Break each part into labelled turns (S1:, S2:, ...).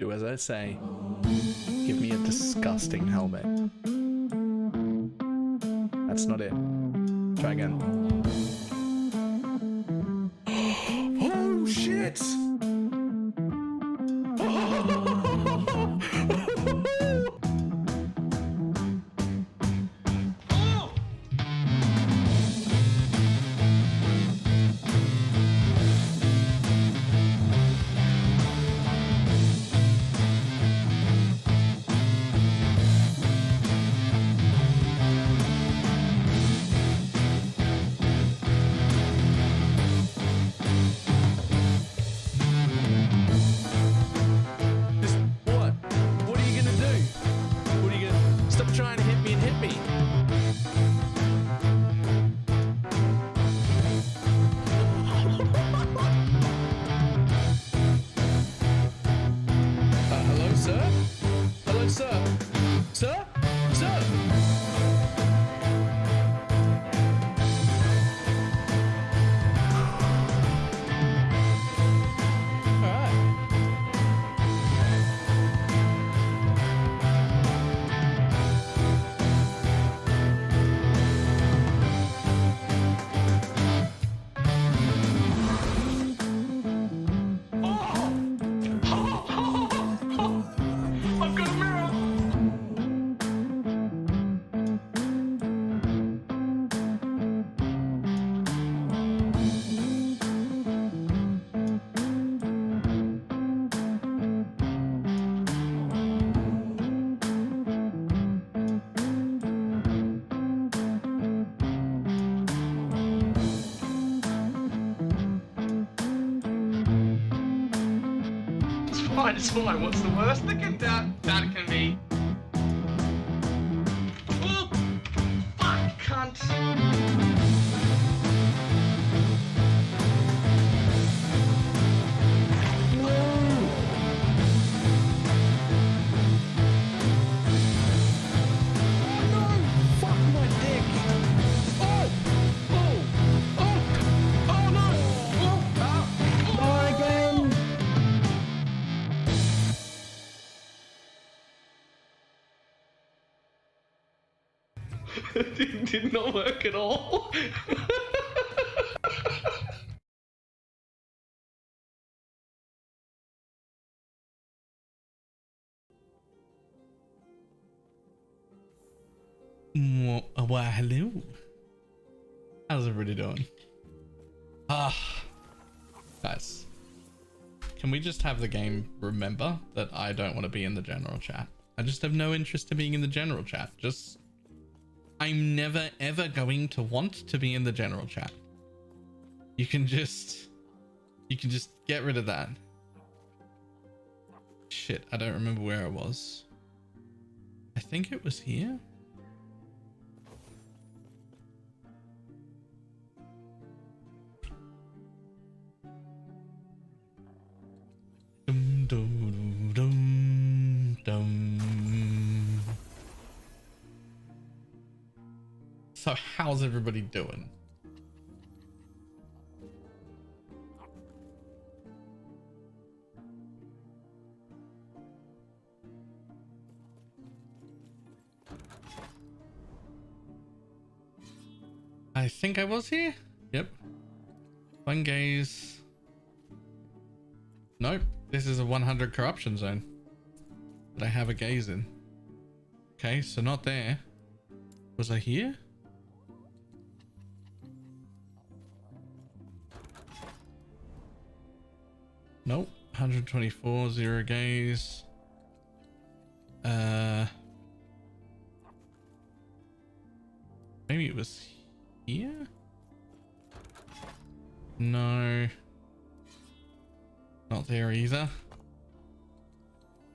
S1: Do as I say. Give me a disgusting helmet. That's not it. Try again. Oh shit! Trying to hit me and hit me. Hello, sir? Hello, sir? Sir? Sir?
S2: It's fine. What's the worst that can be? Oh, fuck, cunt. It did not work at all.
S1: Well, hello. How's everybody doing? Guys, can we just have the game remember that I don't want to be in the general chat? I just have no interest in being in the general chat. I'm never ever going to want to be in the general chat. You can just get rid of that. Shit, I don't remember where it was. I think it was here. Dum dum dum dum. So how's everybody doing? I think I was here. Yep. One gaze. Nope. This is a 100 corruption zone that I have a gaze in. Okay, so not there. Was I here? Nope. 124, 0 gaze. Maybe it was here? No. Not there either.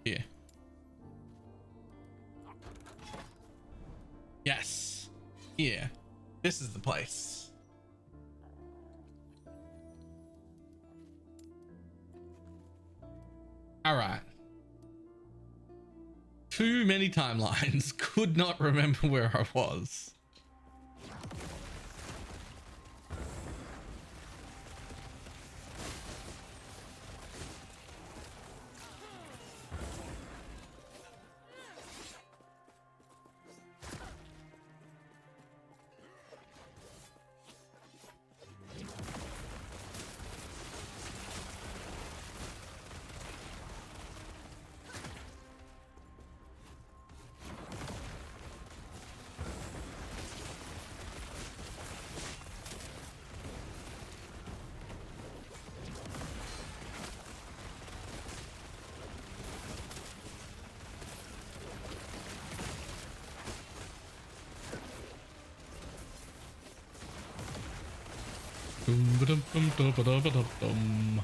S1: Here. Yes. Here. This is the place. All right. Too many timelines. Could not remember where I was. Boom, ba-dum, bum, da, ba-da, ba-da, bum.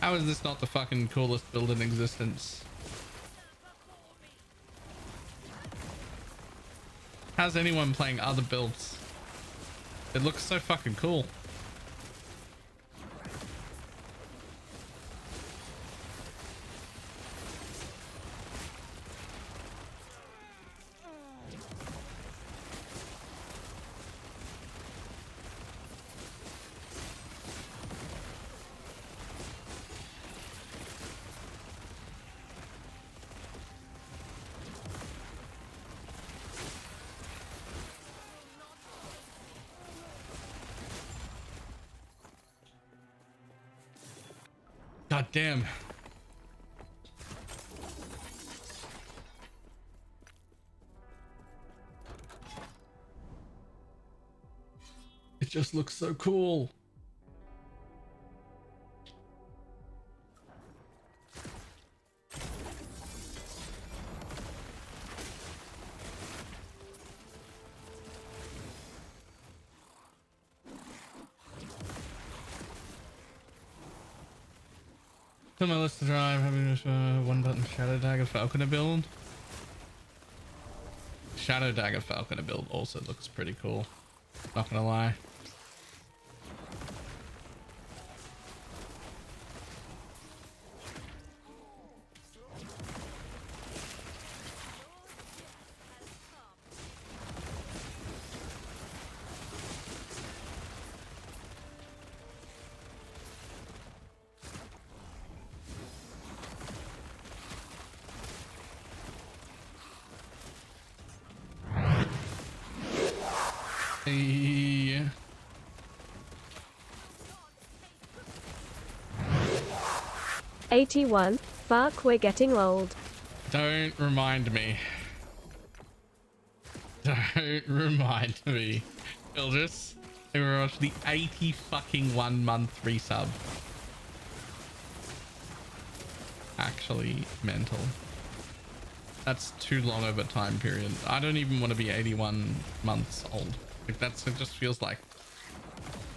S1: How is this not the fucking coolest build in existence? How's anyone playing other builds? It looks so fucking cool. God damn. It just looks so cool. On my list to drive, having this one button Shadow Dagger Falconer build. Shadow Dagger Falconer build also looks pretty cool. Not gonna lie. Hey.
S3: 81. Fuck, we're getting old.
S1: Don't remind me. Don't remind me. Ildris, we were on the 80 fucking 1 month resub. Actually mental. That's too long of a time period. I don't even want to be 81 months old. Like it just feels like,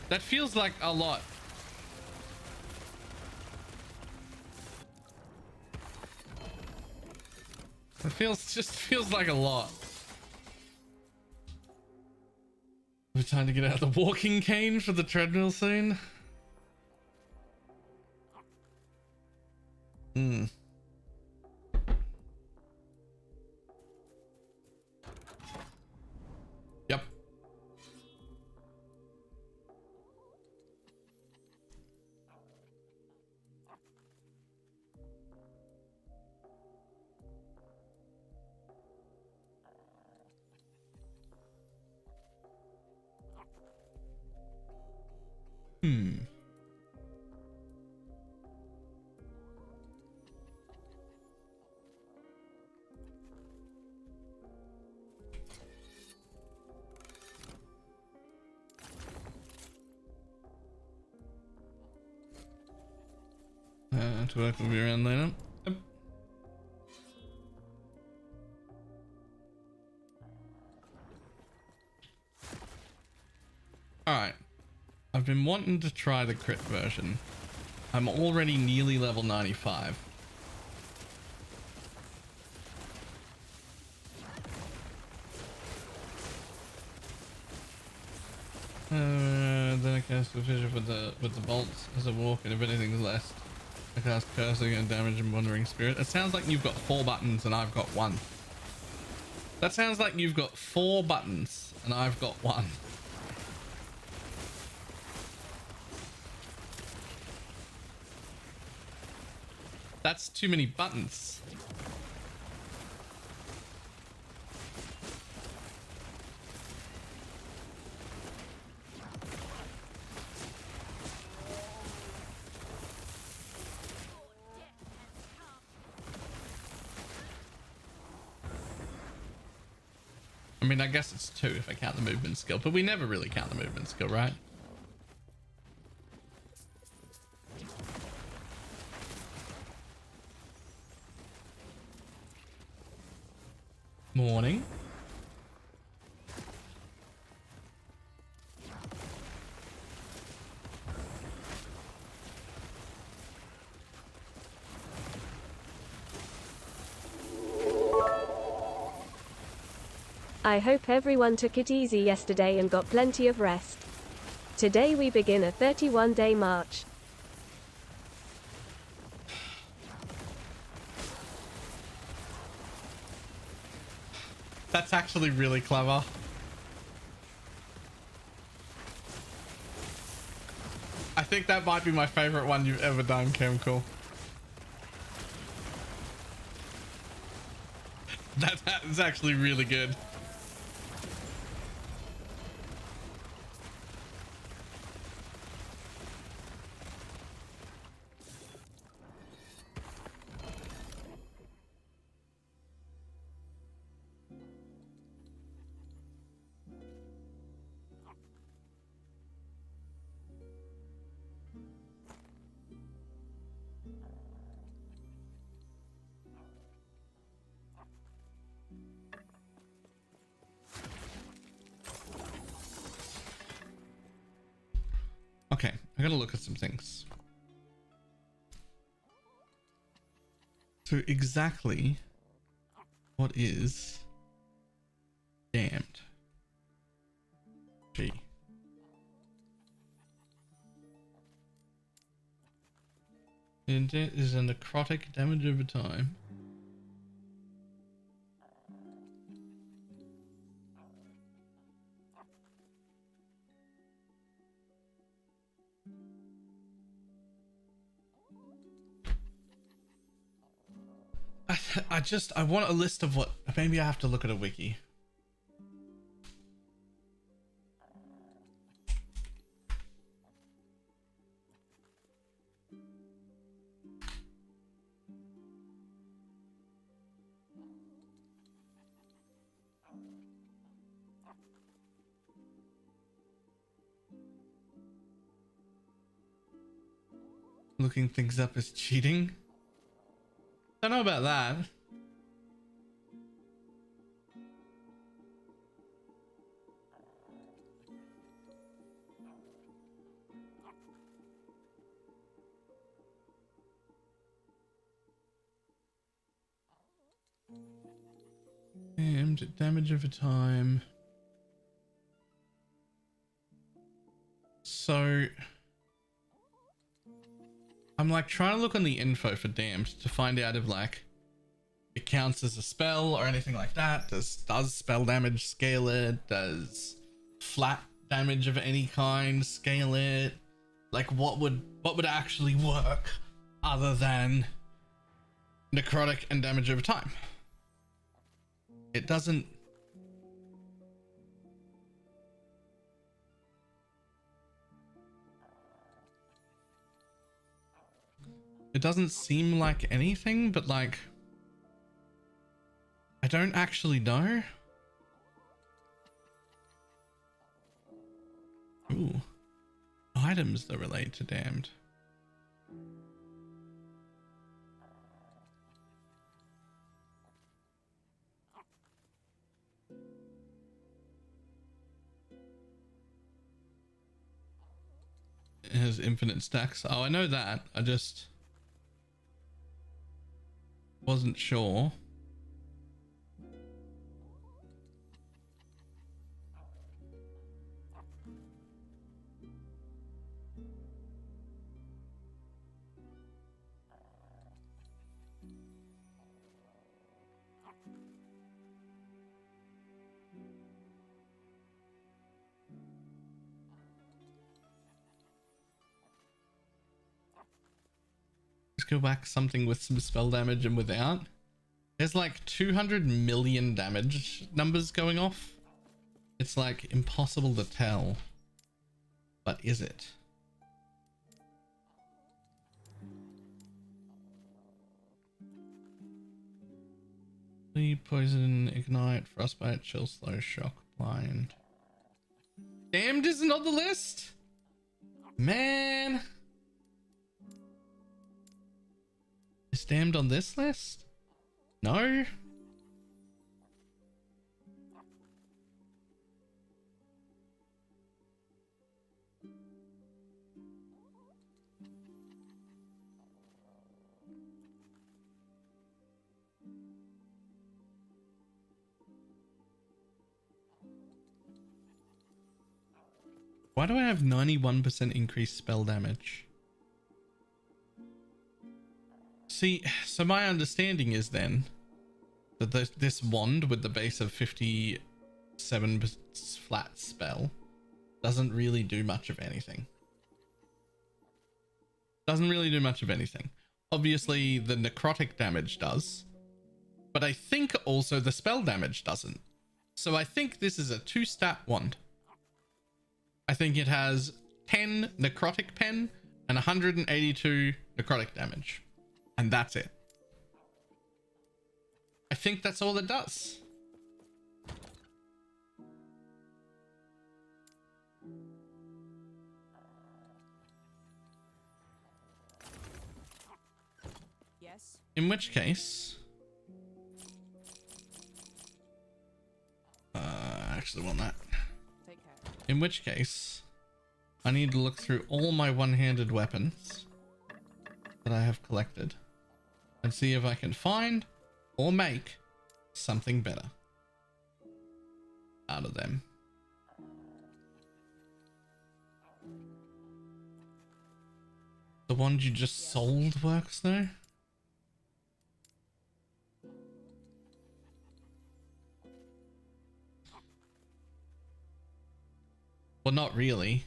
S1: that feels like a lot. It just feels like a lot. We're trying to get out of the walking cane for the treadmill soon. Yep. To work will be around later. Yep. Alright. I've been wanting to try the crit version. I'm already nearly level 95. Then I cast the vision with the bolts as I walk, and if anything's left, I cast cursing and damage and wandering spirit. It sounds like you've got 4 buttons and I've got 1. That sounds like you've got 4 buttons and I've got 1. That's too many buttons. I mean, I guess it's 2 if I count the movement skill, but we never really count the movement skill, right? Morning.
S3: I hope everyone took it easy yesterday and got plenty of rest. Today we begin a 31-day march.
S1: That's actually really clever. I think that might be my favorite one you've ever done, Chemical. That is actually really good. Okay, I gotta look at some things. So exactly what is damned? G. Intent is a necrotic damage over time. I want a list of what, maybe I have to look at a wiki. Looking things up is cheating. Don't know about that. Damage over time. So I'm like trying to look on the info for damned to find out if like it counts as a spell or anything like that. Does spell damage scale it? Does flat damage of any kind scale it? Like what would actually work other than necrotic and damage over time? It doesn't. It doesn't seem like anything, but like I don't actually know. Ooh. Items that relate to damned. It has infinite stacks. Oh, I know that. I just wasn't sure. Let's go back something with some spell damage and without. There's like 200 million damage numbers going off. It's like impossible to tell. But is it? Bleed, poison, ignite, frostbite, chill, slow, shock, blind. Damned isn't on the list? Man. Is damned on this list? No. Why do I have 91% increased spell damage? See, so my understanding is then that this wand with the base of 57 flat spell doesn't really do much of anything. Doesn't really do much of anything. Obviously, the necrotic damage does, but I think also the spell damage doesn't. So I think this is a 2-stat wand. I think it has 10 necrotic pen and 182 necrotic damage. And that's it. I think that's all it does.
S4: Yes.
S1: In which case... I actually want that.
S4: Take care.
S1: In which case, I need to look through all my one-handed weapons that I have collected and see if I can find or make something better out of them. The one you just sold works though? Well, not really.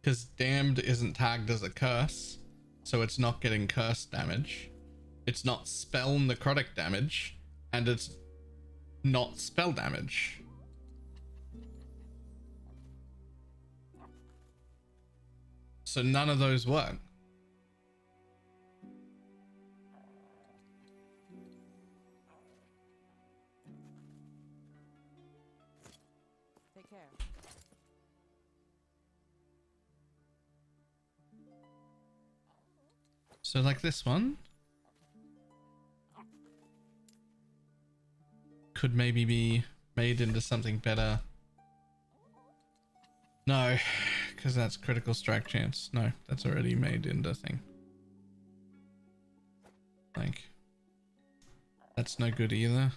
S1: Because damned isn't tagged as a curse, so it's not getting curse damage. It's not spell necrotic damage, and it's not spell damage. So none of those work.
S4: Take care.
S1: So like this one could maybe be made into something better. No, because that's critical strike chance. No, that's already made into thing. Like, that's no good either.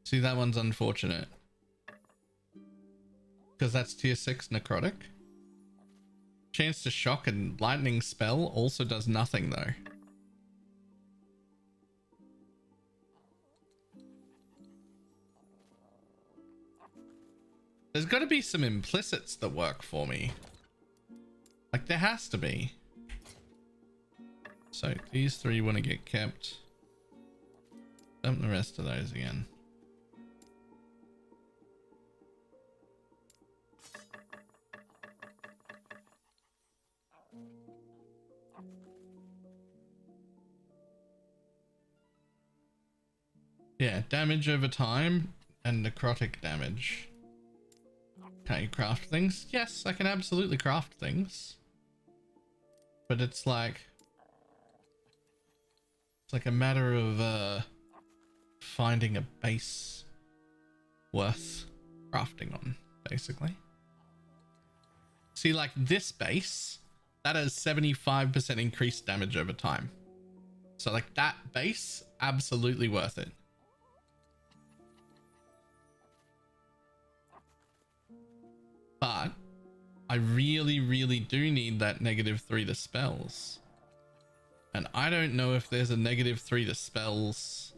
S1: See, that one's unfortunate. Because that's tier 6 necrotic. Chance to shock and lightning spell also does nothing though. There's got to be some implicits that work for me. Like there has to be. So these 3 want to get kept. Dump the rest of those again. Yeah, damage over time and necrotic damage. Can you craft things? Yes, I can absolutely craft things. But it's like a matter of finding a base worth crafting on, basically. See, like this base, that has 75% increased damage over time. So like that base, absolutely worth it. But I really, really do need that -3 to spells. And I don't know if there's a -3 to spells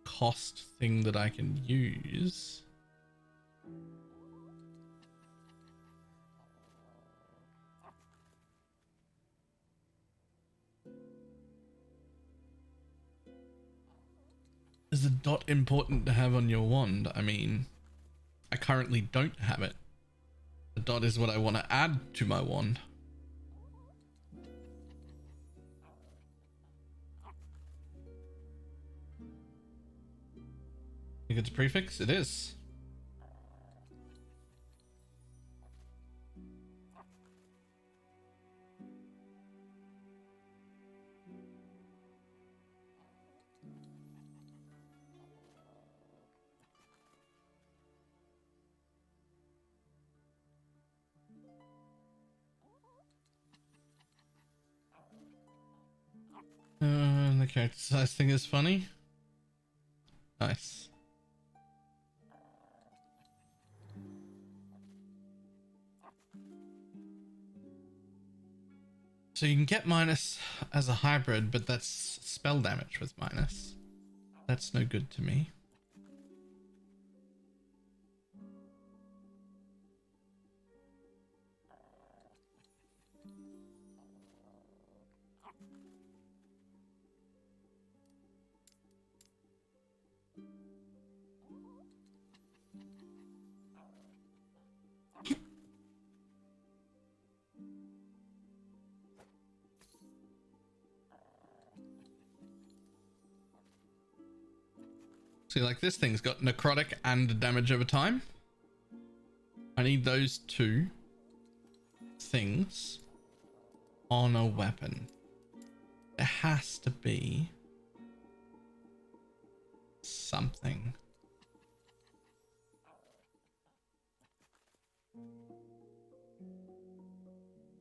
S1: cost thing that I can use. Is a dot important to have on your wand? I mean, I currently don't have it. The dot is what I want to add to my wand. Think it's a prefix? It is. The character size thing is funny. Nice. So you can get minus as a hybrid, but that's spell damage with minus. That's no good to me. See, like this thing's got necrotic and damage over time. I need those two things on a weapon. There has to be something.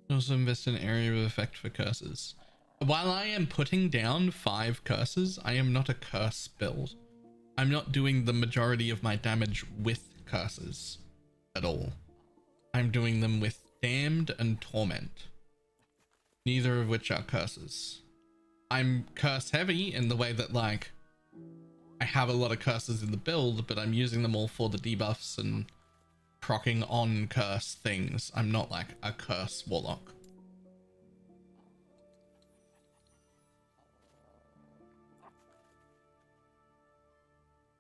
S1: Also invest in area of effect for curses. While I am putting down 5 curses, I am not a curse build. I'm not doing the majority of my damage with curses at all. I'm doing them with damned and torment, neither of which are curses. I'm curse heavy in the way that, like, I have a lot of curses in the build, but I'm using them all for the debuffs and proccing on curse things. I'm not like a curse warlock.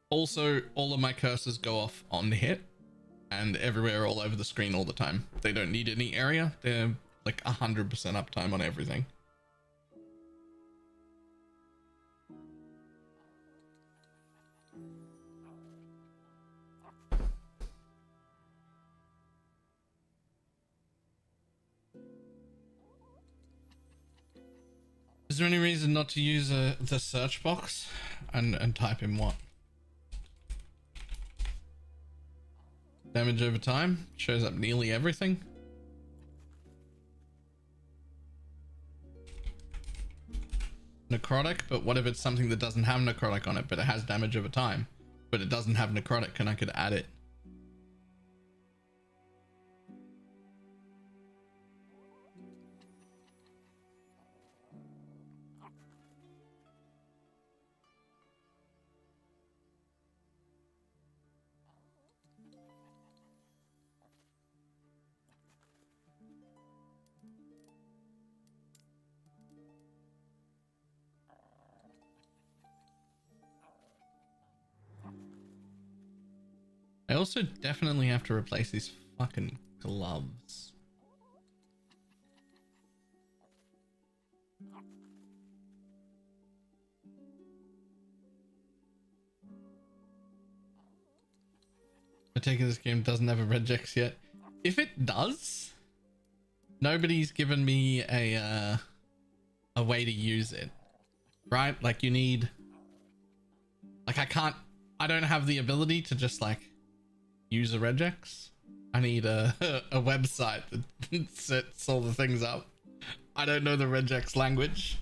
S1: Also, all of my curses go off on hit and everywhere all over the screen all the time. They don't need any area. They're like 100% uptime on everything. Is there any reason not to use the search box and type in what? Damage over time shows up nearly everything. Necrotic, but what if it's something that doesn't have necrotic on it, but it has damage over time, but it doesn't have necrotic, and I could add it? I also definitely have to replace these fucking gloves. I take it this game doesn't have a regex yet. If it does, nobody's given me a way to use it, right? Like you need, like I don't have the ability to just like use a regex. I need a website that sets all the things up. I don't know the regex language.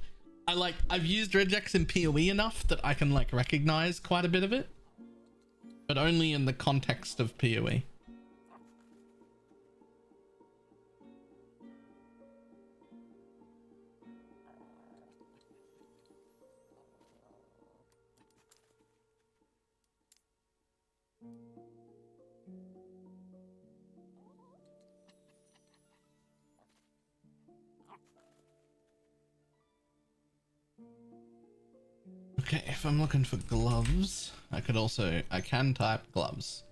S1: I've used regex in PoE enough that I can like recognize quite a bit of it, but only in the context of PoE. Okay, if I'm looking for gloves, I can type gloves.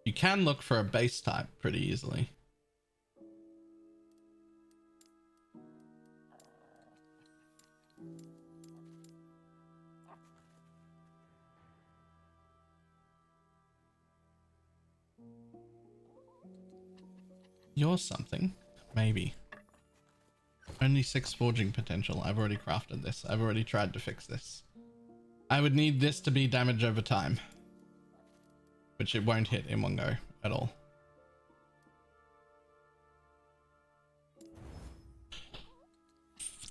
S1: You can look for a base type pretty easily. You're something, maybe. Only 6 forging potential. I've already crafted this. I've already tried to fix this. I would need this to be damage over time, which it won't hit in one go at all.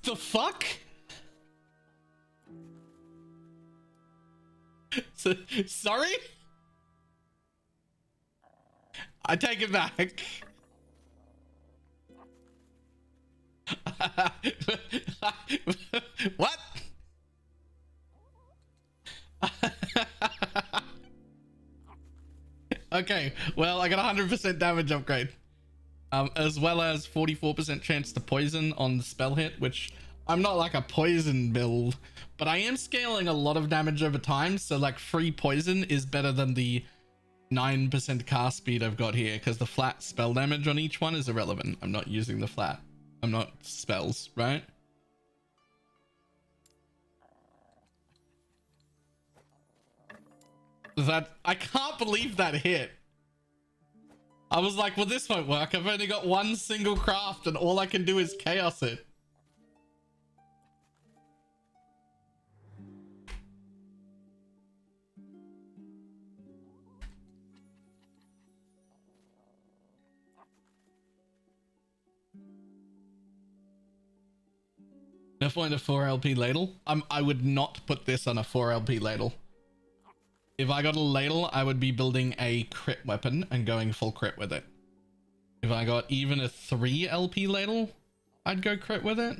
S1: The fuck? Sorry? I take it back. What? Okay, well, I got 100% damage upgrade. As well as 44% chance to poison on the spell hit, which I'm not like a poison build, but I am scaling a lot of damage over time, so like free poison is better than the 9% cast speed I've got here, because the flat spell damage on each one is irrelevant. I'm not using the flat. I'm not spells, right? That I can't believe that hit. I was like, well, this won't work. I've only got one single craft and all I can do is chaos it. Definitely a 4 LP ladle. I would not put this on a 4 LP ladle. If I got a ladle, I would be building a crit weapon and going full crit with it. If I got even a 3 LP ladle, I'd go crit with it.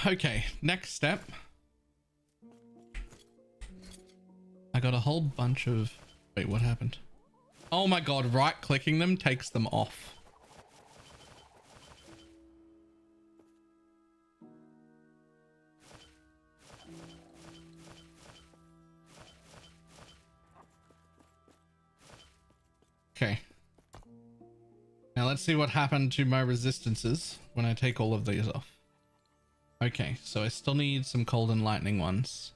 S1: Okay, next step. I got a whole bunch of... Wait, what happened? Oh my god, right-clicking them takes them off. Okay. Now let's see what happened to my resistances when I take all of these off. Okay, so I still need some cold and lightning ones.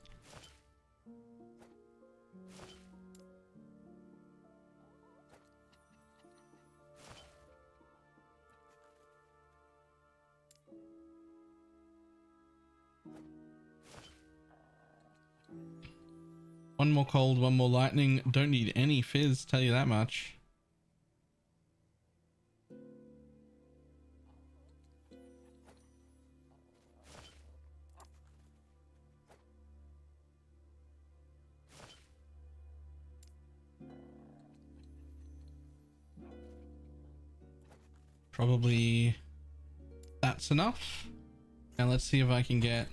S1: One more cold, one more lightning. Don't need any fizz, tell you that much. Probably that's enough. Now let's see if I can get...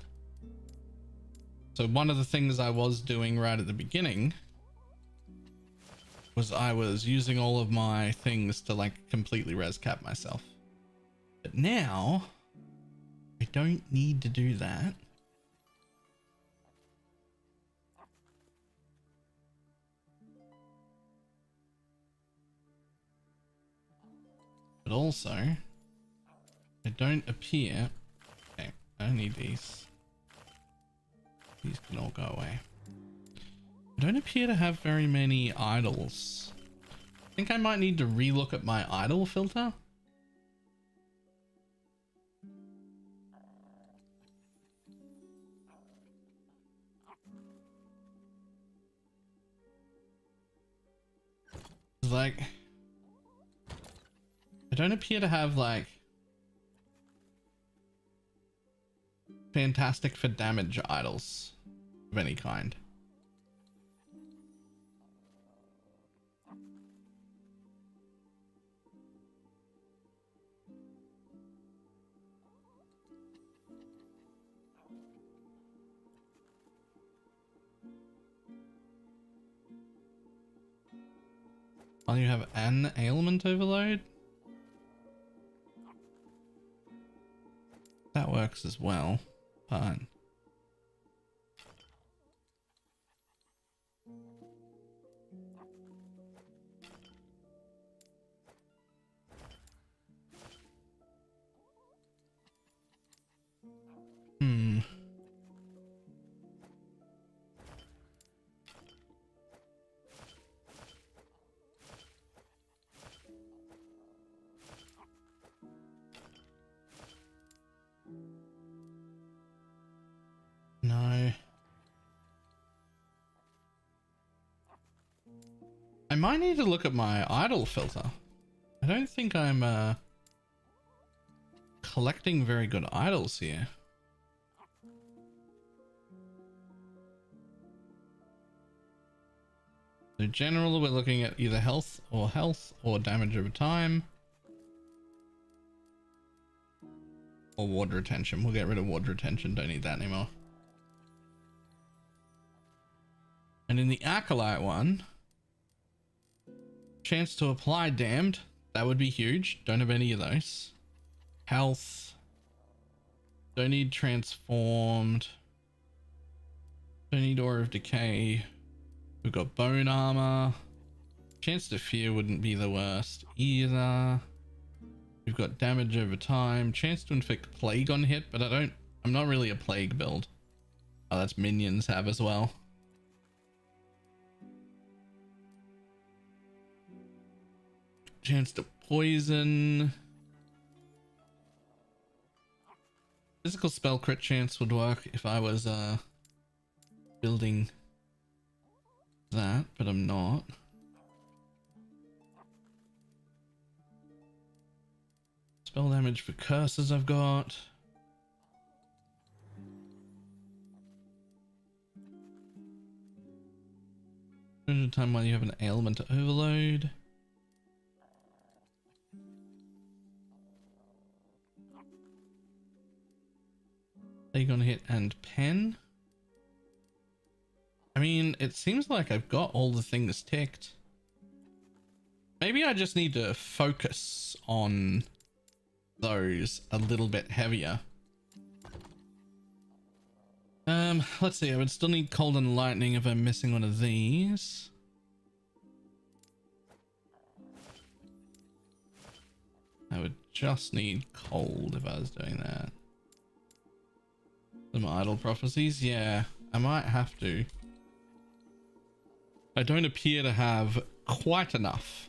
S1: So one of the things I was doing right at the beginning was I was using all of my things to like completely res cap myself. But now I don't need to do that. But also, I don't appear... Okay, I don't need these. These can all go away. I don't appear to have very many idols. I think I might need to relook at my idol filter. Because, like, I don't appear to have, like, fantastic for damage idols of any kind. Oh, you have an ailment overload? That works as well, but no. I might need to look at my idol filter. I don't think I'm collecting very good idols here. So general, we're looking at either health or damage over time. Or ward retention. We'll get rid of ward retention, don't need that anymore. And in the Acolyte one, chance to apply damned, that would be huge. Don't have any of those. Health, don't need transformed, don't need aura of decay. We've got bone armor. Chance to fear wouldn't be the worst either. We've got damage over time, chance to inflict plague on hit, but I'm not really a plague build. Oh, that's minions have as well. Chance to poison. Physical spell crit chance would work if I was building that, but I'm not. Spell damage for curses I've got. Time while you have an ailment overload. Take on hit and pen. I mean, it seems like I've got all the things ticked. Maybe I just need to focus on those a little bit heavier. Let's see, I would still need cold and lightning if I'm missing one of these. I would just need cold if I was doing that. Some idle prophecies, yeah, I might have to. I don't appear to have quite enough.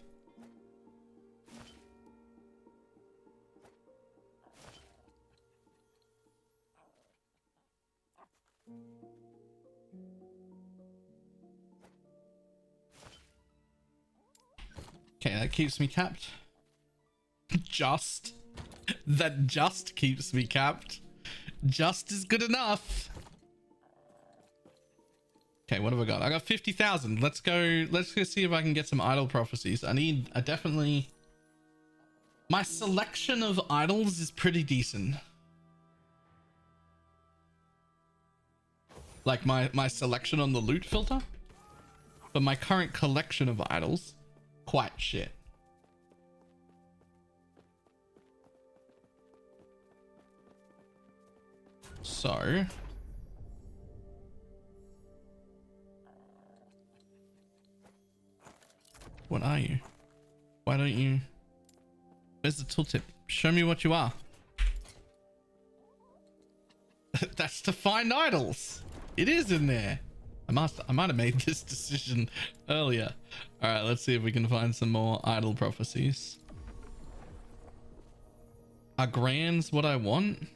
S1: Okay, that keeps me capped. That just keeps me capped. Just is good enough. Okay, what have I got? I got 50,000. Let's go see if I can get some idol prophecies. I definitely, my selection of idols is pretty decent. Like my selection on the loot filter, but my current collection of idols, quite shit. So what are you? Why don't you? Where's the tooltip? Show me what you are. That's to find idols. It is in there. I might have made this decision earlier. All right, let's see if we can find some more idol prophecies. Are grands what I want?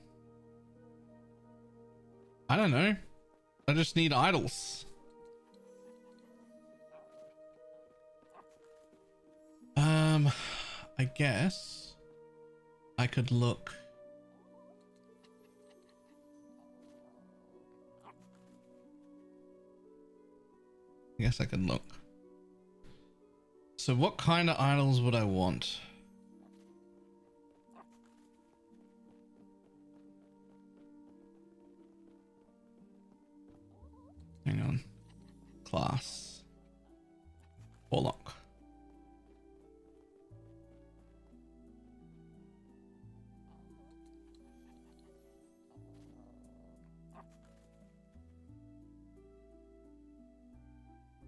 S1: I don't know. I just need idols. I guess I could look. I guess I could look. So what kind of idols would I want? Hang on. Class. Warlock.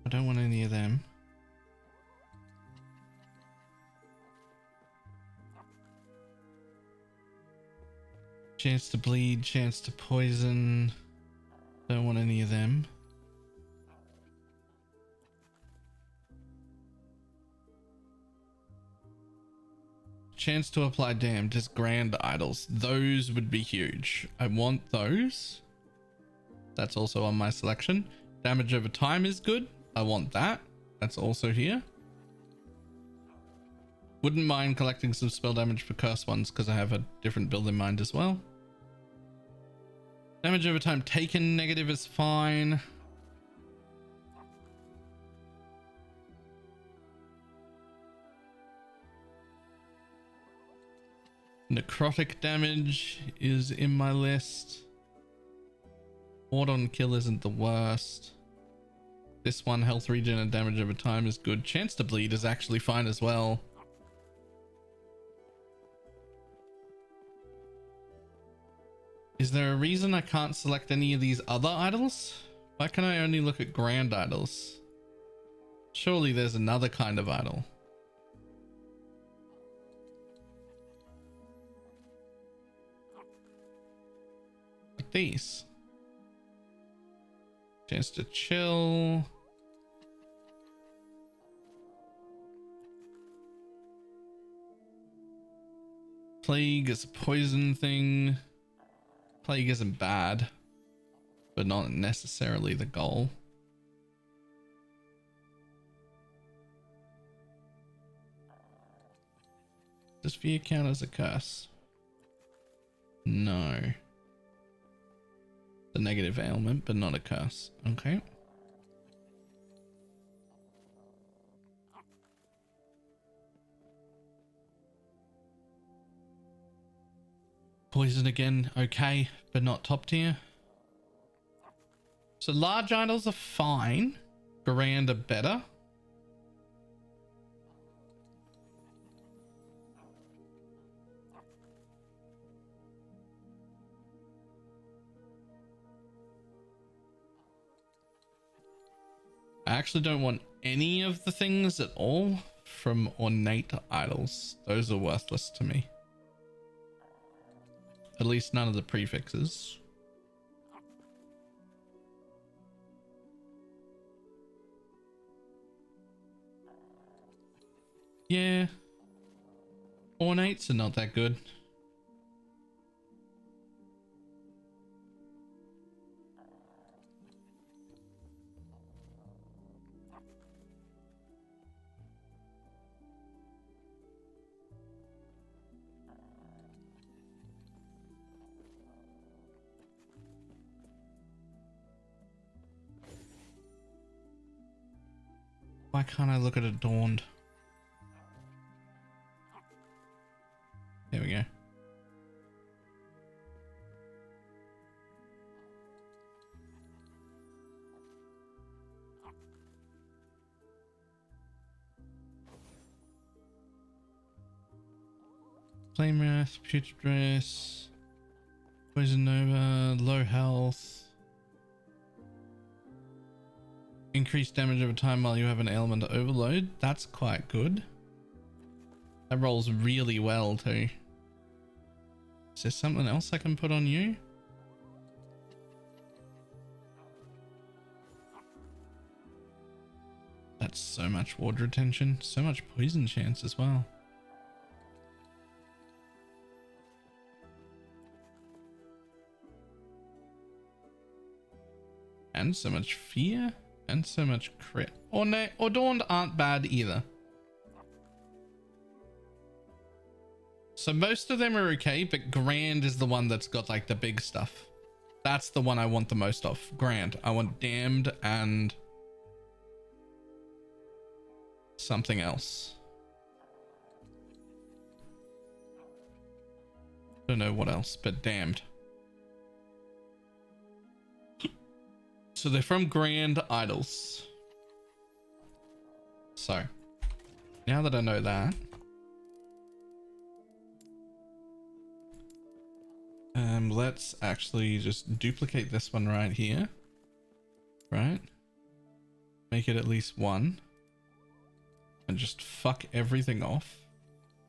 S1: I don't want any of them. Chance to bleed, chance to poison. Don't want any of them. Chance to apply damn, just grand idols. Those would be huge. I want those. That's also on my selection. Damage over time is good. I want that. That's also here. Wouldn't mind collecting some spell damage for curse ones because I have a different build in mind as well. Damage over time taken negative is fine. Necrotic damage is in my list. Ward on kill isn't the worst. This one, health regen and damage over time is good. Chance to bleed is actually fine as well. Is there a reason I can't select any of these other idols? Why can I only look at grand idols? Surely there's another kind of idol. Like these. Chance to chill. Plague is a poison thing. Plague isn't bad, but not necessarily the goal. Does fear count as a curse? No. The negative ailment, but not a curse. Okay. Poison again, okay, but not top tier. So large idols are fine. Grand are better. I actually don't want any of the things at all from ornate idols. Those are worthless to me. At least none of the prefixes. Yeah. Ornates are not that good. Why can't I look at Adorned? There we go. Flame Wrath, Putrid Dress, Poison Nova, low health. Increased damage over time while you have an ailment overload. That's quite good. That rolls really well too. Is there something else I can put on you? That's so much ward retention, so much poison chance as well. And so much fear. And so much crit. Adorned aren't bad either. So most of them are okay, but Grand is the one that's got like the big stuff. That's the one I want the most of. Grand. I want Damned and something else. Don't know what else, but Damned. So they're from Grand Idols. So now that I know that, let's actually just duplicate this one right here, right? Make it at least one and just fuck everything off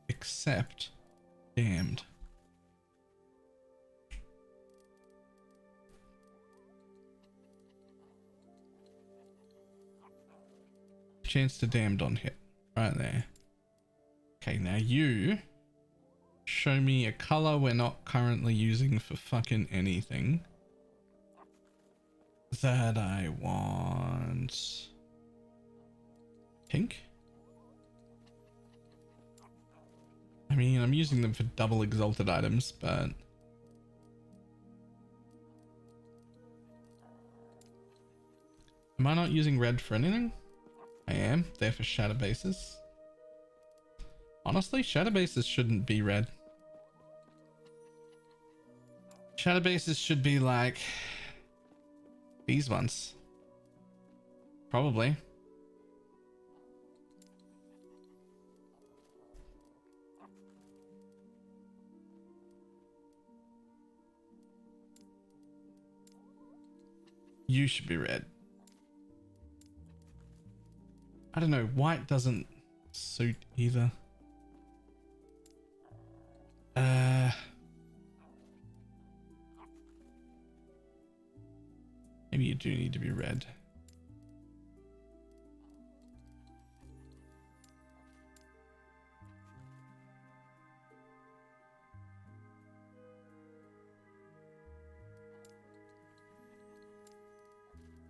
S1: except Damned. Chance to Damned on hit right there. Okay, now you show me a color we're not currently using for fucking anything that I want. Pink? I mean, I'm using them for double exalted items, but am I not using red for anything? I am. They're for shadow bases. Honestly, shadow bases shouldn't be red. Shadow bases should be like these ones. Probably. You should be red. I don't know, white doesn't suit either. Maybe you do need to be red.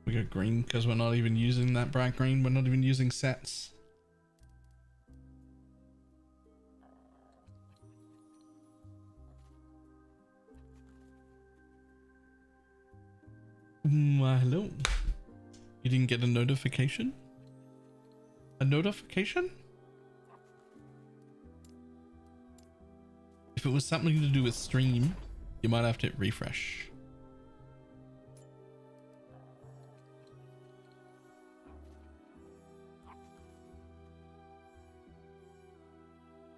S1: We got green because we're not even using that bright green. We're not even using sets. Hello. You didn't get a notification? A notification? If it was something to do with stream, you might have to hit refresh.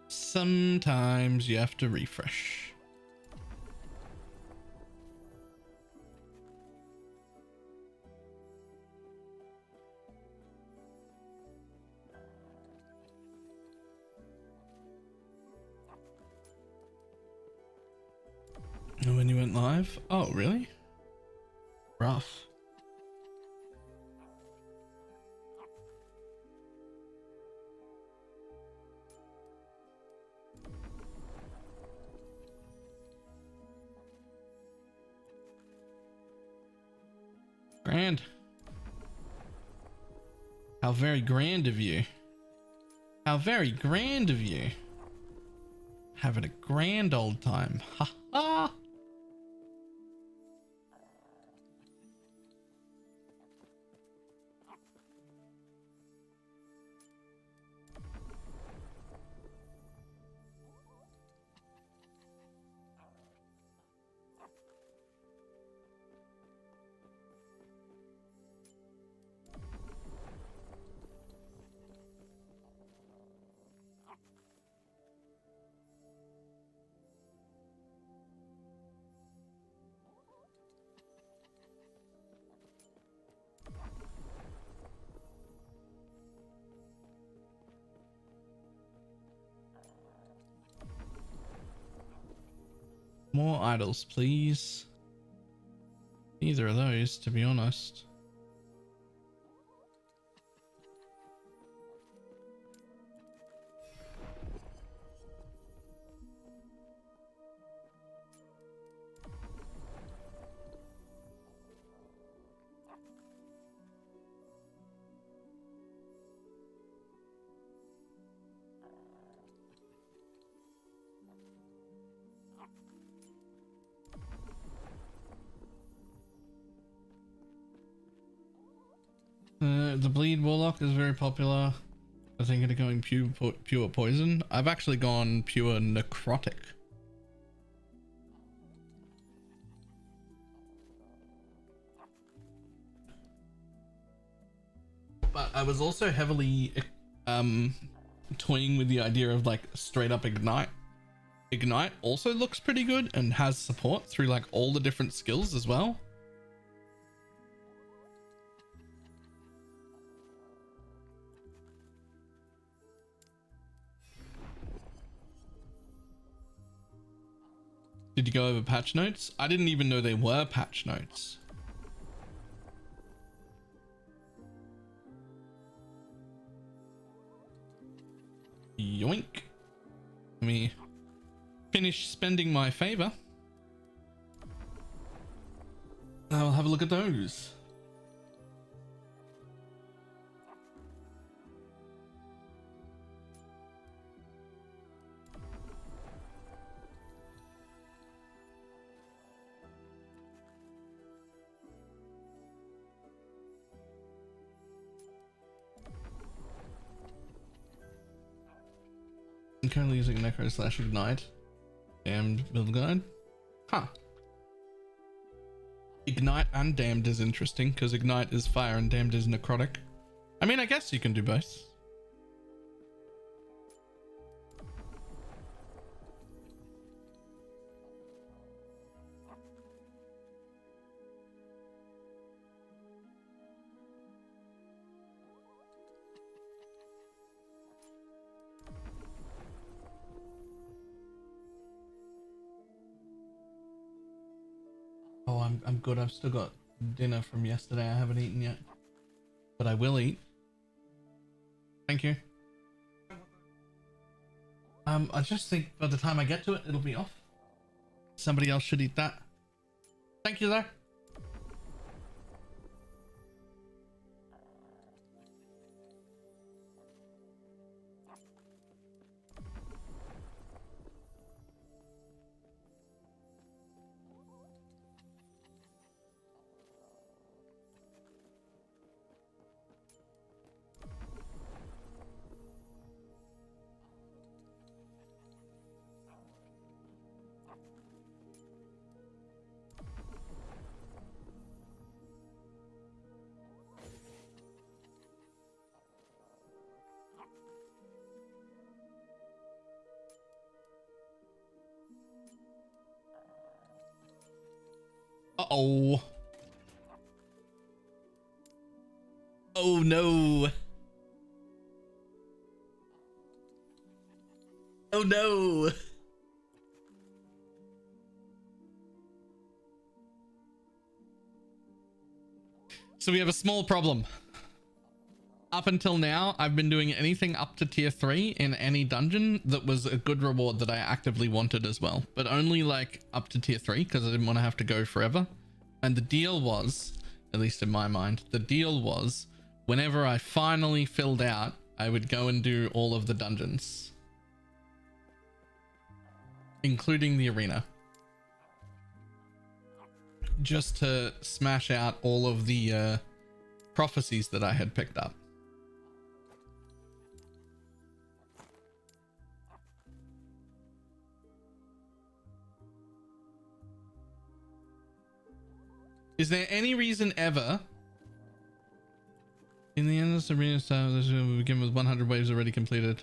S1: Sometimes you have to refresh. When you went live? Oh, really? Rough. Grand. How very grand of you. How very grand of you. Having a grand old time. Ha ha. More idols, please. Neither of those, to be honest. The bleed Warlock is very popular. I think of going pure poison. I've actually gone pure necrotic. But I was also heavily toying with the idea of like straight up ignite. Ignite also looks pretty good and has support through like all the different skills as well. Did you go over patch notes? I didn't even know they were patch notes. Yoink. Let me finish spending my favor. I'll have a look at those. I'm currently using Necro / Ignite. Damned build guide. Huh. Ignite and Damned is interesting because Ignite is fire and Damned is necrotic. I mean, I guess you can do both. Oh, I'm good. I've still got dinner from yesterday. I haven't eaten yet, but I will eat. Thank you. I just think by the time I get to it, it'll be off. Somebody else should eat that. Thank you, though. Uh-oh. Oh no. Oh no. So we have a small problem. Up until now, I've been doing anything up to tier 3 in any dungeon that was a good reward that I actively wanted as well, but only like up to tier 3 because I didn't want to have to go forever. And the deal was, at least in my mind, the deal was whenever I finally filled out, I would go and do all of the dungeons, including the arena, just to smash out all of the prophecies that I had picked up. Is there any reason ever in the endless arena style this will begin with 100 waves already completed?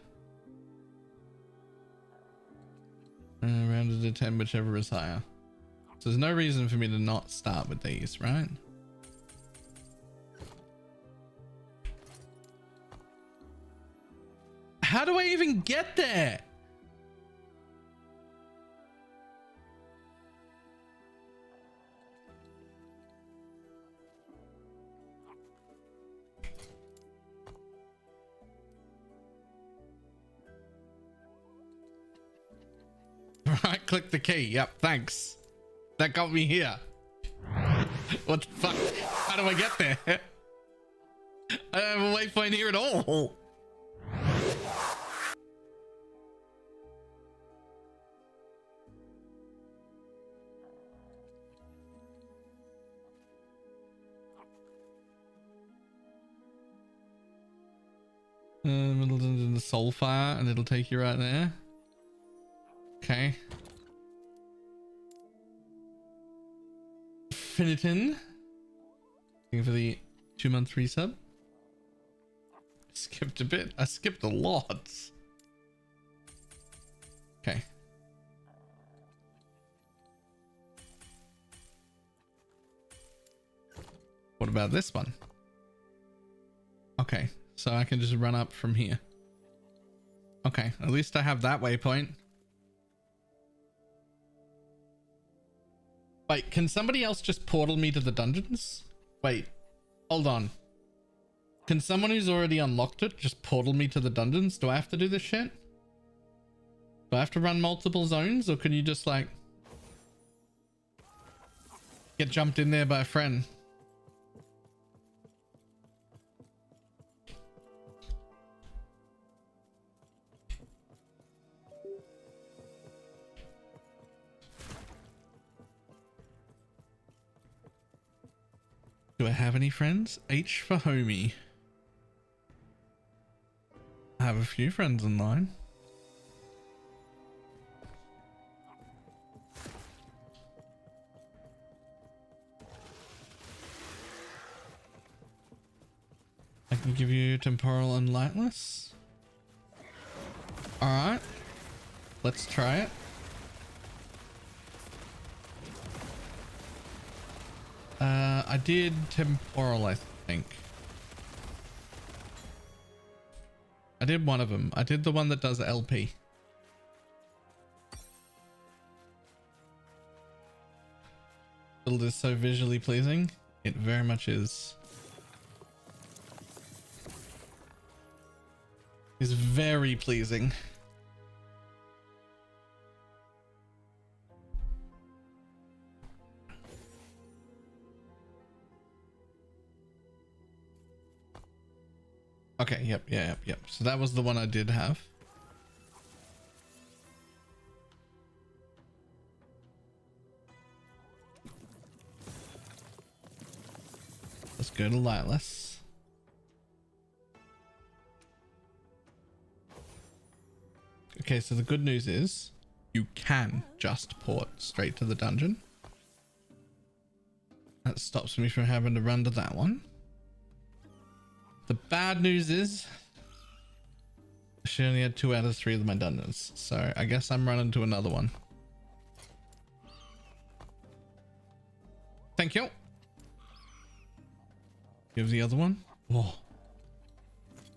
S1: Rounded to 10, whichever is higher. So there's no reason for me to not start with these, right? How do I even get there? Right click the key. Yep, thanks. That got me here. What the fuck? How do I get there? I don't have a waypoint here at all. Soulfire and it'll take you right there. Okay. Finitin. Looking for the 2-month resub. Skipped a bit. I skipped a lot. Okay. What about this one? Okay, so I can just run up from here. Okay, at least I have that waypoint. Wait, can somebody else just portal me to the dungeons? Wait, hold on. Can someone who's already unlocked it just portal me to the dungeons? Do I have to do this shit? Do I have to run multiple zones, or can you just like get jumped in there by a friend? Do I have any friends? H for homie. I have a few friends online. I can give you temporal and lightless. Alright. Let's try it. I did temporal, I think. I did one of them. I did the one that does LP. Build is so visually pleasing. It very much is. It's very pleasing. Okay, yep. So that was the one I did have. Let's go to lightless. Okay, so the good news is you can just port straight to the dungeon. That stops me from having to run to that one. The bad news is she only had 2 out of 3 of my dungeons, so I guess I'm running to another one. Thank you. Give the other one. Oh,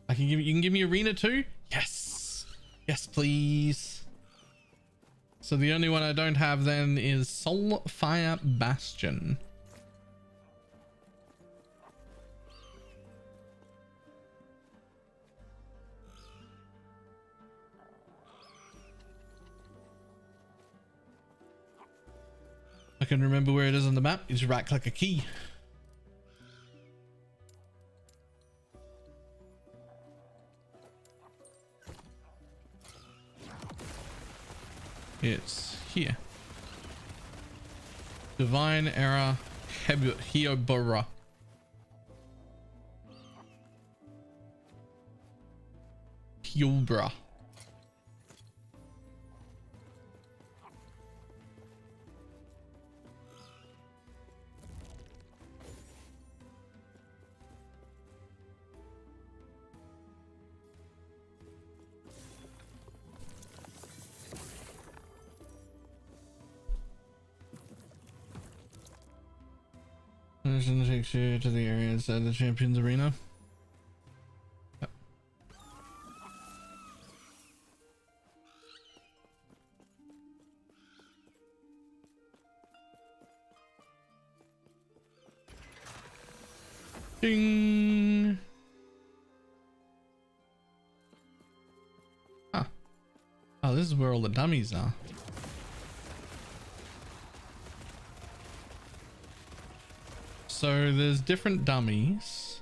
S1: I can give you can give me arena too. Yes, yes, please. So the only one I don't have then is Soulfire Bastion. I can remember where it is on the map. You just right click a key. It's here. Divine Era Heobora. Heobra. Mission takes you to the area inside the Champions Arena. Yep. Ding! Huh. Oh, this is where all the dummies are. So there's different dummies.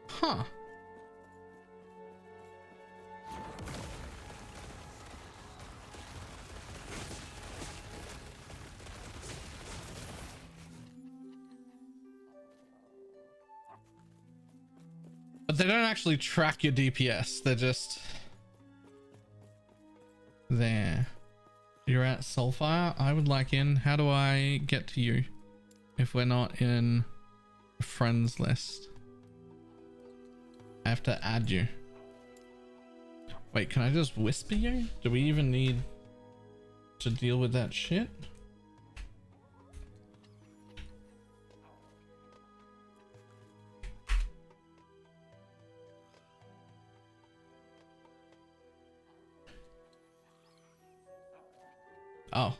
S1: Huh. But they don't actually track your DPS. They're just there. You're at Soulfire. I would like in. How do I get to you if we're not in a friends list? I have to add you. Wait, can I just whisper you? Do we even need to deal with that shit? Oh.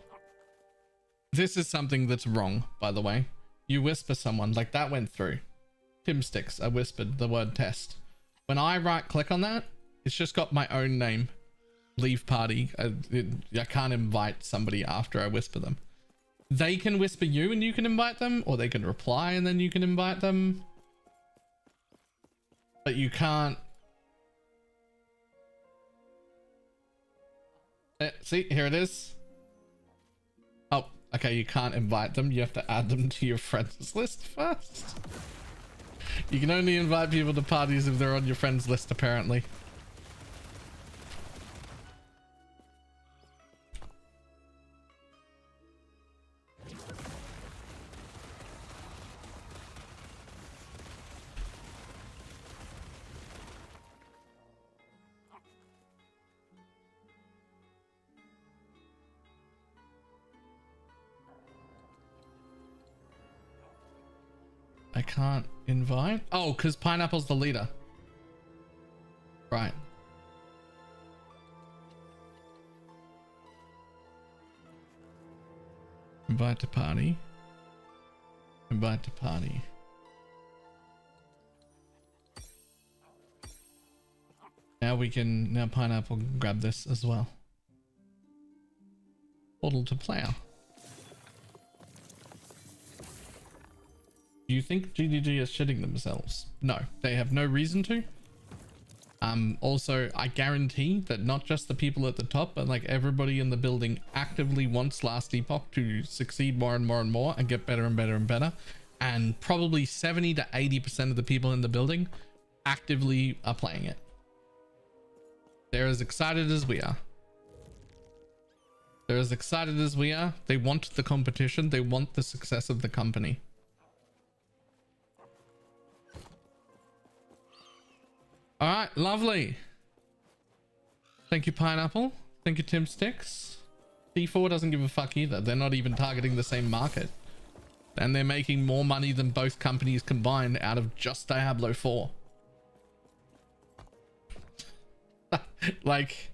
S1: This is something that's wrong, by the way. You whisper someone, like that went through. Tim Sticks, I whispered the word test. When I right click on that, it's just got my own name. Leave party. I can't invite somebody after I whisper them. They can whisper you and you can invite them, or they can reply and then you can invite them. But you can't. See, here it is. Oh, okay, you can't invite them. You have to add them to your friends list first. You can only invite people to parties if they're on your friends list, apparently. I can't invite. Oh, because Pineapple's the leader. Right. Invite to party. Invite to party. Now we can, now Pineapple can grab this as well. Portal to player. Do you think GGG is shitting themselves? No, they have no reason to. Also, I guarantee that not just the people at the top, but like everybody in the building actively wants Last Epoch to succeed more and more and more and get better and better and better. And probably 70 to 80% of the people in the building actively are playing it. They're as excited as we are. They're as excited as we are. They want the competition. They want the success of the company. All right, lovely. Thank you, Pineapple. Thank you, Tim Sticks. T4 doesn't give a fuck either. They're not even targeting the same market. And they're making more money than both companies combined out of just Diablo 4. Like,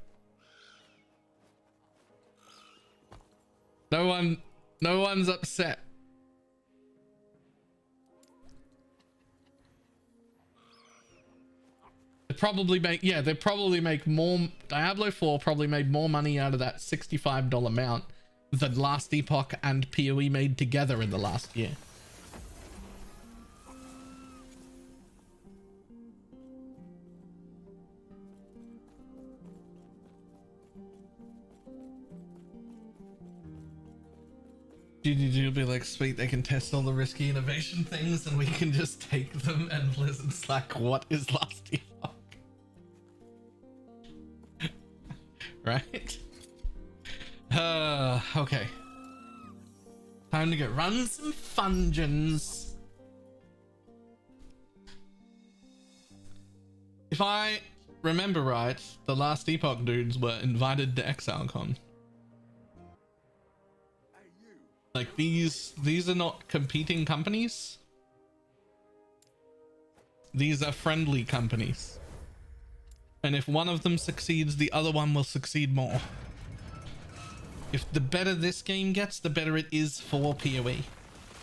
S1: no one's upset. They probably make more. Diablo 4 probably made more money out of that $65 amount than Last Epoch and PoE made together in the last year. GGG will be like, sweet, they can test all the risky innovation things and we can just take them, and Blizzard's like, what is Last Epoch? Right? Okay. Time to go run some fungeons. If I remember right, the Last Epoch dudes were invited to ExileCon. Like these are not competing companies. These are friendly companies. And if one of them succeeds, the other one will succeed more. If the better this game gets, the better it is for PoE.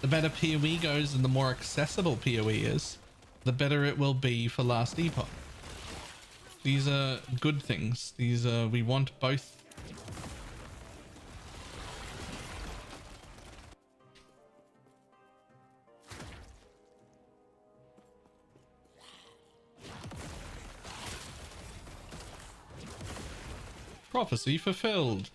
S1: The better PoE goes and the more accessible PoE is, the better it will be for Last Epoch. These are good things. These are, we want both. Prophecy fulfilled.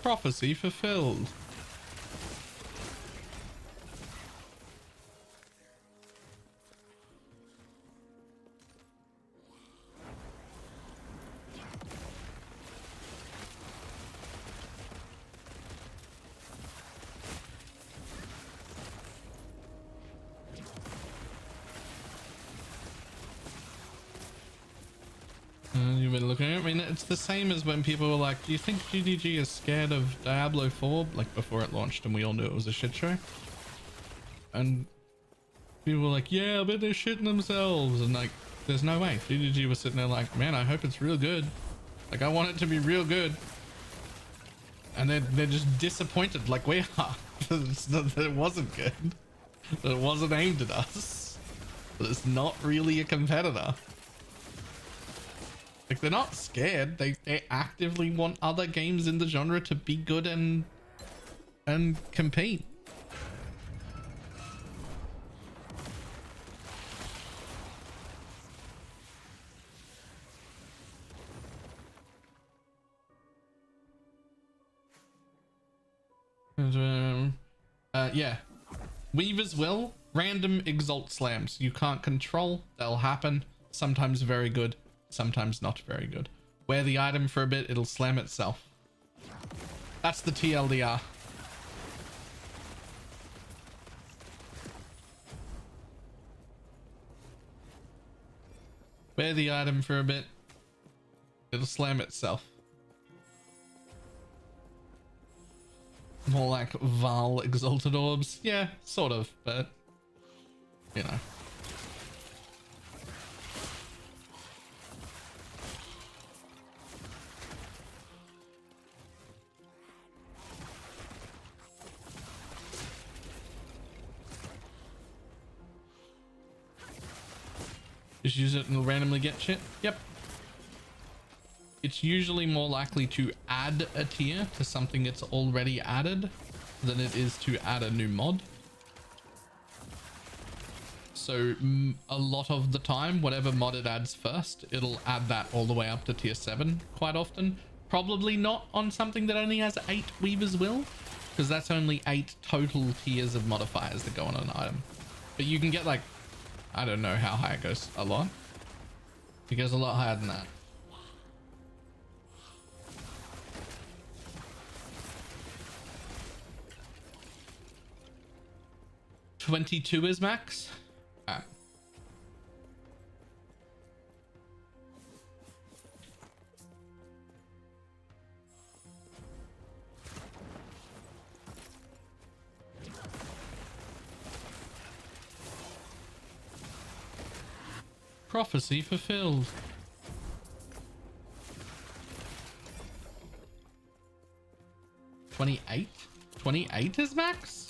S1: Prophecy fulfilled. You've been looking at it. I mean, it's the same as when people were like, do you think GDG is scared of Diablo 4? Like before it launched and we all knew it was a shit show. And people were like, yeah, I bet they're shitting themselves. And like, there's no way. GDG was sitting there like, man, I hope it's real good. Like, I want it to be real good. And they're just disappointed like we are. That it wasn't good. That it wasn't aimed at us. That it's not really a competitor. Like, they're not scared. They actively want other games in the genre to be good and compete. Yeah. Weaver's Will. Random exalt slams. You can't control. They'll happen. Sometimes very good. Sometimes not very good. Wear the item for a bit, it'll slam itself. That's the TLDR. Wear the item for a bit, it'll slam itself. More like Val Exalted Orbs. Yeah, sort of, but you know. Just use it and it'll randomly get shit. Yep. It's usually more likely to add a tier to something that's already added than it is to add a new mod. So a lot of the time, whatever mod it adds first, it'll add that all the way up to tier 7 quite often. Probably not on something that only has 8 Weaver's Will, because that's only 8 total tiers of modifiers that go on an item. But you can get like, I don't know how high it goes. A lot? It goes a lot higher than that. $22 is max. Ah. Prophecy fulfilled. 28? 28 is max?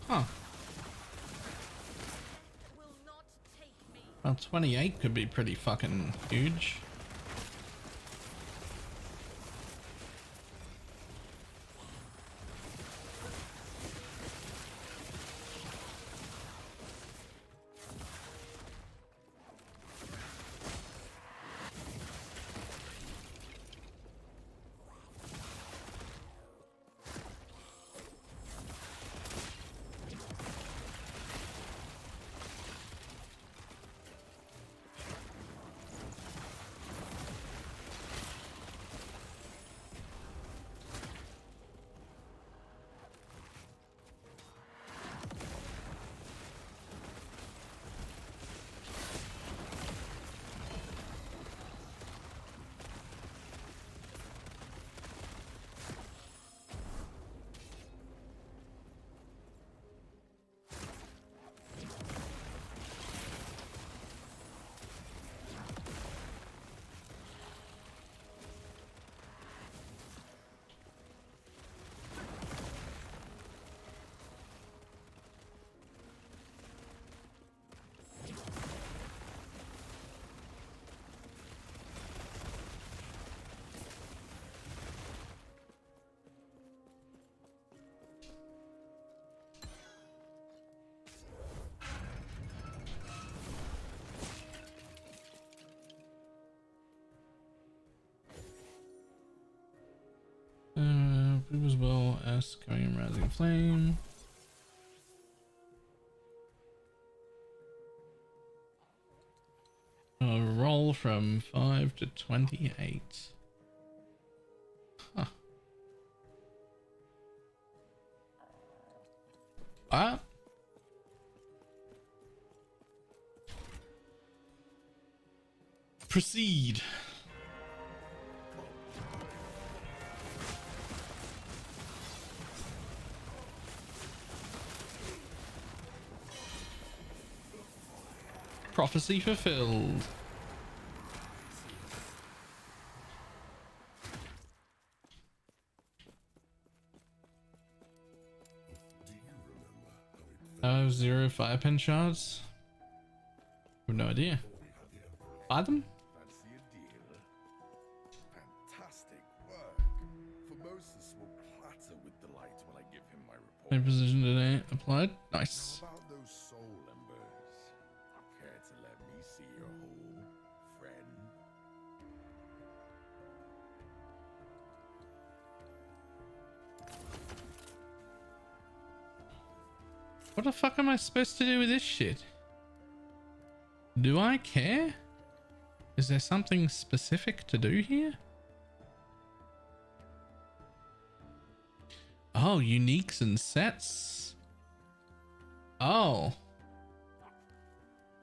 S1: Huh. Well, 28 could be pretty fucking huge. Going rising flame. Roll from 5 to 28. Huh. Ah. Proceed. Prophecy fulfilled. I have 0 5-pin shards. I have no idea. Buy them?
S5: Fancy a deal? Fantastic work. Formosus will clatter with delight when I give him my report.
S1: Same position today. Applied. Nice.
S5: How about those soul embers? Care to let me see your hole, friend?
S1: What the fuck am I supposed to do with this shit? Do I care? Is there something specific to do here? Oh, uniques and sets. Oh.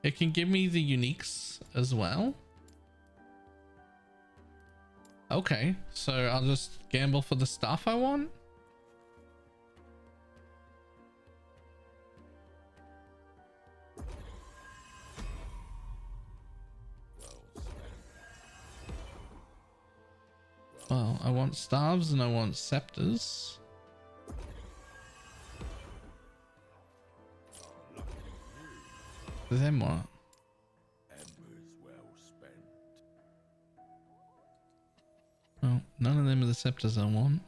S1: It can give me the uniques as well. Okay, so I'll just gamble for the stuff I want. Well, I want staves and I want scepters. Then what?
S5: Embers well spent.
S1: Well, none of them are the scepters I want.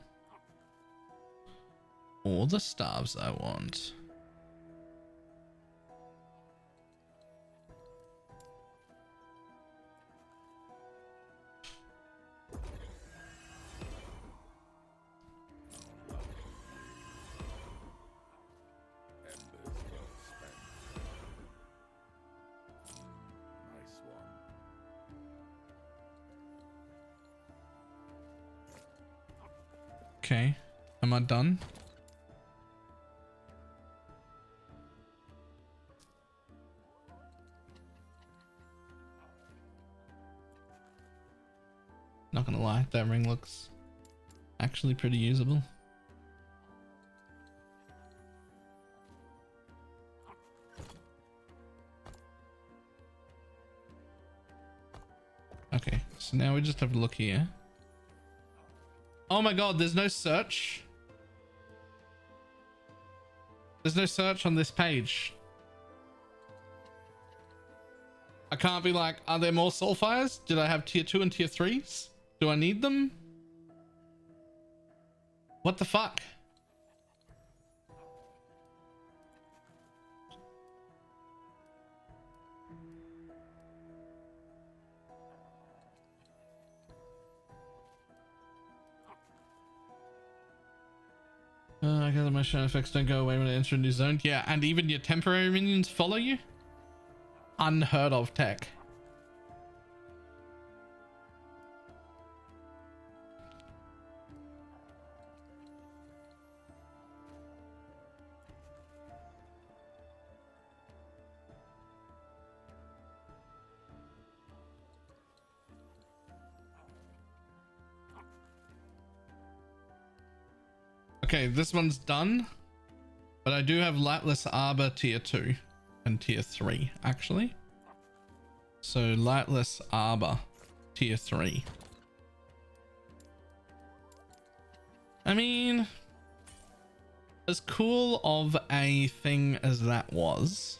S1: Or the staves I want.
S5: Embers well spent. Nice one.
S1: Okay, am I done? Not gonna lie, that ring looks actually pretty usable. Okay, so now we just have to look here. Oh my god, there's no search. There's no search on this page. I can't be like, are there more soulfires? Did I have tier 2 and tier 3s? Do I need them? What the fuck? I gather my shadow effects don't go away when I enter a new zone. Yeah, and even your temporary minions follow you? Unheard of tech. Okay, this one's done, but I do have Lightless Arbor tier 2 and tier 3 actually. So Lightless Arbor tier 3. I mean, as cool of a thing as that was,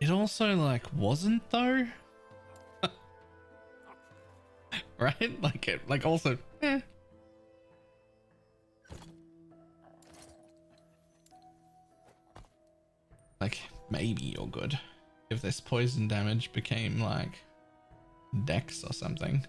S1: it also like wasn't though. Right? Like it like also like maybe you're good if this poison damage became like Dex or something.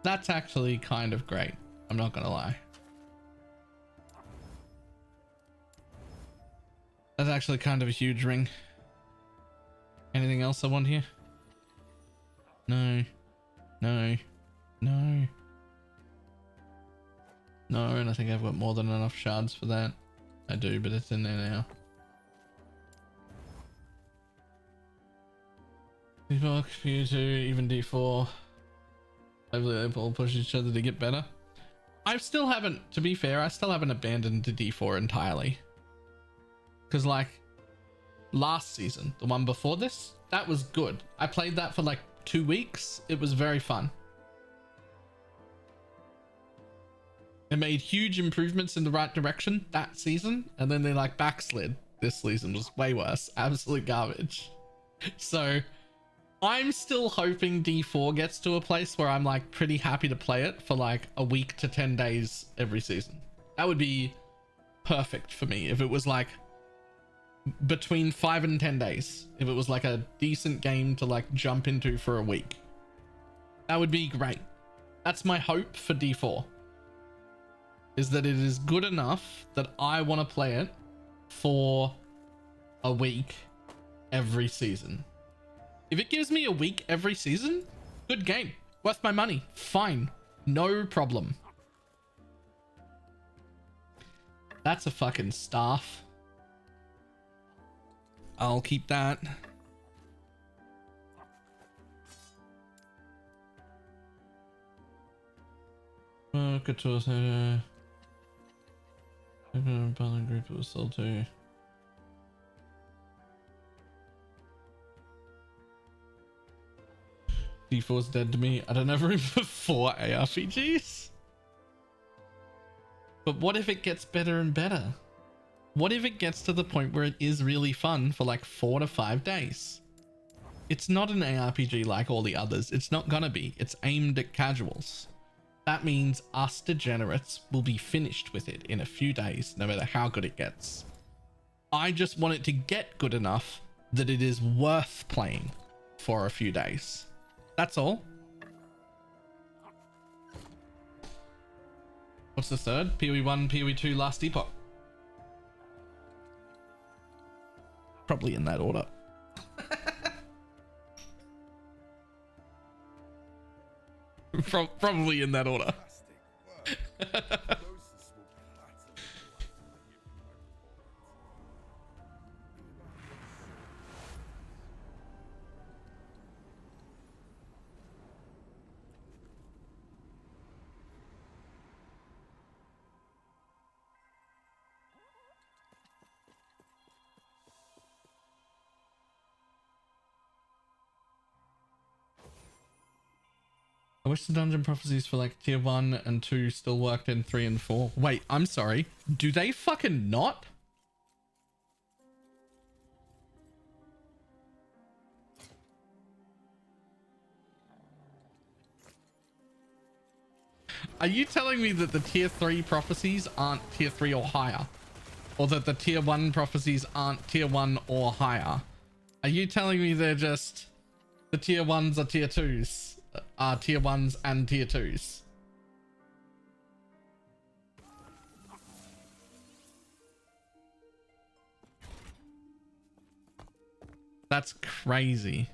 S1: That's actually kind of great. I'm not gonna lie. That's actually kind of a huge ring. Anything else I want here? No. No. No. No, and I think I've got more than enough shards for that. I do, but it's in there now. D4, Q2, even D4. Hopefully they all push each other to get better. I still haven't, to be fair, I still haven't abandoned the D4 entirely. Because like, last season, the one before this, that was good. I played that for like 2 weeks. It was very fun. It made huge improvements in the right direction that season, and then they like backslid. This season was way worse. Absolute garbage. So I'm still hoping D4 gets to a place where I'm like pretty happy to play it for like a week to 10 days every season. That would be perfect for me if it was like between 5 and 10 days. If it was like a decent game to like jump into for a week. That would be great. That's my hope for D4. Is that it is good enough that I want to play it for a week every season. If it gives me a week every season, good game. Worth my money. Fine. No problem. That's a fucking staff. I'll keep that. Good tools. Group it was sold to. D4's dead to me. I don't have room for 4 ARPGs. But what if it gets better and better? What if it gets to the point where it is really fun for like 4 to 5 days? It's not an ARPG like all the others. It's not gonna be. It's aimed at casuals. That means us degenerates will be finished with it in a few days, no matter how good it gets. I just want it to get good enough that it is worth playing for a few days. That's all. What's the third? PoE 1, PoE 2, Last Epoch. Probably in that order. Probably in that order. I wish the dungeon prophecies for like tier 1 and 2 still worked in 3 and 4. Wait, I'm sorry. Do they fucking not? Are you telling me that the tier 3 prophecies aren't tier 3 or higher? Or that the tier 1 prophecies aren't tier 1 or higher? Are you telling me they're just the tier 1s are tier 2s? Are tier 1s and tier 2s? That's crazy.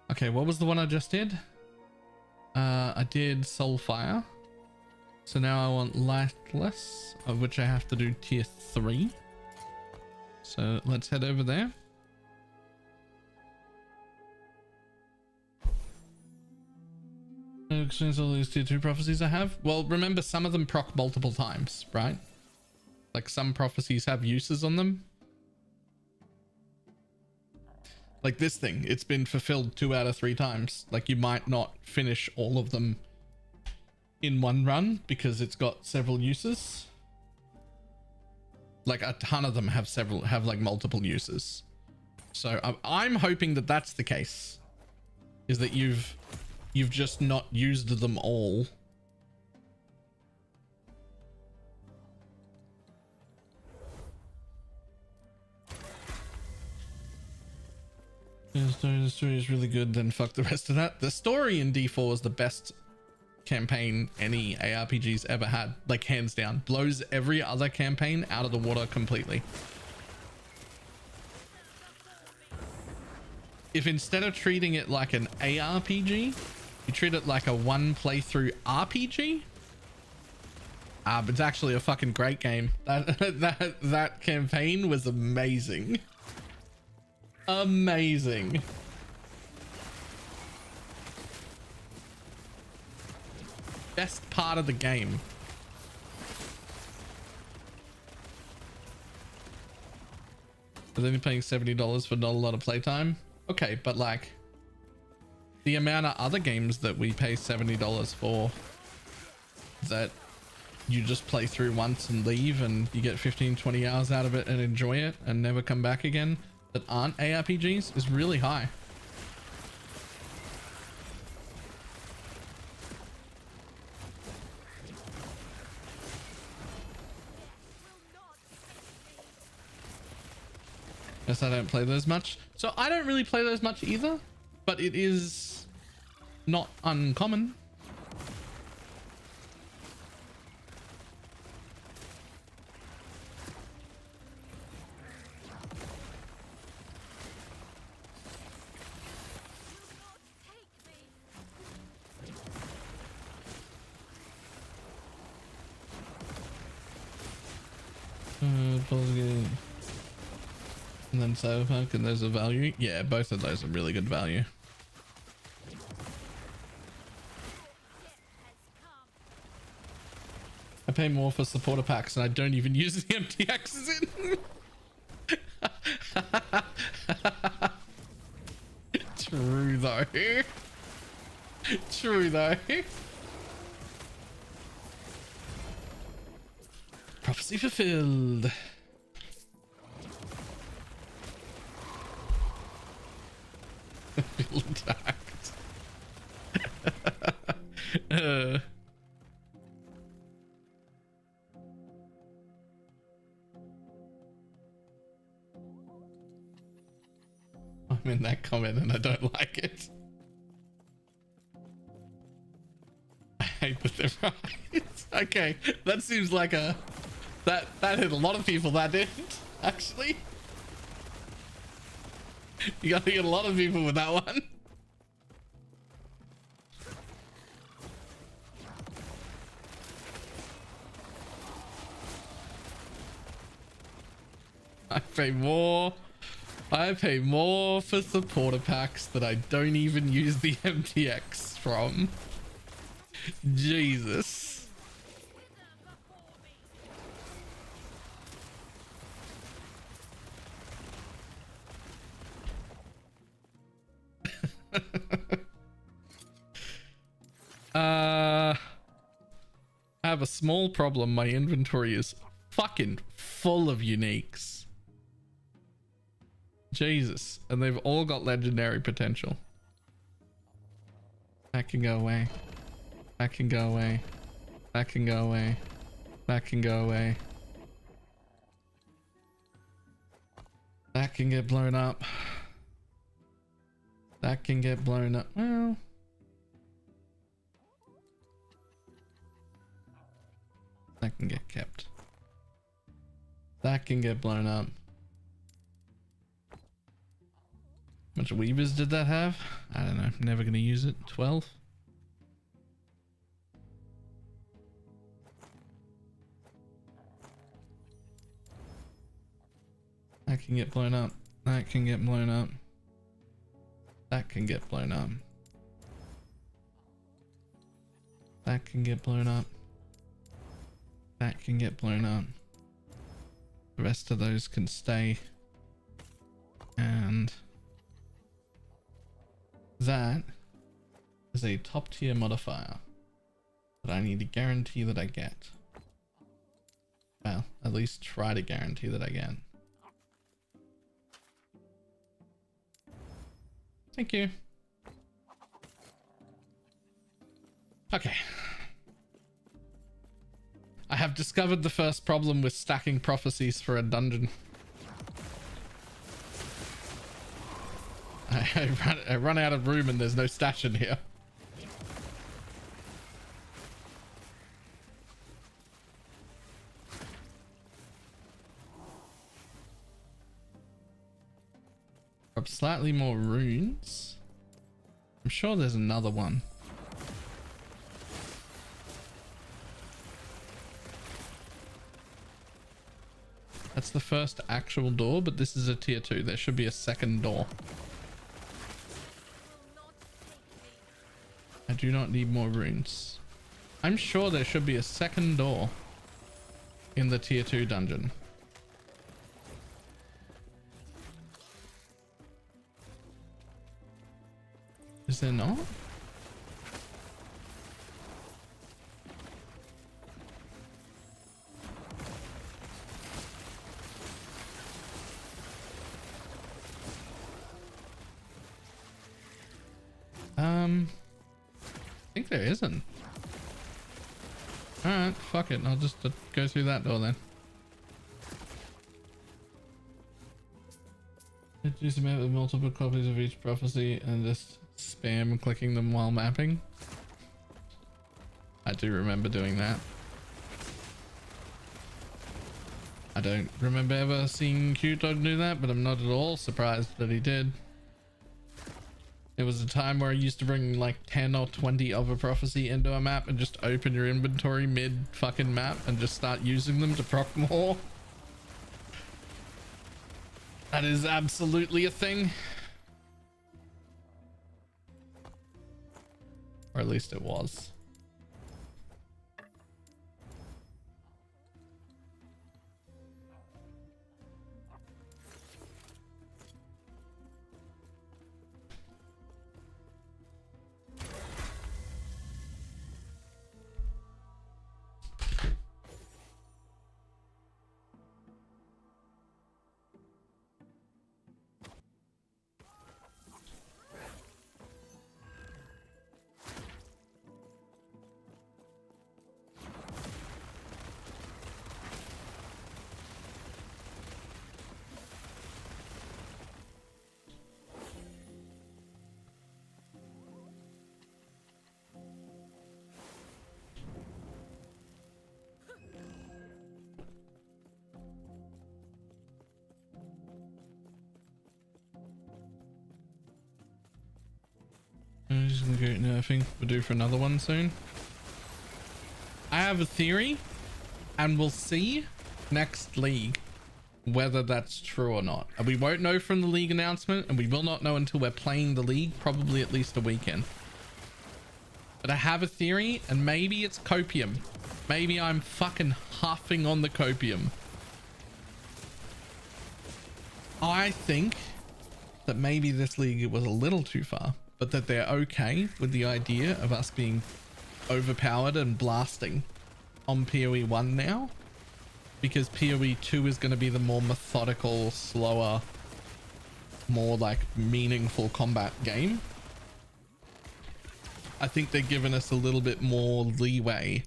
S1: Okay, what was the one I just did? I did Soulfire. So now I want Lightless, of which I have to do tier 3. So let's head over there. Experience all these tier 2 prophecies I have. Well, remember, some of them proc multiple times, right? Like some prophecies have uses on them. Like this thing, it's been fulfilled 2 out of 3 times. Like you might not finish all of them in one run because it's got several uses. Like a ton of them have like multiple uses. So I'm hoping that that's the case. Is that you've You've just not used them all. The story is really good, then fuck the rest of that. The story in D4 is the best campaign any ARPG's ever had, like hands down. Blows every other campaign out of the water completely. If instead of treating it like an ARPG, you treat it like a one playthrough RPG, it's actually a fucking great game. That campaign was amazing. Amazing. Best part of the game. But then you're paying $70 for not a lot of playtime. Okay, but like the amount of other games that we pay $70 for that you just play through once and leave and you get 15-20 hours out of it and enjoy it and never come back again, that aren't ARPGs, is really high. Guess I don't play those much. So I don't really play those much either, but it is not uncommon. And then Cyberpunk, and those are value. Yeah, both of those are really good value. I pay more for supporter packs and I don't even use the MTXs in. True though. True though. Prophecy fulfilled. Feel attacked. I'm in that comment and I don't like it. I hate that they're right. Okay, that seems like a that hit a lot of people, that didn't actually. You gotta get a lot of people with that one. I pay more for supporter packs that I don't even use the MTX from. Jesus. I have a small problem. My inventory is fucking full of uniques. Jesus. And they've all got legendary potential. That can go away. That can go away. That can go away. That can go away. That can get blown up. That can get blown up. Well, that can get kept. That can get blown up. How much weavers did that have? I don't know. Never gonna use it. 12. That can get blown up. That can get blown up. That can get blown up. That can get blown up. That can get blown up. The rest of those can stay. And that is a top tier modifier that I need to guarantee that I get. Well, at least try to guarantee that I get. Thank you. Okay. I have discovered the first problem with stacking prophecies for a dungeon. I run out of room and there's no stash in here. Up slightly more runes. I'm sure there's another one. That's the first actual door, but this is a tier 2. There should be a second door. I do not need more runes. I'm sure there should be a second door in the tier 2 dungeon. Is there not? I think there isn't. Alright, fuck it. I'll just go through that door then. Use a map with multiple copies of each prophecy and just spam clicking them while mapping. I do remember doing that. I don't remember ever seeing Q-Dog do that, but I'm not at all surprised that he did. It was a time where I used to bring like 10 or 20 of a prophecy into a map and just open your inventory mid fucking map and just start using them to proc more. That is absolutely a thing. Or at least it was. I'm just gonna go nerfing. We'll do for another one soon. I have a theory, and we'll see next league whether that's true or not. And we won't know from the league announcement, and we will not know until we're playing the league, probably at least a weekend. But I have a theory, and maybe it's copium. Maybe I'm fucking huffing on the copium. I think that maybe this league was a little too far, but that they're okay with the idea of us being overpowered and blasting on PoE 1 now, because PoE 2 is going to be the more methodical, slower, more like meaningful combat game. I think they're giving us a little bit more leeway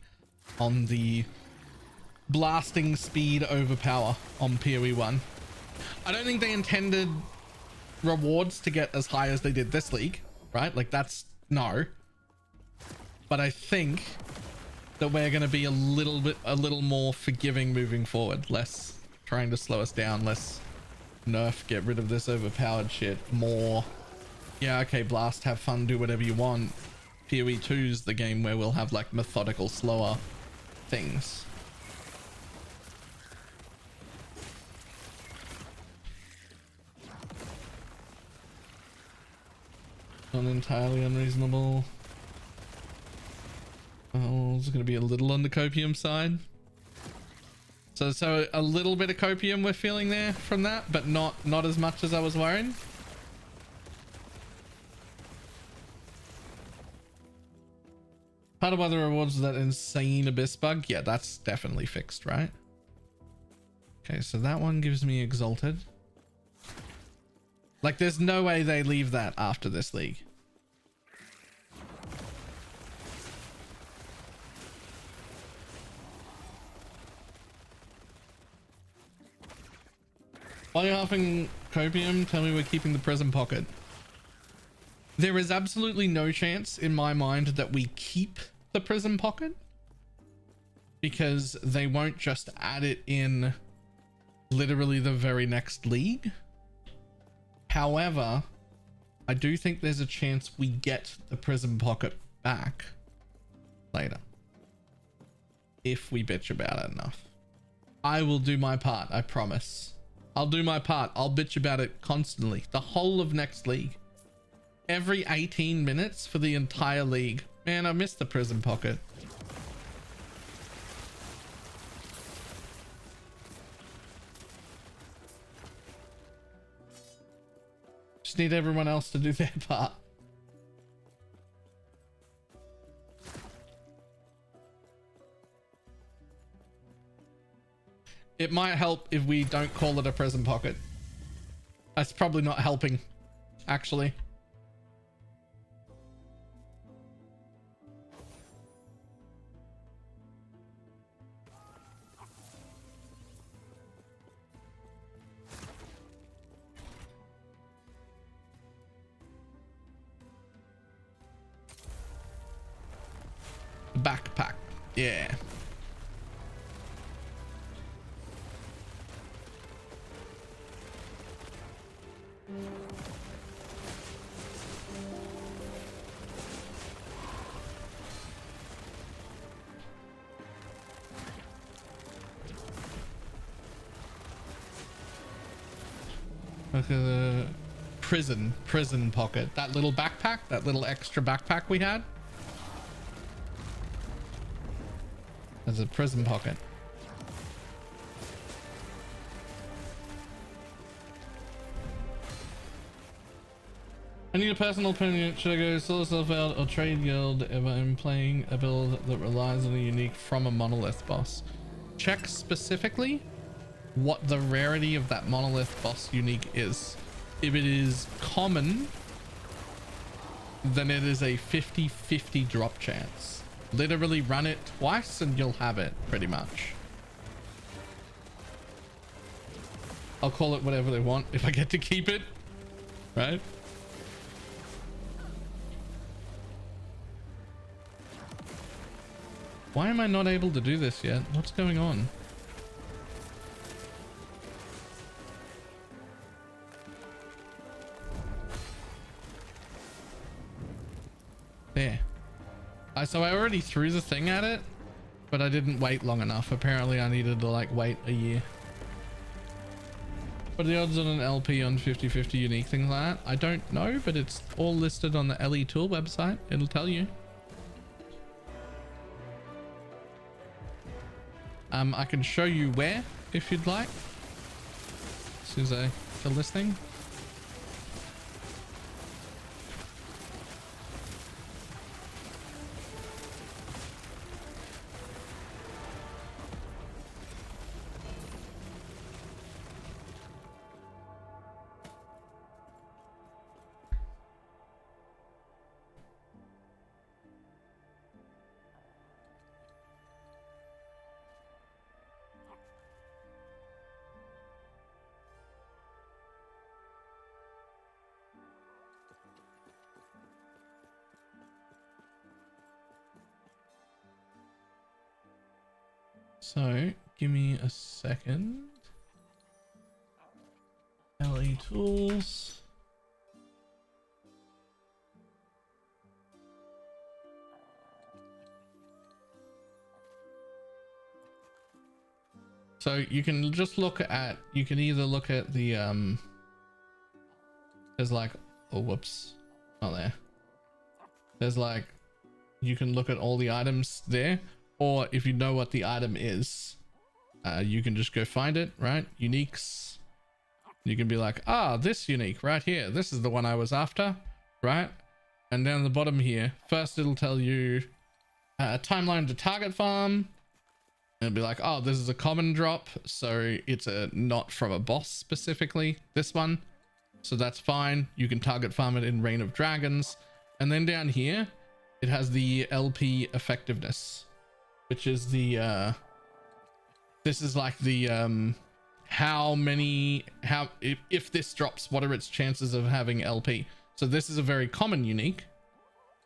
S1: on the blasting speed overpower on PoE 1. I don't think they intended rewards to get as high as they did this league, right? Like that's no. But I think that we're going to be a little more forgiving moving forward, less trying to slow us down, less nerf, get rid of this overpowered shit, more yeah, okay, blast, have fun, do whatever you want. PoE 2's the game where we'll have like methodical, slower things. Not entirely unreasonable. Oh, it's going to be a little on the copium side. So a little bit of copium we're feeling there from that, but not as much as I was worried. Part of why the rewards is that insane abyss bug. Yeah, that's definitely fixed, right? Okay, so that one gives me exalted. Like, there's no way they leave that after this league. While you're huffing copium, tell me we're keeping the prison pocket. There is absolutely no chance in my mind that we keep the prison pocket, because they won't just add it in literally the very next league. However, I do think there's a chance we get the prison pocket back later if we bitch about it enough. I will do my part, I promise. I'll do my part. I'll bitch about it constantly the whole of next league, every 18 minutes for the entire league. Man, I missed the prison pocket. Just need everyone else to do their part. It might help if we don't call it a prison pocket. That's probably not helping, actually. Backpack, yeah. Look at the prison pocket. That little backpack, that little extra backpack we had. There's a prison pocket. I need a personal opinion. Should I go solo self out or trade guild if I'm playing a build that relies on a unique from a monolith boss? Check specifically what the rarity of that monolith boss unique is. If it is common, then it is a 50-50 drop chance. Literally run it twice and you'll have it, pretty much. I'll call it whatever they want if I get to keep it, right? Why am I not able to do this yet? What's going on? There. So I already threw the thing at it, but I didn't wait long enough. Apparently I needed to like wait a year. What are the odds on an LP on 50-50 unique things like that? I don't know, but it's all listed on the LE Tool website. It'll tell you. I can show you where if you'd like. As soon as I fill this thing. So give me a second. LE tools. So you can just look at, you can either look at the there's like, oh whoops, not there. There's like, you can look at all the items there. Or if you know what the item is, you can just go find it, right? Uniques. You can be like, ah, this unique right here. This is the one I was after, right? And down the bottom here, first it'll tell you timeline to target farm. It'll be like, oh, this is a common drop. So it's a not from a boss specifically, this one. So that's fine. You can target farm it in Reign of Dragons. And then down here, it has the LP effectiveness, which is the this is like the if this drops, what are its chances of having LP? So this is a very common unique,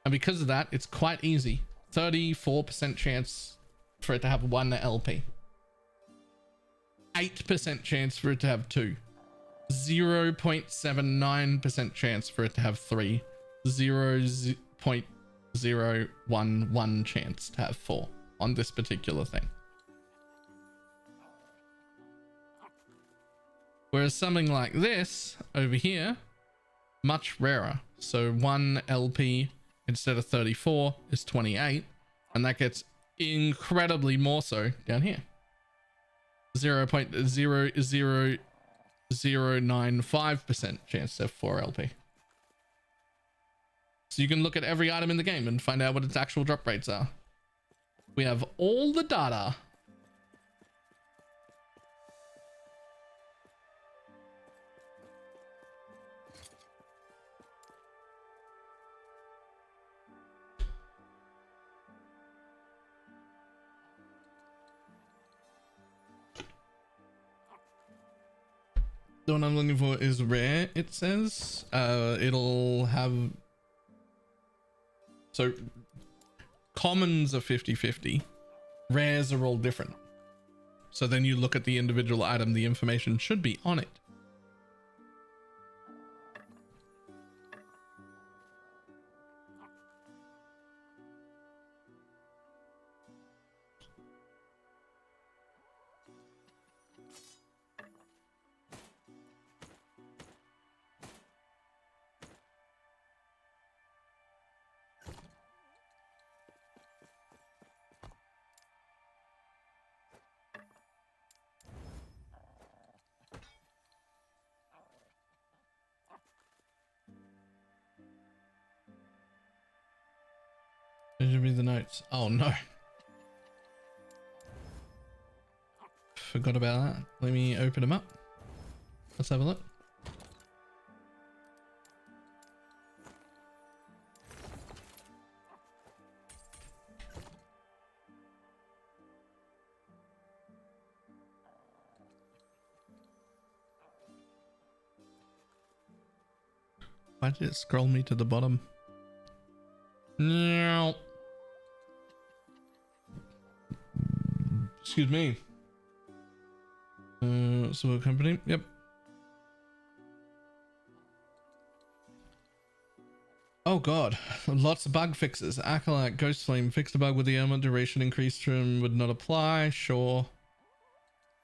S1: and because of that, it's quite easy. 34% chance for it to have 1 LP. 8% chance for it to have 2. 0.79% chance for it to have 3. 0.011 chance to have 4 on this particular thing. Whereas something like this over here, much rarer. So 1 LP instead of 34 is 28, and that gets incredibly more so down here. 0.00095% chance to have 4 LP. So you can look at every item in the game and find out what its actual drop rates are. We have all the data. The one I'm looking for is rare, it says. It'll have... So, commons are 50-50. Rares are all different. So then you look at the individual item, the information should be on it. It should be the notes. Oh no. Forgot about that. Let me open them up. Let's have a look. Why did it scroll me to the bottom? No. Excuse me. So company. Yep. Oh god, lots of bug fixes. Acolyte, Ghost Flame fixed a bug with the element duration increased from would not apply. Sure.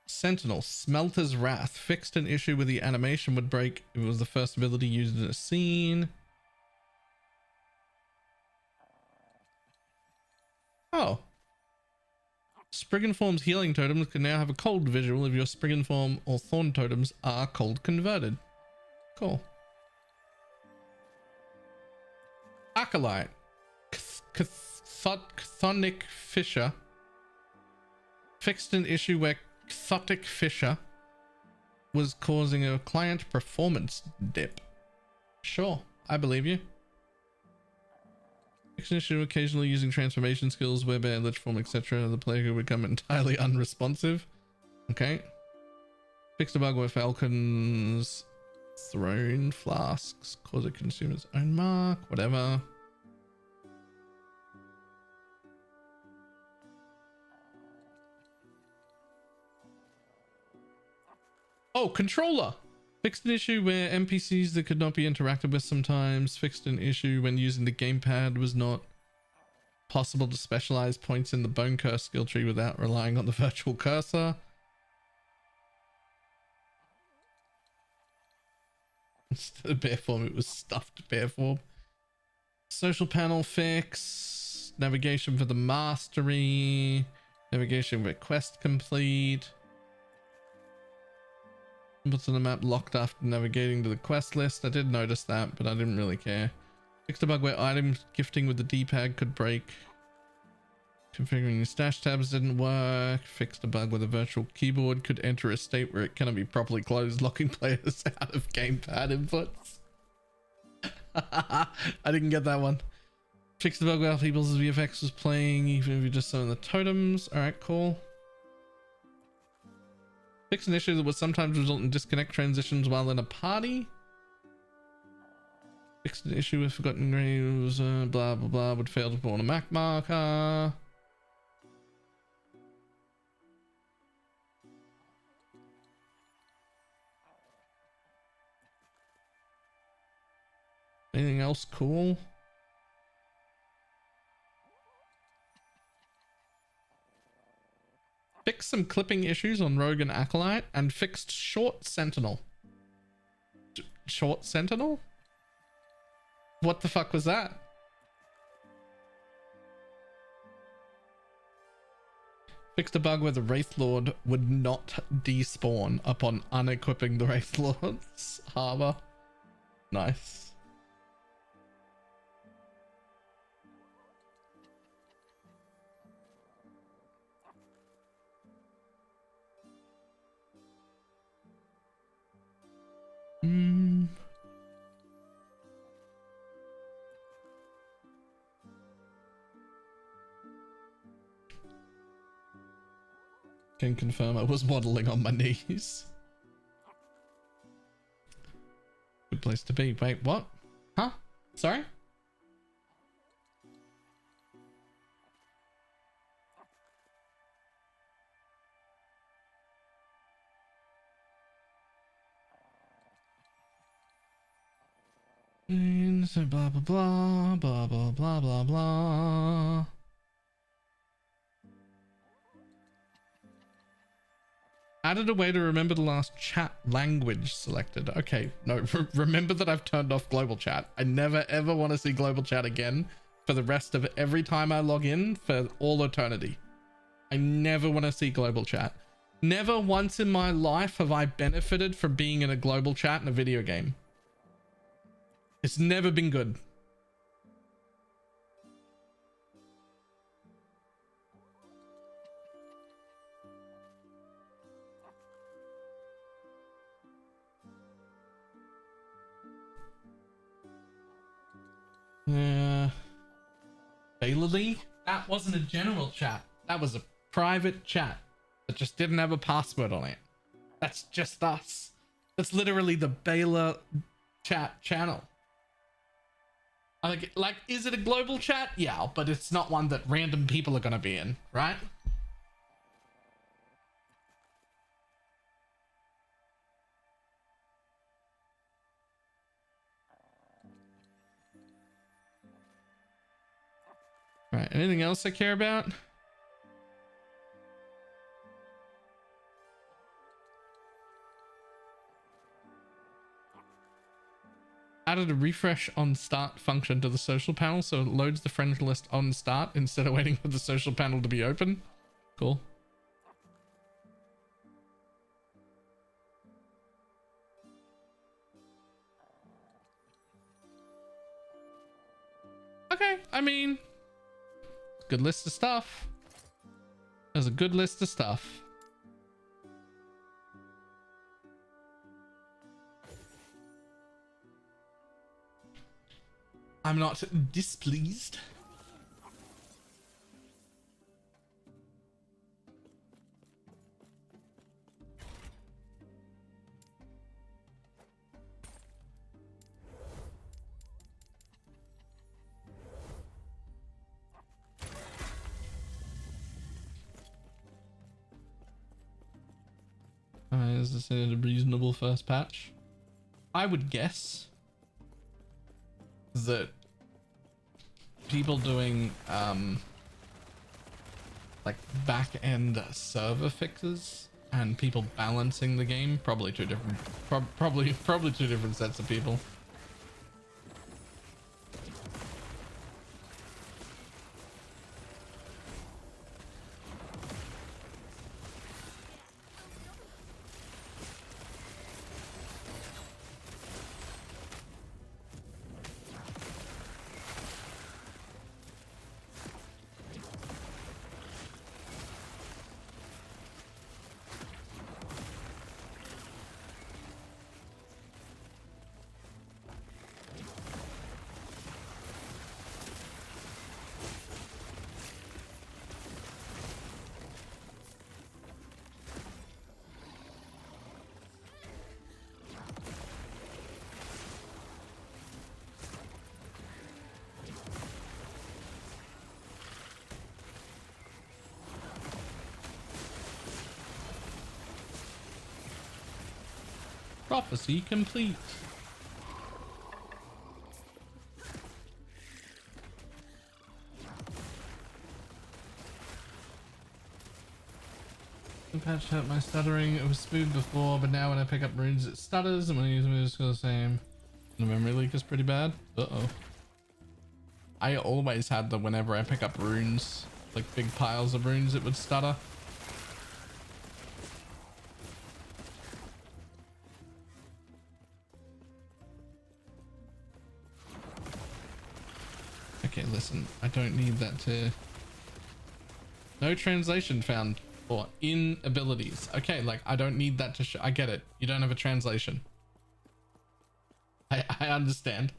S1: Sentinel, Smelter's Wrath fixed an issue with the animation would break if it was the first ability used in a scene. Oh. Spriggan Form's healing totems can now have a cold visual if your Spriggan Form or Thorn totems are cold converted. Cool. Acolyte. Chthonic Fissure fixed an issue where Chthonic Fissure was causing a client performance dip. Sure, I believe you. Fixed an issue occasionally using transformation skills, webbear, lich form, etc. The player could become entirely unresponsive. Okay. Fixed a bug where Falcon's Throne flasks cause a consumer's own mark, whatever. Oh, controller! Fixed an issue where NPCs that could not be interacted with sometimes. Fixed an issue when using the gamepad was not possible to specialize points in the Bone Curse skill tree without relying on the virtual cursor. Instead of bear form, it was stuffed bear form. Social panel fix. Navigation for the mastery. Navigation request complete. Symbols on the map locked after navigating to the quest list. I did notice that, but I didn't really care. Fixed a bug where item gifting with the D-pad could break. Configuring stash tabs didn't work. Fixed a bug where the virtual keyboard could enter a state where it cannot be properly closed, locking players out of gamepad inputs. I didn't get that one. Fixed the bug where people's VFX was playing, even if you just summon the totems. Alright, cool. Fix an issue that would sometimes result in disconnect transitions while in a party. Fix an issue with forgotten graves, blah blah blah, would fail to spawn a Mac marker. Anything else cool? Fixed some clipping issues on Rogue and Acolyte and fixed Short Sentinel. Short Sentinel? What the fuck was that? Fixed a bug where the Wraith Lord would not despawn upon unequipping the Wraith Lord's harbor. Nice. Can confirm I was waddling on my knees. Good place to be. Wait, what? Huh? Sorry? So blah blah blah blah blah blah blah blah. Added a way to remember the last chat language selected. Okay, no, remember that I've turned off global chat. I never ever want to see global chat again for the rest of every time I log in for all eternity. I never want to see global chat. Never once in my life have I benefited from being in a global chat in a video game. It's never been good. Bailey? That wasn't a general chat. That was a private chat that just didn't have a password on it. That's just us. That's literally the Baylor chat channel. Like, is it a global chat? Yeah, but it's not one that random people are gonna be in, right? Right, anything else I care about? Added a refresh on start function to the social panel so it loads the friends list on start instead of waiting for the social panel to be open. Cool. Okay, I mean, good list of stuff. There's a good list of stuff. I'm not displeased. Is this a reasonable first patch? I would guess that people doing like back-end server fixes and people balancing the game, probably two different probably two different sets of people. Prophecy complete. The patch hurt my stuttering. It was smooth before, but now when I pick up runes it stutters, and when I use them it's still the same. The memory leak is pretty bad. Uh-oh. I always had that whenever I pick up runes, like big piles of runes, it would stutter. Okay, listen, I don't need that to... No translation found for inabilities. Okay, like, I don't need that to show. I get it. You don't have a translation. I understand.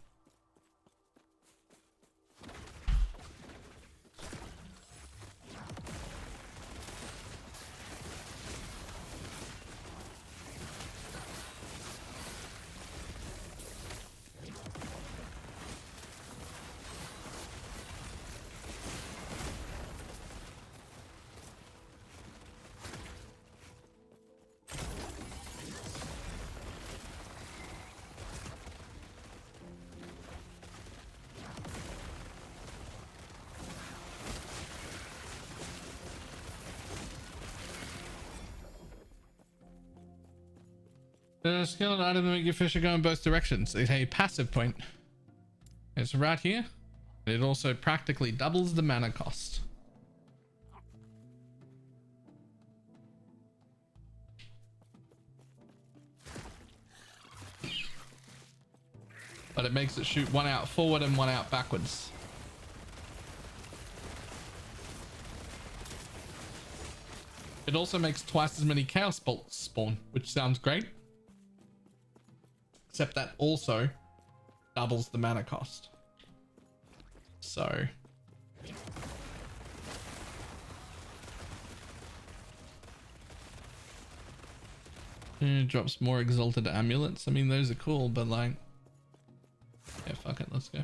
S1: The skilled item that make your fisher go in both directions. It's a passive point. It's right here. It also practically doubles the mana cost. But it makes it shoot one out forward and one out backwards. It also makes twice as many chaos bolts spawn, which sounds great. Except that also doubles the mana cost. So it drops more exalted amulets. I mean, those are cool, but like, yeah, fuck it, let's go.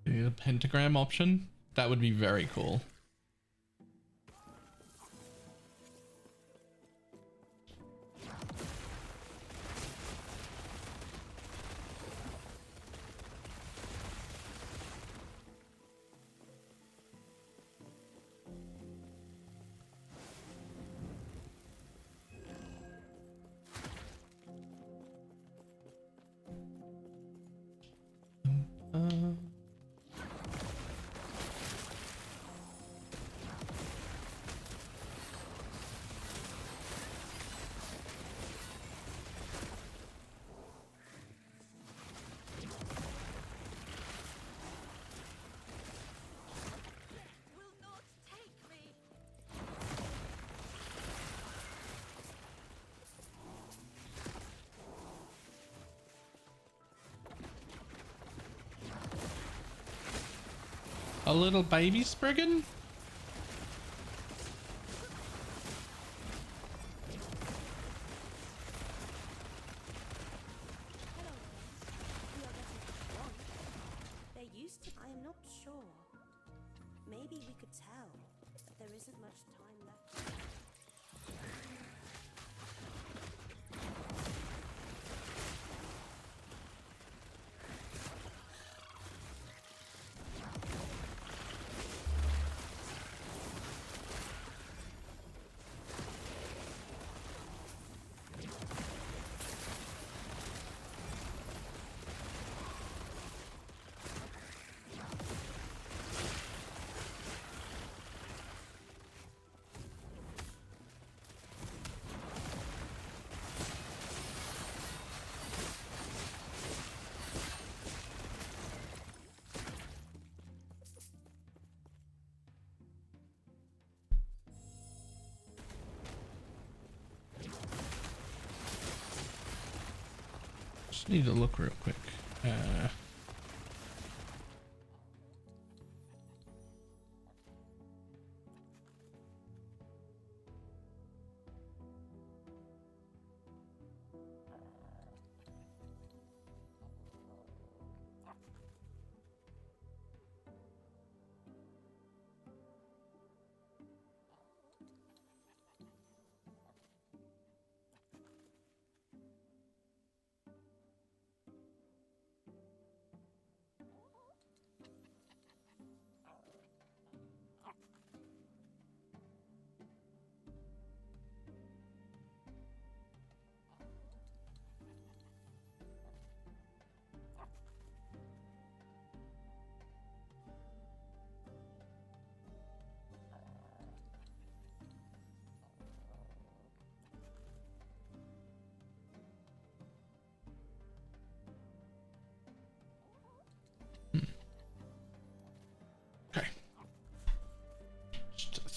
S1: The pentagram option, that would be very cool. A little baby Spriggan?
S6: There used to, I am not sure. Maybe we could tell, but there isn't much time left.
S1: Just need to look real quick.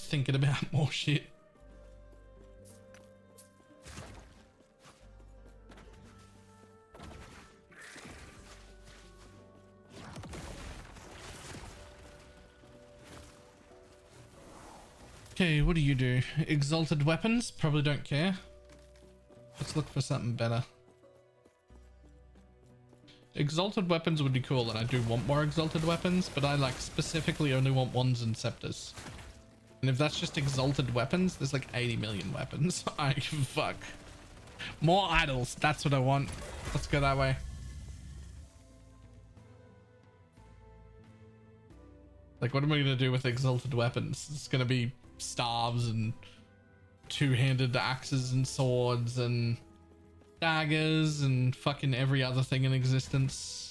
S1: thinking about more shit. Okay, what do you do? Exalted weapons? Probably don't care. Let's look for something better. Exalted weapons would be cool, and I do want more exalted weapons, but I like specifically only want wands and scepters. And if that's just exalted weapons, there's like 80 million weapons. I fuck. More idols. That's what I want. Let's go that way. Like, what am I gonna do with exalted weapons? It's gonna be staves and two-handed axes and swords and daggers and fucking every other thing in existence.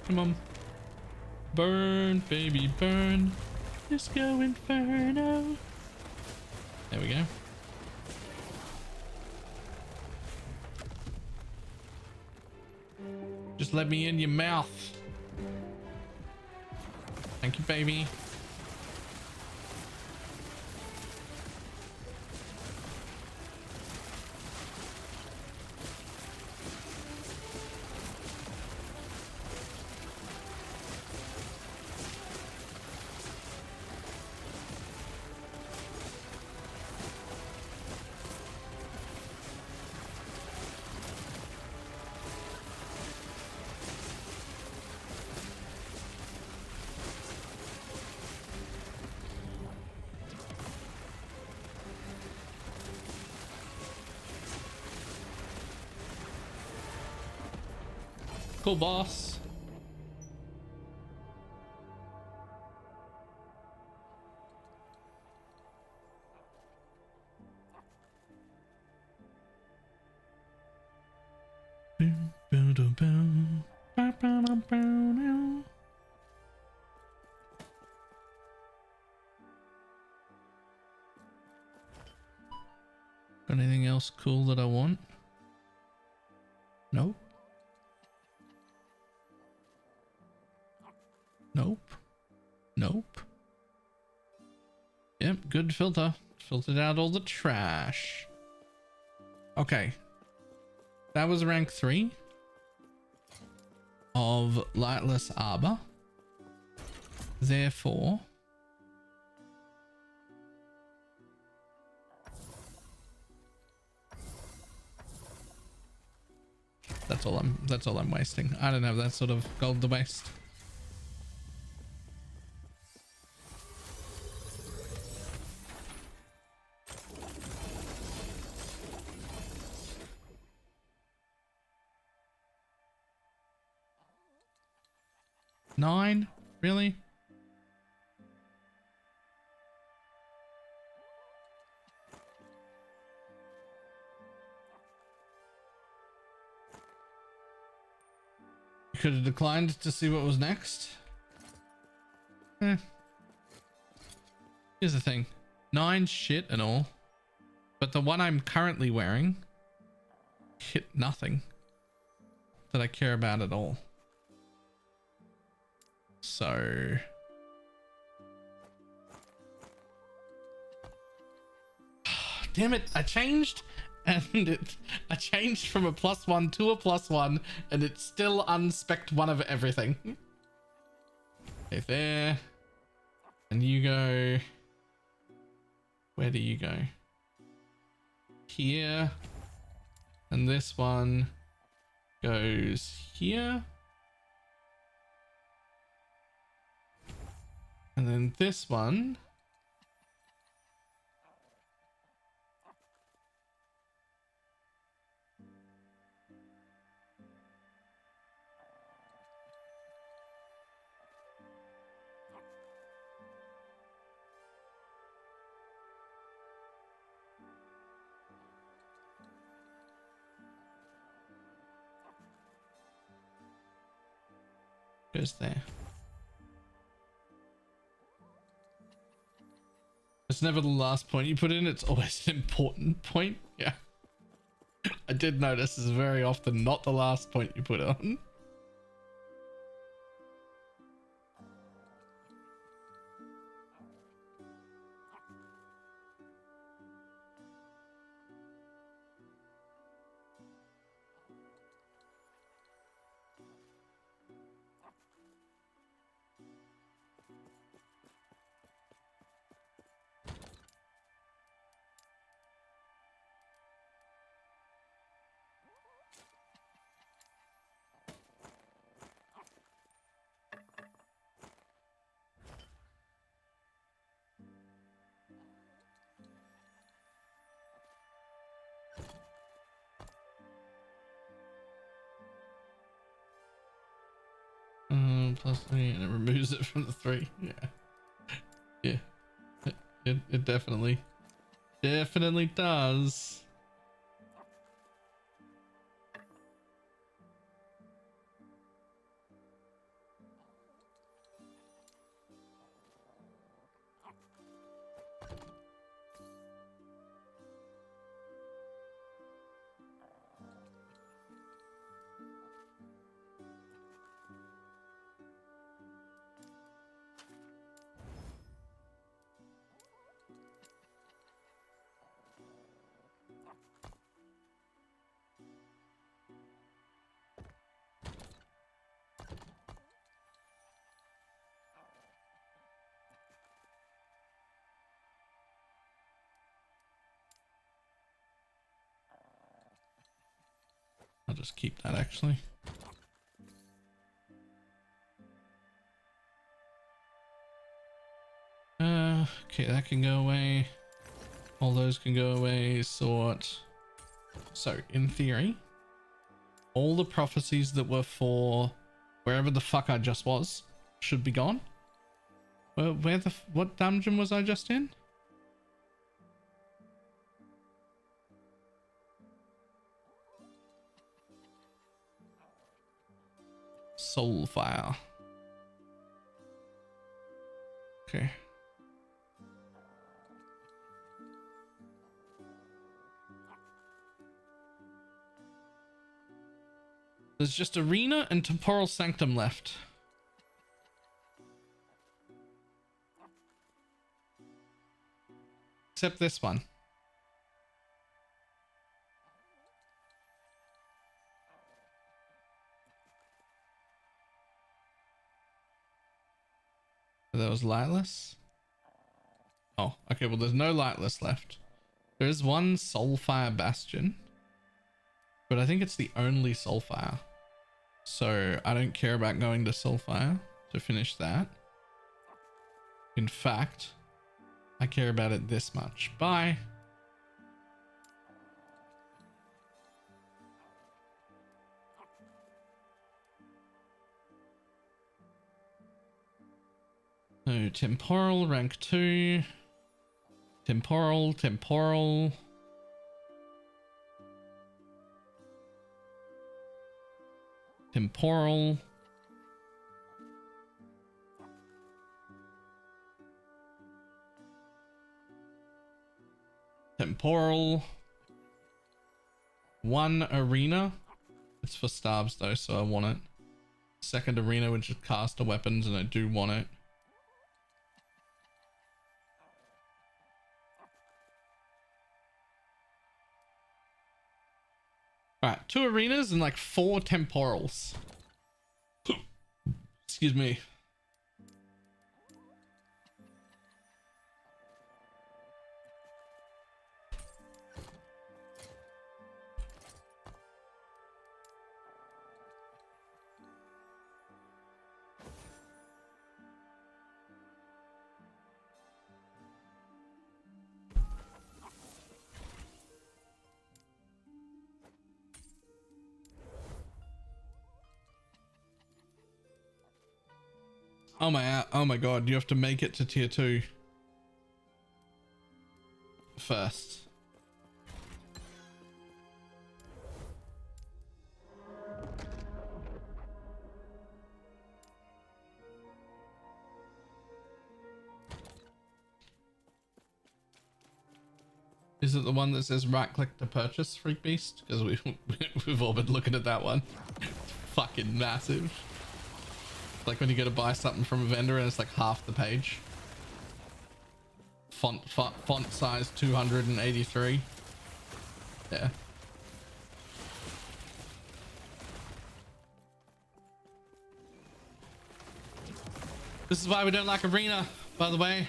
S1: Come on. Burn, baby, burn. Disco Inferno. There we go. Just let me in your mouth. Thank you, baby. Cool, boss. Got anything else cool that I want? Nope. Nope. Nope. Yep, good filter. Filtered out all the trash. Okay. That was rank 3 of Lightless Arbor. Therefore, that's all I'm wasting. I don't have that sort of gold to waste. Nine? Really? You could have declined to see what was next. Here's the thing. 9 shit and all. But the one I'm currently wearing hit nothing that I care about at all. So damn it, I changed and I changed from a +1 to a +1 and it's still unspec'd one of everything. Okay, there. And you go, where do you go? here. And this one goes here. And then this one goes there. It's never the last point you put in, it's always an important point. Yeah. I did notice it's very often not the last point you put on. +3, and it removes it from the 3. Yeah. Yeah. It definitely does. I'll just keep that actually. Okay, that can go away. All those can go away. Sort. So, in theory, all the prophecies that were for wherever the fuck I just was should be gone. Well, what dungeon was I just in? Soulfire. Okay. There's just Arena and Temporal Sanctum left. Except this one. That was lightless. Oh, okay. Well, there's no lightless left. There is one Soulfire Bastion, but I think it's the only Soulfire. So I don't care about going to Soulfire to finish that. In fact, I care about it this much. Bye. No, temporal, rank 2. Temporal. Temporal, temporal. 1 arena. It's for starves though, so I want it. Second arena, which is caster weapons, and I do want it. Alright, 2 arenas and like 4 temporals. Excuse me. Oh my god, you have to make it to tier 2 first. Is it the one that says right click to purchase, Freak Beast? Because we've all been looking at that one. Fucking massive. Like when you go to buy something from a vendor and it's like half the page. Font size 283. Yeah. This is why we don't like arena, by the way.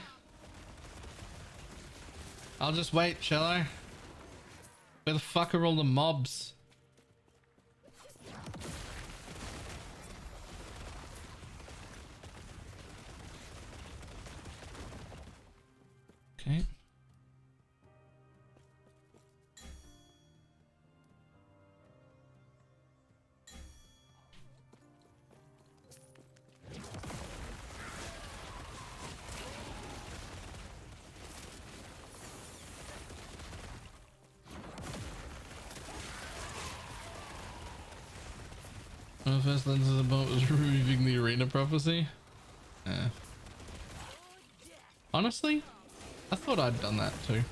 S1: I'll just wait, shall I? Where the fuck are all the mobs? Okay. My first lens of the boat was removing the arena prophecy. Yeah. Honestly, I thought I'd done that too.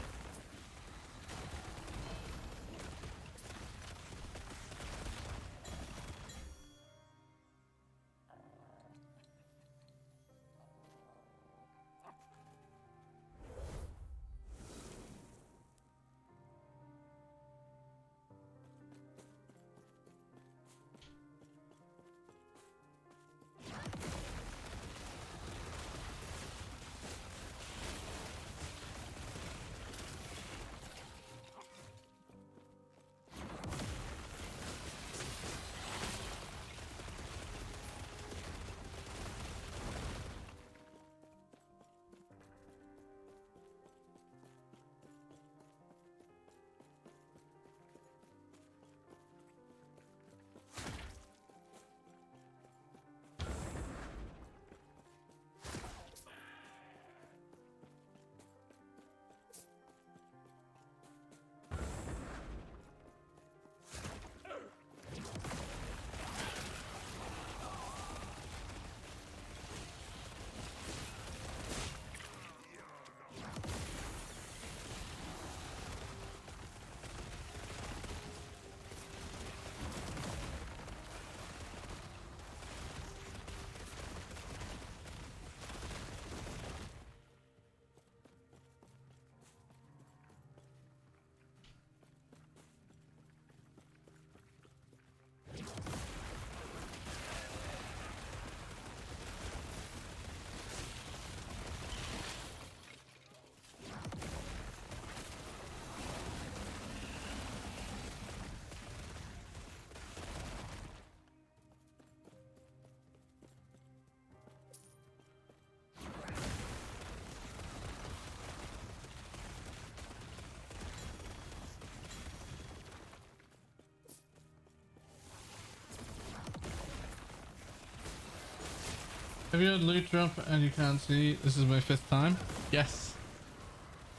S1: Have you had loot drop and you can't see? This is my 5th time. Yes.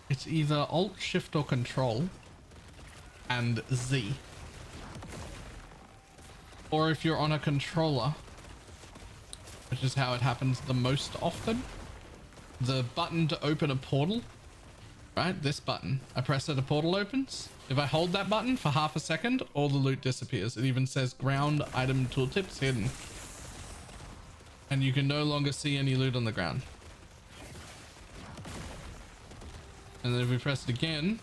S1: It's either Alt, Shift or Control and Z. Or if you're on a controller, which is how it happens the most often, the button to open a portal, right? This button. I press it, a portal opens. If I hold that button for half a second, all the loot disappears. It even says ground item tooltips hidden. And you can no longer see any loot on the ground. And then if we press it again,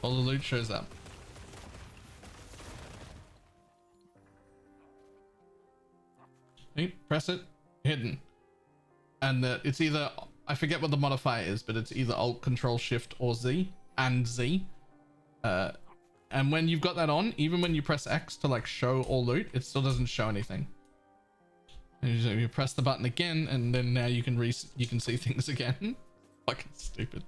S1: all the loot shows up. See? Press it, hidden. And it's either, I forget what the modifier is, but it's either Alt, Control, Shift or Z, and Z. And when you've got that on, even when you press X to like show all loot, it still doesn't show anything. And you press the button again, and then now you can see things again. Fucking stupid.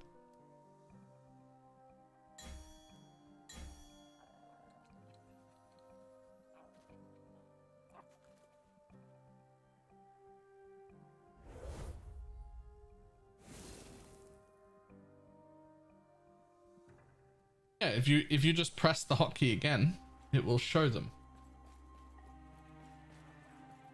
S1: Yeah, if you just press the hotkey again, it will show them.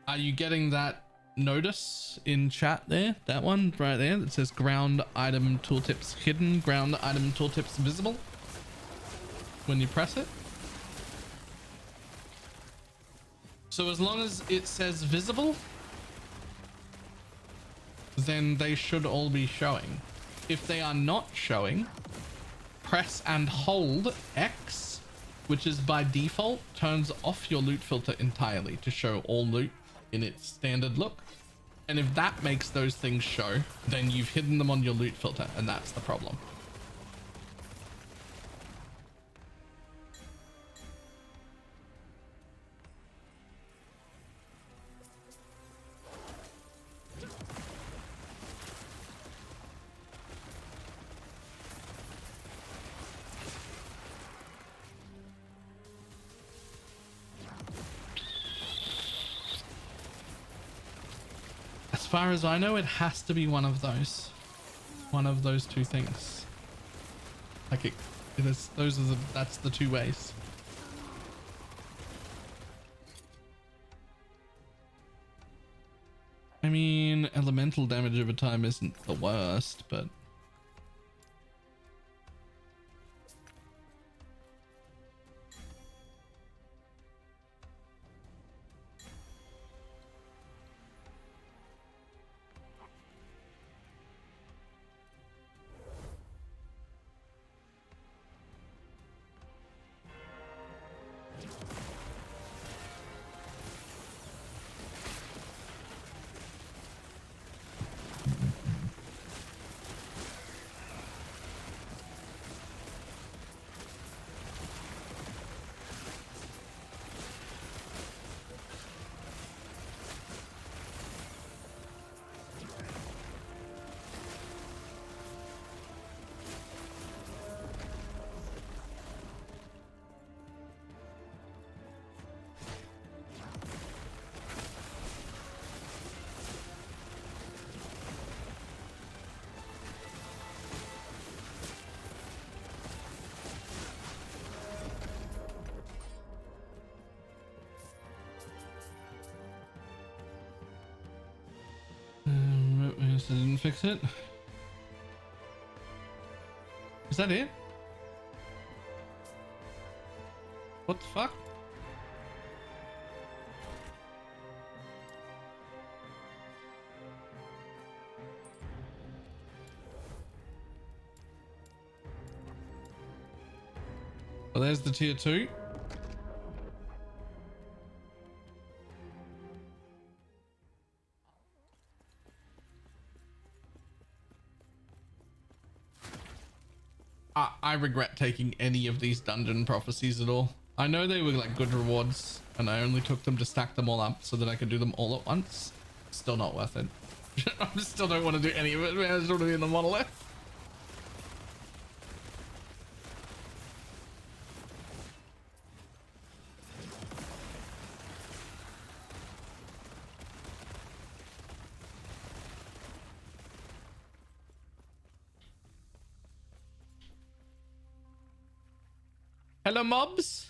S1: Are you getting that notice in chat there? That one right there that says ground item tooltips hidden, ground item tooltips visible when you press it? So as long as it says visible, then they should all be showing. If they are not showing, press and hold X, which is by default turns off your loot filter entirely to show all loot in its standard look. And if that makes those things show, then you've hidden them on your loot filter, and that's the problem. As far as I know, it has to be one of those two things. Like it is, that's the two ways. I mean, elemental damage over time isn't the worst, but I didn't fix it. Is that it? What the fuck? Well, there's the tier 2. I regret taking any of these dungeon prophecies at all. I know they were like good rewards, and I only took them to stack them all up so that I could do them all at once. Still not worth it. I still don't want to do any of it, man. I just want to be in the monolith. Hello, mobs.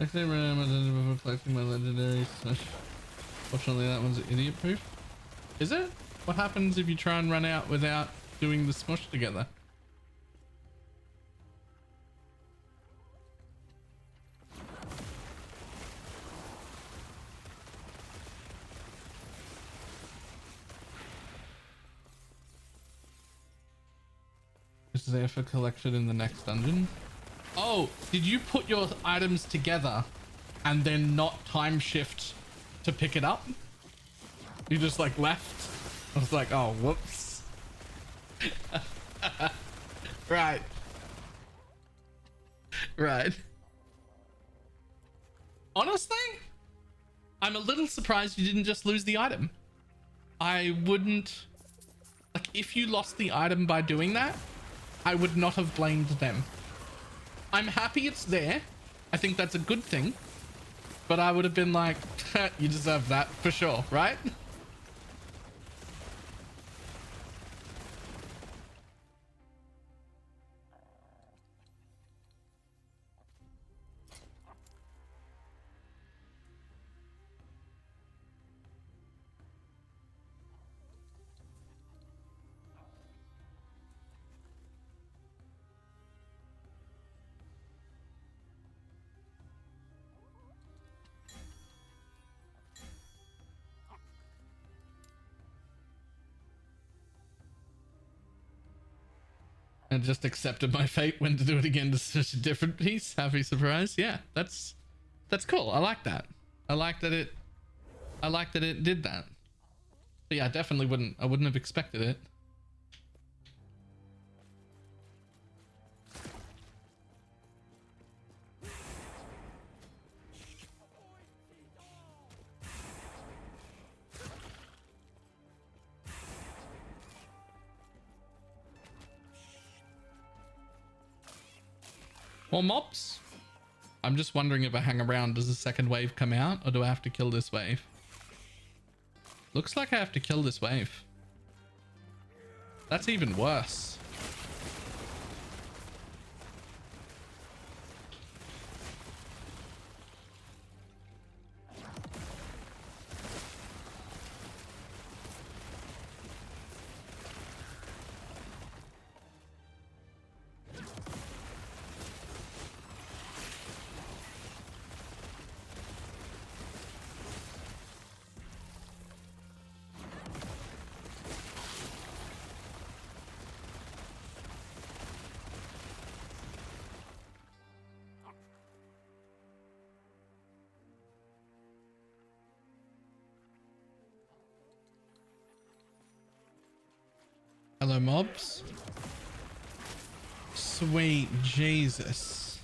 S1: Actually, I'm collecting my legendary smash. Fortunately, that one's idiot proof. Is it? What happens if you try and run out without doing the smush together? Is there for collection in the next dungeon? Oh, did you put your items together and then not time shift to pick it up? You just like left? I was like, oh, whoops. Right. Right. Honestly, I'm a little surprised you didn't just lose the item. I wouldn't... Like, if you lost the item by doing that, I would not have blamed them. I'm happy it's there. I think that's a good thing. But I would have been like, you deserve that for sure, right? And just accepted my fate when to do it again to such a different piece. Happy surprise. Yeah, that's cool. I like that. I like that it did that. But yeah, I wouldn't have expected it. More mobs? I'm just wondering if I hang around, does the second wave come out, or do I have to kill this wave? Looks like I have to kill this wave. That's even worse. Hello, mobs. Sweet Jesus.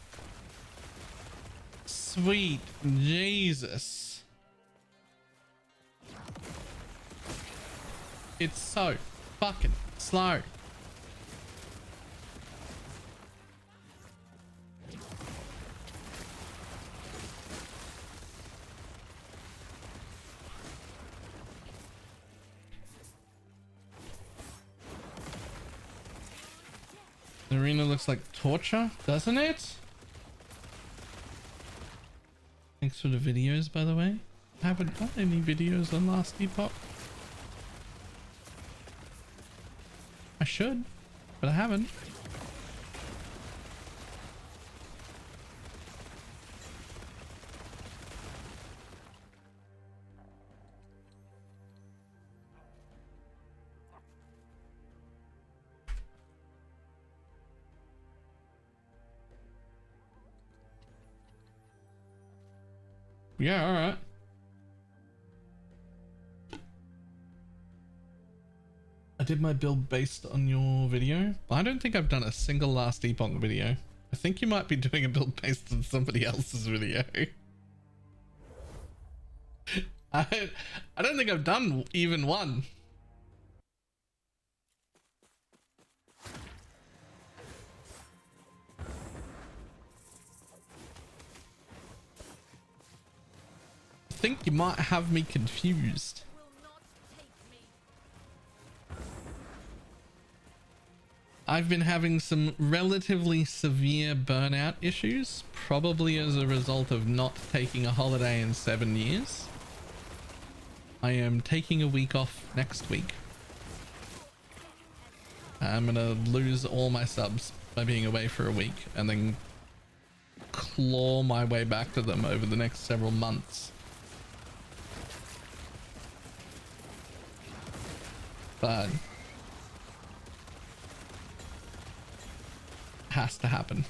S1: Sweet Jesus. It's so fucking slow. The arena looks like torture, doesn't it? Thanks for the videos, by the way. I haven't done any videos on Last Epoch. I should, but I haven't. Yeah, all right. I did my build based on your video. I don't think I've done a single Last Epoch video. I think you might be doing a build based on somebody else's video. I don't think I've done even one. I think you might have me confused. I've been having some relatively severe burnout issues, probably as a result of not taking a holiday in 7 years. I am taking a week off next week. I'm gonna lose all my subs by being away for a week and then claw my way back to them over the next several months. But has to happen.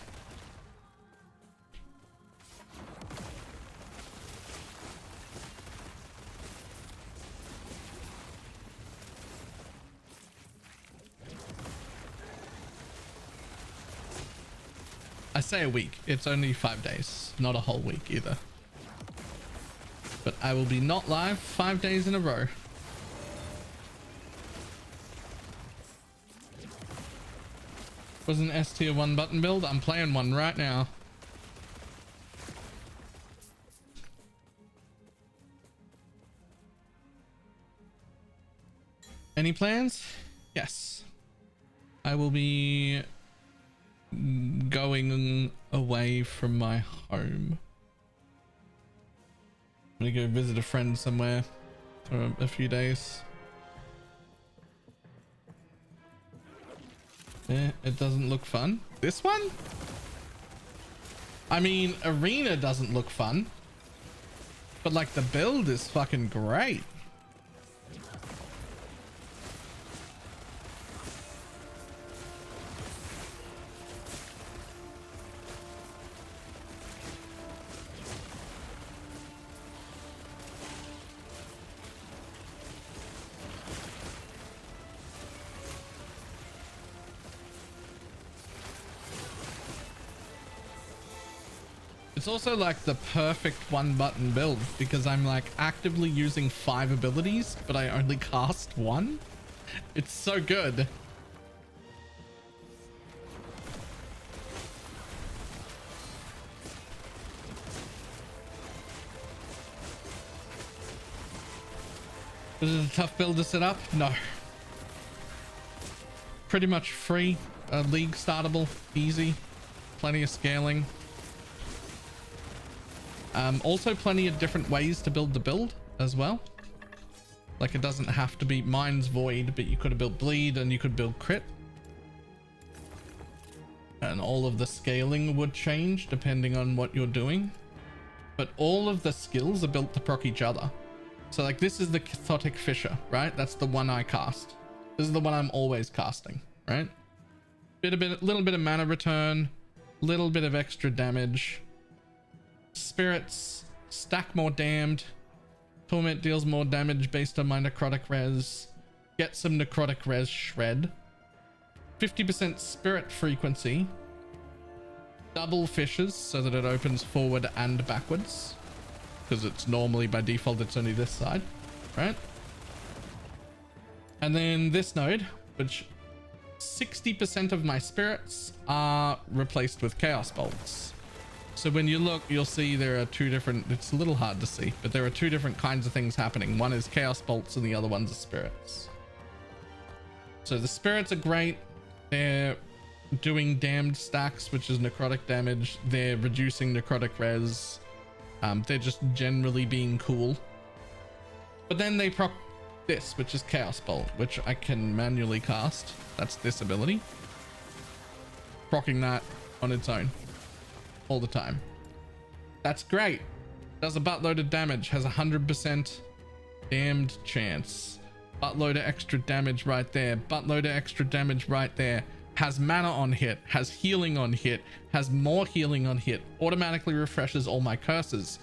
S1: I say a week. It's only 5 days, not a whole week either. But I will be not live 5 days in a row. Was an S tier 1 button build. I'm playing one right now. Any plans? Yes. I will be going away from my home. I'm gonna go visit a friend somewhere for a few days. Yeah, it doesn't look fun. This one? I mean, arena doesn't look fun, but like the build is fucking great. It's also like the perfect one button build because I'm like actively using 5 abilities, but I only cast 1. It's so good. Is it a tough build to set up? No. Pretty much free, league startable, easy, plenty of scaling. Also plenty of different ways to build the build as well. Like it doesn't have to be Mind's Void, but you could have built Bleed and you could build Crit. And all of the scaling would change depending on what you're doing. But all of the skills are built to proc each other. So like this is the Cathotic Fissure, right? That's the one I cast. This is the one I'm always casting, right? Little bit of mana return, little bit of extra damage. Spirits stack more damned. Torment deals more damage based on my necrotic res. Get some necrotic res shred. 50% spirit frequency. Double fissures so that it opens forward and backwards. Because it's normally by default it's only this side, right? And then this node, which 60% of my spirits are replaced with chaos bolts. So when you look, you'll see there are 2 different, it's a little hard to see, but there are 2 different kinds of things happening. One is chaos bolts and the other one's are spirits. So the spirits are great. They're doing damned stacks, which is necrotic damage. They're reducing necrotic res. They're just generally being cool. But then they proc this, which is chaos bolt, which I can manually cast. That's this ability. Proccing that on its own. All the time. That's great. Does a buttload of damage, has 100% damned chance. Buttload of extra damage right there. Buttload of extra damage right there. Has mana on hit, has healing on hit, has more healing on hit, automatically refreshes all my curses.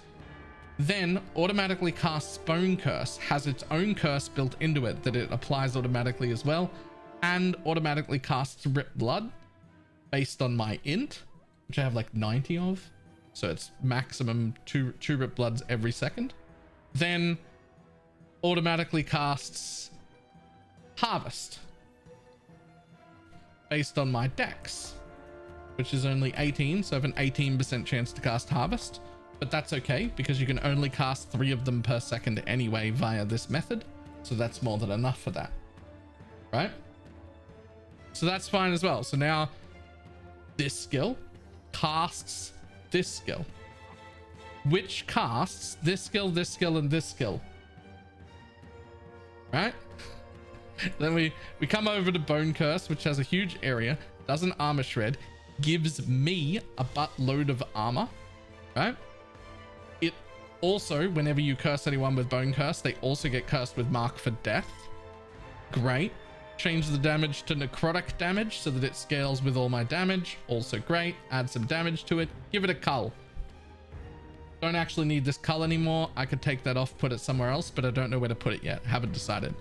S1: Then automatically casts Bone Curse, has its own curse built into it that it applies automatically as well, and automatically casts Rip Blood based on my int, which I have like 90 of. So it's maximum two Rip Bloods every second. Then automatically casts Harvest based on my dex, which is only 18. So I have an 18% chance to cast Harvest, but that's okay because you can only cast 3 of them per second anyway via this method. So that's more than enough for that, right? So that's fine as well. So now this skill casts this skill, which casts this skill, this skill, and this skill, right? Then we come over to Bone Curse, which has a huge area, does an armor shred, gives me a buttload of armor, right? It also, whenever you curse anyone with Bone Curse, they also get cursed with Mark for Death. Great. Change the damage to necrotic damage so that it scales with all my damage. Also great. Add some damage to it. Give it a cull. Don't actually need this cull anymore. I could take that off, put it somewhere else, but I don't know where to put it yet. Haven't decided.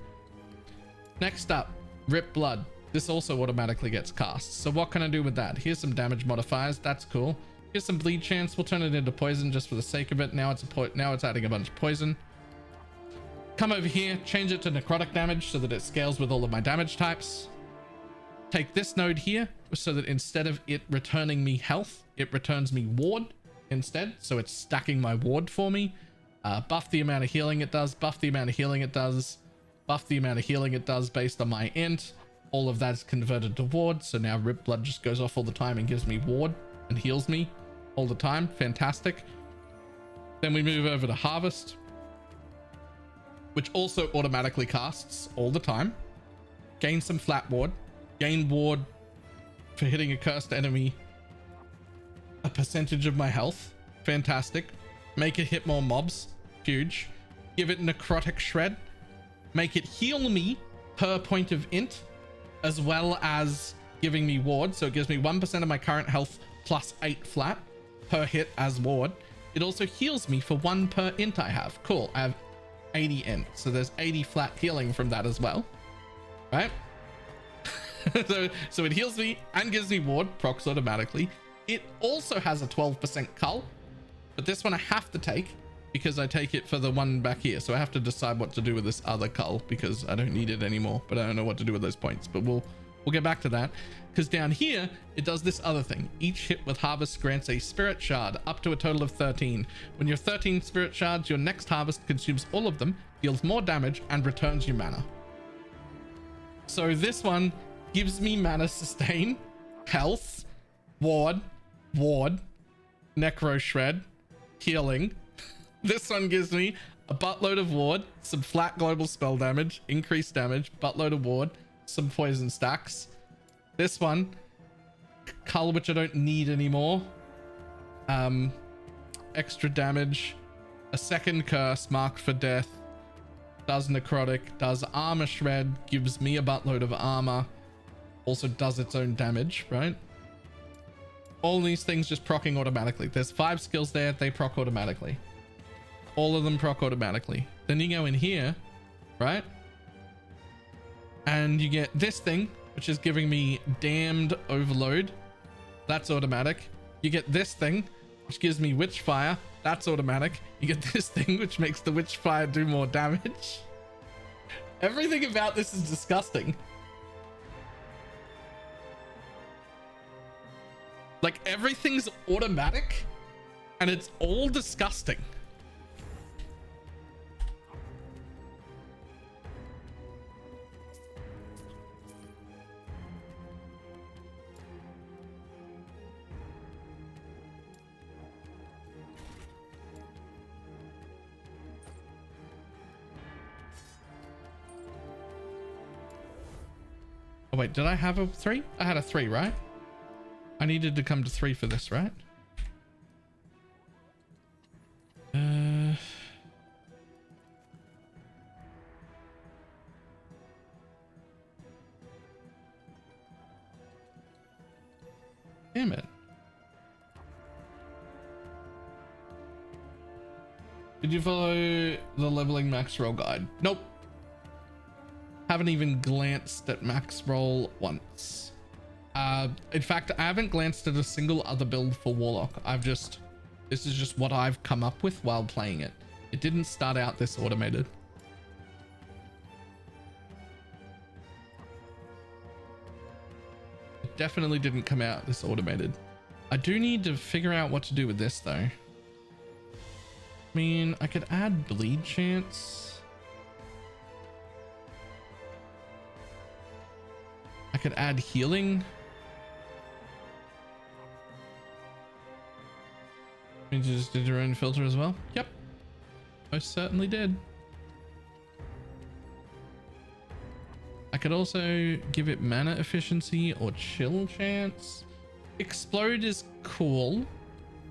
S1: Next up, Rip Blood. this also automatically gets cast. So what can I do with that? Here's some damage modifiers. That's cool. Here's some bleed chance. We'll turn it into poison just for the sake of it. Now it's adding a bunch of poison. Come over here, change it to necrotic damage so that it scales with all of my damage types. Take this node here so that instead of it returning me health, it returns me ward instead. So it's stacking my ward for me. Buff the amount of healing it does, buff the amount of healing it does, buff the amount of healing it does based on my int. All of that's converted to ward. So now Rip Blood just goes off all the time and gives me ward and heals me all the time. Fantastic. Then we move over to Harvest, which also automatically casts all the time. Gain some flat ward. Gain ward for hitting a cursed enemy. A percentage of my health. Fantastic. Make it hit more mobs. Huge. Give it necrotic shred. Make it heal me per point of int, as well as giving me ward. So it gives me 1% of my current health plus 8 flat per hit as ward. It also heals me for 1 per int I have. Cool. I have 80 int. So there's 80 flat healing from that as well. Right? so it heals me and gives me ward, procs automatically. It also has a 12% cull, but this one I have to take because I take it for the one back here. So I have to decide what to do with this other cull because I don't need it anymore, but I don't know what to do with those points. But we'll get back to that, because down here it does this other thing. Each hit with harvest grants a spirit shard up to a total of 13. When you're 13 spirit shards, your next harvest consumes all of them, deals more damage, and returns you mana. So this one gives me mana sustain, health, ward, necro shred, healing. This one gives me a buttload of ward, some flat global spell damage, increased damage, buttload of ward, some poison stacks. This one, cull, which I don't need anymore. Extra damage, a second curse marked for death, does necrotic, does armor shred, gives me a buttload of armor, also does its own damage, right? All these things just proccing automatically. There's 5 skills there, they proc automatically. All of them proc automatically. Then you go in here, right? And you get this thing, which is giving me damned overload. That's automatic. You get this thing, which gives me Witchfire. That's automatic. You get this thing, which makes the Witchfire do more damage. Everything about this is disgusting. Like, everything's automatic and it's all disgusting. Oh wait, did I have a 3? I had a 3, right? I needed to come to 3 for this, right? Damn it. Did you follow the leveling max roll guide? Nope. Haven't even glanced at max roll once. In fact, I haven't glanced at a single other build for Warlock. This is just what I've come up with while playing it. It didn't start out this automated. It definitely didn't come out this automated. I do need to figure out what to do with this though. I mean, I could add bleed chance. I could add healing. You just did your own filter as well? Yep. I certainly did. I could also give it mana efficiency or chill chance. Explode is cool,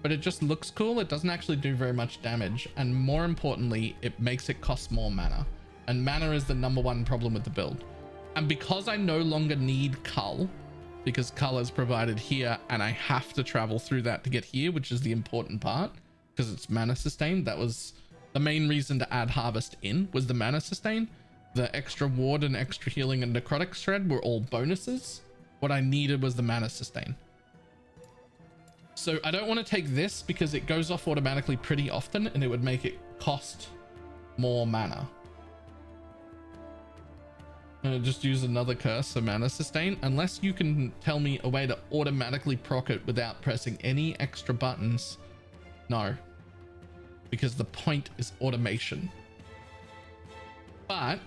S1: but it just looks cool. It doesn't actually do very much damage. And more importantly, it makes it cost more mana. And mana is the #1 problem with the build. And because I no longer need Cull, because Cull is provided here and I have to travel through that to get here, which is the important part, because it's mana sustain. That was the main reason to add Harvest in, was the mana sustain. the extra ward and extra healing and necrotic shred were all bonuses. What I needed was the mana sustain. So I don't want to take this because it goes off automatically pretty often and it would make it cost more mana. I'm gonna just use another curse for mana sustain, unless you can tell me a way to automatically proc it without pressing any extra buttons. No, because the point is automation. But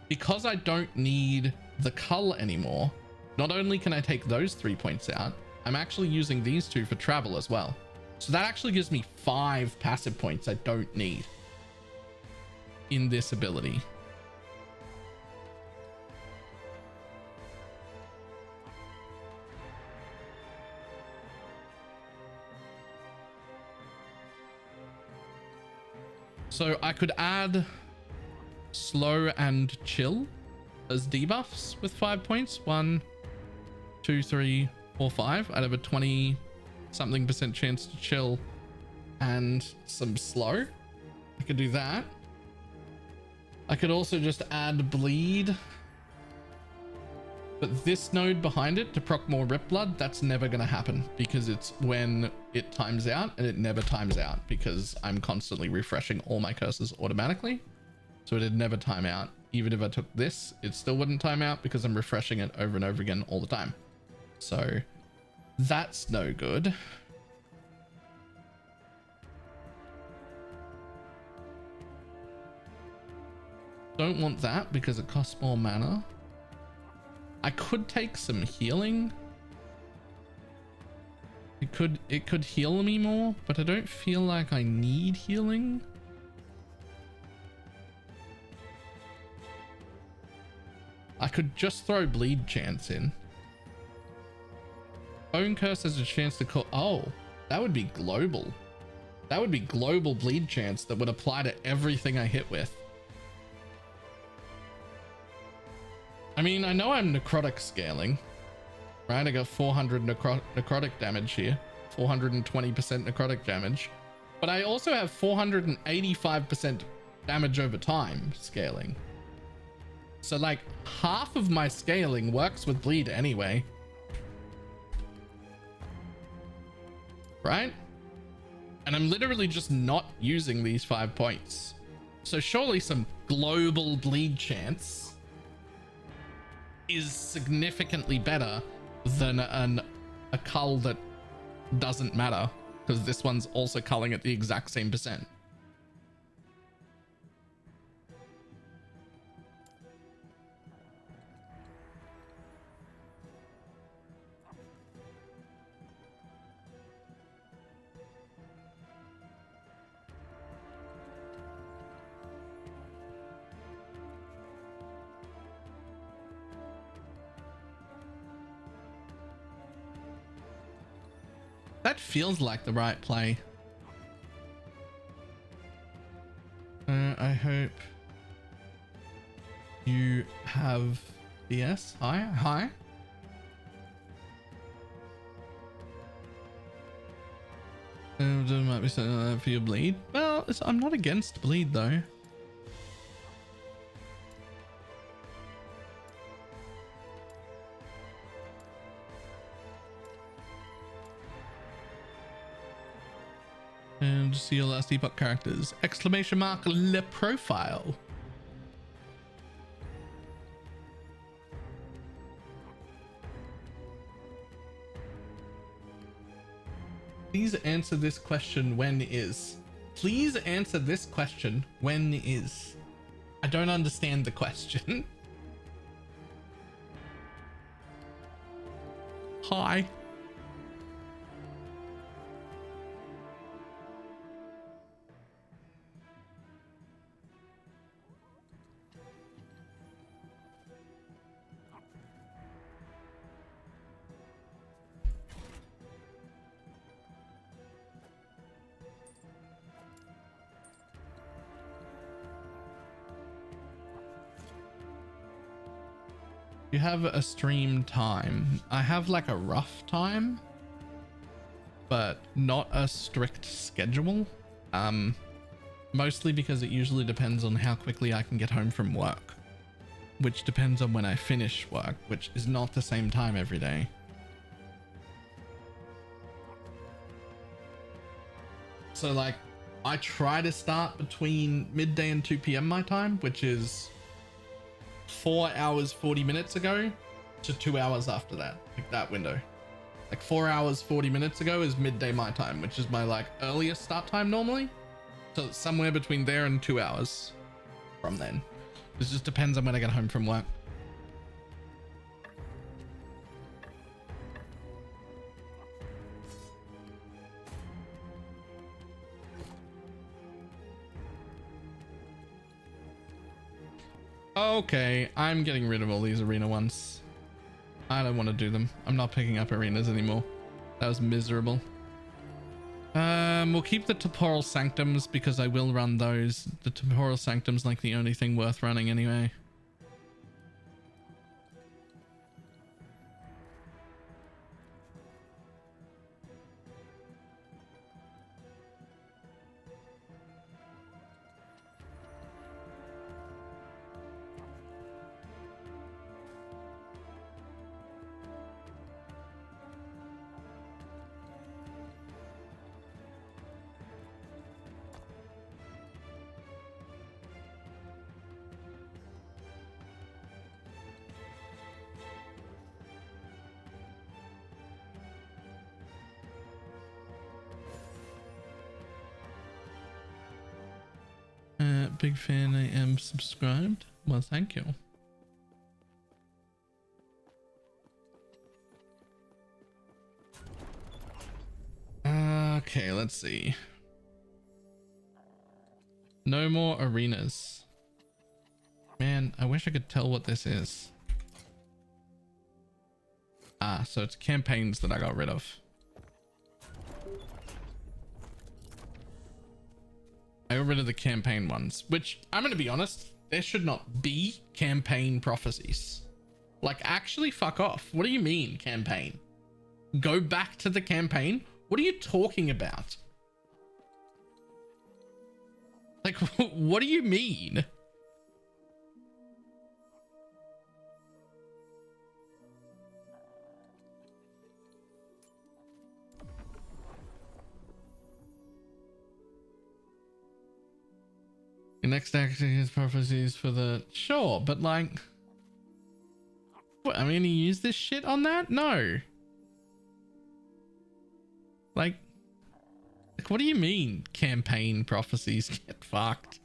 S1: because I don't need the cull anymore, not only can I take those 3 points out, I'm actually using these 2 for travel as well. So that actually gives me 5 passive points I don't need in this ability. So I could add slow and chill as debuffs with 5 points. 1, 2, 3, 4, 5. I'd have a 20 something % chance to chill and some slow. I could do that. I could also just add bleed, but this node behind it to proc more rip blood, that's never going to happen because it's when it times out, and it never times out because I'm constantly refreshing all my curses automatically. So it'd never time out. Even if I took this, it still wouldn't time out because I'm refreshing it over and over again all the time. So that's no good. Don't want that because it costs more mana. I could take some healing. It could heal me more, but I don't feel like I need healing. I could just throw bleed chance in. Bone curse has a chance to call. Oh, that would be global. That would be global bleed chance that would apply to everything I hit with. I mean, I know I'm necrotic scaling, right? I got 400 necrotic damage here, 420% necrotic damage, but I also have 485% damage over time scaling. So like half of my scaling works with bleed anyway, right? And I'm literally just not using these 5 points. So surely some global bleed chance is significantly better than a cull that doesn't matter, because this one's also culling at the exact same %. That feels like the right play. I hope you have DS. Hi. There might be something like that for your bleed. Well, I'm not against bleed though. And see your last epoch characters. Exclamation mark le profile. Please answer this question when is. Please answer this question when is. I don't understand the question. Hi. You have a stream time. I have like a rough time, but not a strict schedule. Mostly because it usually depends on how quickly I can get home from work. which depends on when I finish work, which is not the same time every day. So like, I try to start between midday and 2 p.m. my time, which is 4 hours 40 minutes ago to 2 hours after that, like that window. Like 4 hours 40 minutes ago is midday my time, which is my like earliest start time normally. So it's somewhere between there and 2 hours from then. It just depends on when I get home from work. Okay, I'm getting rid of all these arena ones. I don't want to do them. I'm not picking up arenas anymore. That was miserable. We'll keep the temporal sanctums because I will run those. The temporal sanctum's like the only thing worth running anyway. Big fan. I am subscribed. Well, thank you. Okay, let's see. No more arenas. Man, I wish I could tell what this is. Ah, so it's campaigns that I got rid of. I got rid of the campaign ones, which I'm going to be honest, there should not be campaign prophecies. Like, actually fuck off. What do you mean campaign? Go back to the campaign? What are you talking about? Like, what do you mean? Your next action is prophecies for the... Sure, but like... What, am I gonna use this shit on that? No. Like, what do you mean campaign prophecies get fucked?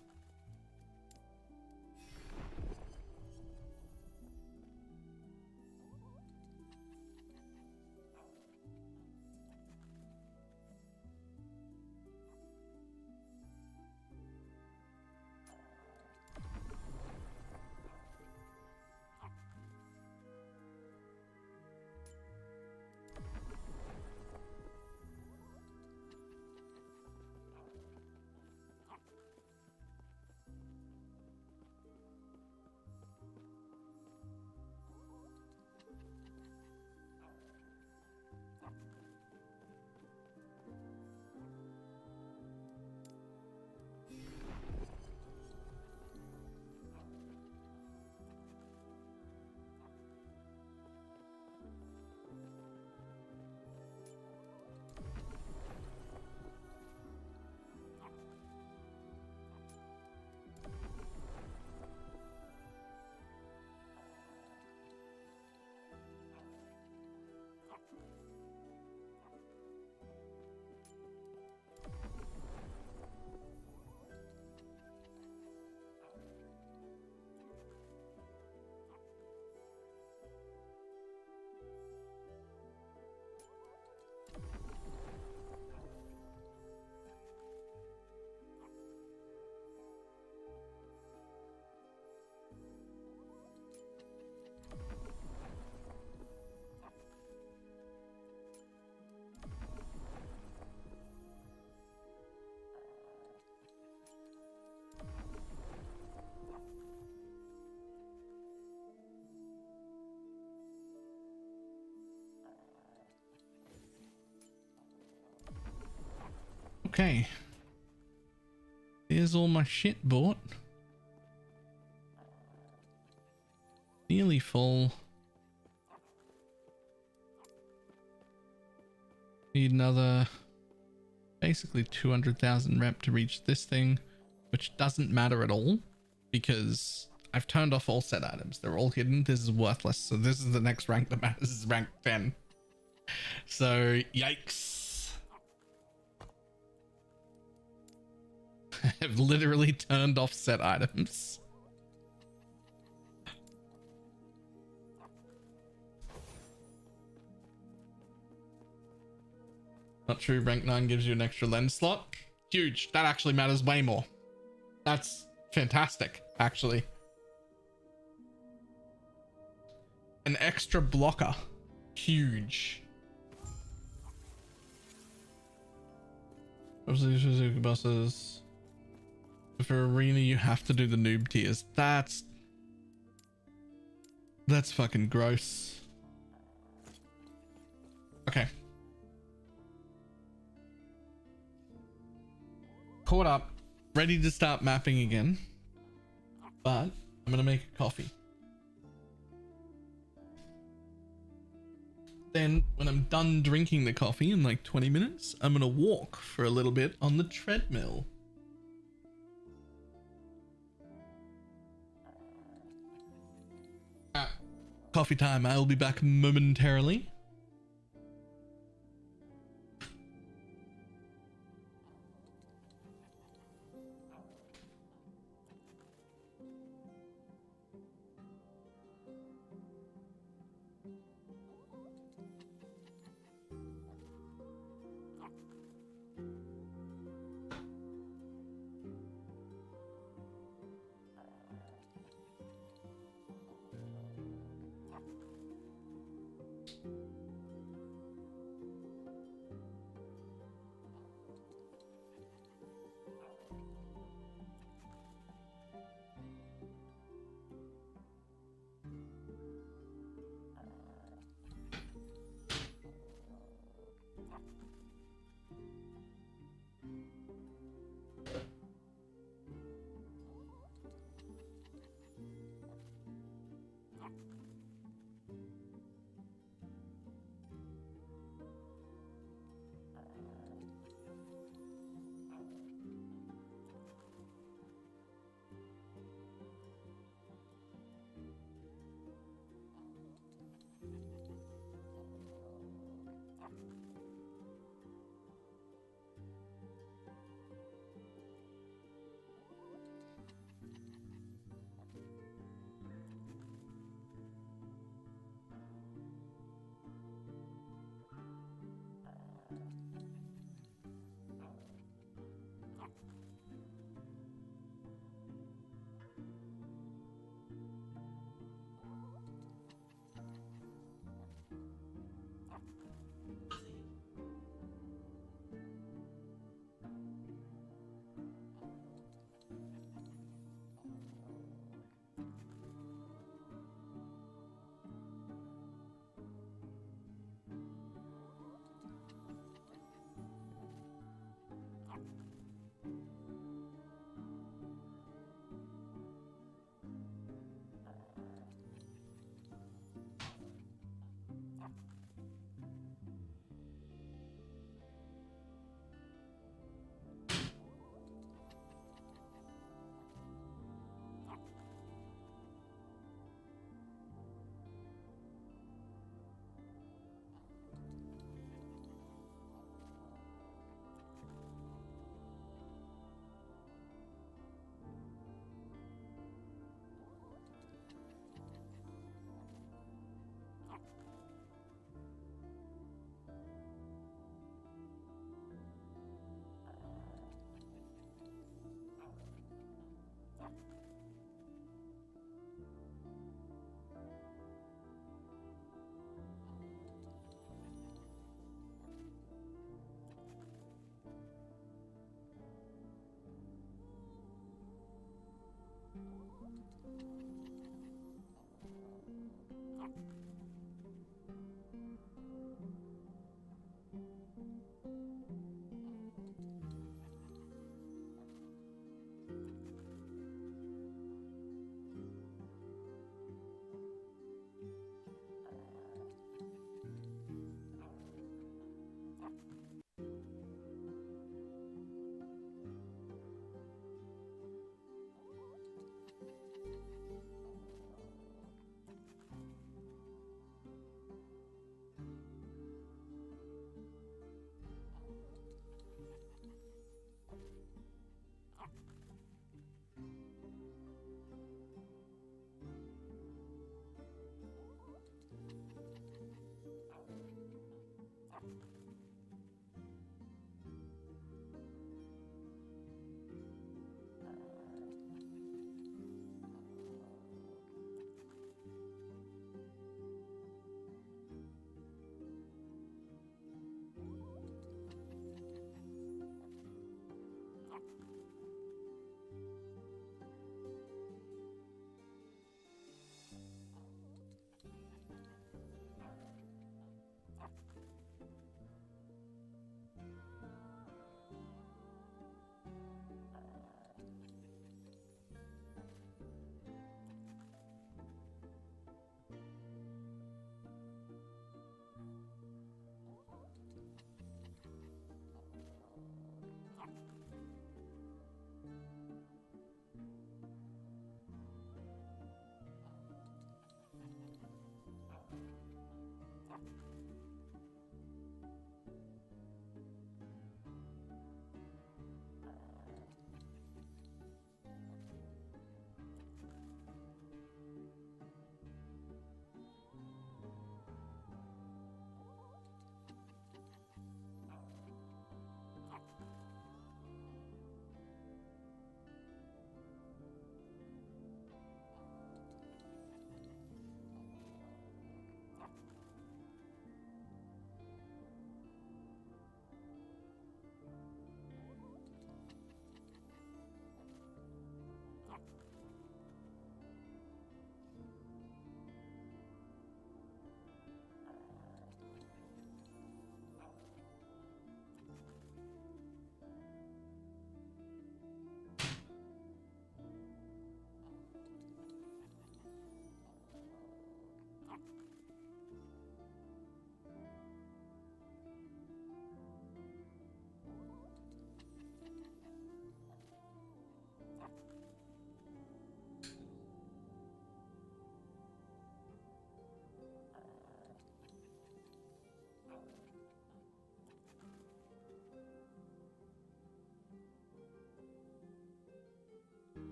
S1: Okay. Here's all my shit bought. nearly full. Need another basically 200,000 rep to reach this thing, which doesn't matter at all because I've turned off all set items. They're all hidden. This is worthless. So this is the next rank that matters. This is rank 10. So yikes. I've literally turned off set items. Not true, rank 9 gives you an extra lens slot. Huge. That actually matters way more. That's fantastic, actually. An extra blocker. Huge. Suzuki buses. For arena, you have to do the noob tiers. That's fucking gross. Okay. Caught up, ready to start mapping again, but I'm gonna make a coffee. Then when I'm done drinking the coffee in like 20 minutes, I'm gonna walk for a little bit on the treadmill. Coffee time. I will be back momentarily.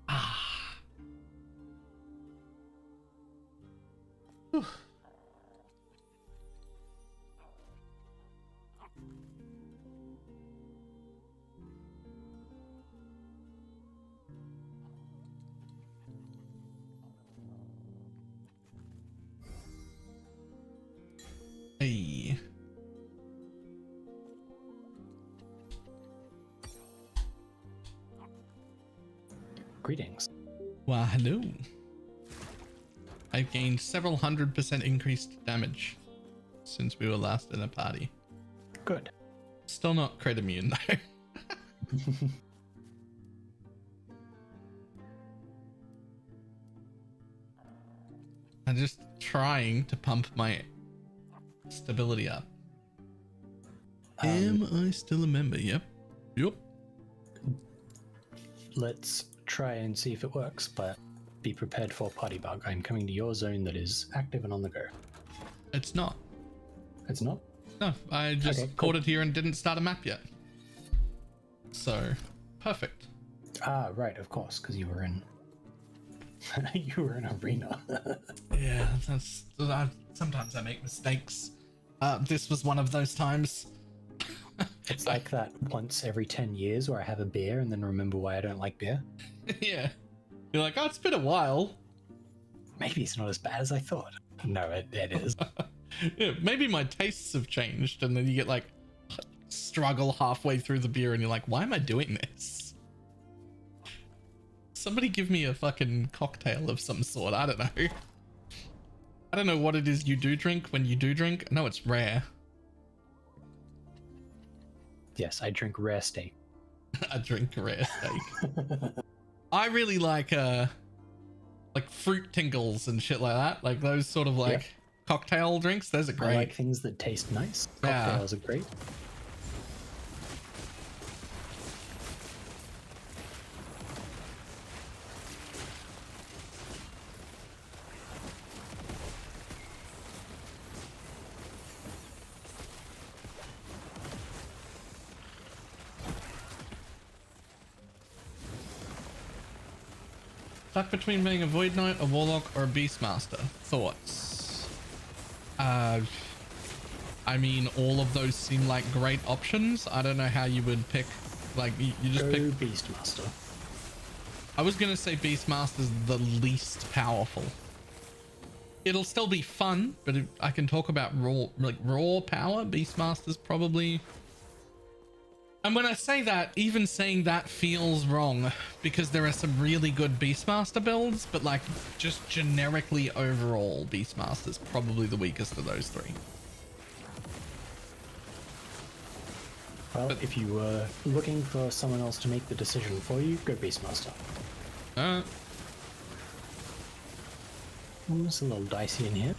S1: Ah. Whew. Hey.
S7: Greetings.
S1: Well, hello. I've gained several 100% increased damage since we were last in a party.
S7: Good.
S1: Still not crit immune though. I'm just trying to pump my stability up. Am I still a member? Yep. Yep.
S7: Let's try and see if it works, but be prepared for party bug. I'm coming to your zone that is active and on the go.
S1: It's not.
S7: It's not?
S1: No, I just
S7: Okay,
S1: caught
S7: cool.
S1: it here and didn't start a map yet. So, perfect.
S7: Ah, right, of course, because you were in... you were in arena.
S1: Yeah, sometimes I make mistakes. This was one of those times.
S7: It's like that once every 10 years where I have a beer and then remember why I don't like beer.
S1: Yeah. You're like, oh, it's been a while.
S7: Maybe it's not as bad as I thought. No, it is.
S1: Yeah, maybe my tastes have changed, and then you get like struggle halfway through the beer and you're like, why am I doing this? Somebody give me a fucking cocktail of some sort. I don't know. I don't know what it is you do drink when you do drink. No, it's rare.
S7: Yes, I drink rare steak.
S1: I drink rare steak. I really like fruit tingles and shit like that. Like those sort of like cocktail drinks. Those are great.
S7: I like things that taste nice.
S1: Yeah.
S7: Cocktails are great.
S1: Stuck between being a Void Knight, a Warlock, or a Beastmaster. Thoughts? I mean, all of those seem like great options. I don't know how you would pick. Like, you just
S7: Go
S1: pick.
S7: Beastmaster.
S1: I was gonna say Beastmaster's the least powerful. It'll still be fun, but I can talk about raw power. Beastmaster's probably. And when I say that, even saying that feels wrong because there are some really good Beastmaster builds, but like just generically overall, Beastmaster's probably the weakest of those three.
S7: Well, if you were looking for someone else to make the decision for you, go Beastmaster. It's a little dicey in here.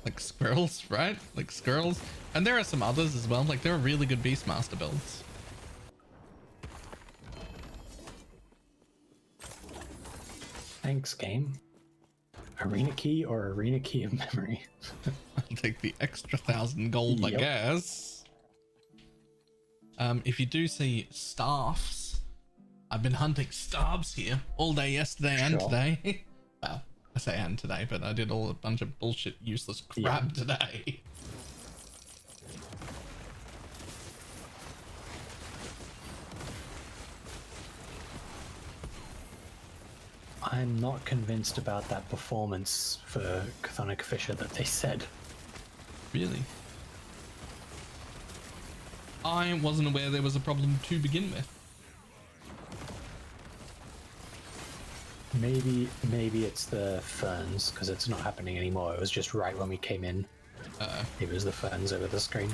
S1: Like squirrels, right? Like squirrels. And there are some others as well. Like there are really good Beastmaster builds.
S7: Thanks, game. Arena key or arena key of memory?
S1: I'll take the extra 1,000 gold, I
S7: Yep.
S1: guess. If you do see staffs, I've been hunting staffs here all day yesterday and
S7: Sure.
S1: today. Well, I say and today, but I did a bunch of bullshit useless crap today.
S7: I'm not convinced about that performance for Chthonic Fisher that they said.
S1: Really? I wasn't aware there was a problem to begin with.
S7: Maybe it's the ferns, because it's not happening anymore. It was just right when we came in. It was the ferns over the screen.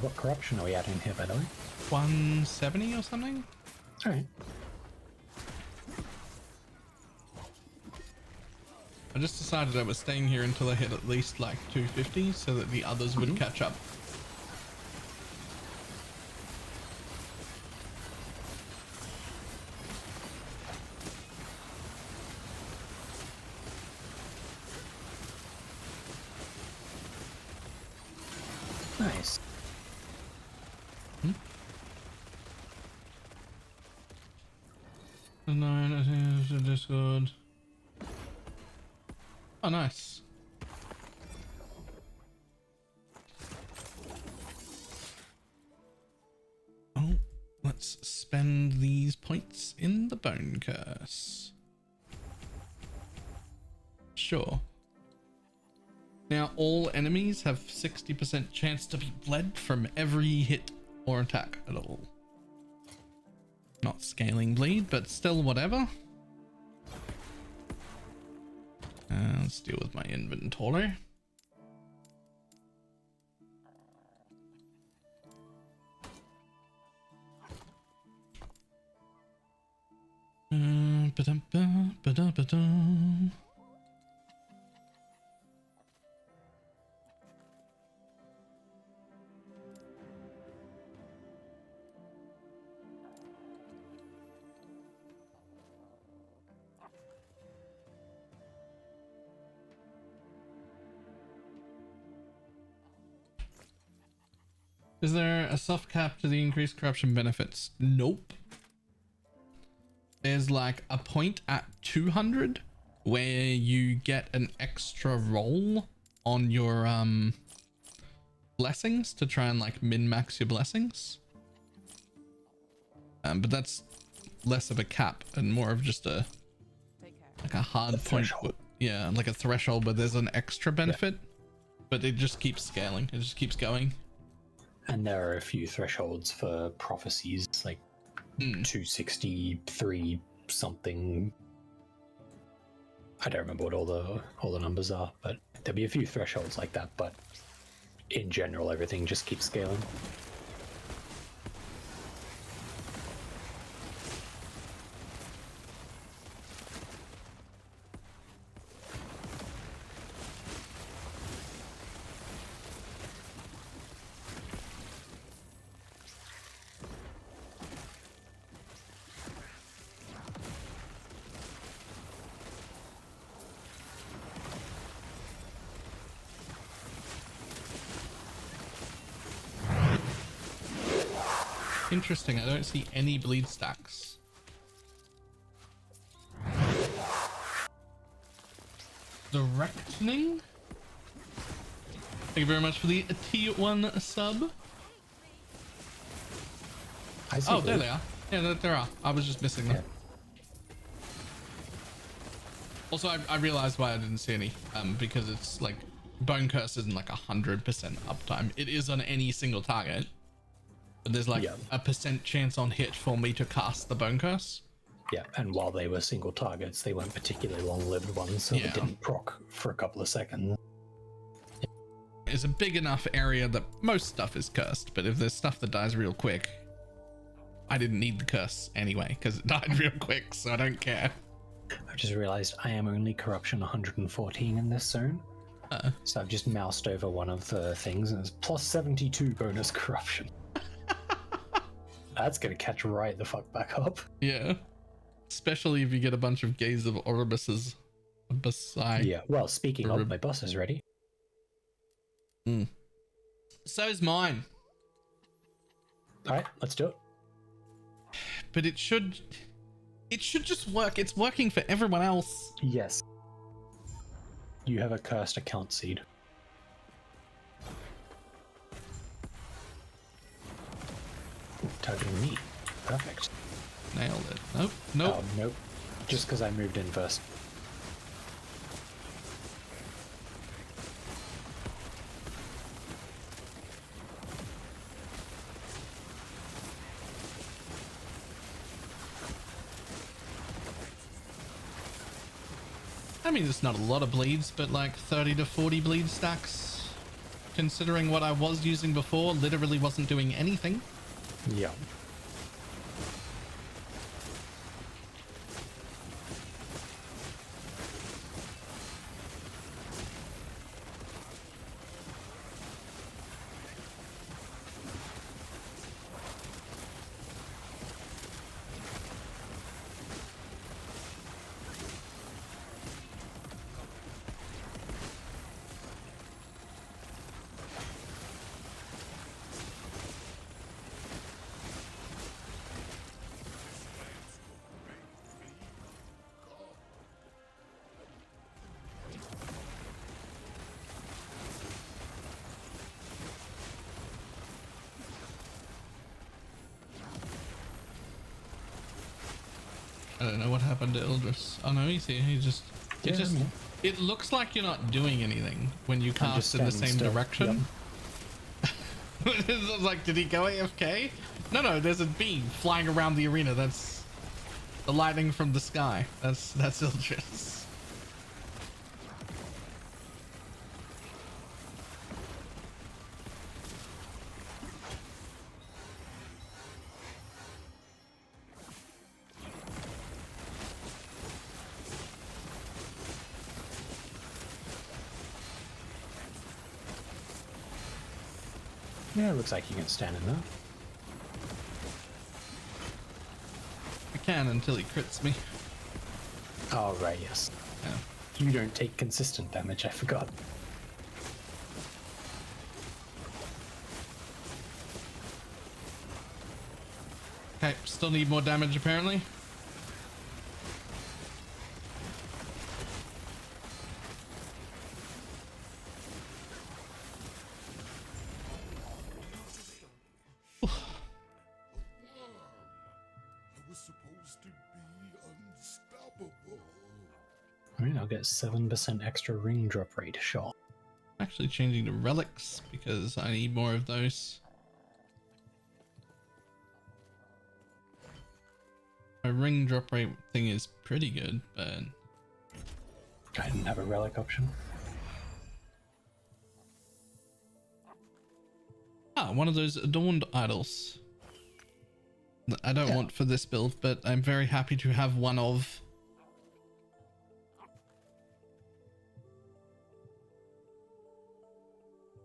S7: What corruption are we at in here, by the way?
S1: 170 or something?
S7: Alright.
S1: I just decided I was staying here until I hit at least like 250 so that the others would catch up.
S7: Nice.
S1: The Discord. Oh, nice. Oh, let's spend these points in the bone curse. Sure. Now, all enemies have 60% chance to be bled from every hit or attack at all. Not scaling bleed, but still whatever. Let's deal with my inventory. Is there a soft cap to the increased corruption benefits? Nope. There's like a point at 200 where you get an extra roll on your blessings to try and like min-max your blessings. But that's less of a cap and more of just a like a hard point. Yeah, like a threshold where there's an extra benefit, but it just keeps scaling. It just keeps going.
S7: And there are a few thresholds for prophecies, like 263 something. I don't remember what all the numbers are, but there'll be a few thresholds like that. But in general, everything just keeps scaling.
S1: Interesting, I don't see any bleed stacks. Directing? Thank you very much for the T1 sub. Oh, there they are. Yeah, there are. I was just missing them. Yeah. Also, I realized why I didn't see any. Because it's like Bone Curse isn't like 100% uptime. It is on any single target. But there's like a % chance on hit for me to cast the Bone Curse.
S7: Yeah, and while they were single targets, they weren't particularly long-lived ones, so they didn't proc for a couple of seconds.
S1: It's a big enough area that most stuff is cursed, but if there's stuff that dies real quick, I didn't need the curse anyway, because it died real quick, so I don't care.
S7: I've just realized I am only corruption 114 in this zone. So I've just moused over one of the things, and it's plus 72 bonus corruption. That's gonna catch right the fuck back up.
S1: Yeah. Especially if you get a bunch of Gaze of Oribus's beside.
S7: Yeah, well, speaking of, my boss is ready.
S1: So is mine.
S7: Alright, let's do it.
S1: But it should just work. It's working for everyone else.
S7: Yes. You have a cursed account seed. Targeting me. Perfect.
S1: Nailed it. Nope. Nope.
S7: Oh, nope. Just because I moved in first.
S1: I mean, it's not a lot of bleeds, but like 30 to 40 bleed stacks. Considering what I was using before, literally wasn't doing anything.
S7: Yeah.
S1: I don't know what happened to Ildris. Oh no, he's here. He just,
S7: Yeah,
S1: it just,
S7: yeah.
S1: it looks like you're not doing anything when you
S7: I'm just
S1: cast in the
S7: standing
S1: same
S7: still.
S1: direction. It's like, did he go AFK? No, there's a beam flying around the arena. That's the lightning from the sky. That's Ildris.
S7: Yeah, it looks like you can stand in there.
S1: I can until he crits me.
S7: Oh, right, yes.
S1: Yeah.
S7: You don't take consistent damage, I forgot.
S1: Okay, still need more damage apparently.
S5: I was supposed to be unstoppable.
S7: Alright, I'll get 7% extra ring drop rate, sure.
S1: Actually changing to relics because I need more of those. My ring drop rate thing is pretty good, but
S7: I didn't have a relic option.
S1: one of those adorned idols that I don't want for this build, but I'm very happy to have one of.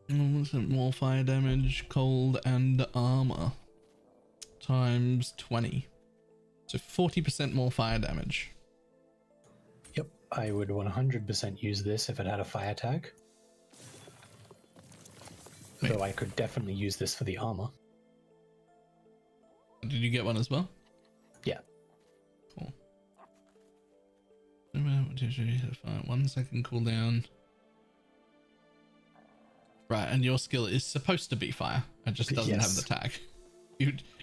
S1: What's it? More fire damage, cold, and armor times 20, so 40% more fire damage.
S7: Yep, I would 100% use this if it had a fire tag.
S1: Wait.
S7: Though I could definitely use this for the armor.
S1: Did you get one as well?
S7: Yeah.
S1: Cool. 1 second cooldown. Right, and your skill is supposed to be fire. It just doesn't have the tag.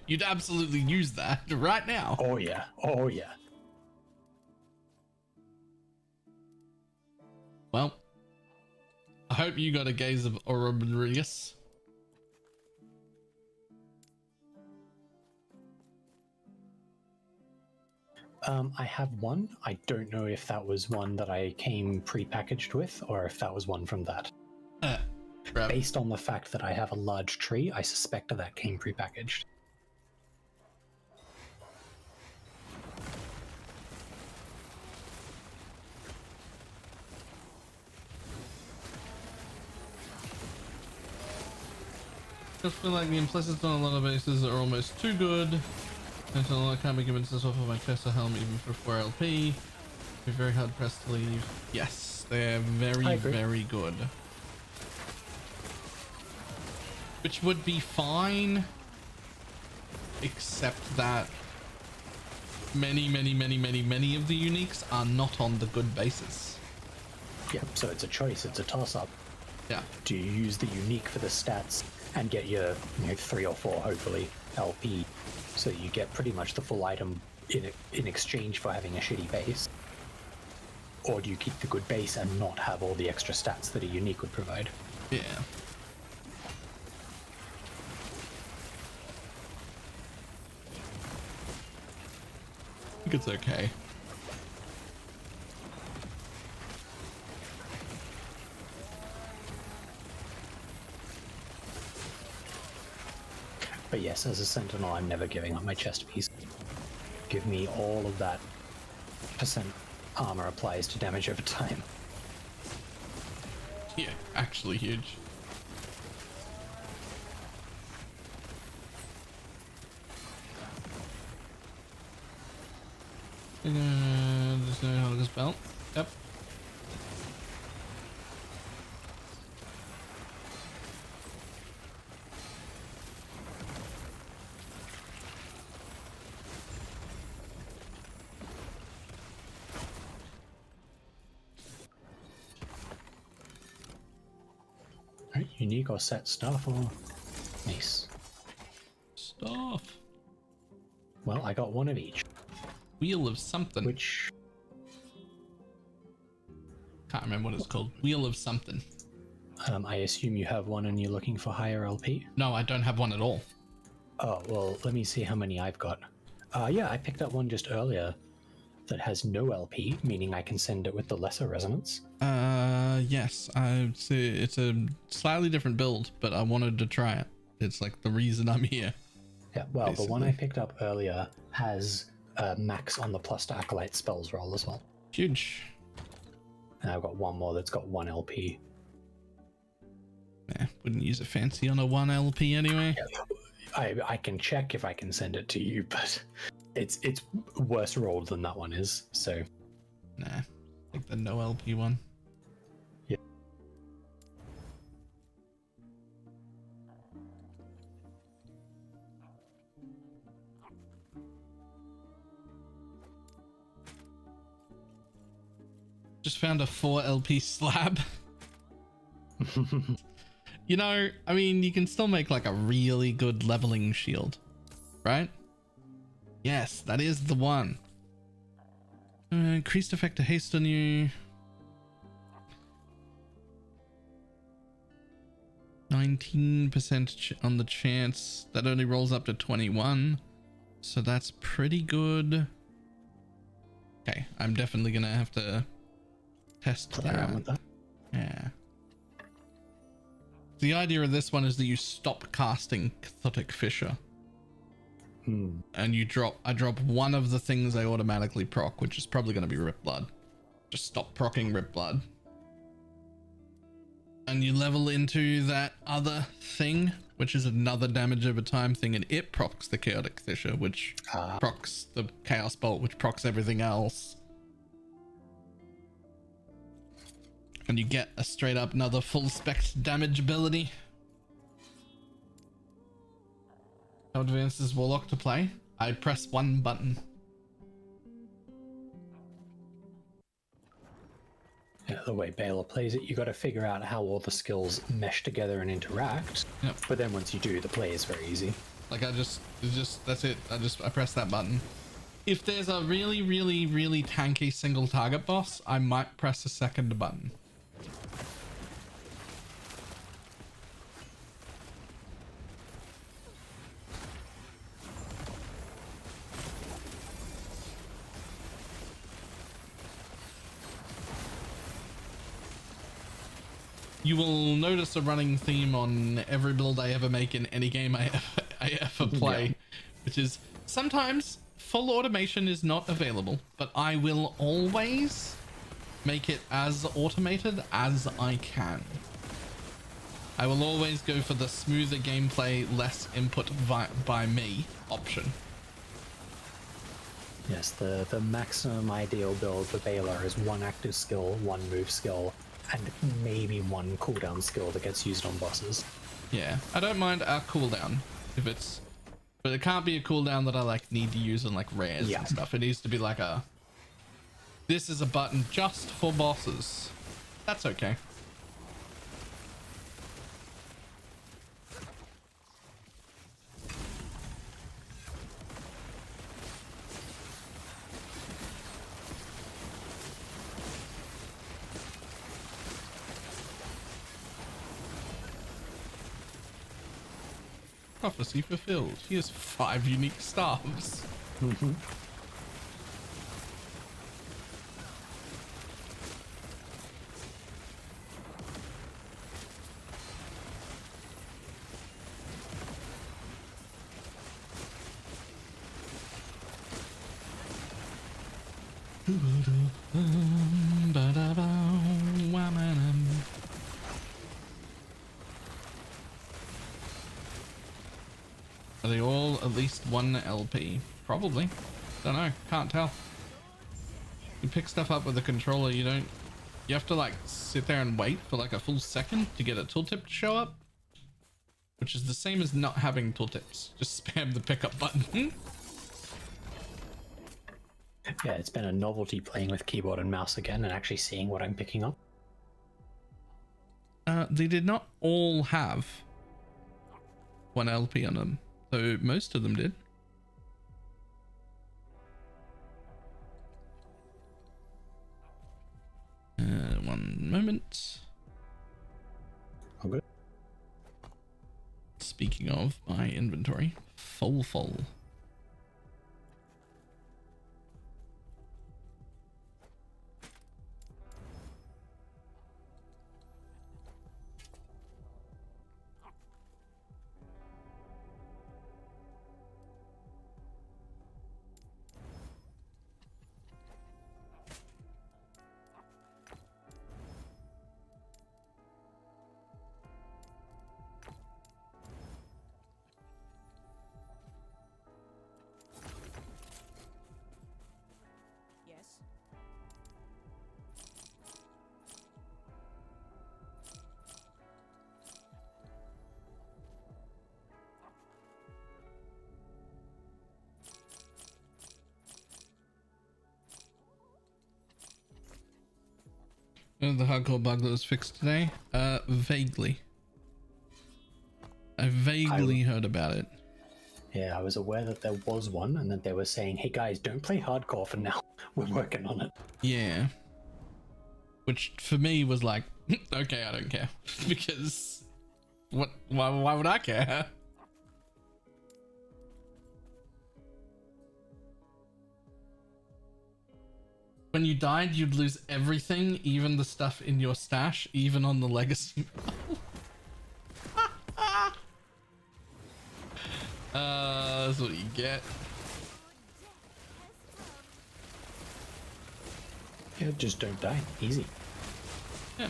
S1: You'd absolutely use that right now.
S7: Oh yeah. Oh yeah.
S1: Well, I hope you got a gaze of Ouroboros.
S7: I have one. I don't know if that was one that I came pre-packaged with, or if that was one from that.
S1: Crap.
S7: Based on the fact that I have a large tree, I suspect that came pre-packaged.
S1: Just feel like the implicits on a lot of bases are almost too good. Until I can't be convinced this off of my chest or helm even for 4 LP. Be very hard pressed to leave. Yes, they're very good. Which would be fine, except that many of the uniques are not on the good basis.
S7: Yeah, so it's a choice, it's a toss-up.
S1: Yeah.
S7: Do you use the unique for the stats and get your 3 or 4, hopefully, LP, so you get pretty much the full item in exchange for having a shitty base? Or do you keep the good base and not have all the extra stats that a unique would provide?
S1: Yeah. I think it's okay.
S7: But yes, as a sentinel, I'm never giving up my chest piece. Give me all of that percent armor applies to damage over time.
S1: Yeah, actually huge. Just know how to spell. Yep.
S7: Alright, unique or set staff or... Nice.
S1: Stuff.
S7: Well, I got one of each.
S1: Wheel of something.
S7: Which
S1: Can't remember what it's called. Wheel of something.
S7: I assume you have one and you're looking for higher LP?
S1: No, I don't have one at all.
S7: Oh, well, let me see how many I've got. Yeah, I picked up one just earlier that has no LP, meaning I can send it with the lesser resonance.
S1: Yes. It's a slightly different build, but I wanted to try it. It's like the reason I'm here.
S7: Yeah, well,
S1: Basically.
S7: the one I picked up earlier has max on the plus to Acolyte spells roll as well.
S1: Huge.
S7: And I've got one more that's got 1 LP.
S1: Wouldn't use a fancy on a 1 LP anyway.
S7: I can check if I can send it to you, but it's worse rolled than that one is, so...
S1: Nah, like the no LP one.
S7: Yeah.
S1: Just found a 4 LP slab. You know, I mean, you can still make like a really good leveling shield, right? Yes, that is the one. Increased effect to haste on you. 19% on the chance. That only rolls up to 21. So that's pretty good. Okay, I'm definitely gonna have to test
S7: Play around with that.
S1: Yeah. The idea of this one is that you stop casting Cathartic Fissure. And I drop one of the things I automatically proc, which is probably going to be Rip Blood. Just stop procking Rip Blood. And you level into that other thing, which is another damage over time thing, and it procs the Chaotic Fissure, which procs the Chaos Bolt, which procs everything else. And you get a straight up another full spec damage ability. How advanced is Warlock to play? I press one button.
S7: Yeah, the way Balor plays it, you got to figure out how all the skills mesh together and interact.
S1: Yep.
S7: But then once you do, the play is very easy.
S1: Like that's it. I press that button. If there's a really, really, really tanky single target boss, I might press a second button. You will notice a running theme on every build I ever make in any game I ever play, which is sometimes full automation is not available, but I will always make it as automated as I can. I will always go for the smoother gameplay, less input by me option.
S7: Yes, the maximum ideal build for Balor is 1 active skill, 1 move skill, and maybe 1 cooldown skill that gets used on bosses.
S1: Yeah, I don't mind our cooldown but it can't be a cooldown that I like need to use on like rares and stuff. It needs to be like this is a button just for bosses. That's okay. Prophecy fulfilled. He has 5 unique staves. Are they all at least 1 LP? Probably. Don't know. Can't tell. You pick stuff up with the controller, you have to like sit there and wait for like a full second to get a tooltip to show up, which is the same as not having tooltips. Just spam the pickup button.
S7: Yeah, it's been a novelty playing with keyboard and mouse again and actually seeing what I'm picking up.
S1: They did not all have 1 LP on them, though most of them did. moment.
S7: I'm good.
S1: Speaking of my inventory, full.
S4: Yes.
S1: The hardcore bug that was fixed today? Vaguely. I vaguely heard about it.
S7: Yeah, I was aware that there was one, and that they were saying, "Hey guys, don't play hardcore for now. We're working on it."
S1: Yeah. Which for me was like, okay, I don't care. Because why would I care? When you died, you'd lose everything, even the stuff in your stash, even on the legacy. That's what you get.
S7: Yeah, just don't die. Easy.
S1: Yeah.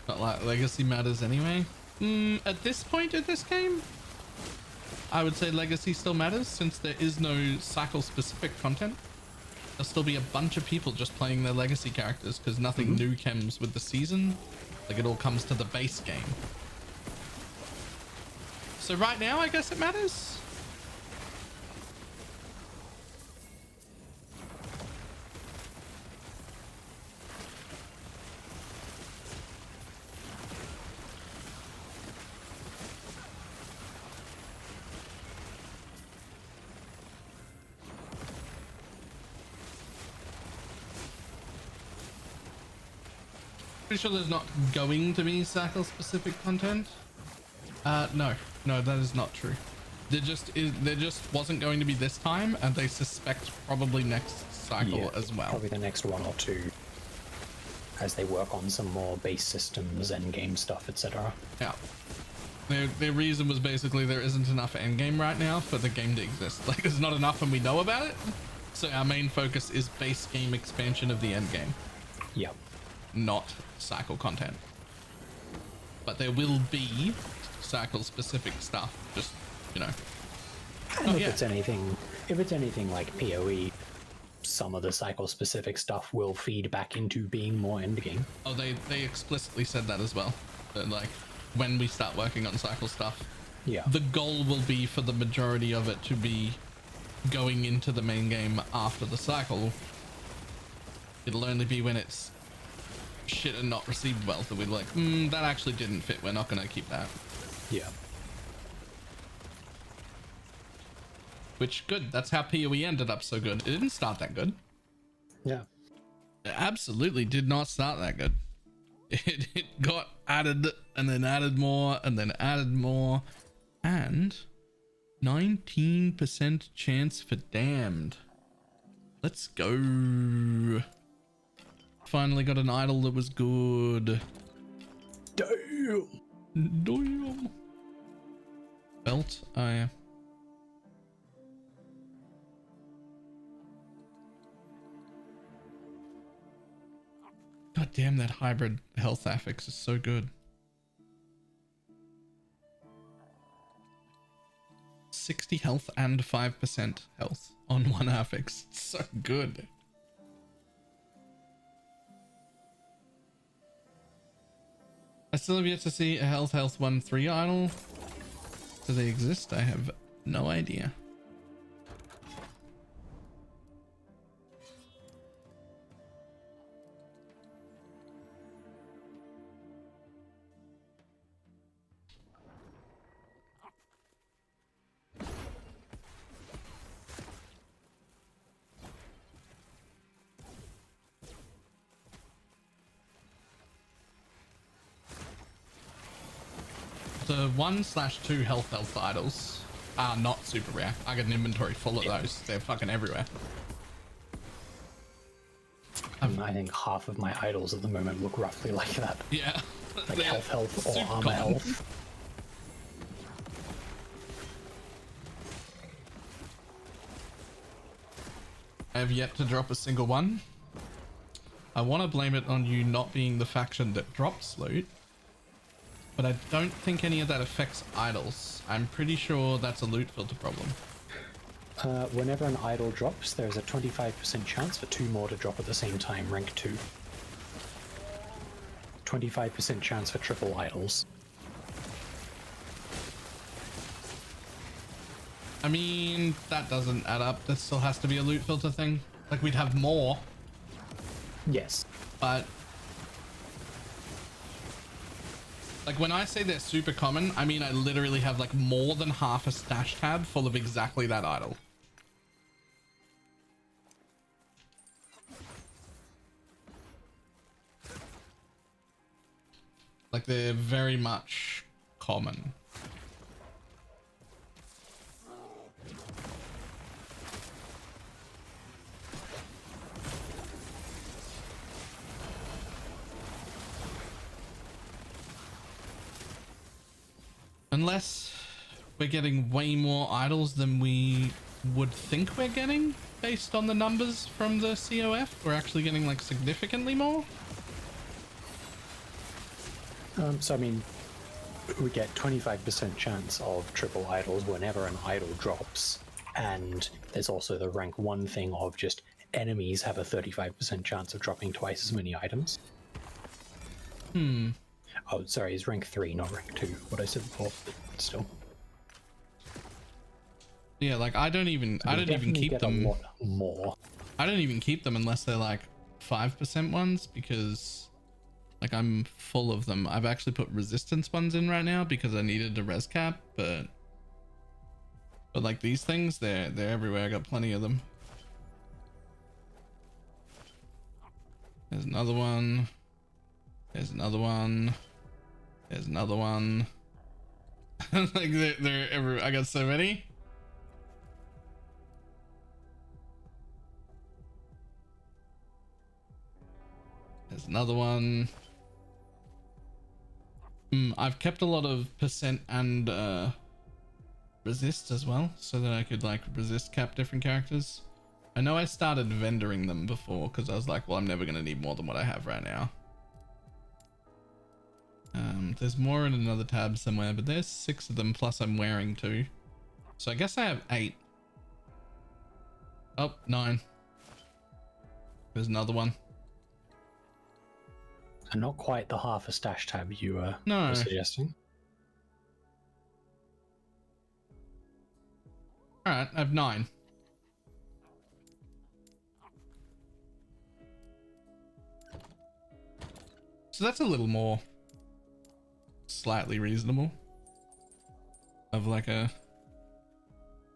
S1: Not like legacy matters anyway. At this point in this game, I would say legacy still matters since there is no cycle specific content. There'll still be a bunch of people just playing their legacy characters because nothing new comes with the season. Like it all comes to the base game. So right now, I guess it matters. Pretty sure there's not going to be cycle specific content. No, that is not true. There just wasn't going to be this time, and they suspect probably next cycle as well.
S7: Probably the next one or two, as they work on some more base systems, endgame stuff, etc.
S1: Yeah. Their reason was basically there isn't enough endgame right now for the game to exist. Like there's not enough and we know about it. So our main focus is base game expansion of the endgame.
S7: Yep.
S1: Not cycle content. But there will be cycle specific stuff, just, you know.
S7: And if it's anything like PoE, some of the cycle specific stuff will feed back into being more endgame.
S1: Oh, they explicitly said that as well. That, like, when we start working on cycle stuff,
S7: yeah,
S1: the goal will be for the majority of it to be going into the main game after the cycle. It'll only be when it's shit and not received well that we're like, that actually didn't fit. We're not going to keep that.
S7: Yeah.
S1: Which, good. That's how PoE ended up so good. It didn't start that good.
S7: Yeah.
S1: It absolutely did not start that good. It got added and then added more and then added more. And 19% chance for damned. Let's go. Finally got an idol that was good. Damn. Belt. Oh yeah. God damn, that hybrid health affix is so good. 60 health and 5% health on one affix. It's so good. I still have yet to see a health 1-3 idol. Do they exist? I have no idea. The 1/2 health idols are not super rare. I got an inventory full of those. They're fucking everywhere.
S7: I think half of my idols at the moment look roughly like that.
S1: Yeah.
S7: Like health or
S1: super
S7: armor
S1: common.
S7: health.
S1: I have yet to drop a single one. I want to blame it on you not being the faction that drops loot, but I don't think any of that affects idols. I'm pretty sure that's a loot filter problem.
S7: Whenever an idol drops, there's a 25% chance for 2 more to drop at the same time, rank 2. 25% chance for triple idols.
S1: I mean, that doesn't add up. There still has to be a loot filter thing. Like, we'd have more,
S7: Yes.
S1: but like when I say they're super common, I mean I literally have like more than half a stash tab full of exactly that idol. Like, they're very much common. Unless we're getting way more idols than we would think we're getting based on the numbers from the COF. We're actually getting like significantly more.
S7: So I mean, we get 25% chance of triple idols whenever an idol drops, and there's also the rank 1 thing of just enemies have a 35% chance of dropping twice as many items. Oh, sorry, it's rank 3, not rank 2, what I said before, but still.
S1: Yeah, like I don't even keep
S7: get
S1: them.
S7: a lot more.
S1: I don't even keep them unless they're like 5% ones, because like I'm full of them. I've actually put resistance ones in right now because I needed a res cap, but like these things, they're everywhere. I got plenty of them. There's another one. There's another one. There's another one. Like they're everywhere. I got so many. There's another one. I've kept a lot of percent and resist as well, so that I could like resist cap different characters. I know I started vendoring them before because I was like, well, I'm never going to need more than what I have right now. There's more in another tab somewhere, but there's 6 of them, plus I'm wearing 2. So I guess I have 8. Oh, 9. There's another one.
S7: And not quite the half a stash tab you were
S1: No.
S7: suggesting.
S1: Alright, I have 9. So that's a little more slightly reasonable. Of like a...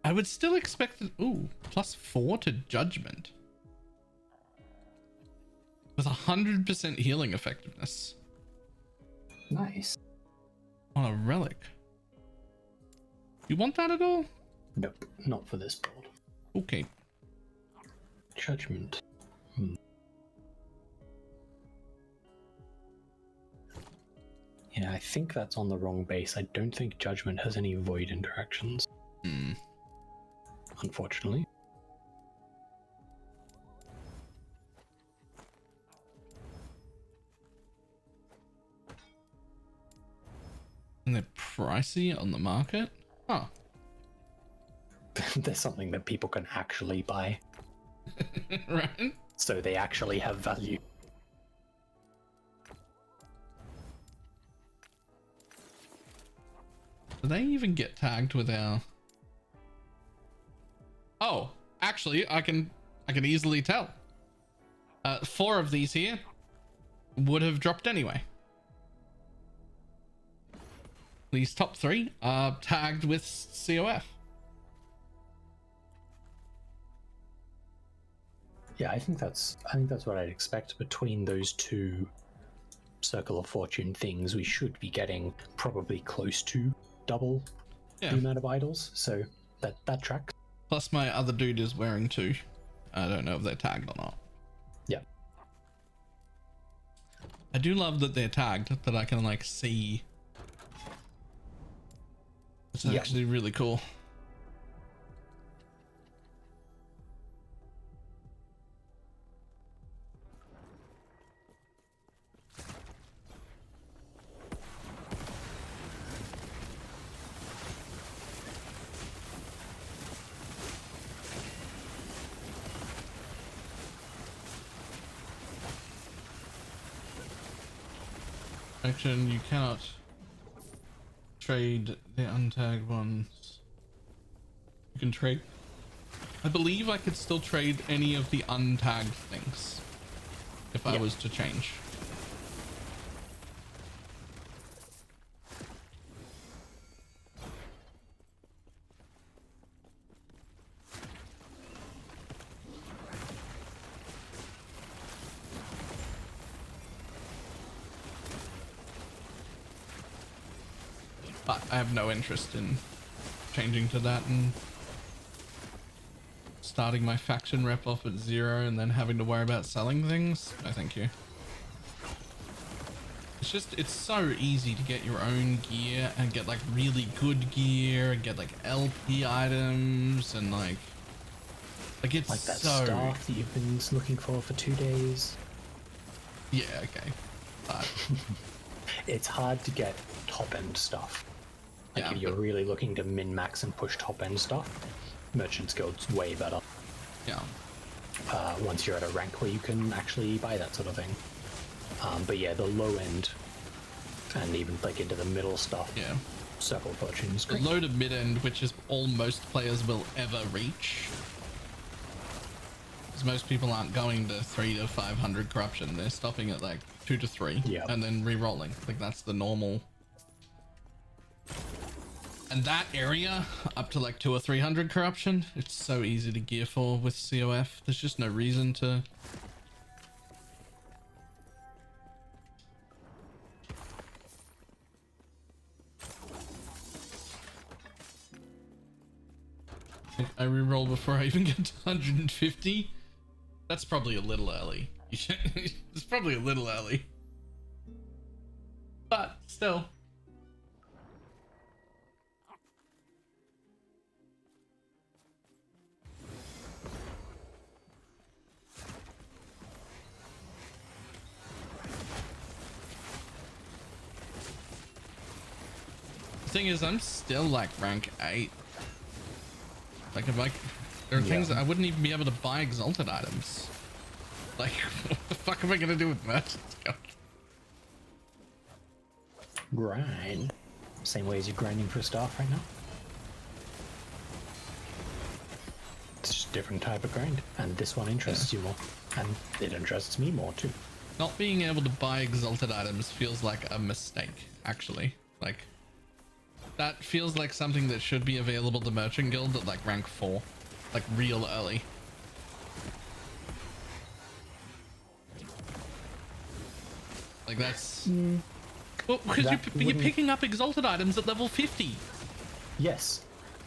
S1: I would still expect it... Ooh, +4 to judgment. With 100% healing effectiveness.
S7: Nice.
S1: On a relic. You want that at all?
S7: Nope, not for this build.
S1: Okay.
S7: Judgment. Yeah, I think that's on the wrong base. I don't think Judgment has any void interactions. Unfortunately.
S1: And they're pricey on the market? Huh.
S7: There's something that people can actually buy,
S1: Right?
S7: so they actually have value.
S1: Do they even get tagged with our... Oh, actually, I can easily tell. 4 of these here would have dropped anyway. These top 3 are tagged with COF.
S7: Yeah, I think that's what I'd expect. Between those 2 Circle of Fortune things, we should be getting probably close to double the amount of idols. So that tracks.
S1: Plus my other dude is wearing 2. I don't know if they're tagged or not.
S7: Yeah.
S1: I do love that they're tagged, that I can like see. It's actually really cool. Action, you cannot trade the untagged ones. You can trade. I believe I could still trade any of the untagged things if I was to change. But I have no interest in changing to that and starting my faction rep off at 0 and then having to worry about selling things. No, thank you. It's so easy to get your own gear and get like really good gear and get like LP items and like it's
S7: like that
S1: so...
S7: staff that you've been looking for 2 days.
S1: Yeah, okay. But
S7: it's hard to get top end stuff. Like if you're really looking to min-max and push top end stuff, Merchant's Guild's way better.
S1: Yeah.
S7: Once you're at a rank where you can actually buy that sort of thing. But yeah, the low end and even like into the middle stuff.
S1: Yeah.
S7: Circle of Fortune is
S1: The
S7: great.
S1: low to mid end, which is all most players will ever reach. Because most people aren't going to 300 to 500 corruption. They're stopping at like 2 to 3 and then re-rolling. Like that's the normal. And that area up to like 200 or 300 corruption, it's so easy to gear for with COF. There's just no reason to. I reroll before I even get to 150. That's probably a little early. It's probably a little early. But still. The thing is, I'm still like rank 8. Like if there are things that I wouldn't even be able to buy exalted items. Like, what the fuck am I gonna do with Merchant's Guild?
S7: Grind. Same way as you're grinding for staff right now. It's just a different type of grind, and this one interests you more, and it interests me more too.
S1: Not being able to buy exalted items feels like a mistake, actually. Like, that feels like something that should be available to Merchant Guild at like rank 4, like real early. Like that's well, because you're picking up exalted items at level 50.
S7: Yes,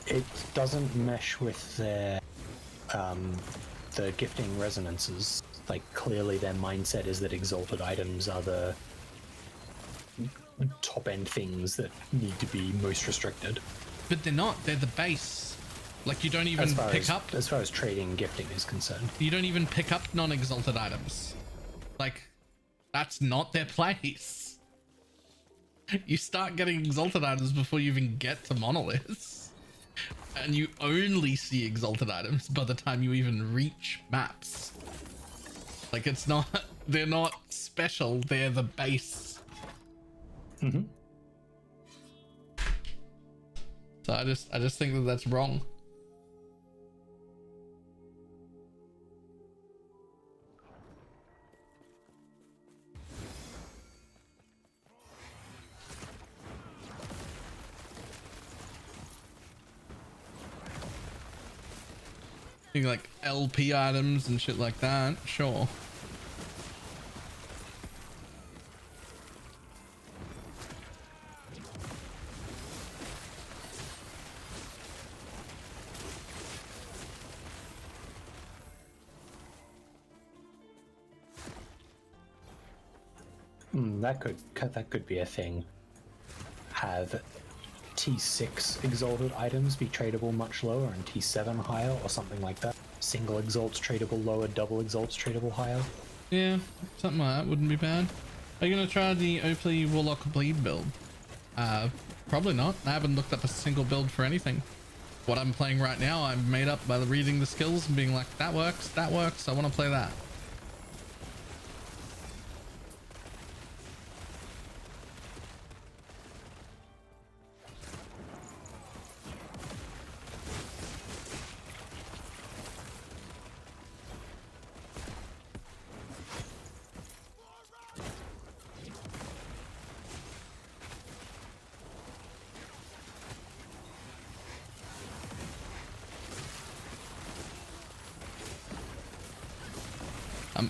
S7: it doesn't mesh with their the gifting resonances. Like clearly their mindset is that exalted items are the top end things that need to be most restricted.
S1: But they're not. They're the base. Like you don't even pick up.
S7: As far as trading gifting is concerned,
S1: you don't even pick up non-exalted items. Like that's not their place. You start getting exalted items before you even get to monoliths, and you only see exalted items by the time you even reach maps. Like it's not. They're not special. They're the base. So I just think that that's wrong. Think like LP items and shit like that, sure.
S7: That could be a thing. Have T6 exalted items be tradable much lower and T7 higher or something like that. Single exalts tradable lower, double exalts tradable higher.
S1: Yeah, something like that wouldn't be bad. Are you gonna try the Oakley Warlock bleed build? Probably not. I haven't looked up a single build for anything. What I'm playing right now, I'm made up by reading the skills and being like, that works, I want to play that.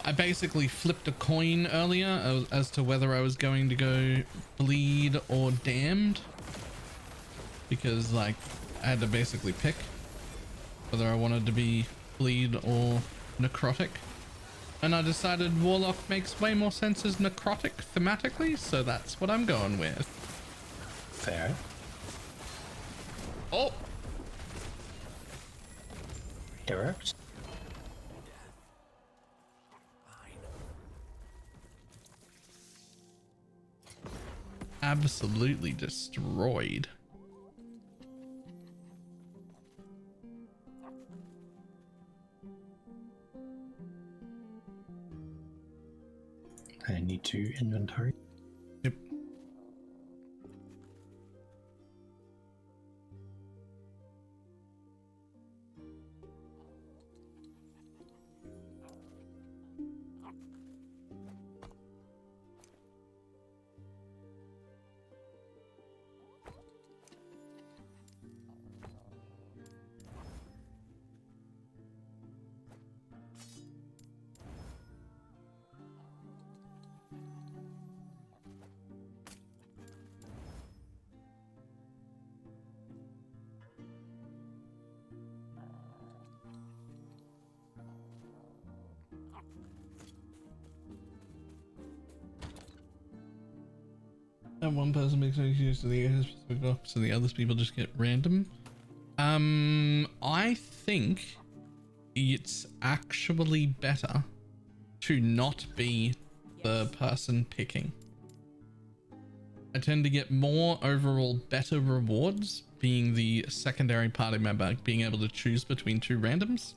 S1: I basically flipped a coin earlier as to whether I was going to go bleed or damned, because like I had to basically pick whether I wanted to be bleed or necrotic, and I decided Warlock makes way more sense as necrotic thematically, so that's what I'm going with.
S7: Fair.
S1: Oh,
S7: Direct.
S1: absolutely destroyed.
S7: I need to inventory.
S1: Yep. And one person makes no use to the specific op, so the others people just get random. I think it's actually better to not be the person picking. I tend to get more overall better rewards being the secondary party member, being able to choose between two randoms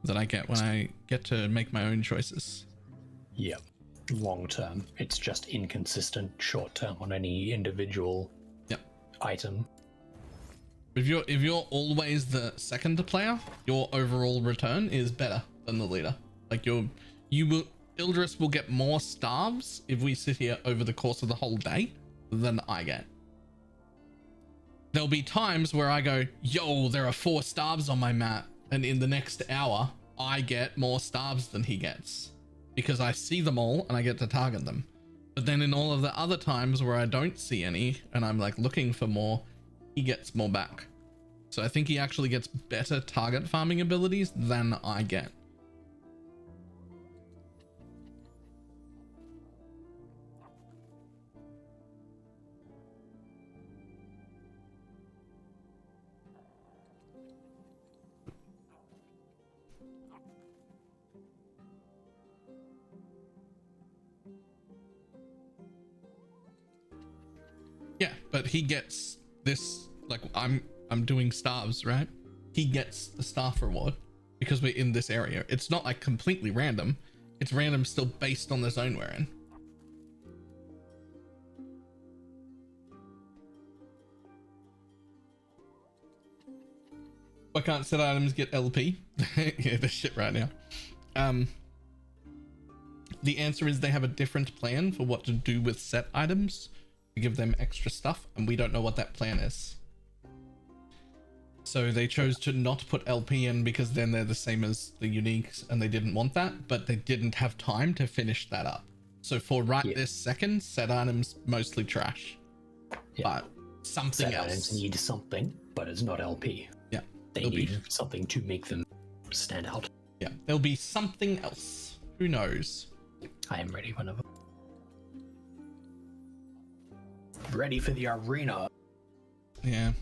S1: that I get when I get to make my own choices.
S7: Yep. Long term, it's just inconsistent. Short term on any individual item.
S1: If you're always the second player, your overall return is better than the leader. Like Ildris will get more starves if we sit here over the course of the whole day than I get. There'll be times where I go, yo, there are 4 starves on my mat, and in the next hour I get more starves than he gets because I see them all and I get to target them. But then in all of the other times where I don't see any and I'm like looking for more, he gets more back. So I think he actually gets better target farming abilities than I get. Yeah, but he gets this, like I'm doing starves, right? He gets the staff reward because we're in this area. It's not like completely random. It's random still based on the zone we're in. Why can't set items get LP? Yeah, this shit right now. The answer is they have a different plan for what to do with set items to give them extra stuff, and we don't know what that plan is. So they chose to not put LP in because then they're the same as the uniques, and they didn't want that, but they didn't have time to finish that up. So for this second, set items mostly trash.
S7: Yeah.
S1: But something
S7: Set
S1: else.
S7: items need something, but it's not LP.
S1: Yeah.
S7: They need something to make them stand out.
S1: Yeah. There'll be something else. Who knows?
S7: I am ready whenever. Ready for the arena.
S1: Yeah.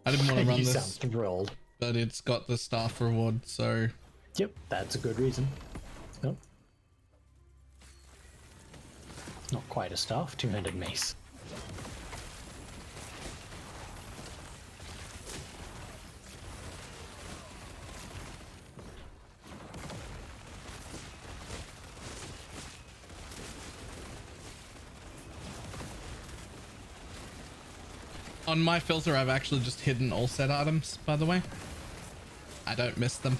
S1: I didn't want to run
S7: You
S1: this,
S7: sound thrilled.
S1: but it's got the staff reward, so...
S7: Yep, that's a good reason. Nope. Not quite a staff, two-handed mace.
S1: On my filter, I've actually just hidden all set items, by the way. I don't miss them.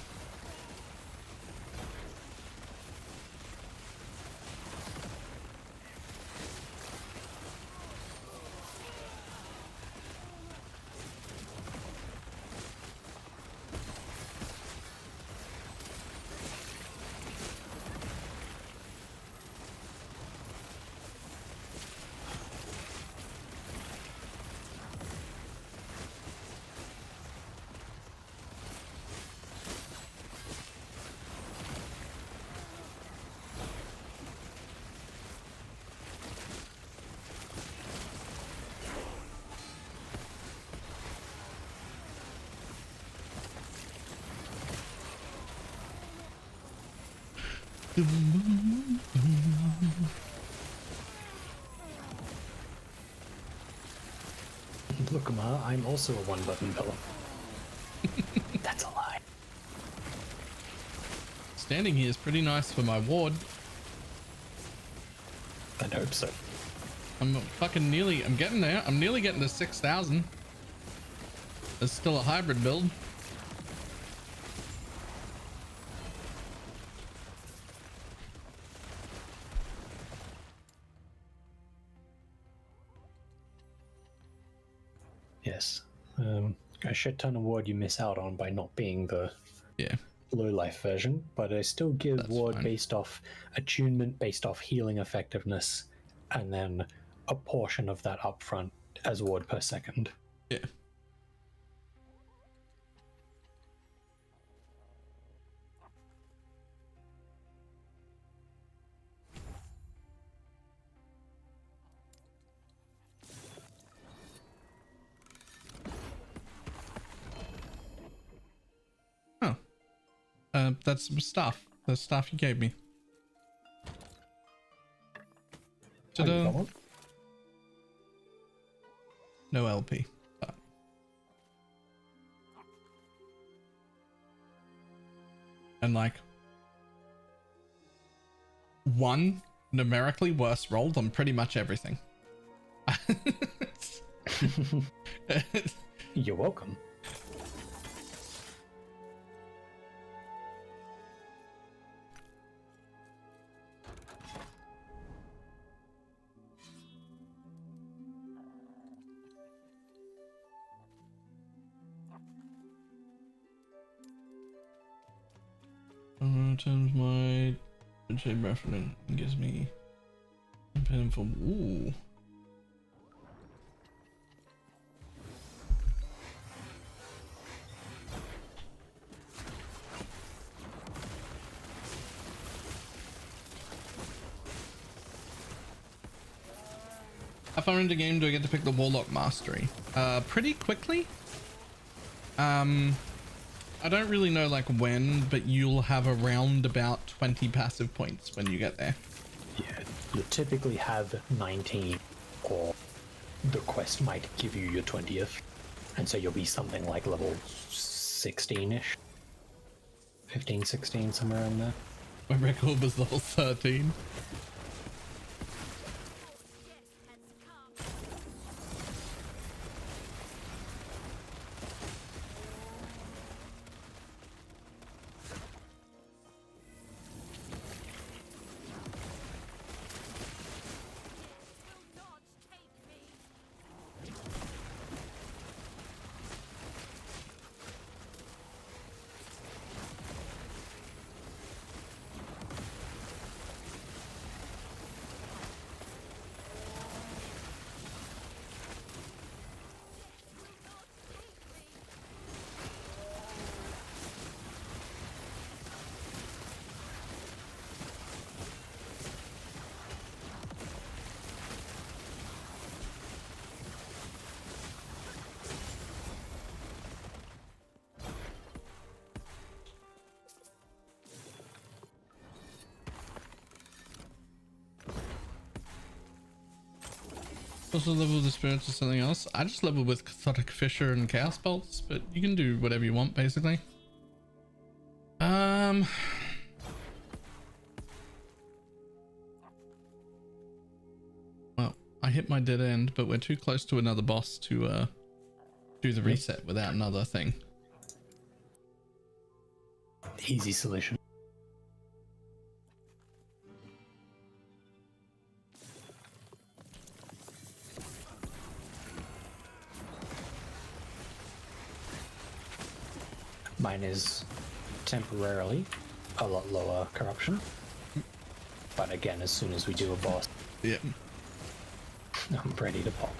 S7: Look, Ma, I'm also a one-button pillow. That's a lie.
S1: Standing here is pretty nice for my ward.
S7: I'd hope so.
S1: I'm getting there. I'm nearly getting to 6,000. There's still a hybrid build.
S7: Yes. A shit ton of ward you miss out on by not being the
S1: Yeah.
S7: low life version, but I still give
S1: That's
S7: ward
S1: fine.
S7: based off attunement, based off healing effectiveness, and then a portion of that upfront as ward per second.
S1: Yeah. Oh. That's some stuff. The stuff you gave me.
S7: Oh, you
S1: Ta-da.
S7: got one?
S1: No LP. But and like one numerically worse rolled on pretty much everything.
S7: You're welcome.
S1: Turns my shape reference and gives me a painful. Ooh. How far into game do I get to pick the Warlock Mastery? Pretty quickly. I don't really know like when, but you'll have around about 20 passive points when you get there.
S7: Yeah, you typically have 19, or the quest might give you your 20th, and so you'll be something like level 16-ish. 15, 16, somewhere around there.
S1: My record was level 13. Also level the spirits or something else. I just level with Cathartic Fissure and Chaos Bolts, but you can do whatever you want basically. Well, I hit my dead end, but we're too close to another boss to do the reset without another thing.
S7: Easy solution. Mine is temporarily a lot lower corruption, but again, as soon as we do a boss,
S1: Yep.
S7: I'm ready to pop.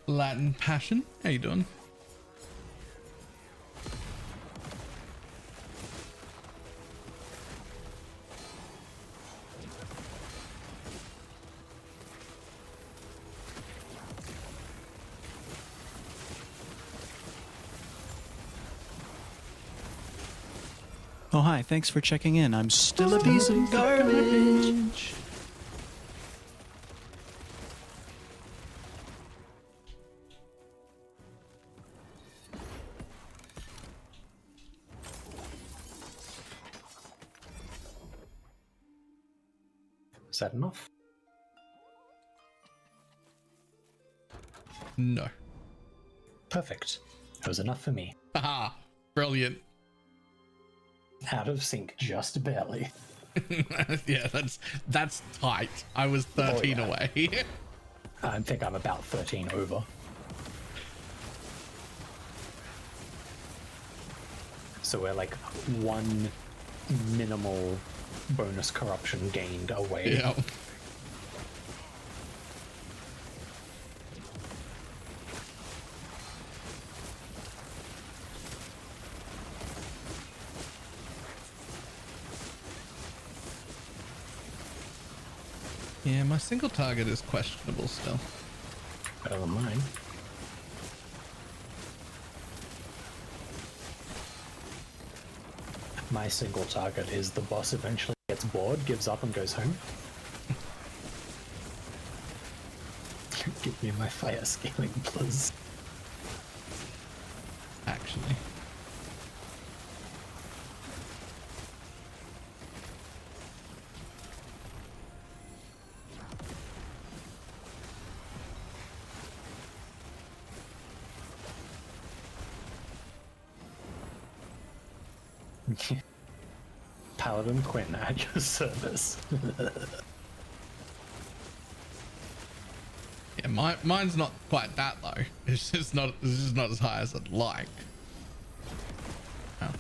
S1: Latin Passion, how you doing?
S8: Oh, hi. Thanks for checking in. I'm still a piece of garbage.
S7: Is that enough?
S1: No.
S7: Perfect. It was enough for me.
S1: Haha, brilliant.
S7: Out of sync just barely.
S1: Yeah, that's tight. I was 13
S7: yeah.
S1: away.
S7: I think I'm about 13 over. So we're like one minimal bonus corruption gained away.
S1: Yeah. Yeah, my single target is questionable still.
S7: Better than mine. My single target is the boss eventually gets bored, gives up and goes home. Give me my fire scaling, please.
S1: Actually.
S7: Paladin Quinn at your service.
S1: Yeah, mine's not quite that low. It's just not as high as I'd like. Oh.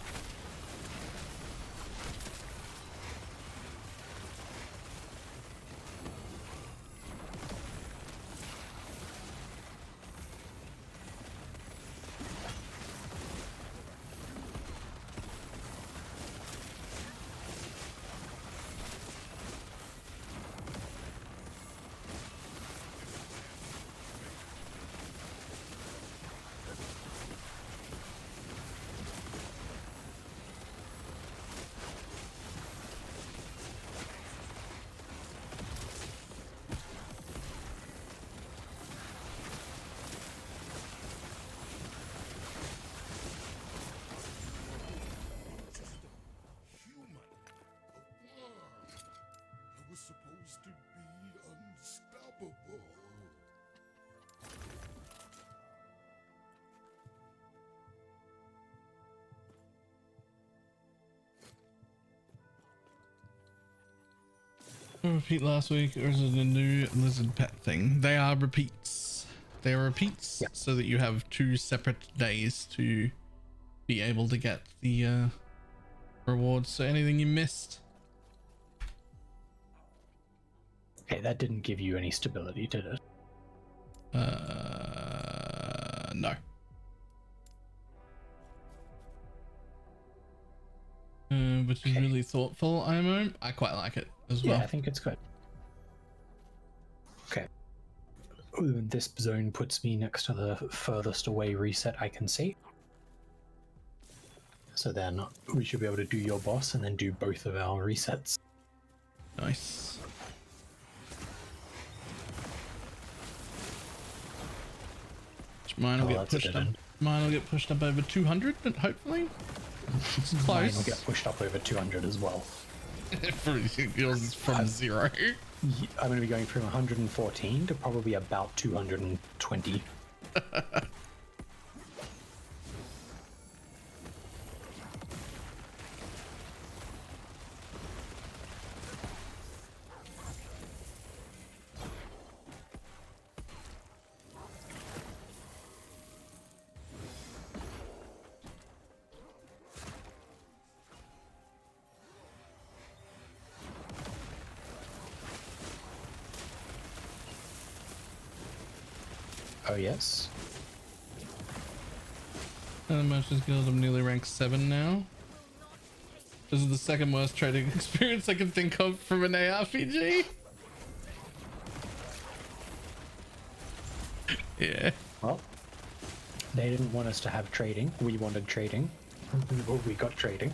S5: Human. A worm. I was supposed to be unstoppable.
S1: Repeat last week, or is it a new lizard pet thing? They are repeats. They are repeats,
S7: Yeah.
S1: so that you have 2 separate days to be able to get the rewards. So anything you missed?
S7: Okay, that didn't give you any stability, did it?
S1: No. Which is really thoughtful, IMO. I quite like it as well.
S7: Yeah, I think it's good. Okay. This zone puts me next to the furthest away reset I can see. So then we should be able to do your boss and then do both of our resets.
S1: Nice. Mine will get pushed up. Mine will get pushed up over 200, but hopefully it's close.
S7: Mine will get pushed up over 200 as well.
S1: Yours is from 0.
S7: I'm going to be going from 114 to probably about 220. Oh yes.
S1: And the Merchants Guild, I'm nearly rank 7 now. This is the second worst trading experience I can think of from an ARPG. Yeah.
S7: Well, they didn't want us to have trading. We wanted trading. Well, we got trading.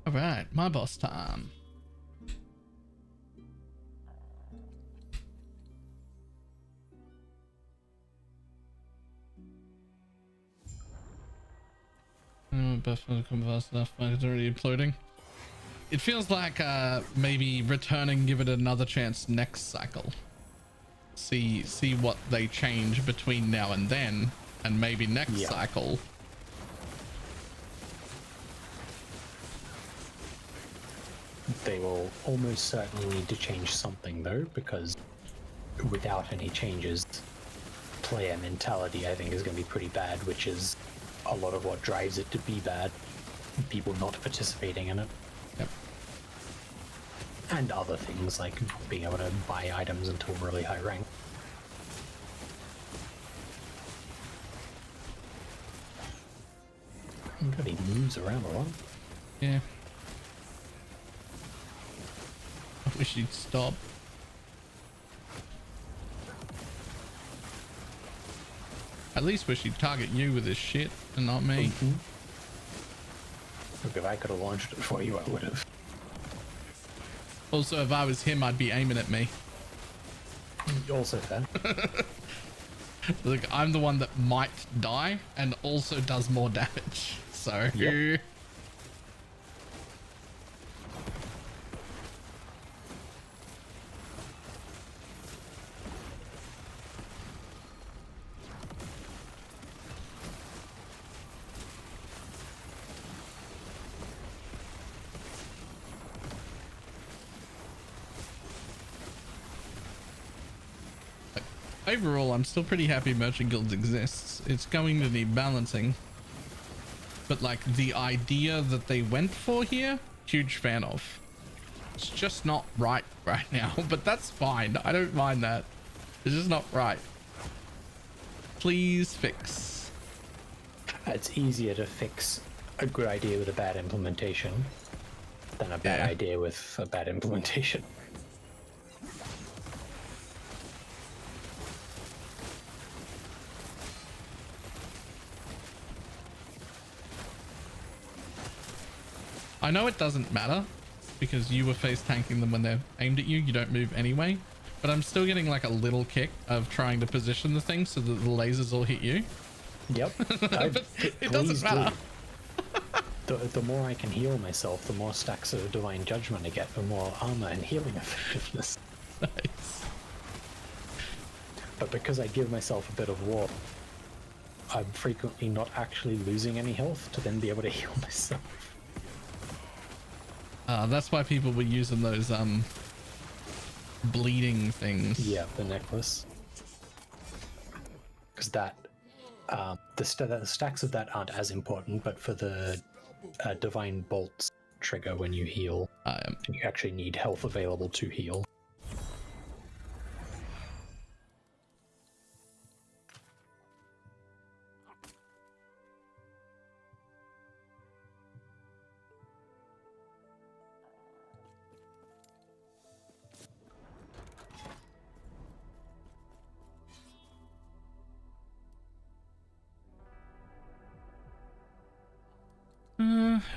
S1: All right, my boss time. Buff will come fast enough. It's already imploding. It feels like maybe returning, give it another chance next cycle. See what they change between now and then, and maybe next cycle.
S7: They will almost certainly need to change something though, because without any changes, player mentality I think is going to be pretty bad, which is a lot of what drives it to be bad. People not participating in it.
S1: Yep.
S7: And other things like being able to buy items until really high rank. He moves around a lot.
S1: Yeah. I wish he'd stop. At least wish he'd target you with his shit and not me.
S7: Look, if I could have launched it for you, I would have.
S1: Also, if I was him, I'd be aiming at me.
S7: Also fair.
S1: Look, I'm the one that might die and also does more damage. So... Yep. Overall, I'm still pretty happy Merchant Guilds exists. It's going to need balancing. But like the idea that they went for here, huge fan of. It's just not right now, but that's fine. I don't mind that. It's just not right. Please fix.
S7: It's easier to fix a good idea with a bad implementation than a bad idea with a bad implementation.
S1: I know it doesn't matter because you were face tanking them when they're aimed at you. You don't move anyway, but I'm still getting like a little kick of trying to position the thing so that the lasers all hit you.
S7: Yep.
S1: But it doesn't matter.
S7: The more I can heal myself, the more stacks of Divine Judgment I get, the more armor and healing effectiveness.
S1: Nice.
S7: But because I give myself a bit of warp, I'm frequently not actually losing any health to then be able to heal myself.
S1: That's why people were using those bleeding things.
S7: Yeah, the necklace. Because that, the stacks of that aren't as important, but for the divine bolts trigger when you heal, you actually need health available to heal.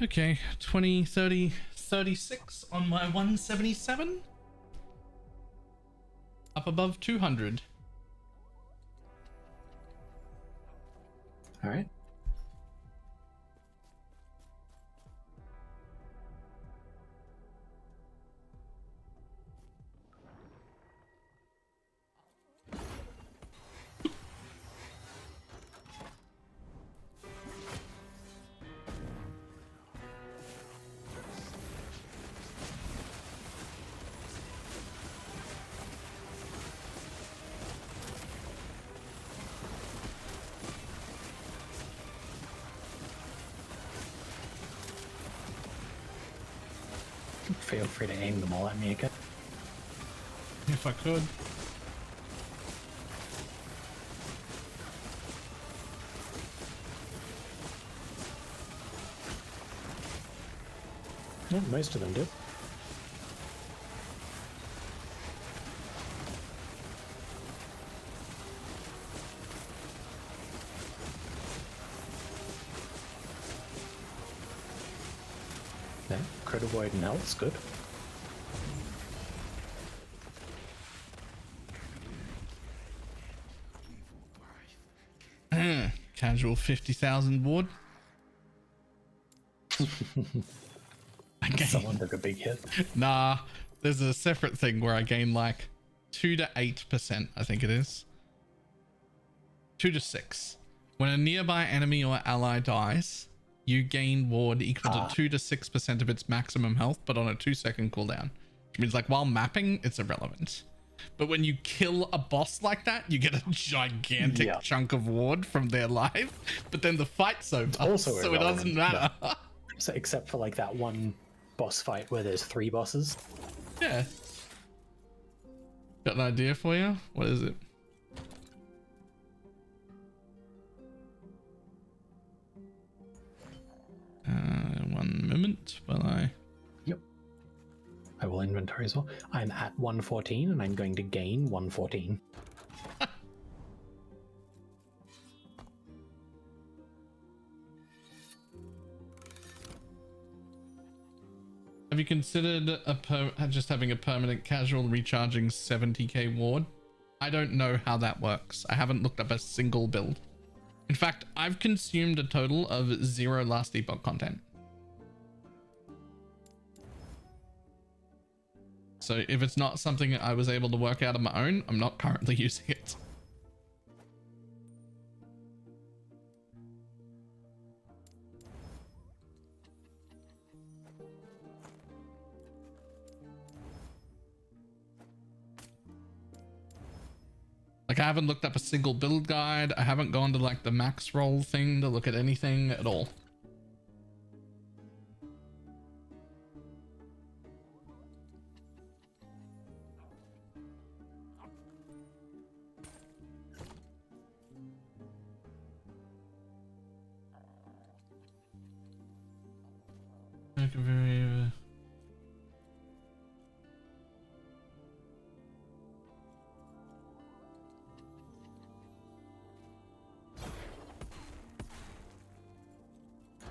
S1: Okay, 20, 30, 36 on my 177. Up above 200.
S7: All right. Feel free to aim them all at me again.
S1: If I could.
S7: Yeah, most of them do. Yeah, crit avoid and health's good.
S1: Casual 50,000 ward.
S7: Someone took a big hit.
S1: Nah, there's a separate thing where I gain like 2 to 8%, I think it is. 2 to 6. When a nearby enemy or ally dies, you gain ward equal to 2 to 6% of its maximum health, but on a 2-second cooldown. Which means like while mapping, it's irrelevant. But when you kill a boss like that, you get a gigantic chunk of ward from their life. But then the fight's over,
S7: also
S1: so it doesn't matter.
S7: So except for like that one boss fight where there's 3 bosses.
S1: Yeah. Got an idea for you? What is it? One moment while I...
S7: Yep. I will inventory as well. I'm at 114 and I'm going to gain 114.
S1: Have you considered just having a permanent casual recharging 70k ward? I don't know how that works. I haven't looked up a single build. In fact, I've consumed a total of 0 last epoch content. So if it's not something I was able to work out on my own, I'm not currently using it. Like, I haven't looked up a single build guide. I haven't gone to like the max roll thing to look at anything at all.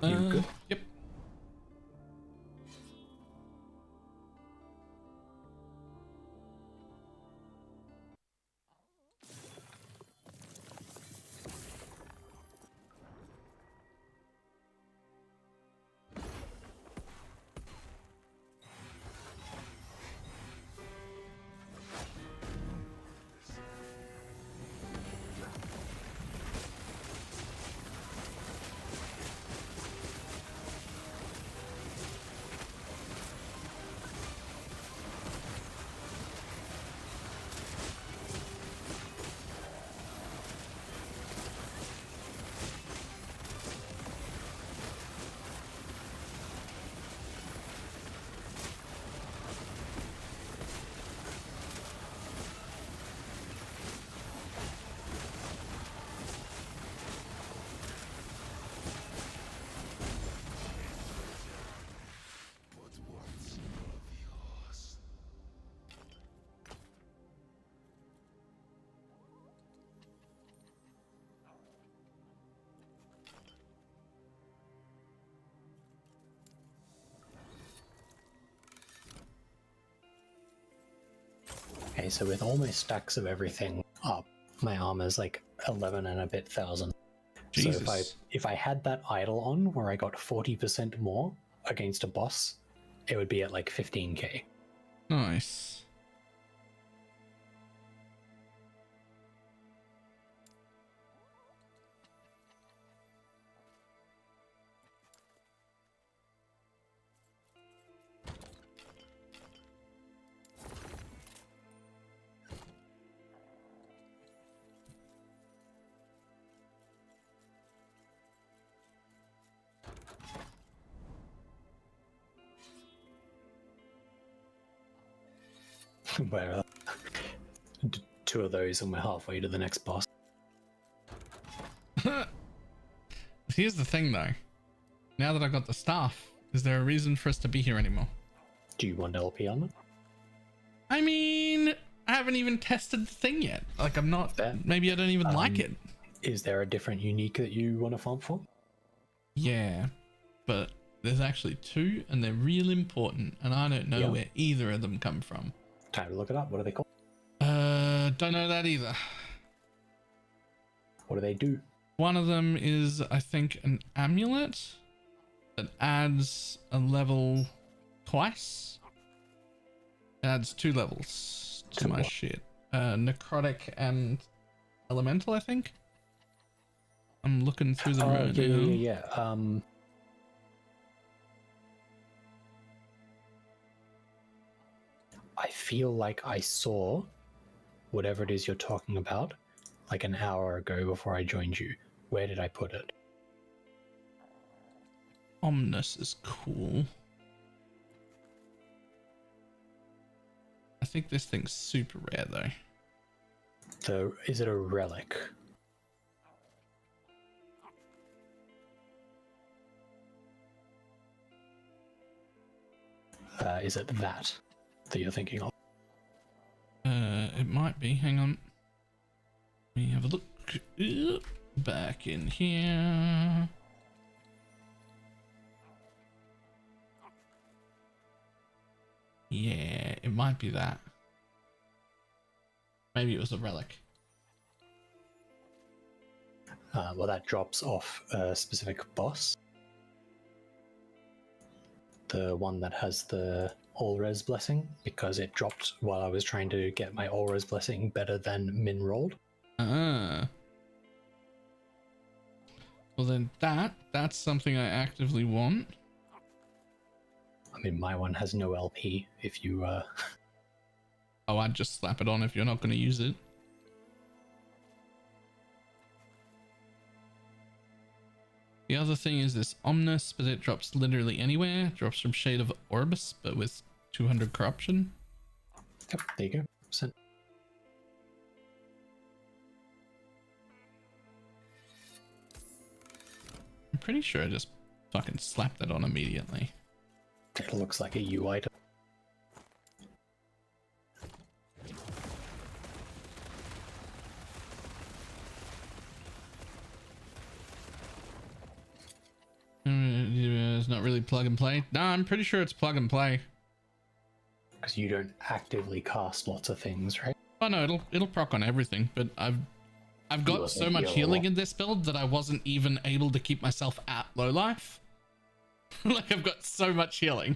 S1: Very
S7: You good?
S1: Yep.
S7: Okay, so with all my stacks of everything up, my armor's like 11 and a bit thousand.
S1: Jesus.
S7: So if I had that idol on where I got 40% more against a boss, it would be at like 15k.
S1: Nice.
S7: Where two of those and we're halfway to the next boss.
S1: Here's the thing though. Now that I got the staff, is there a reason for us to be here anymore?
S7: Do you want LP on it?
S1: I mean, I haven't even tested the thing yet. Like, I'm not.
S7: Fair.
S1: Maybe I don't even like it.
S7: Is there a different unique that you want to farm for?
S1: Yeah, but there's actually two, and they're real important, and I don't know where either of them come from.
S7: Time to look it up. What are they called?
S1: Don't know that either.
S7: What do they do?
S1: One of them is, I think, an amulet that adds a level twice. It adds 2 levels to my shit. Necrotic and elemental, I think. I'm looking through them right now.
S7: Yeah. I feel like I saw whatever it is you're talking about like an hour ago before I joined you. Where did I put it?
S1: Omnis is cool. I think this thing's super rare though.
S7: Is it a relic? Is it that you're thinking of?
S1: It might be. Hang on. Let me have a look. Back in here. Yeah, it might be that. Maybe it was a relic.
S7: Well, that drops off a specific boss. The one that has the all-res blessing, because it dropped while I was trying to get my all-res blessing better than min rolled.
S1: Ah. Well then that's something I actively want.
S7: I mean, my one has no LP if you
S1: Oh, I'd just slap it on if you're not going to use it. The other thing is this Omnis, but it drops literally anywhere. It drops from Shade of Orbis, but with 200 corruption.
S7: Yep, there you go. Sent.
S1: I'm pretty sure I just fucking slapped that on immediately.
S7: It looks like a U item.
S1: It's not really plug and play. No, I'm pretty sure it's plug and play.
S7: Because you don't actively cast lots of things, right?
S1: Oh no, it'll proc on everything, but I've got so much healing in this build that I wasn't even able to keep myself at low life. Like, I've got so much healing.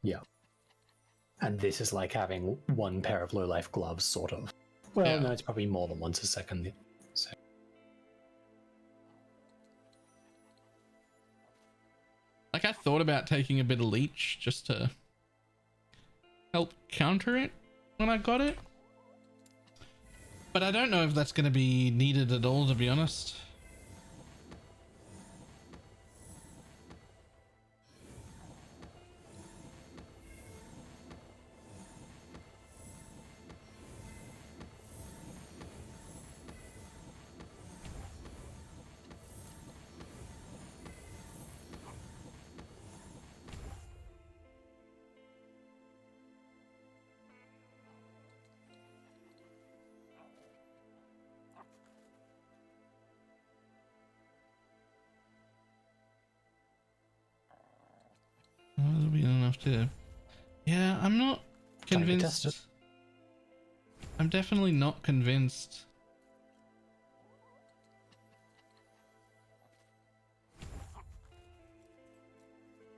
S7: Yeah. And this is like having one pair of low life gloves, sort of. Well,
S1: Yeah.
S7: no, it's probably more than once a second. So.
S1: Like, I thought about taking a bit of leech just to help counter it when I got it. But I don't know if that's going to be needed at all, to be honest. That'll be enough to... Yeah, I'm not
S7: Time to test
S1: convinced. I'm definitely not convinced.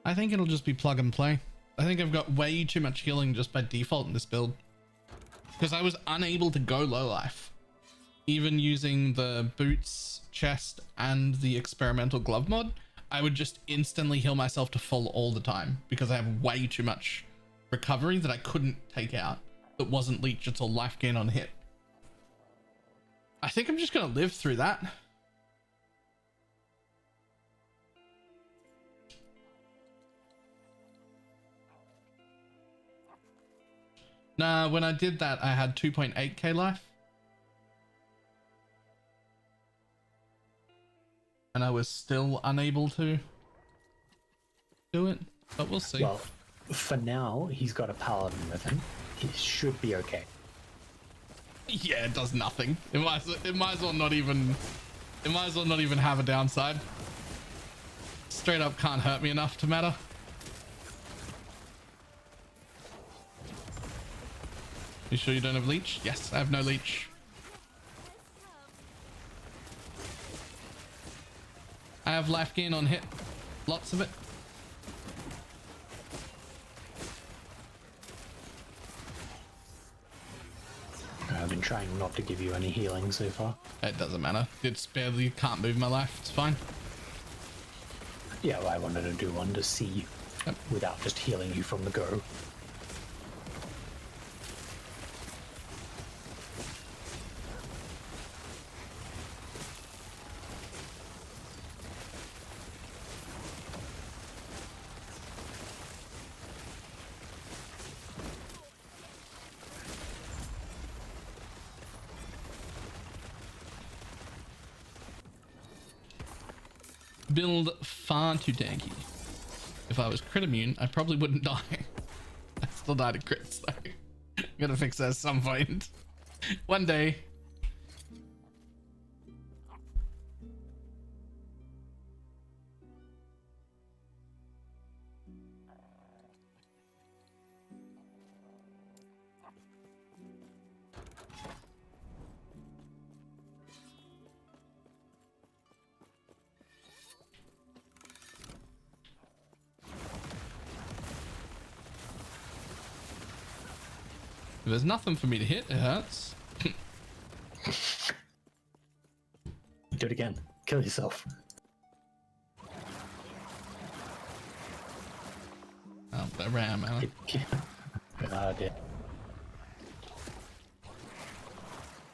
S1: I think it'll just be plug and play. I think I've got way too much healing just by default in this build. Because I was unable to go low life. Even using the boots, chest, and the experimental glove mod, I would just instantly heal myself to full all the time. Because I have way too much recovery that I couldn't take out. That wasn't leech, it's all life gain on hit. I think I'm just going to live through that. Nah, when I did that, I had 2.8k life. And I was still unable to do it, but we'll see.
S7: Well, for now, he's got a paladin with him. He should be okay.
S1: Yeah, it does nothing. It might as well not even have a downside. Straight up can't hurt me enough to matter. You sure you don't have leech? Yes, I have no leech. I have life gain on hit. Lots of it.
S7: I've been trying not to give you any healing so far.
S1: It doesn't matter. It's barely, can't move my life. It's fine.
S7: Yeah, well, I wanted to do one to see without just healing you from the go.
S1: Build far too tanky. If I was crit immune, I probably wouldn't die. I still died of crits though. I'm gonna fix that at some point. One day. If there's nothing for me to hit, it hurts.
S7: Do it again. Kill yourself.
S1: Oh, the ram, man.
S7: Dear.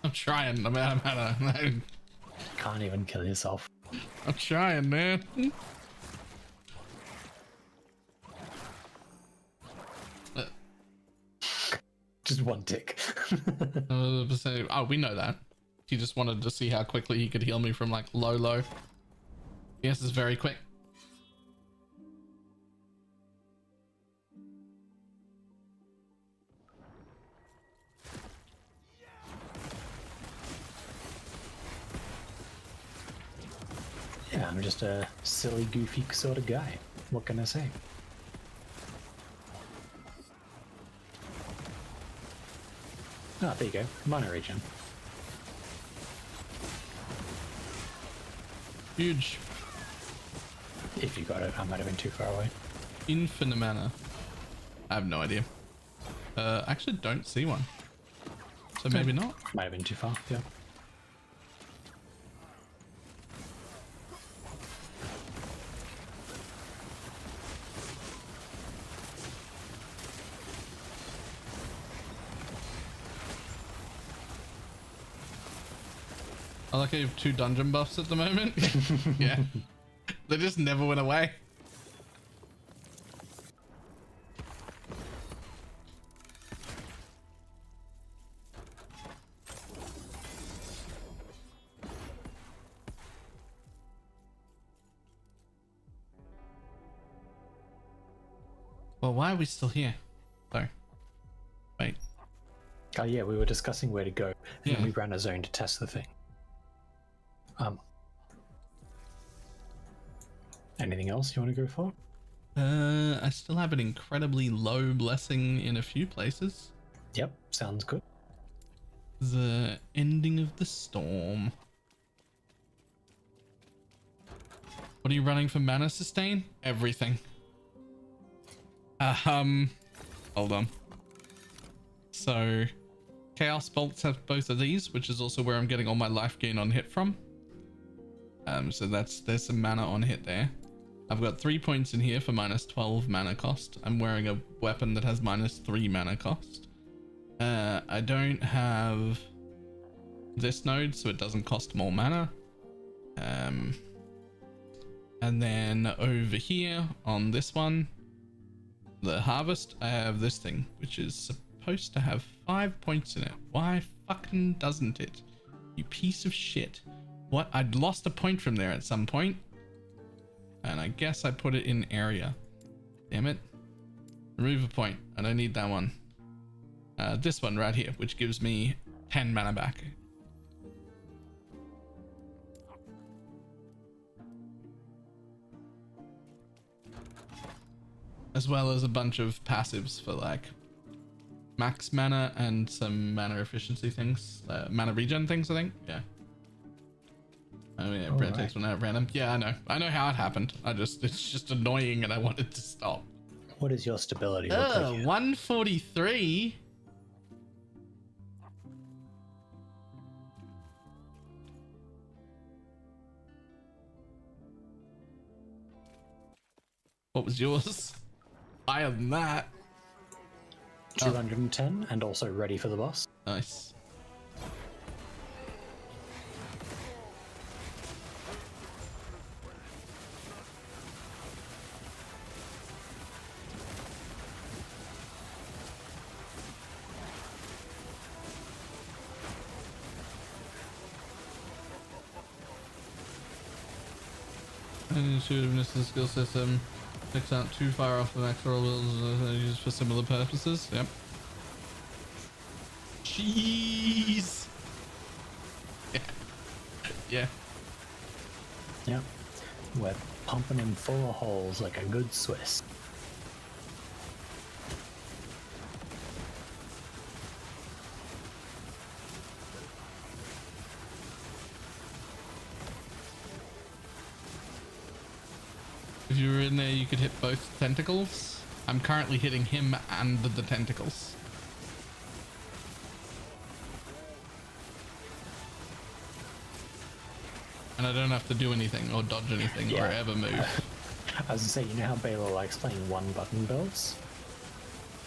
S1: I'm trying. I'm out of mana.
S7: Can't even kill yourself.
S1: I'm trying, man.
S7: Just one tick.
S1: Oh, we know that. He just wanted to see how quickly he could heal me from like low. Yes, it's very quick.
S7: Yeah, I'm just a silly, goofy sort of guy. What can I say? Oh, there you go. Mana regen.
S1: Huge.
S7: If you got it, I might have been too far away.
S1: Infinite mana. I have no idea. I actually don't see one. So maybe not.
S7: Might have been too far, yeah.
S1: I like I have 2 dungeon buffs at the moment. Yeah. They just never went away. Well, why are we still here? Sorry. Wait.
S7: Oh yeah, we were discussing where to go, and
S1: Yeah.
S7: then we ran a zone to test the thing. Anything else you want to go for?
S1: I still have an incredibly low blessing in a few places.
S7: Yep, sounds good.
S1: The ending of the storm. What are you running for mana sustain? Everything. Hold on. So Chaos Bolts have both of these, which is also where I'm getting all my life gain on hit from. So there's some mana on hit there. I've got 3 points in here for minus 12 mana cost. I'm wearing a weapon that has minus 3 mana cost. I don't have this node, so it doesn't cost more mana. And then over here on this one, the harvest, I have this thing, which is supposed to have 5 points in it. Why fucking doesn't it? You piece of shit. What? I'd lost a point from there at some point. And I guess I put it in area. Damn it. Remove a point. I don't need that one. This one right here, which gives me 10 mana back. As well as a bunch of passives for like max mana and some mana efficiency things, mana regen things, I think. Yeah. Oh yeah, Brent takes one out at random. Yeah, I know how it happened. It's just annoying and I wanted to stop.
S7: What is your stability look like here?
S1: 143. What was yours? Higher than that.
S7: 210 and also ready for the boss.
S1: Nice. Intuitiveness and skill system. Picks out too far off the max roll used for similar purposes. Yep. Jeez. Yeah. Yeah.
S7: Yep. We're pumping him full of holes like a good Swiss.
S1: If you were in there, you could hit both tentacles. I'm currently hitting him and the tentacles. And I don't have to do anything or dodge anything or ever move.
S7: I was gonna say, you know how Balor likes playing one button builds?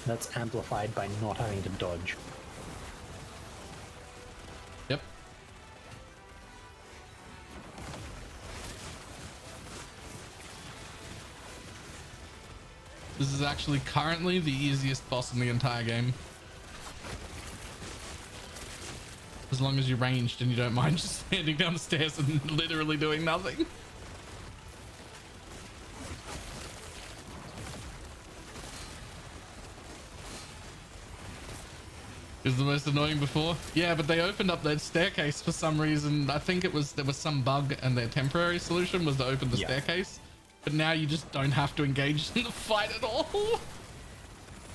S7: That's amplified by not having to dodge.
S1: Yep. This is actually currently the easiest boss in the entire game. As long as you're ranged and you don't mind just standing down the stairs and literally doing nothing. Is the most annoying before? Yeah, but they opened up that staircase for some reason. I think there was some bug and their temporary solution was to open the staircase. But now you just don't have to engage in the fight at all.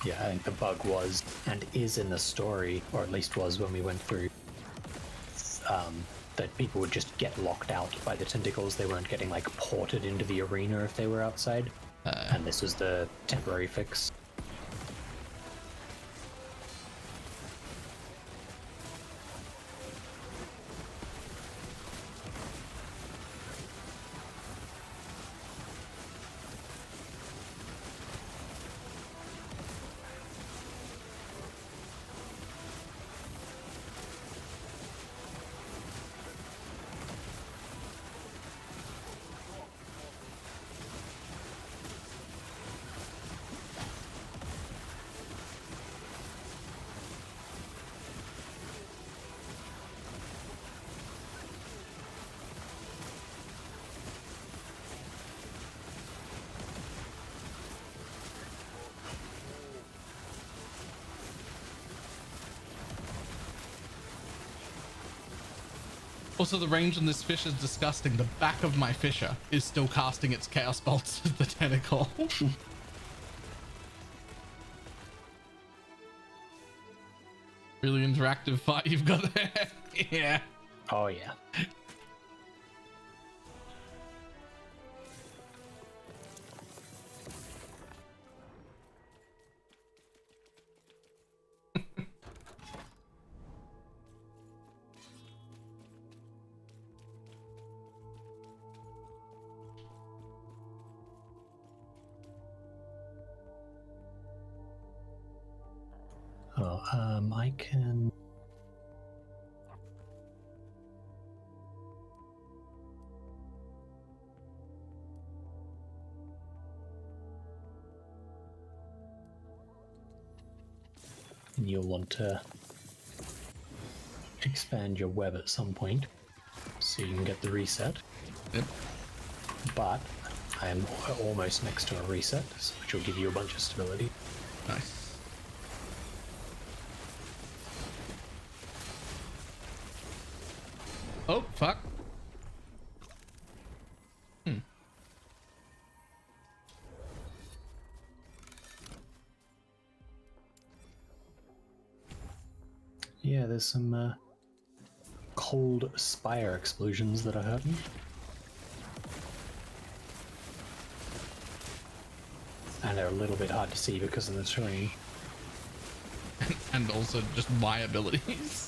S7: Yeah, I think the bug was, and is in the story, or at least was when we went through, that people would just get locked out by the tentacles. They weren't getting, like, ported into the arena if they were outside. And this was the temporary fix. Also, the range on this fish is disgusting. The back of my fisher is still casting its chaos bolts with the tentacle.
S1: Really interactive fight you've got there. Yeah.
S7: Oh yeah. Oh, I can. And you'll want to expand your web at some point so you can get the reset.
S1: Yep.
S7: But I am almost next to a reset, which will give you a bunch of stability.
S1: Nice. Oh, fuck.
S7: Yeah, there's some cold spire explosions that are hurting. And they're a little bit hard to see because of the terrain.
S1: And also just my abilities.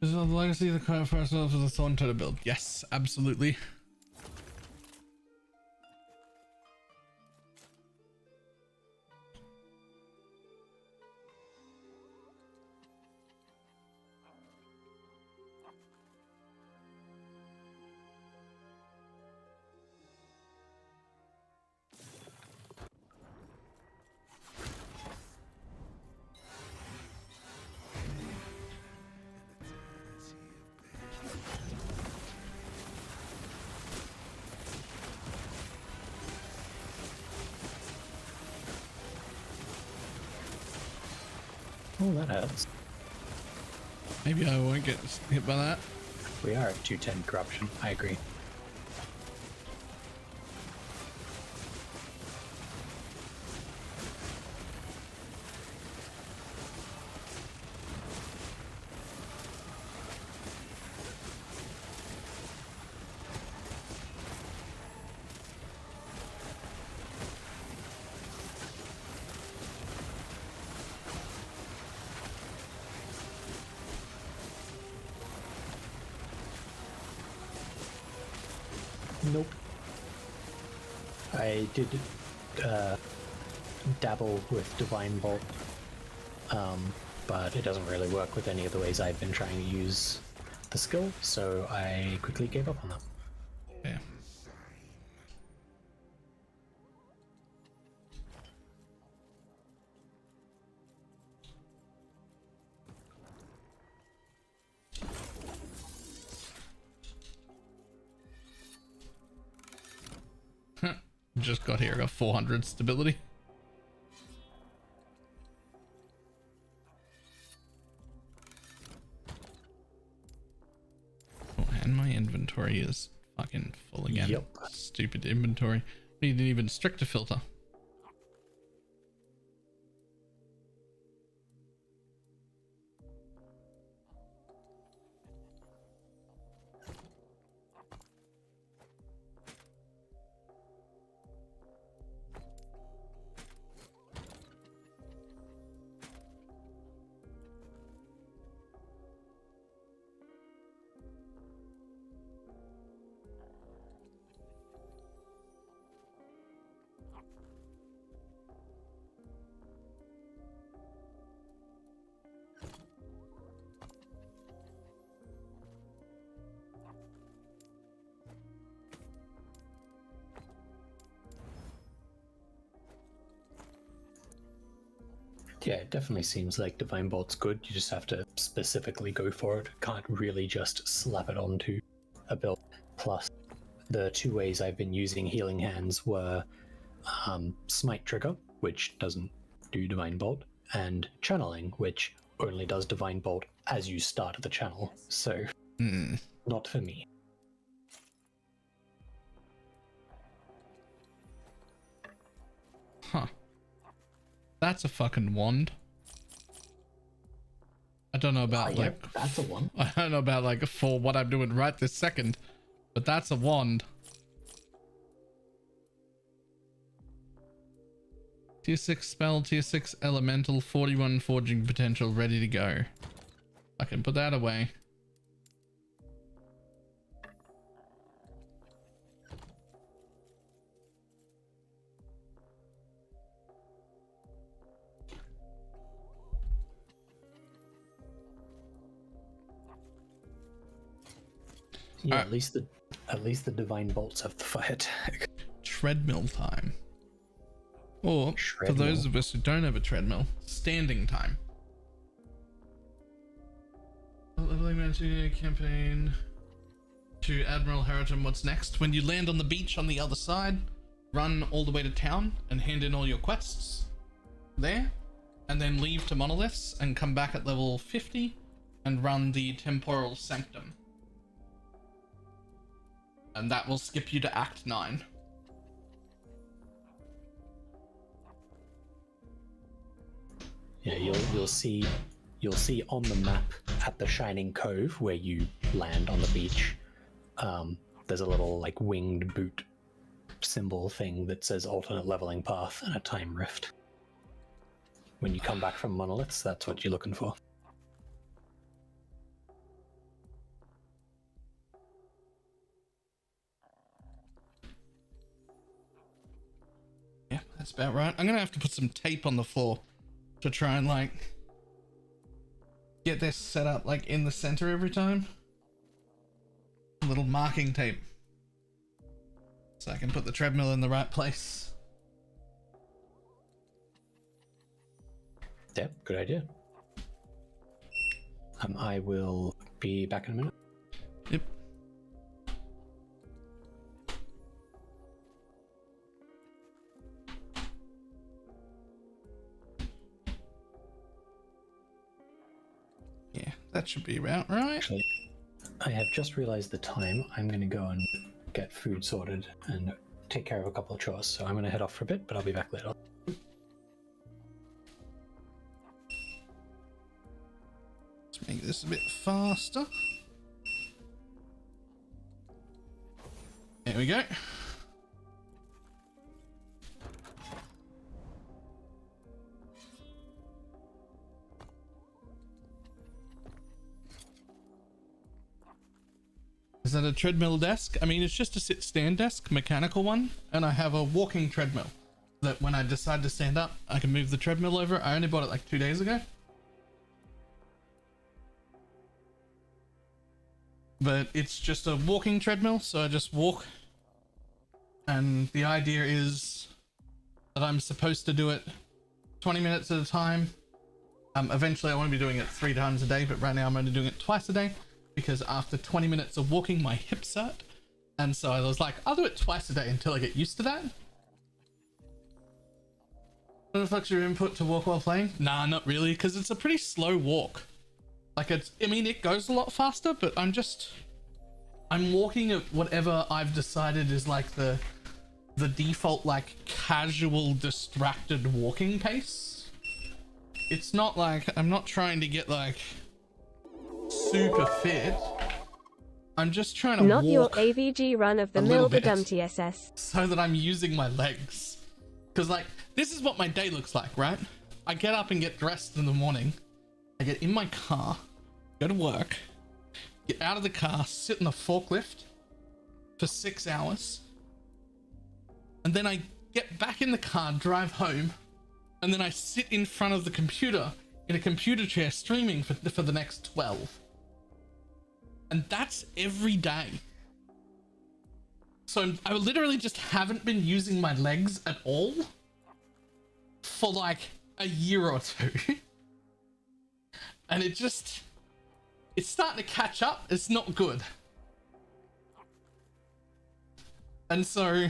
S1: Is the legacy the current personal for the Thorn Turtle build? Yes, absolutely.
S7: Oh, that hurts.
S1: Maybe I won't get hit by that.
S7: We are at 210 corruption. I agree. Nope. I did dabble with Divine Bolt, but it doesn't really work with any of the ways I've been trying to use the skill, so I quickly gave up on that.
S1: Yeah. Just got here, got 400 stability. Oh, and my inventory is fucking full again.
S7: Yep.
S1: Stupid inventory. Need an even stricter filter.
S7: Yeah, it definitely seems like Divine Bolt's good. You just have to specifically go for it. Can't really just slap it onto a build. Plus, the two ways I've been using Healing Hands were Smite Trigger, which doesn't do Divine Bolt, and Channeling, which only does Divine Bolt as you start the channel. So, not for me.
S1: Huh. That's a fucking wand. I don't know about like
S7: that's a one.
S1: I don't know about like for what I'm doing right this second, but that's a wand. Tier 6 spell, tier 6 elemental, 41 forging potential, ready to go. I can put that away.
S7: Yeah, at least the Divine Bolts have the fire tag.
S1: Treadmill time. Or, for those of us who don't have a treadmill, standing time. Leveling Mansion campaign to Admiral Heriton. What's next? When you land on the beach on the other side, run all the way to town and hand in all your quests there, and then leave to Monoliths and come back at level 50 and run the Temporal Sanctum. And that will skip you to Act 9.
S7: Yeah, you'll see on the map at the Shining Cove where you land on the beach. There's a little like winged boot symbol thing that says alternate leveling path and a time rift. When you come back from Monoliths, that's what you're looking for.
S1: Yeah, that's about right. I'm gonna have to put some tape on the floor to try and like get this set up like in the center every time. A little marking tape so I can put the treadmill in the right place.
S7: Yeah, good idea. I will be back in a minute.
S1: Yep. Yeah, that should be about right.
S7: Actually, I have just realized the time. I'm going to go and get food sorted and take care of a couple of chores. So I'm going to head off for a bit, but I'll be back later.
S1: Let's make this a bit faster. There we go. Is that a treadmill desk? I mean, it's just a sit-stand desk, mechanical one, and I have a walking treadmill that when I decide to stand up, I can move the treadmill over. I only bought it like 2 days ago. But it's just a walking treadmill, so I just walk. And the idea is that I'm supposed to do it 20 minutes at a time. Eventually I want to be doing it 3 times a day, but right now I'm only doing it twice a day. Because after 20 minutes of walking, my hips hurt. And so I was like, I'll do it twice a day until I get used to that. What the fuck's your input to walk while playing? Nah, not really, because it's a pretty slow walk. Like I mean, it goes a lot faster, but I'm walking at whatever I've decided is like the default, like casual, distracted walking pace. It's not like, I'm not trying to get like super fit. I'm just trying to
S3: Not your
S1: walk
S3: AVG run of the mill the Dumpty SS.
S1: so that I'm using my legs. Because like, this is what my day looks like, right? I get up and get dressed in the morning. I get in my car, go to work, get out of the car, sit in a forklift for 6 hours. And then I get back in the car, drive home, and then I sit in front of the computer in a computer chair streaming for the next 12. And that's every day. So I literally just haven't been using my legs at all for like a year or two. And it's starting to catch up. It's not good. And so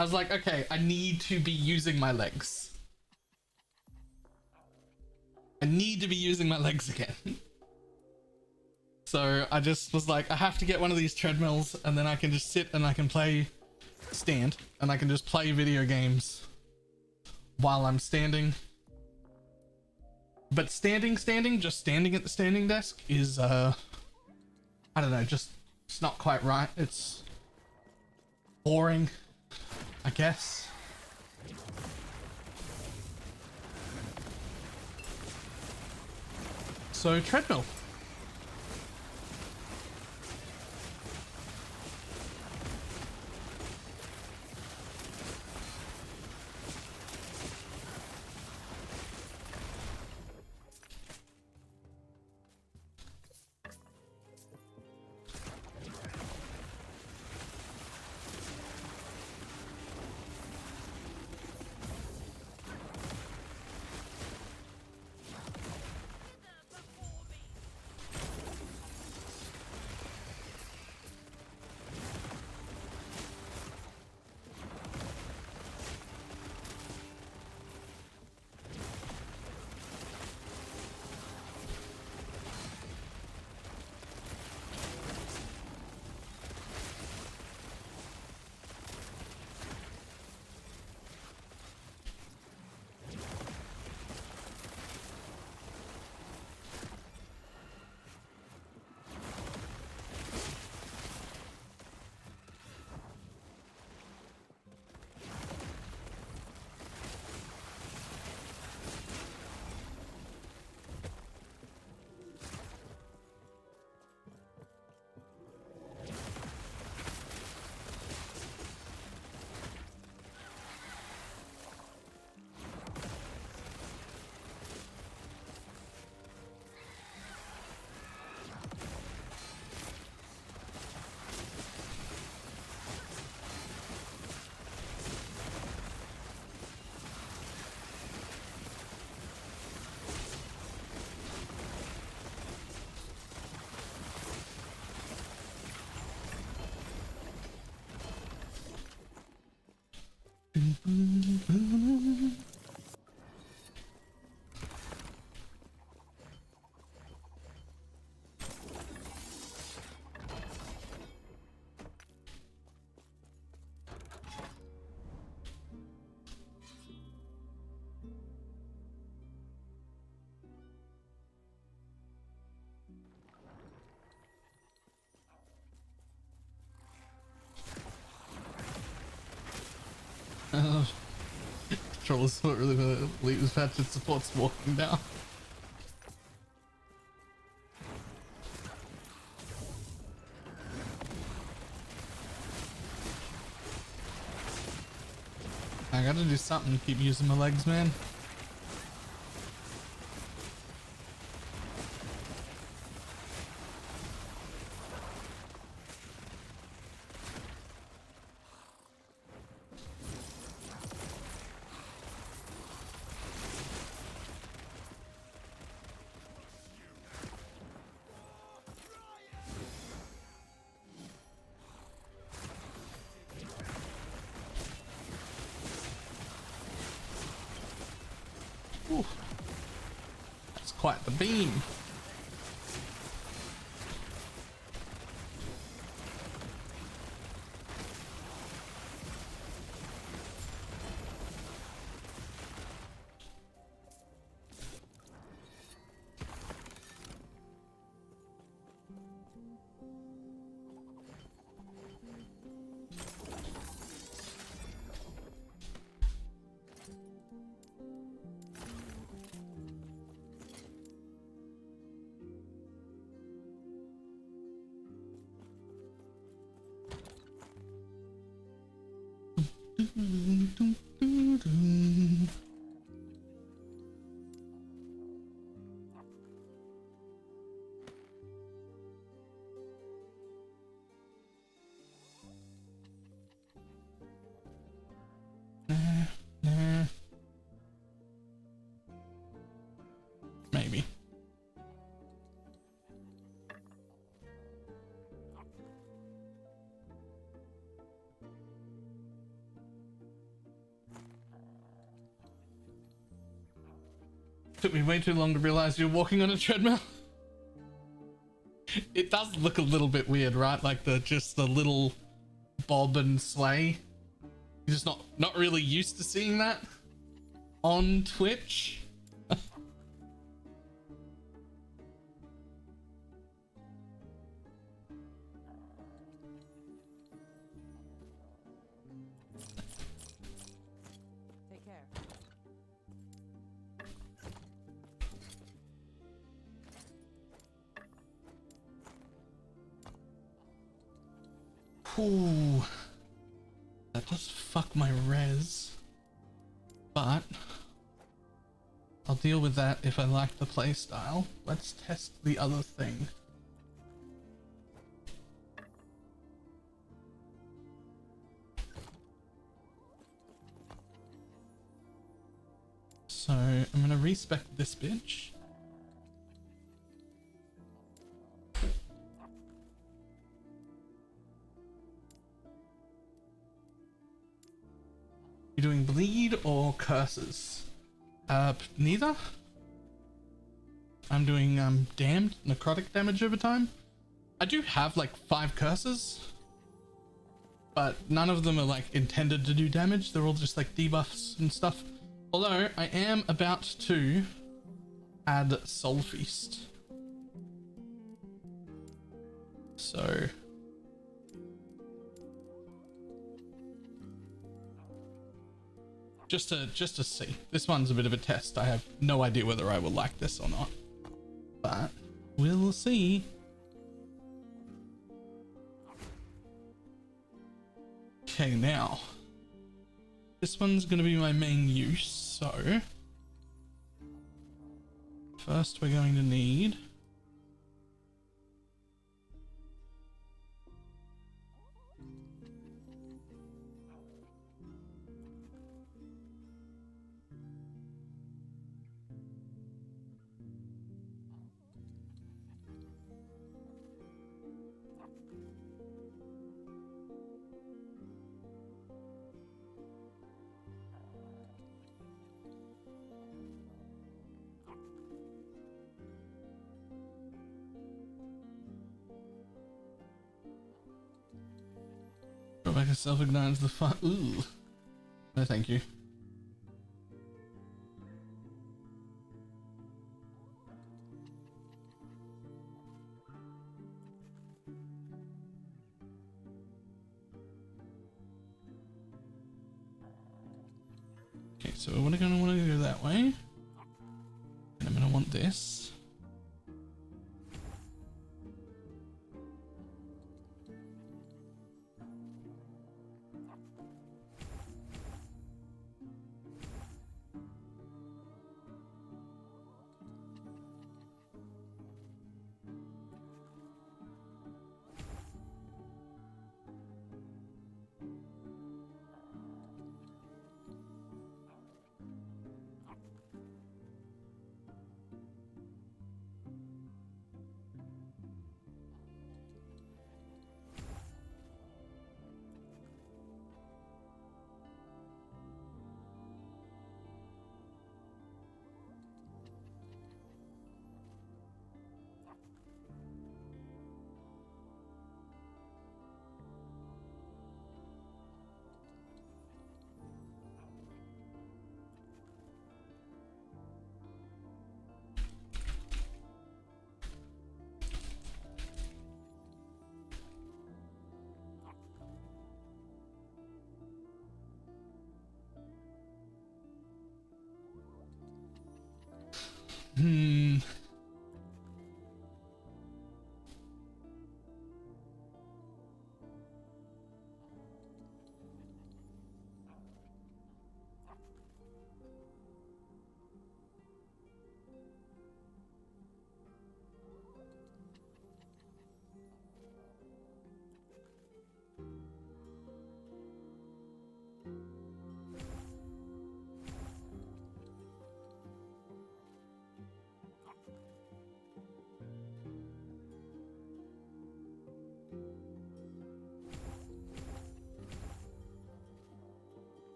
S1: I was like, okay, I need to be using my legs. I need to be using my legs again. So I just was like, I have to get one of these treadmills, and then I can just sit and I can stand, and I can just play video games while I'm standing. But just standing at the standing desk is, I don't know, it's not quite right. It's boring, I guess. So treadmill. Controller support really good. Elite was patched, it supports walking down. I gotta do something to keep using my legs, man. Ooh, that's quite the beam. Took me way too long to realize you're walking on a treadmill. It does look a little bit weird, right? Like just the little bob and sway. You're just not really used to seeing that on Twitch.
S4: Take care.
S1: Ooh, that does fuck my res, but I'll deal with that if I like the playstyle. Let's test the other thing. So I'm gonna respec this bitch. You doing bleed or curses? Neither. I'm doing damned necrotic damage over time. I do have like 5 curses, but none of them are like intended to do damage. They're all just like debuffs and stuff. Although I am about to add Soul Feast. So just to see. This one's a bit of a test. I have no idea whether I will like this or not, but we'll see. Okay, now this one's going to be my main use. So first we're going to need Rebecca self-ignites the fire. Ooh. No, thank you. Okay, so we're gonna want to go that way. And I'm gonna want this.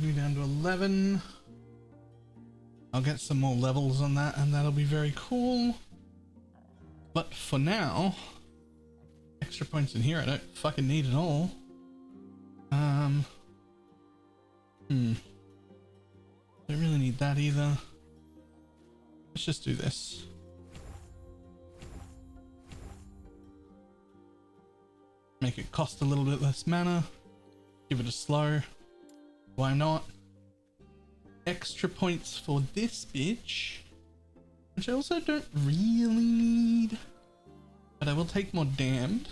S1: me down to 11. I'll get some more levels on that and that'll be very cool. But for now, extra points in here I don't fucking need at all. Don't really need that either. Let's just do this. Make it cost a little bit less mana. Give it a slow. Why not? Extra points for this bitch, which I also don't really need, but I will take more damned.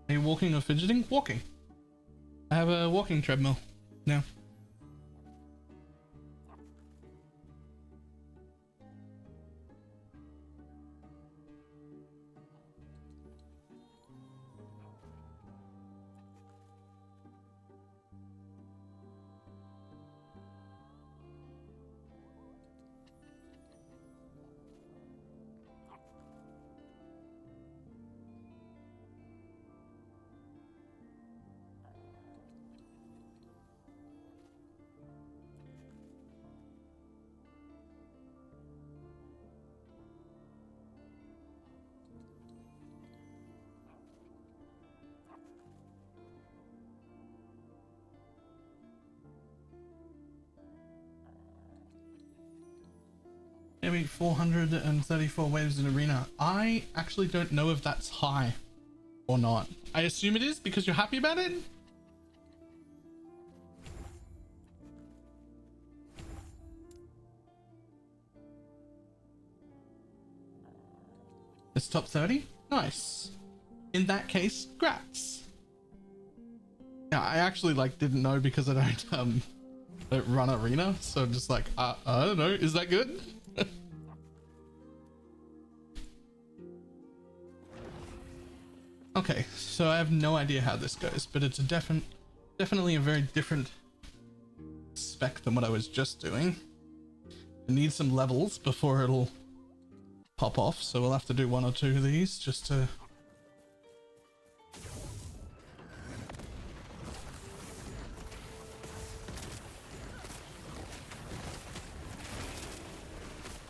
S1: Are you walking or fidgeting? Walking. I have a walking treadmill now. Maybe 434 waves in arena. I actually don't know if that's high or not. I assume it is because you're happy about it. It's top 30? Nice. In that case, grats. Yeah, I actually didn't know because I don't run arena, so I'm just like, I don't know, is that good? Okay, so I have no idea how this goes, but it's a definitely a very different spec than what I was just doing. I need some levels before it'll pop off, so we'll have to do one or two of these just to...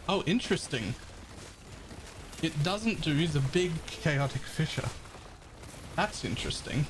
S1: Oh, interesting. It doesn't do the big chaotic fissure. That's interesting.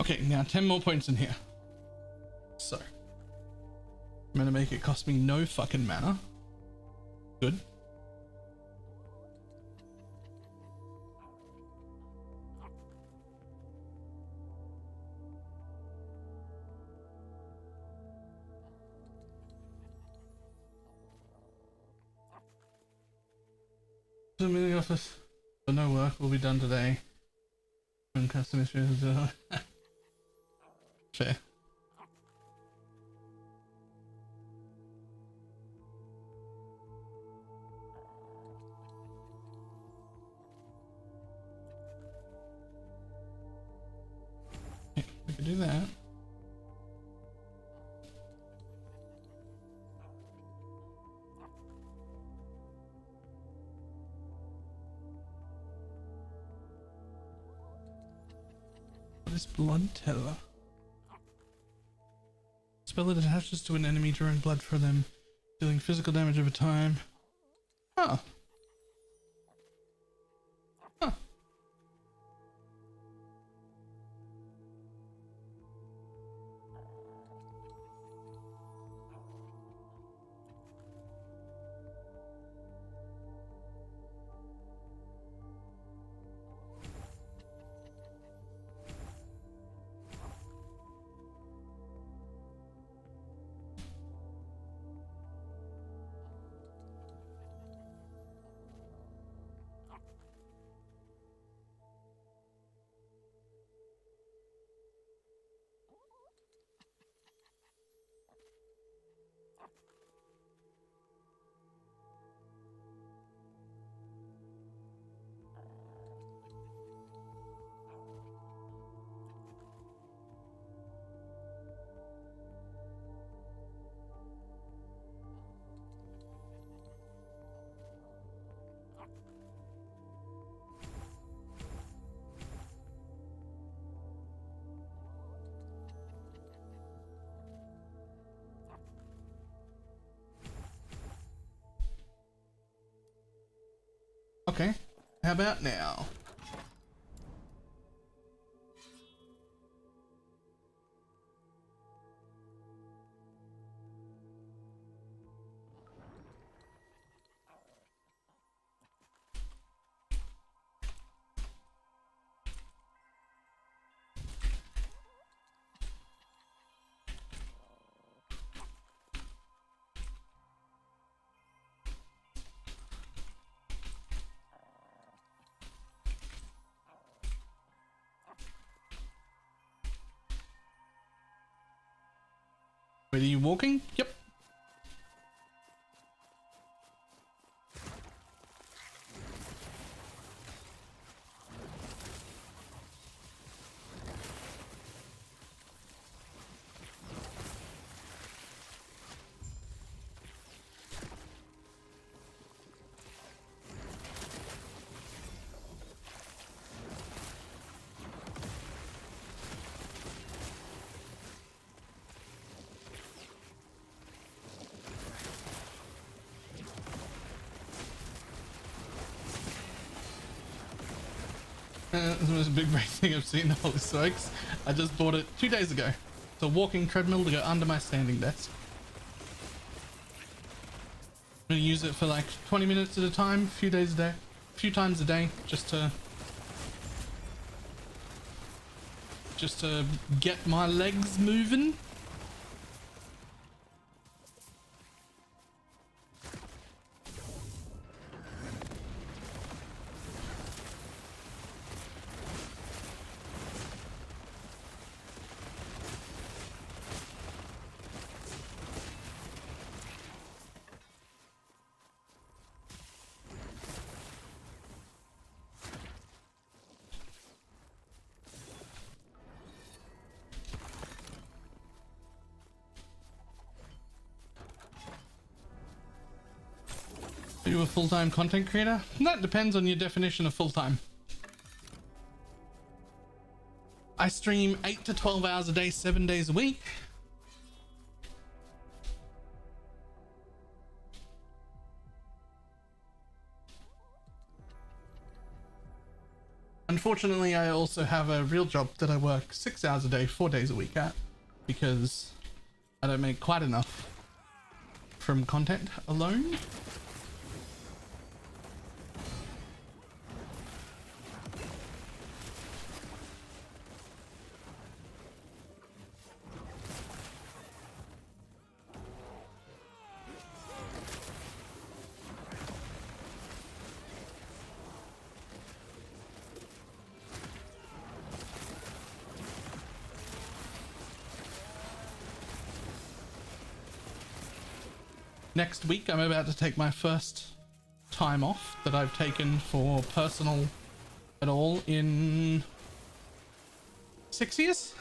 S1: Okay, now 10 more points in here. So, I'm gonna make it cost me no fucking mana. Good. So the office for no work will be done today. When custom issues fair. Yeah, we could do that. is blood teller? Spell that attaches to an enemy, drawing blood for them, dealing physical damage over time. Huh. Huh. Okay, how about now? Wait, are you walking? Yep. This is the most big break thing I've seen. Holy smokes. I just bought it 2 days ago. It's a walking treadmill to go under my standing desk. I'm gonna use it for like 20 minutes at a time, a few times a day, just to get my legs moving. Are you a full-time content creator? That depends on your definition of full-time. I stream 8 to 12 hours a day, 7 days a week. Unfortunately, I also have a real job that I work 6 hours a day, 4 days a week at, because I don't make quite enough from content alone. Next week, I'm about to take my first time off that I've taken for personal at all in 6 years.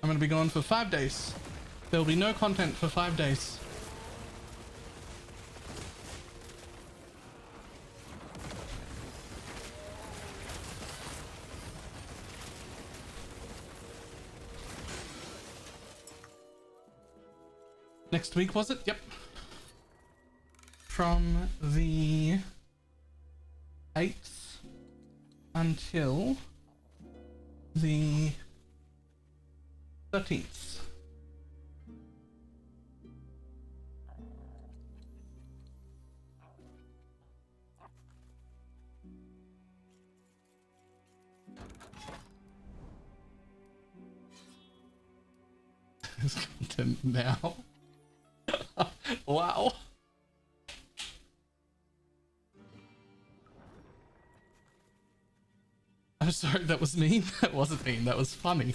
S1: I'm going to be gone for 5 days. There will be no content for 5 days. Next week, was it? Yep. From the 8th until the 13th. Is content now. Wow. I'm sorry, that was mean. That wasn't mean, that was funny.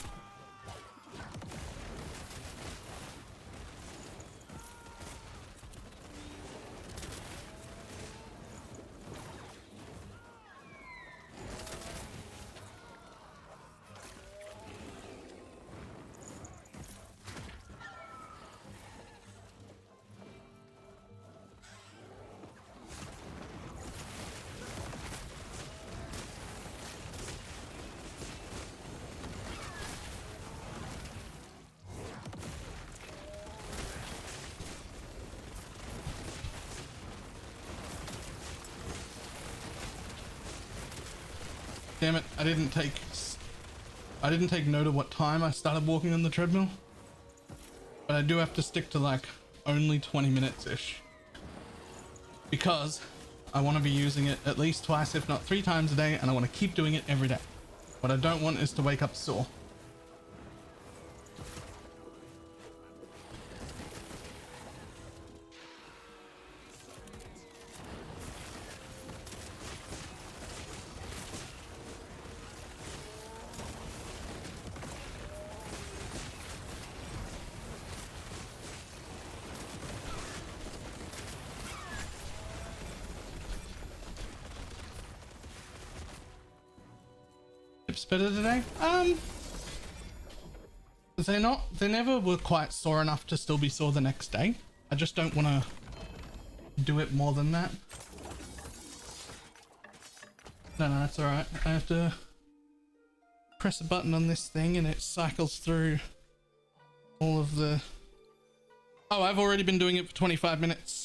S1: Damn it, I didn't take note of what time I started walking on the treadmill. But I do have to stick to like only 20 minutes-ish. Because I want to be using it at least twice, if not 3 times a day, and I want to keep doing it every day. What I don't want is to wake up sore. Better today? They never were quite sore enough to still be sore the next day. I just don't want to do it more than that. No, that's alright. I have to press a button on this thing and it cycles through all of the... Oh, I've already been doing it for 25 minutes.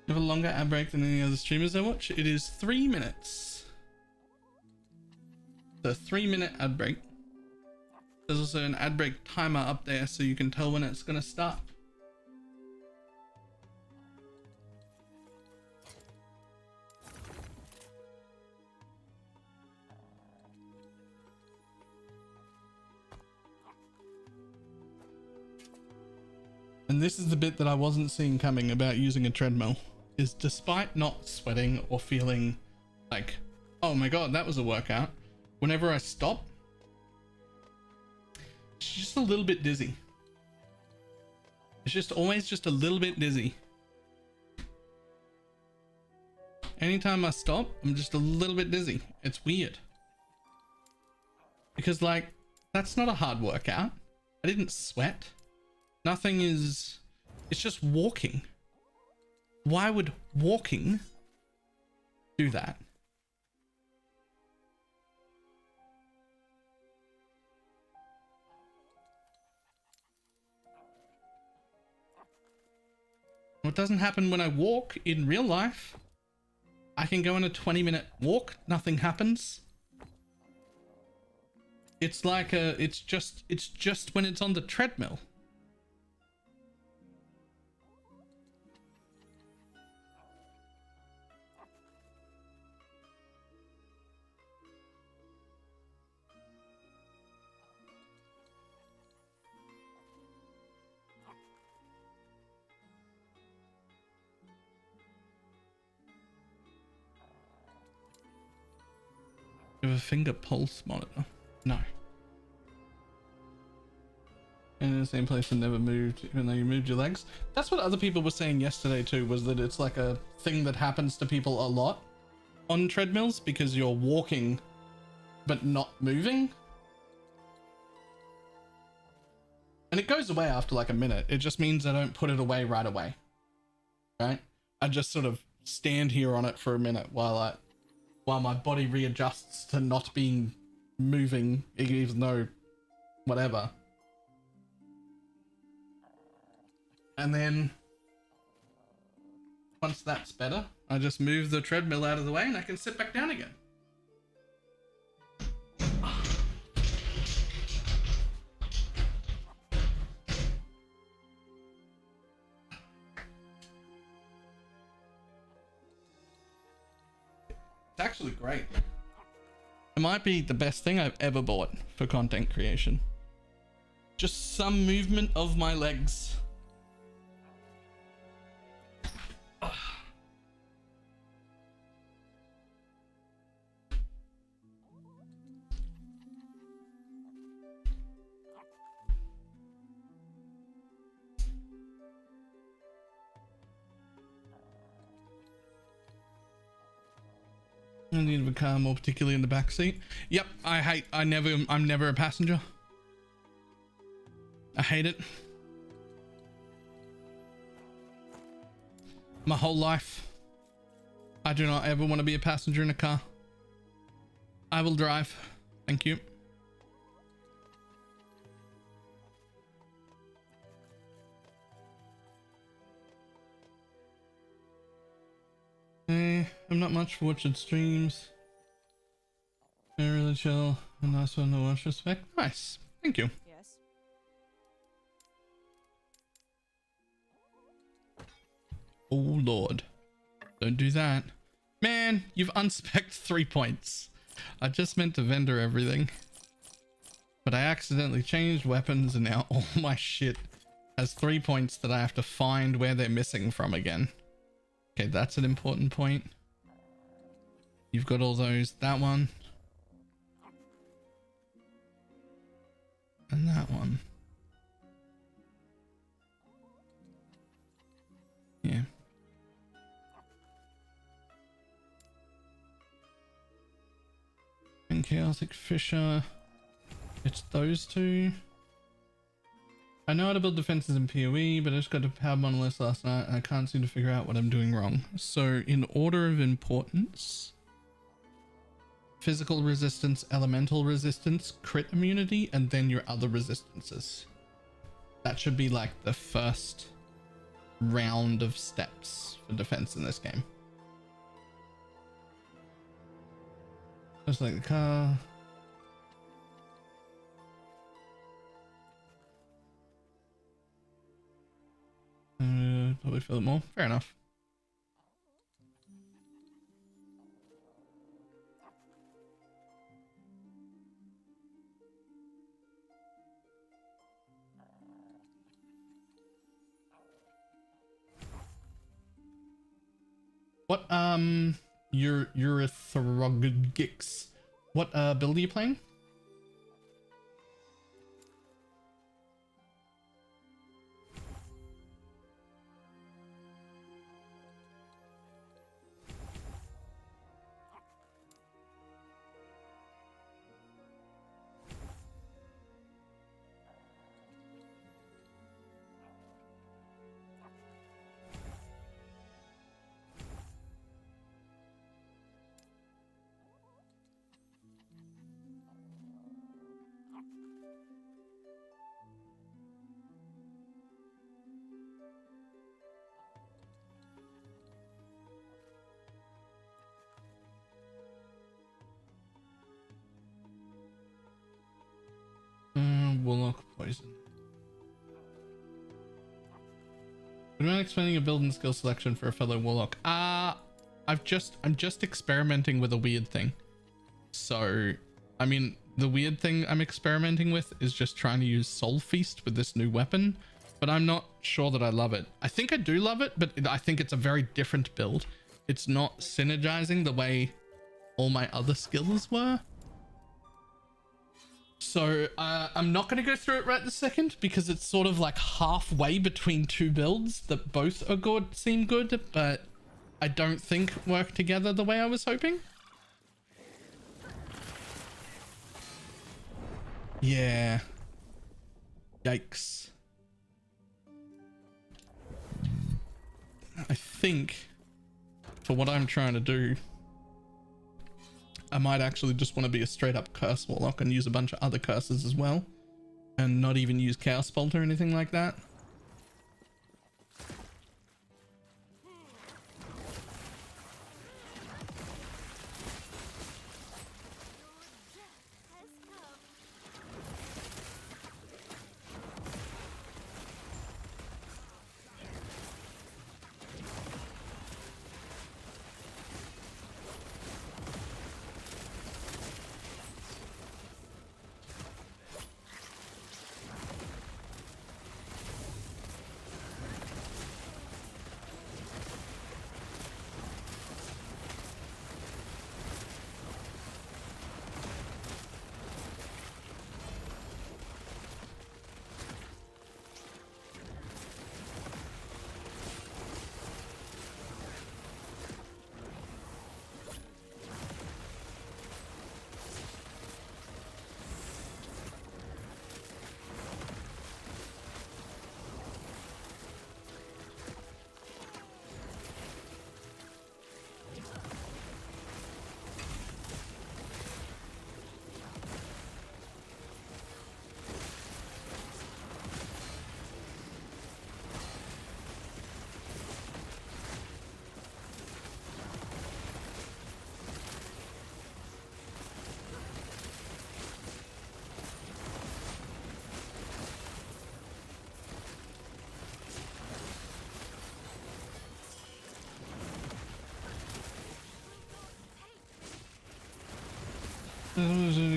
S1: You have a longer ad break than any other streamers I watch. It is 3 minutes. The 3-minute ad break. There's also an ad break timer up there so you can tell when it's going to start. And this is the bit that I wasn't seeing coming about using a treadmill. Is despite not sweating or feeling like, oh my god, that was a workout, whenever I stop, it's just a little bit dizzy. It's just always just a little bit dizzy. Anytime I stop, I'm just a little bit dizzy. It's weird. Because like, that's not a hard workout. I didn't sweat. Nothing is, it's just walking. Why would walking do that? What doesn't happen when I walk in real life? I can go on a 20-minute walk, nothing happens. It's like it's just when it's on the treadmill. You have a finger pulse monitor? No. And in the same place and never moved, even though you moved your legs? That's what other people were saying yesterday too, was that it's like a thing that happens to people a lot on treadmills because you're walking but not moving. And it goes away after like a minute. It just means I don't put it away right away. Right? I just sort of stand here on it for a minute while my body readjusts to not being moving, even though whatever. And then once that's better, I just move the treadmill out of the way and I can sit back down again. It's actually great. It might be the best thing I've ever bought for content creation. Just some movement of my legs. I need a car, more particularly in the back seat. Yep, I'm never a passenger. I hate it. My whole life, I do not ever want to be a passenger in a car. I will drive. Thank you. I'm not much for watching streams. They're really chill. A nice one to watch. Respect. Nice. Thank you.
S4: Yes.
S1: Oh Lord. Don't do that. Man, you've unspec'd 3 points. I just meant to vendor everything. But I accidentally changed weapons and now all my shit has 3 points that I have to find where they're missing from again. Okay, that's an important point. You've got all those. That one. And that one. Yeah. And Chaotic Fisher. It's those two. I know how to build defenses in PoE, but I just got to Power Monolith last night and I can't seem to figure out what I'm doing wrong. So in order of importance, physical resistance, elemental resistance, crit immunity, and then your other resistances. That should be like the first round of steps for defense in this game. Just like the car. Probably feel it more. Fair enough. What you're a Throgix. What build are you playing? Warlock poison. Would you mind explaining your build and skill selection for a fellow Warlock? I'm just experimenting with a weird thing. So, I mean, the weird thing I'm experimenting with is just trying to use Soul Feast with this new weapon, but I'm not sure that I love it. I think I do love it, but I think it's a very different build. It's not synergizing the way all my other skills were. So I'm not going to go through it right this second because it's sort of like halfway between two builds that both are good, seem good, but I don't think work together the way I was hoping. Yeah. Yikes. I think for what I'm trying to do, I might actually just want to be a straight up curse warlock and use a bunch of other curses as well, and not even use Chaos Bolt or anything like that.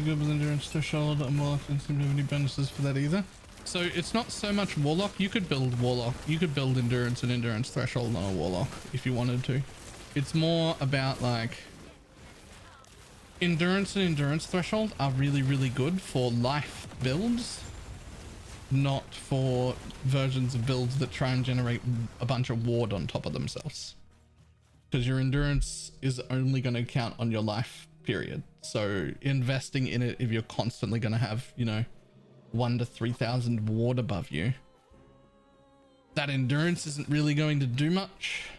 S1: Good with endurance threshold. Warlock didn't seem to have any bonuses for that either. So it's not so much Warlock. You could build Warlock. You could build endurance and endurance threshold on a Warlock if you wanted to. It's more about like endurance and endurance threshold are really, really good for life builds, not for versions of builds that try and generate a bunch of ward on top of themselves. Because your endurance is only going to count on your life period. So investing in it, if you're constantly going to have, you know, 1 to 3,000 ward above you, that endurance isn't really going to do much.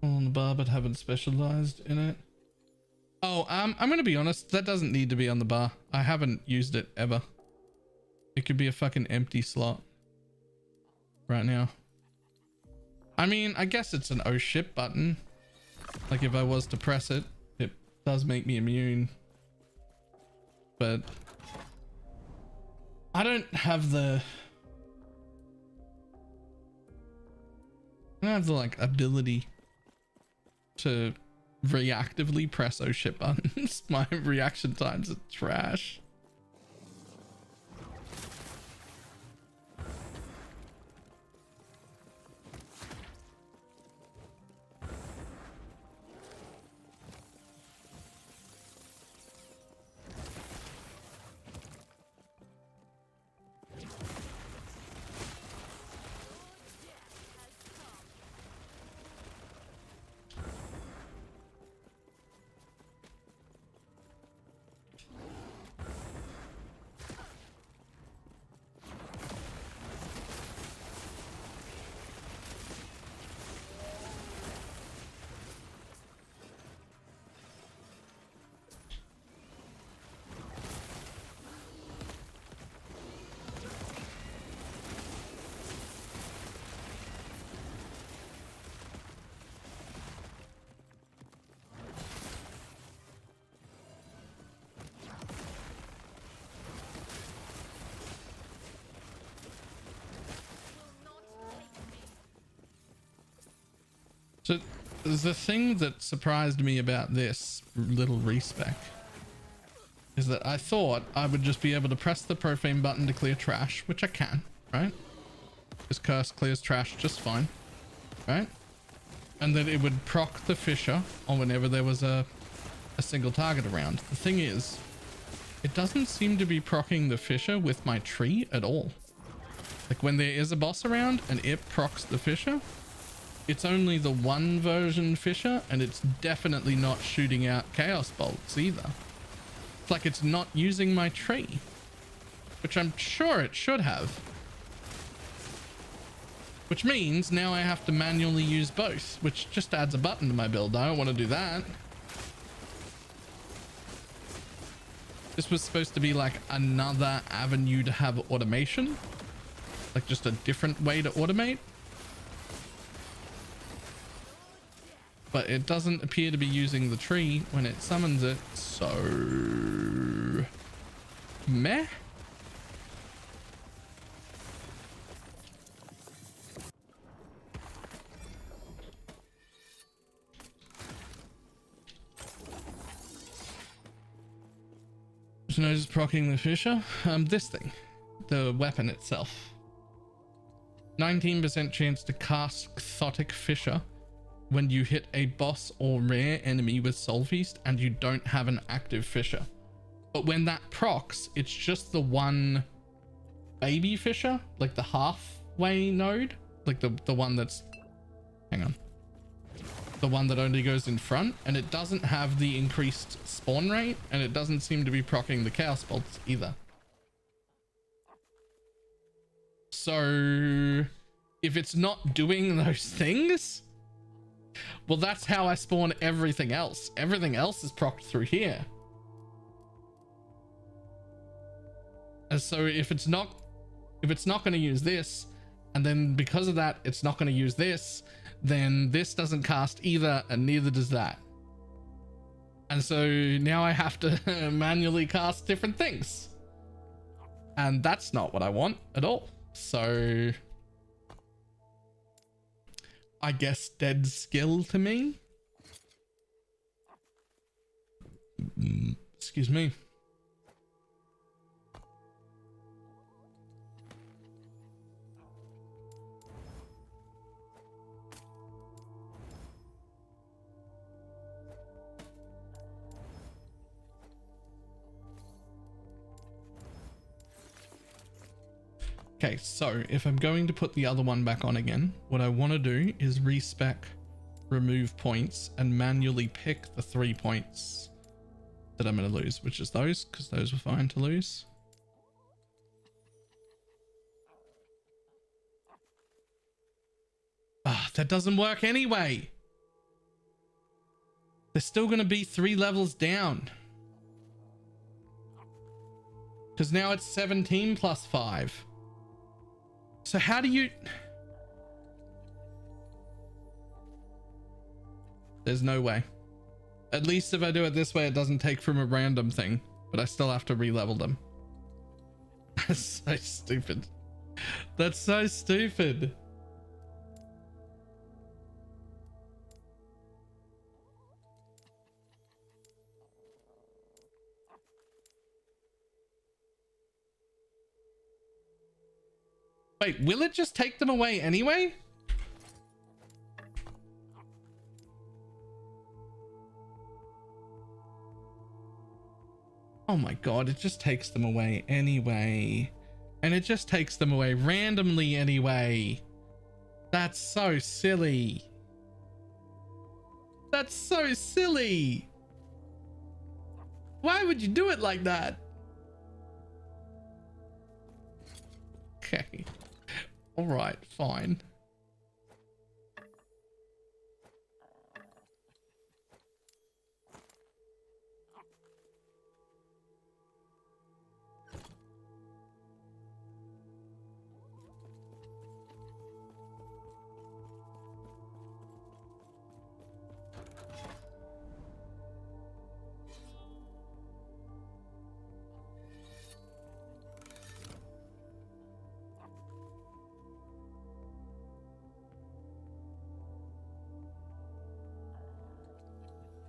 S1: On the bar, but haven't specialized in it. Oh, I'm gonna be honest, that doesn't need to be on the bar. I haven't used it ever. It could be a fucking empty slot right now. I mean, I guess it's an oh shit button. Like if I was to press it, it does make me immune. But I don't have the like ability to reactively press oh shit buttons. My reaction times are trash. So the thing that surprised me about this little respec is that I thought I would just be able to press the profane button to clear trash, which I can, right? This curse clears trash just fine, right? And that it would proc the fissure on whenever there was a single target around. The thing is, it doesn't seem to be proccing the fissure with my tree at all. Like when there is a boss around and it procs the Fissure, it's only the one version Fissure, and it's definitely not shooting out Chaos Bolts either. It's like it's not using my tree, which I'm sure it should have. Which means now I have to manually use both, which just adds a button to my build. I don't want to do that. This was supposed to be like another avenue to have automation, like just a different way to automate. But it doesn't appear to be using the tree when it summons it, so meh. So no, just proccing the Fissure. This thing, the weapon itself. 19% chance to cast Cthotic Fissure when you hit a boss or rare enemy with Soul Feast and you don't have an active Fissure. But when that procs, it's just the one baby Fissure, like the halfway node, like the one that's, hang on, the one that only goes in front, and it doesn't have the increased spawn rate, and it doesn't seem to be proccing the Chaos Bolts either. So if it's not doing those things, well, that's how I spawn everything else. Everything else is procced through here. And so if it's not going to use this, and then because of that, it's not going to use this, then this doesn't cast either, and neither does that. And so now I have to manually cast different things. And that's not what I want at all. So I guess dead skill to me. Excuse me. Okay, so if I'm going to put the other one back on again, what I want to do is respec remove points and manually pick the 3 points that I'm going to lose, which is those, because those were fine to lose. Ah, that doesn't work anyway. They're still going to be 3 levels down. Because now it's 17 plus 5. So how do you... There's no way. At least if I do it this way, it doesn't take from a random thing, but I still have to re-level them. That's so stupid. That's so stupid. Wait, will it just take them away anyway? Oh my god, it just takes them away anyway. And it just takes them away randomly anyway. That's so silly. That's so silly. Why would you do it like that? Okay. All right, fine.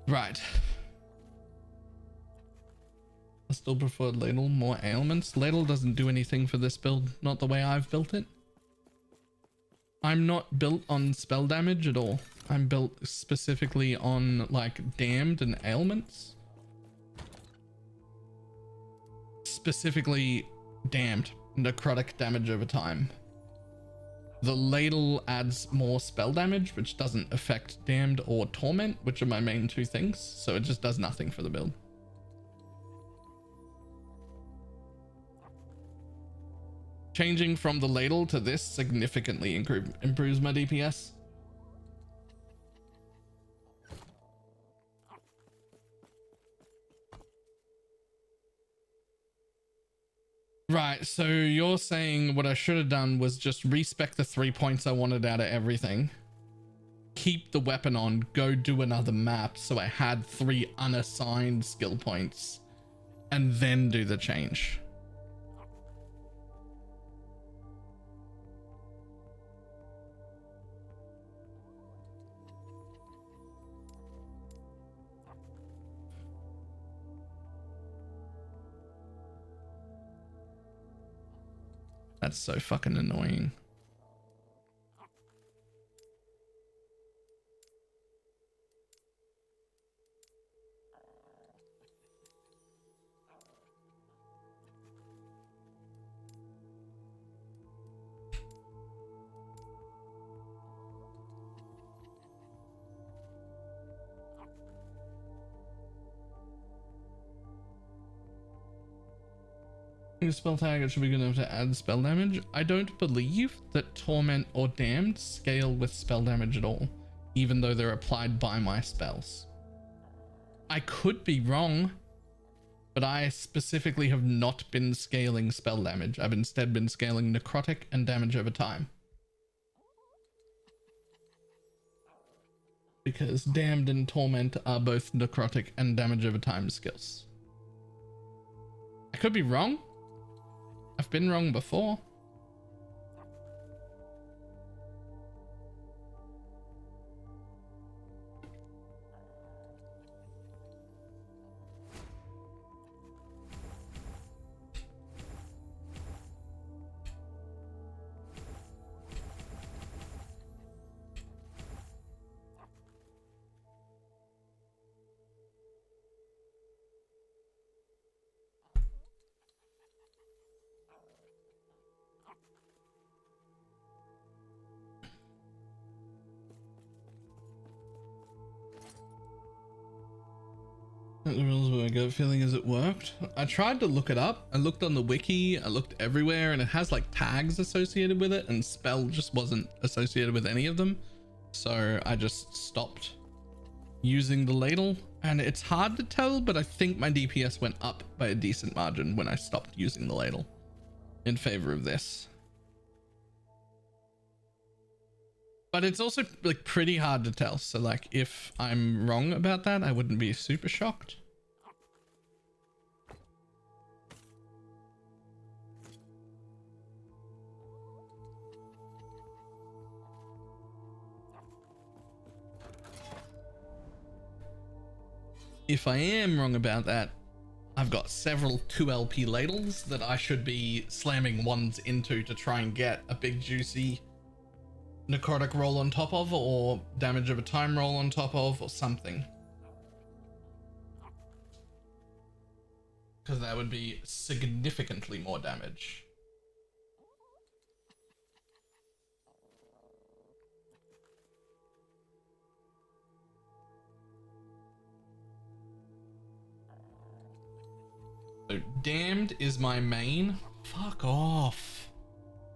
S1: Right. I still prefer Ladle, more ailments. Ladle doesn't do anything for this build, not the way I've built it. I'm not built on spell damage at all. I'm built specifically on like damned and ailments. Specifically damned, necrotic damage over time. The ladle adds more spell damage, which doesn't affect damned or torment, which are my main two things. So it just does nothing for the build. Changing from the ladle to this significantly improves my DPS. Right, so you're saying what I should have done was just respec the 3 points I wanted out of everything, keep the weapon on, go do another map so I had 3 unassigned skill points, and then do the change. That's so fucking annoying. Spell tag, it should be good enough to add spell damage. I don't believe that Torment or Damned scale with spell damage at all, even though they're applied by my spells. I could be wrong, but I specifically have not been scaling spell damage. I've instead been scaling necrotic and damage over time. Because Damned and Torment are both necrotic and damage over time skills. I could be wrong. I've been wrong before. The rules, but my gut feeling is it worked. I tried to look it up. I looked on the wiki, I looked everywhere, and it has like tags associated with it, and spell just wasn't associated with any of them. So I just stopped using the ladle, and it's hard to tell, but I think my DPS went up by a decent margin when I stopped using the ladle in favor of this. But it's also like pretty hard to tell. So like if I'm wrong about that, I wouldn't be super shocked. If I am wrong about that, I've got several 2LP ladles that I should be slamming ones into to try and get a big juicy necrotic roll on top of, or damage over time roll on top of, or something. Because that would be significantly more damage. So Damned is my main. Fuck off.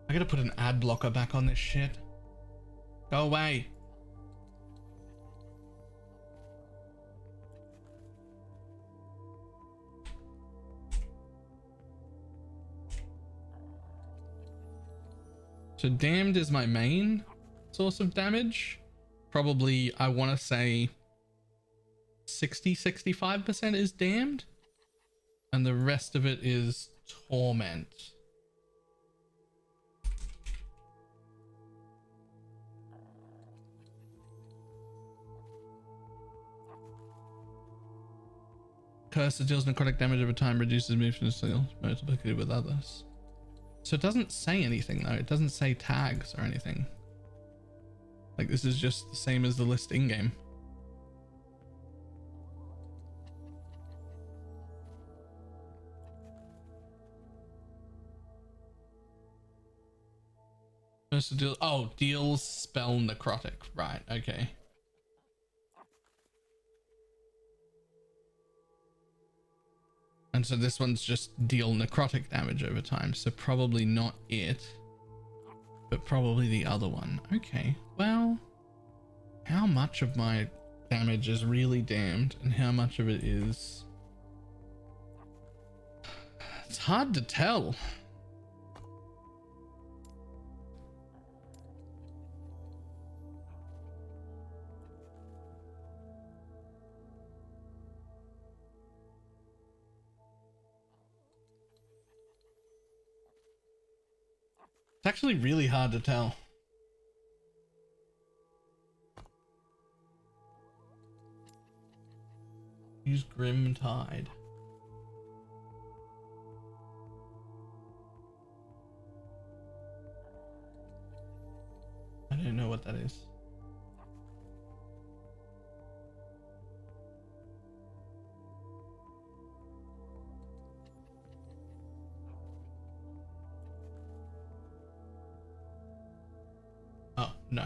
S1: I gotta put an ad blocker back on this shit. Go away. So Damned is my main source of damage. Probably, I want to say 60-65% is Damned. And the rest of it is Torment. Curse that deals necrotic damage over time, reduces movement skill, multiplicated with others. So it doesn't say anything though. It doesn't say tags or anything. Like this is just the same as the list in game. Most of deal. Oh, deals spell necrotic. Right. Okay. And so this one's just deal necrotic damage over time. So probably not it, but probably the other one. Okay. Well, how much of my damage is really damned and how much of it is... It's hard to tell. It's actually really hard to tell. Use Grim Tide. I don't know what that is. Oh, no.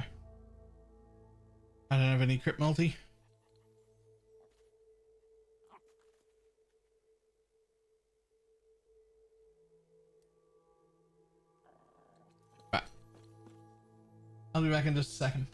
S1: I don't have any crit multi. Right. I'll be back in just a second.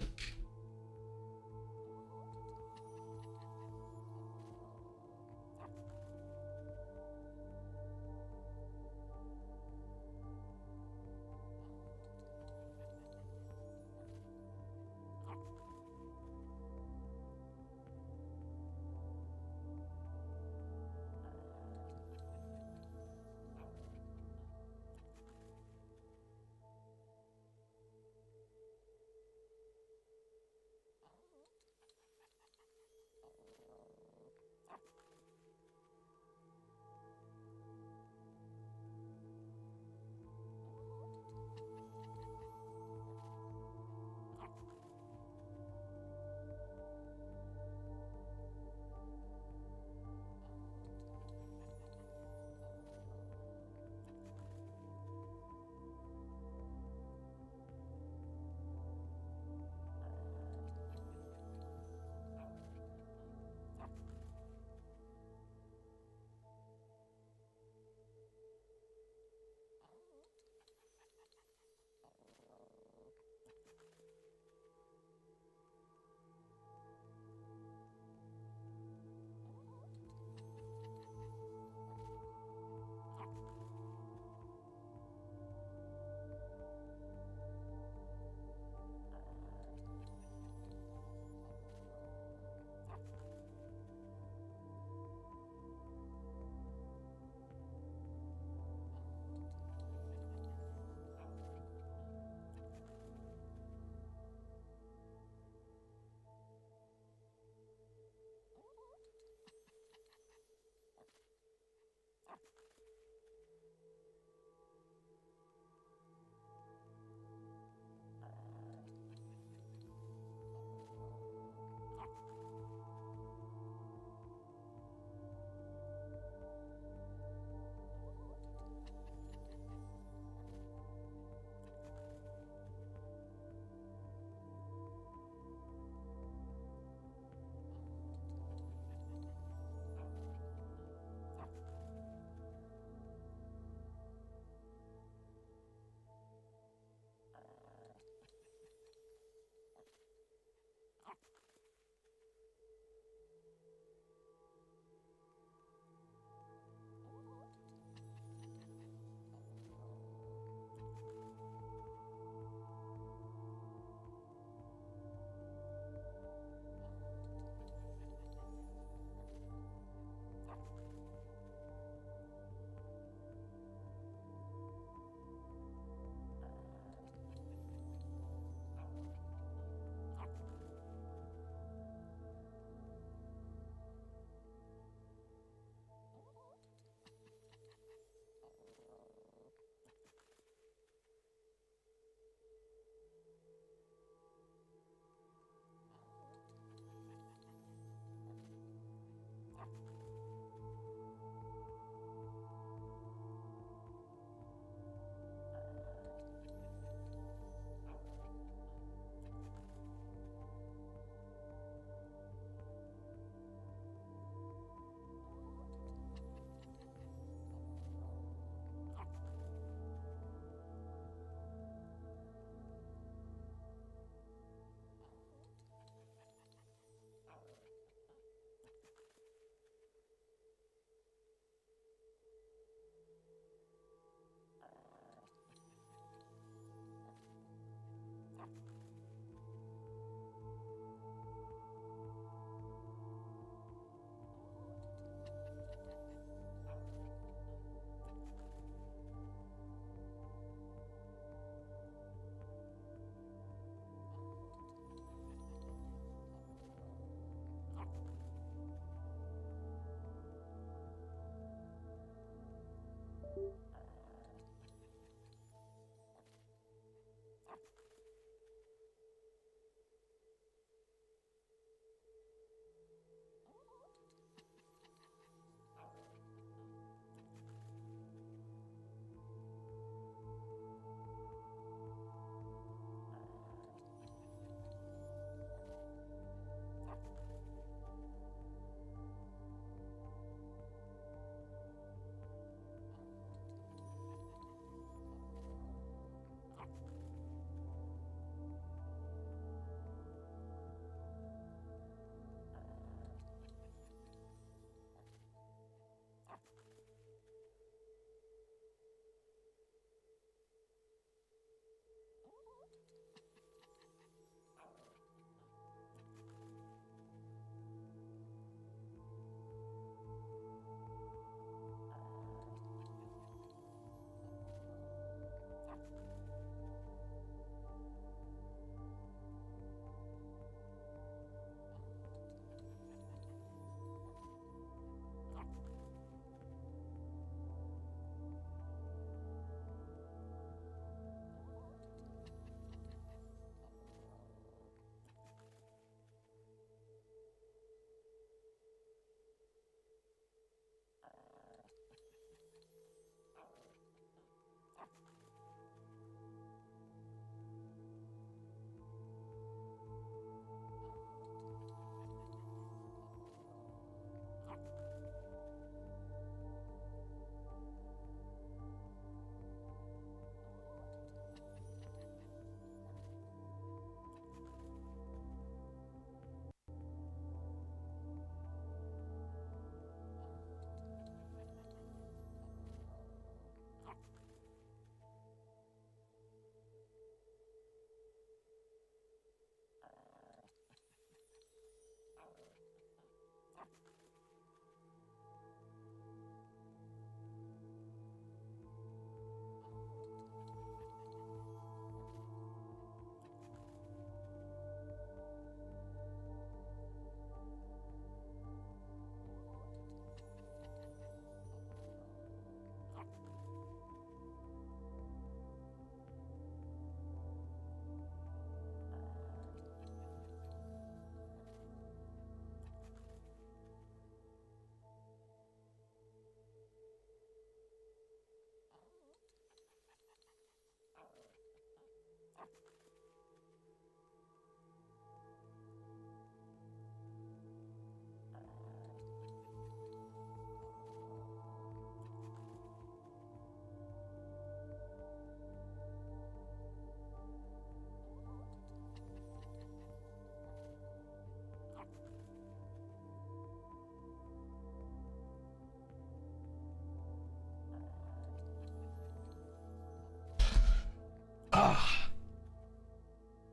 S1: Ah.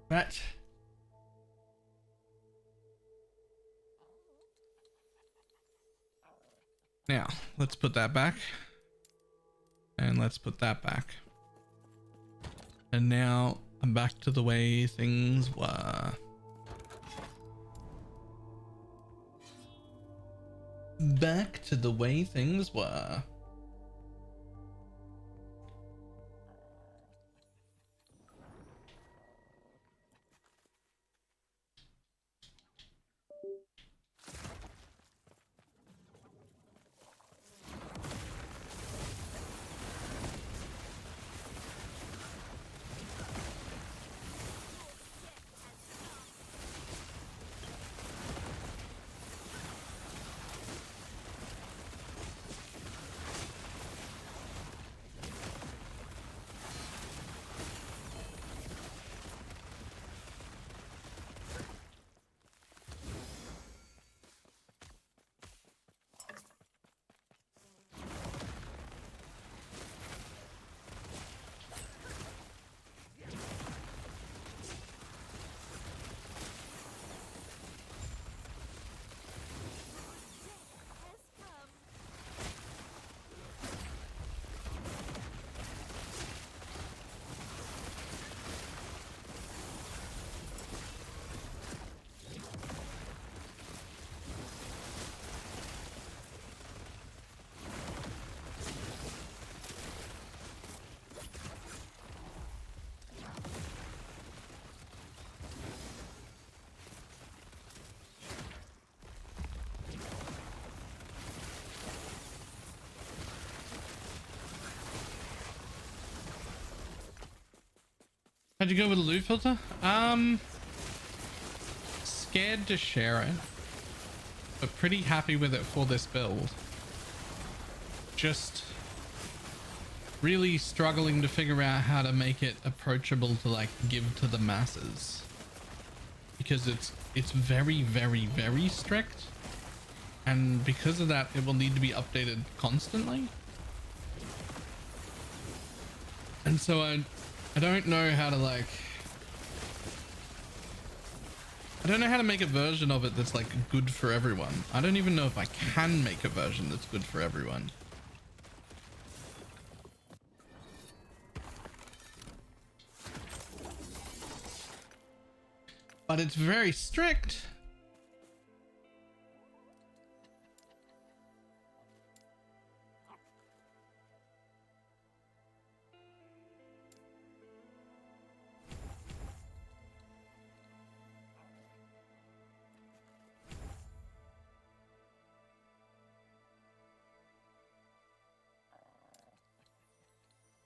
S1: Right. Now, let's put that back. And let's put that back. And now I'm back to the way things were. Back to the way things were. How'd you go with the loot filter? Scared to share it, but pretty happy with it for this build. Just really struggling to figure out how to make it approachable to like give to the masses, because it's very, very, very strict, and because of that it will need to be updated constantly. And so I don't know how to like, I don't know how to make a version of it that's like good for everyone. I don't even know if I can make a version that's good for everyone. But it's very strict.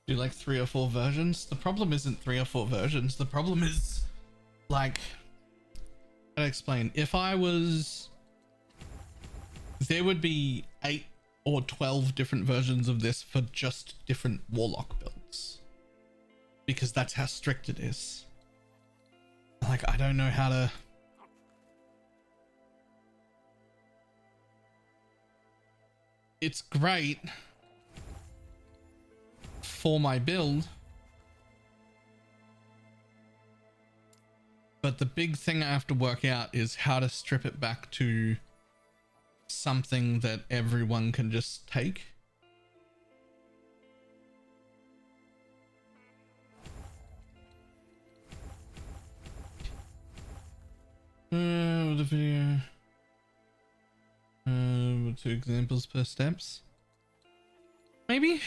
S1: Do like 3 or 4 versions? The problem isn't 3 or 4 versions. The problem is like, I'll explain. If I was, there would be 8 or 12 different versions of this for just different Warlock builds, because that's how strict it is. Like, I don't know how to, it's great for my build, but the big thing I have to work out is how to strip it back to something that everyone can just take. The video. 2 examples per steps. Maybe.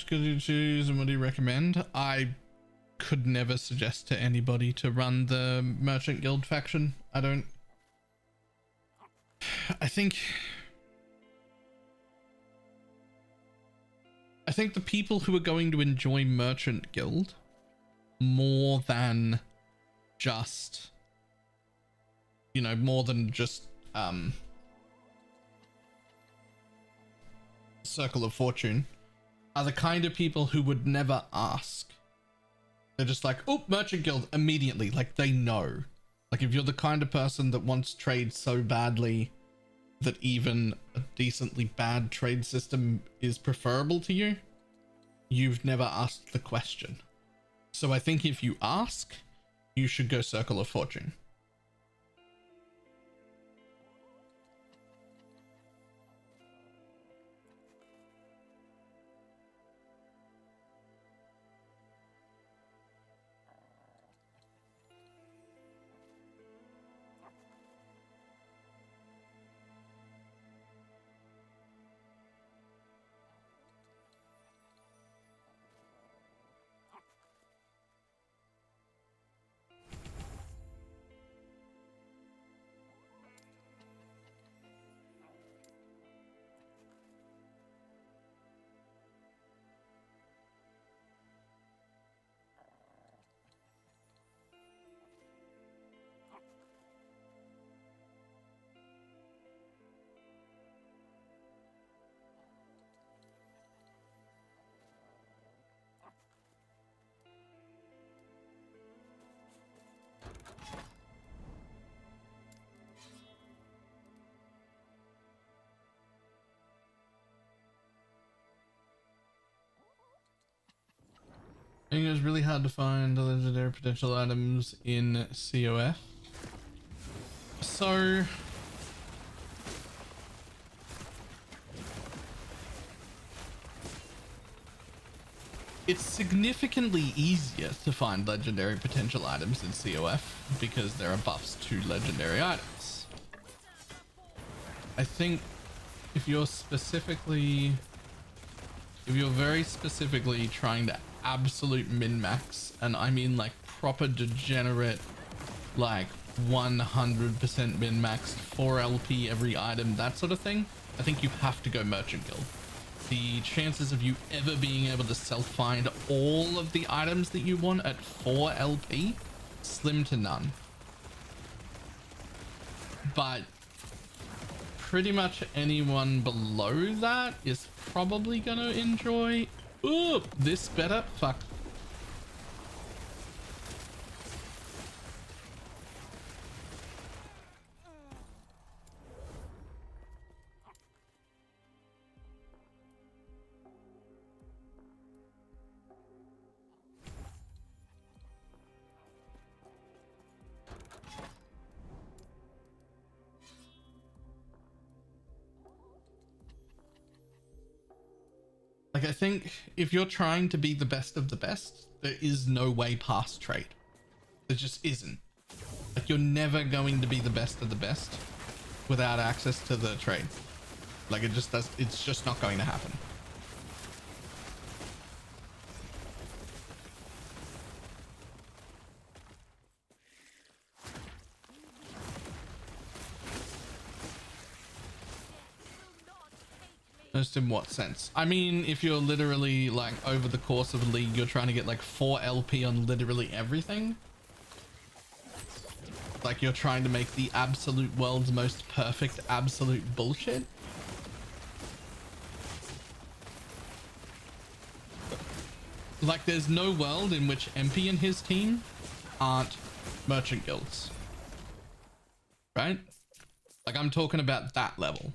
S1: Could you choose, and what do you recommend? I could never suggest to anybody to run the Merchant Guild faction. I think the people who are going to enjoy Merchant Guild more than just, you know, more than just Circle of Fortune are the kind of people who would never ask. They're just like, oh, Merchant Guild immediately. Like, they know. Like, if you're the kind of person that wants trade so badly that even a decently bad trade system is preferable to you, you've never asked the question. So I think if you ask, you should go Circle of Fortune. I think it was really hard to find the legendary potential items in COF. So It's significantly easier to find legendary potential items in COF because there are buffs to legendary items. I think if you're very specifically trying to absolute min-max, and I mean like proper degenerate, like 100% min-max, 4 LP every item, that sort of thing, I think you have to go Merchant Guild. The chances of you ever being able to self-find all of the items that you want at 4 LP, slim to none. But pretty much anyone below that is probably gonna enjoy, ooh, this better. Fuck. Like, I think if you're trying to be the best of the best, there is no way past trade. There just isn't. Like, you're never going to be the best of the best without access to the trade. Like, it just does, it's just not going to happen. Just in what sense? I mean, if you're literally like over the course of a league, you're trying to get like 4 LP on literally everything. Like you're trying to make the absolute world's most perfect absolute bullshit. Like there's no world in which MP and his team aren't merchant guilds. Right? Like I'm talking about that level.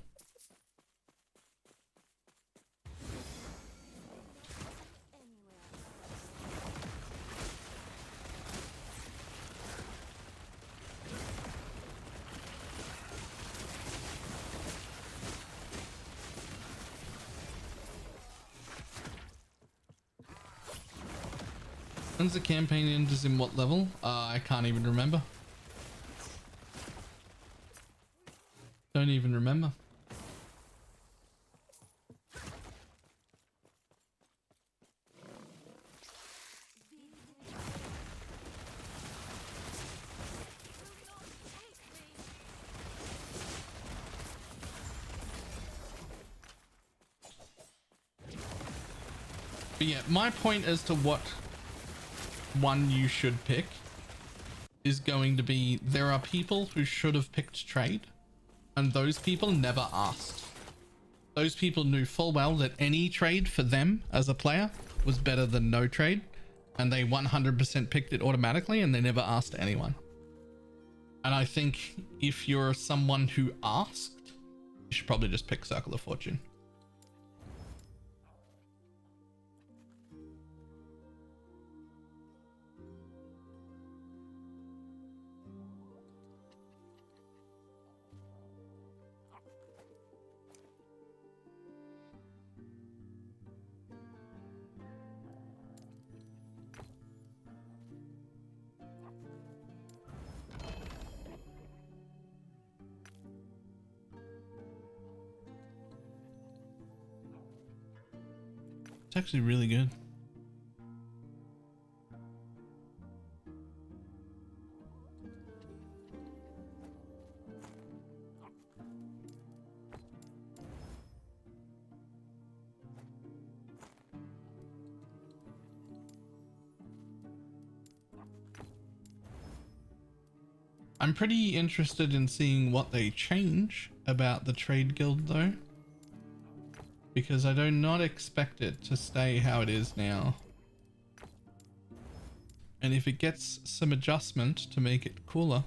S1: When's the campaign end? Is in what level? I can't even remember. Don't even remember. But yeah, my point as to what one you should pick is going to be, there are people who should have picked trade and those people never asked. Those people knew full well that any trade for them as a player was better than no trade, and they 100% picked it automatically and they never asked anyone. And I think if you're someone who asked, you should probably just pick Circle of Fortune. It's actually really good. I'm pretty interested in seeing what they change about the trade guild though, because I do not expect it to stay how it is now. And if it gets some adjustment to make it cooler,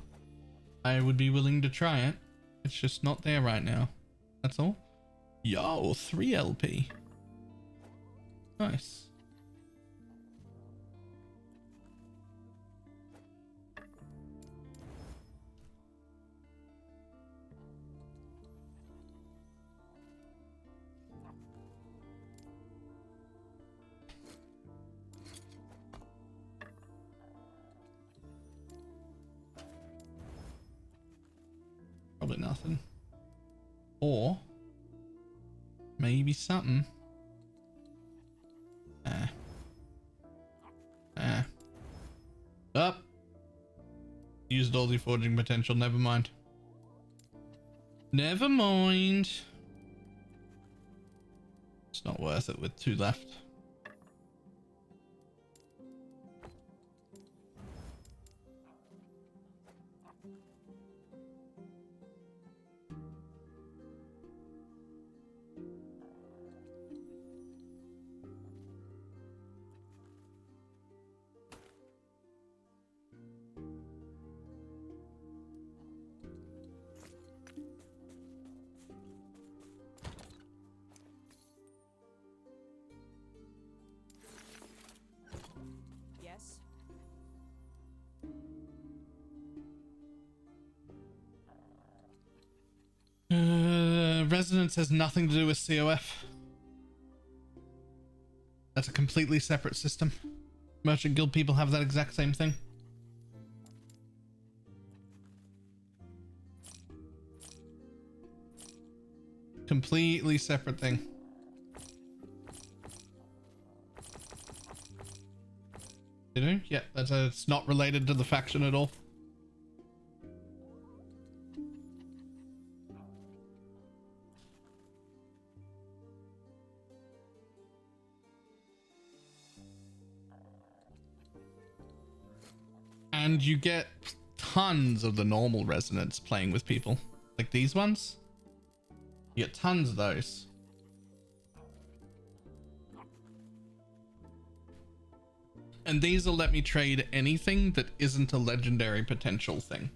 S1: I would be willing to try it. It's just not there right now. That's all. Yo, 3 LP. Nice. Probably nothing. Or maybe something. Up. Used all the forging potential. Never mind. Never mind. It's not worth it with 2 left.
S4: Yes.
S1: Resonance has nothing to do with COF. That's a completely separate system. Merchant Guild people have that exact same thing. Completely separate thing. You know? Yeah, it's not related to the faction at all. And you get tons of the normal resonance playing with people. Like these ones. You get tons of those. And these will let me trade anything that isn't a legendary potential thing.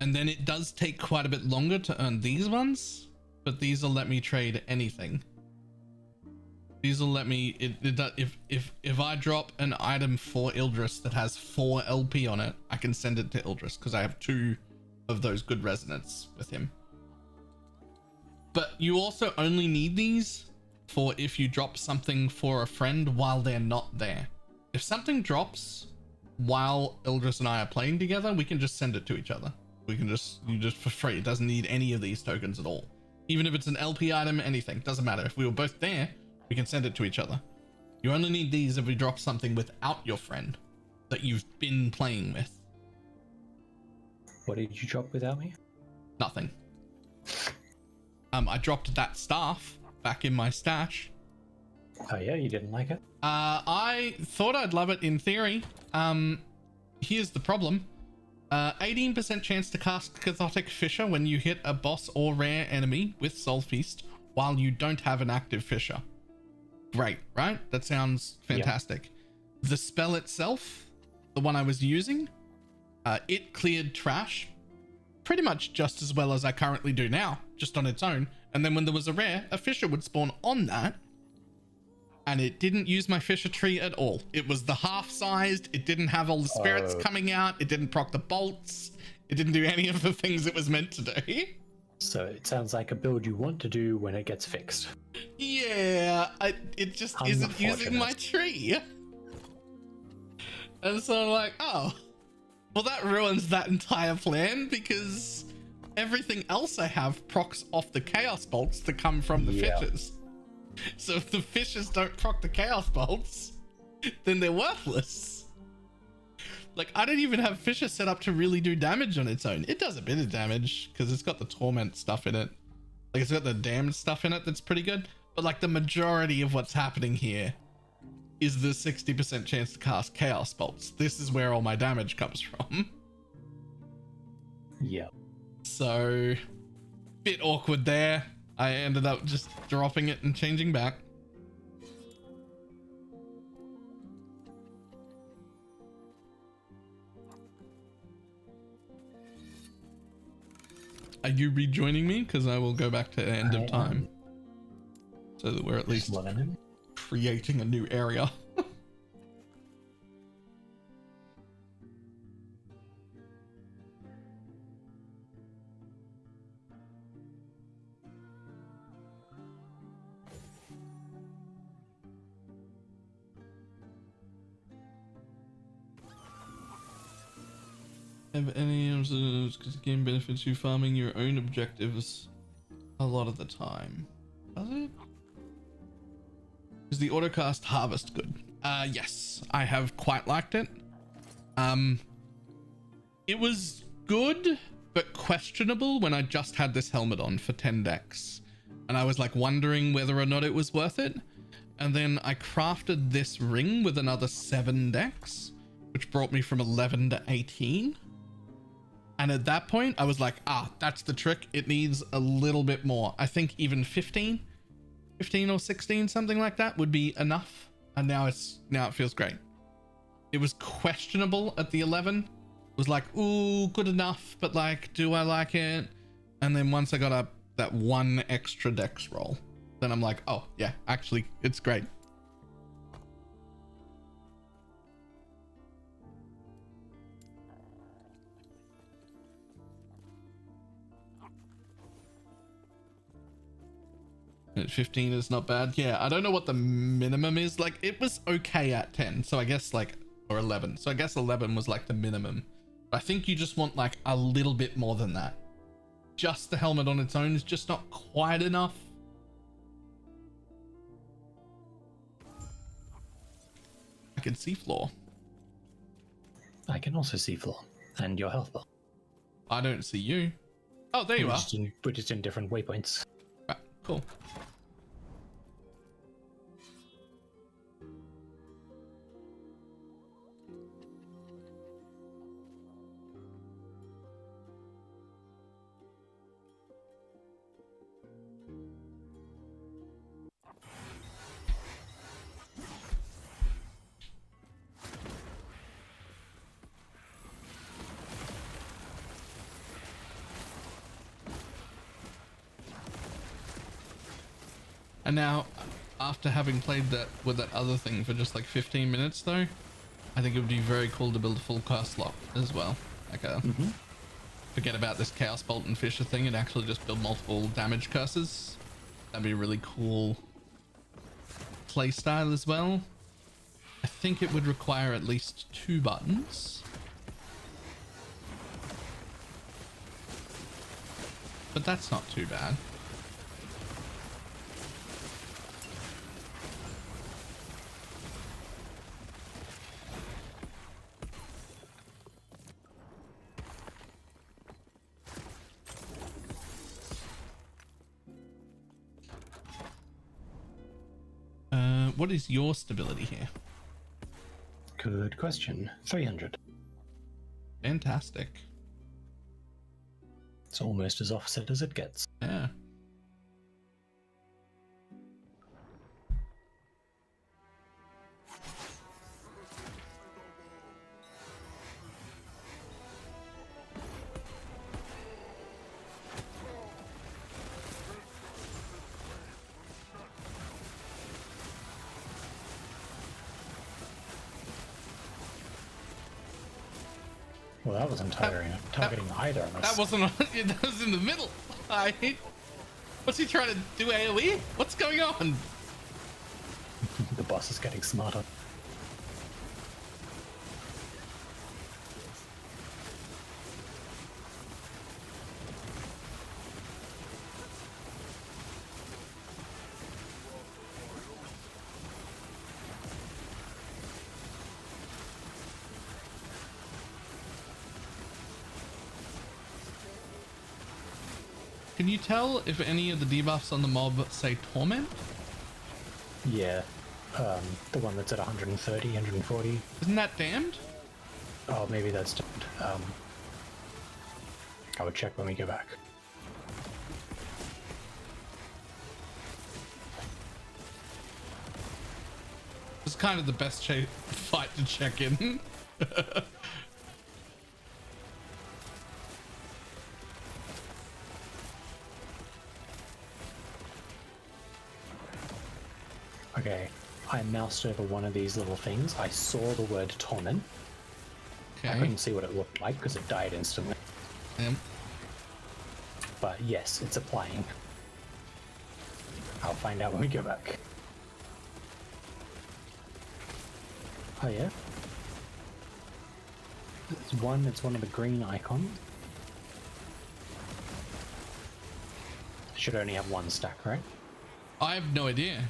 S1: And then it does take quite a bit longer to earn these ones, but these will let me trade anything. These will let me, if I drop an item for Ildris that has 4 LP on it, I can send it to Ildris because I have 2 of those good resonance with him. But you also only need these for if you drop something for a friend while they're not there. If something drops while Ildris and I are playing together, we can just send it to each other. We can just for free. It doesn't need any of these tokens at all. Even if it's an LP item, anything, doesn't matter. If we were both there, we can send it to each other. You only need these if we drop something without your friend that you've been playing with.
S7: What did you drop without me?
S1: Nothing. I dropped that staff back in my stash.
S7: Oh yeah, you didn't like it?
S1: I thought I'd love it in theory. Here's the problem. 18% chance to cast Cathartic Fissure when you hit a boss or rare enemy with Soul Feast while you don't have an active Fissure. Great, right? That sounds fantastic. Yeah. The spell itself, the one I was using, it cleared trash pretty much just as well as I currently do now, just on its own. And then when there was a rare, a Fissure would spawn on that. And it didn't use my Fissure tree at all. It was the half-sized. It didn't have all the spirits coming out. It didn't proc the bolts. It didn't do any of the things it was meant to do. So
S7: it sounds like a build you want to do when it gets fixed.
S1: Yeah, it just isn't using my tree. And so I'm like, oh, well, that ruins that entire plan because everything else I have procs off the chaos bolts to come from the fissures. So if the fissures don't proc the chaos bolts, then they're worthless. Like, I don't even have Fissure set up to really do damage on its own. It does a bit of damage because it's got the torment stuff in it. Like, it's got the damned stuff in it that's pretty good. But like the majority of what's happening here is the 60% chance to cast chaos bolts. This is where all my damage comes from.
S7: Yeah.
S1: So, bit awkward there. I ended up just dropping it and changing back. Are you rejoining me? Because I will go back to end of time. So that we're at least creating a new area. Have any of those, because the game benefits you farming your own objectives a lot of the time. Does it? Is the autocast harvest good? Yes, I have quite liked it. It was good, but questionable when I just had this helmet on for 10 decks. And I was like wondering whether or not it was worth it. And then I crafted this ring with another 7 decks, which brought me from 11 to 18. And at that point, I was like, that's the trick. It needs a little bit more. I think even 15 or 16, something like that would be enough. And now it feels great. It was questionable at the 11. It was like, ooh, good enough, but like, do I like it? And then once I got up that 1 extra dex roll, then I'm like, oh yeah, actually, it's great. At 15 is not bad. Yeah, I don't know what the minimum is. Like, it was okay at 10, so I guess like, or 11. So I guess 11 was like the minimum. But I think you just want like a little bit more than that. Just the helmet on its own is just not quite enough. I can see floor.
S7: I can also see floor and your health bar.
S1: I don't see you. Oh, there you are.
S7: We're just in different waypoints.
S1: Right, cool. And now, after having played that with that other thing for just like 15 minutes though, I think it would be very cool to build a full curse lock as well. Like a forget about this Chaos Bolt and Fisher thing and actually just build multiple damage curses. That'd be a really cool play style as well. I think it would require at least 2 buttons. But that's not too bad. What is your stability here?
S7: Good question. 300.
S1: Fantastic.
S7: It's almost as offset as it gets.
S1: Yeah.
S7: Well, that wasn't targeting either of us.
S1: That wasn't. That was in the middle. What's he trying to do? AOE? What's going on?
S7: The boss is getting smarter.
S1: Can you tell if any of the debuffs on the mob say torment?
S7: Yeah. The one that's at 130, 140.
S1: Isn't that damned?
S7: Oh, maybe that's damned. I would check when we go back.
S1: It's kind of the best fight to check in.
S7: Okay, I moused over one of these little things. I saw the word torment. I
S1: Okay.
S7: couldn't see what it looked like because it died instantly. But yes, it's applying. I'll find out when we go back. Oh yeah? It's one of the green icons. Should only have one stack, right?
S1: I have no idea.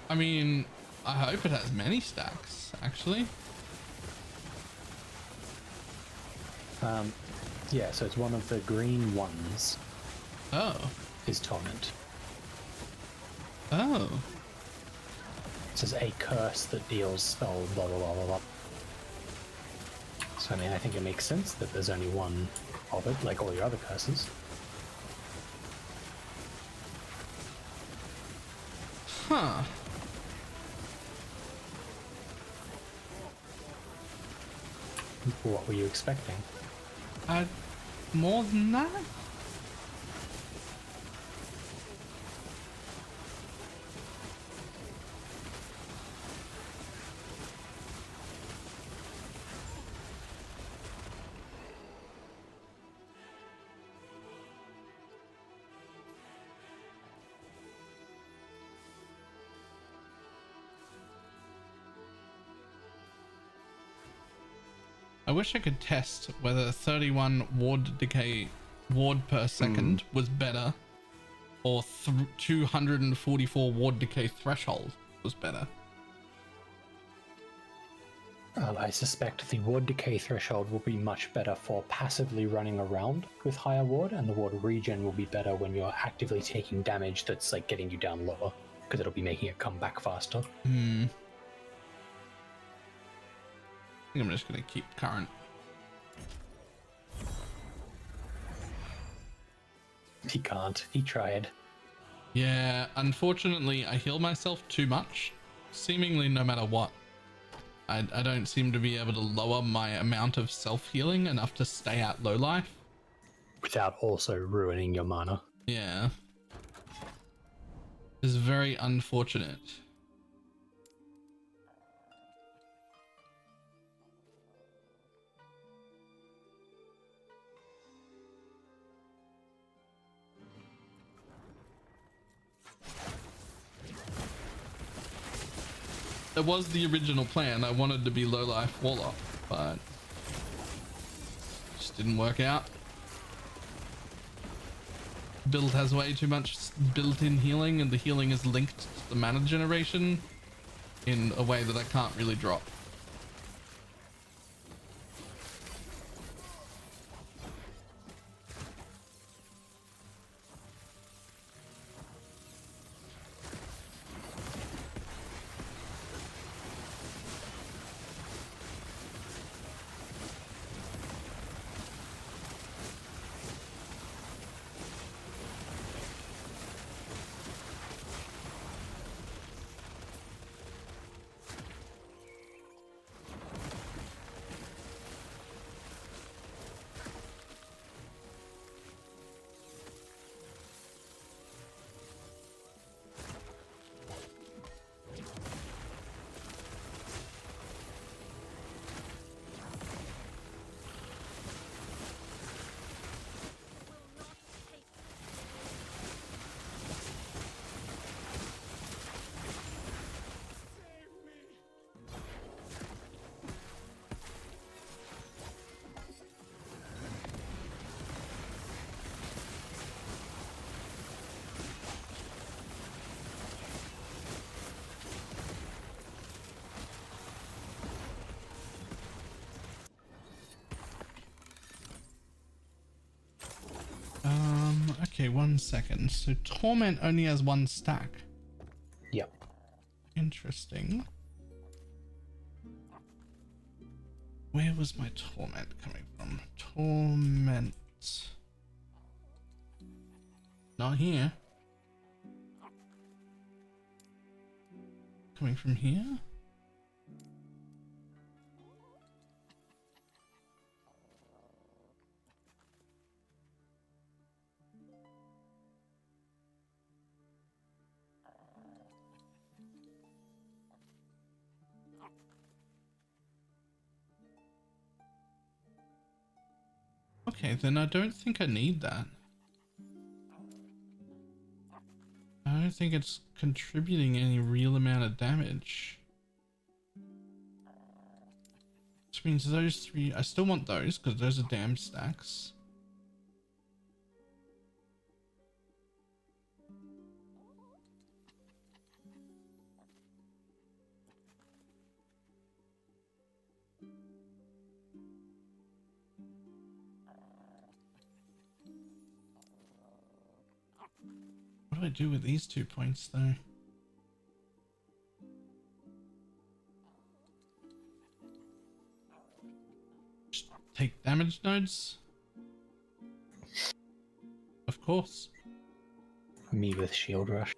S1: I mean, I hope it has many stacks, actually.
S7: Yeah, so it's one of the green ones
S1: Oh.
S7: is Torment.
S1: Oh.
S7: It says a curse that deals spell blah blah blah blah blah. So I mean, I think it makes sense that there's only one of it, like all your other curses.
S1: Huh.
S7: What were you expecting?
S1: More than that? I wish I could test whether 31 ward per second was better, or 244 ward decay threshold was better.
S7: I suspect the ward decay threshold will be much better for passively running around with higher ward, and the ward regen will be better when you're actively taking damage that's like getting you down lower, because it'll be making it come back faster.
S1: I think I'm just gonna keep current.
S7: He can't. He tried.
S1: Yeah, unfortunately, I heal myself too much, seemingly no matter what. I don't seem to be able to lower my amount of self-healing enough to stay at low life.
S7: Without also ruining your mana.
S1: Yeah. It's very unfortunate. That was the original plan. I wanted to be low life Warlock, but just didn't work out. Build has way too much built-in healing, and the healing is linked to the mana generation in a way that I can't really drop. Okay, 1 second. So Torment only has one stack.
S7: Yep.
S1: Interesting. Where was my Torment coming from? Torment. Not here. Coming from here? Okay, then I don't think I need that. I don't think it's contributing any real amount of damage Which means those three, I still want those because those are damn stacks. What do I do with these 2 points though? Just take damage nodes? Of course.
S7: Me with shield rush.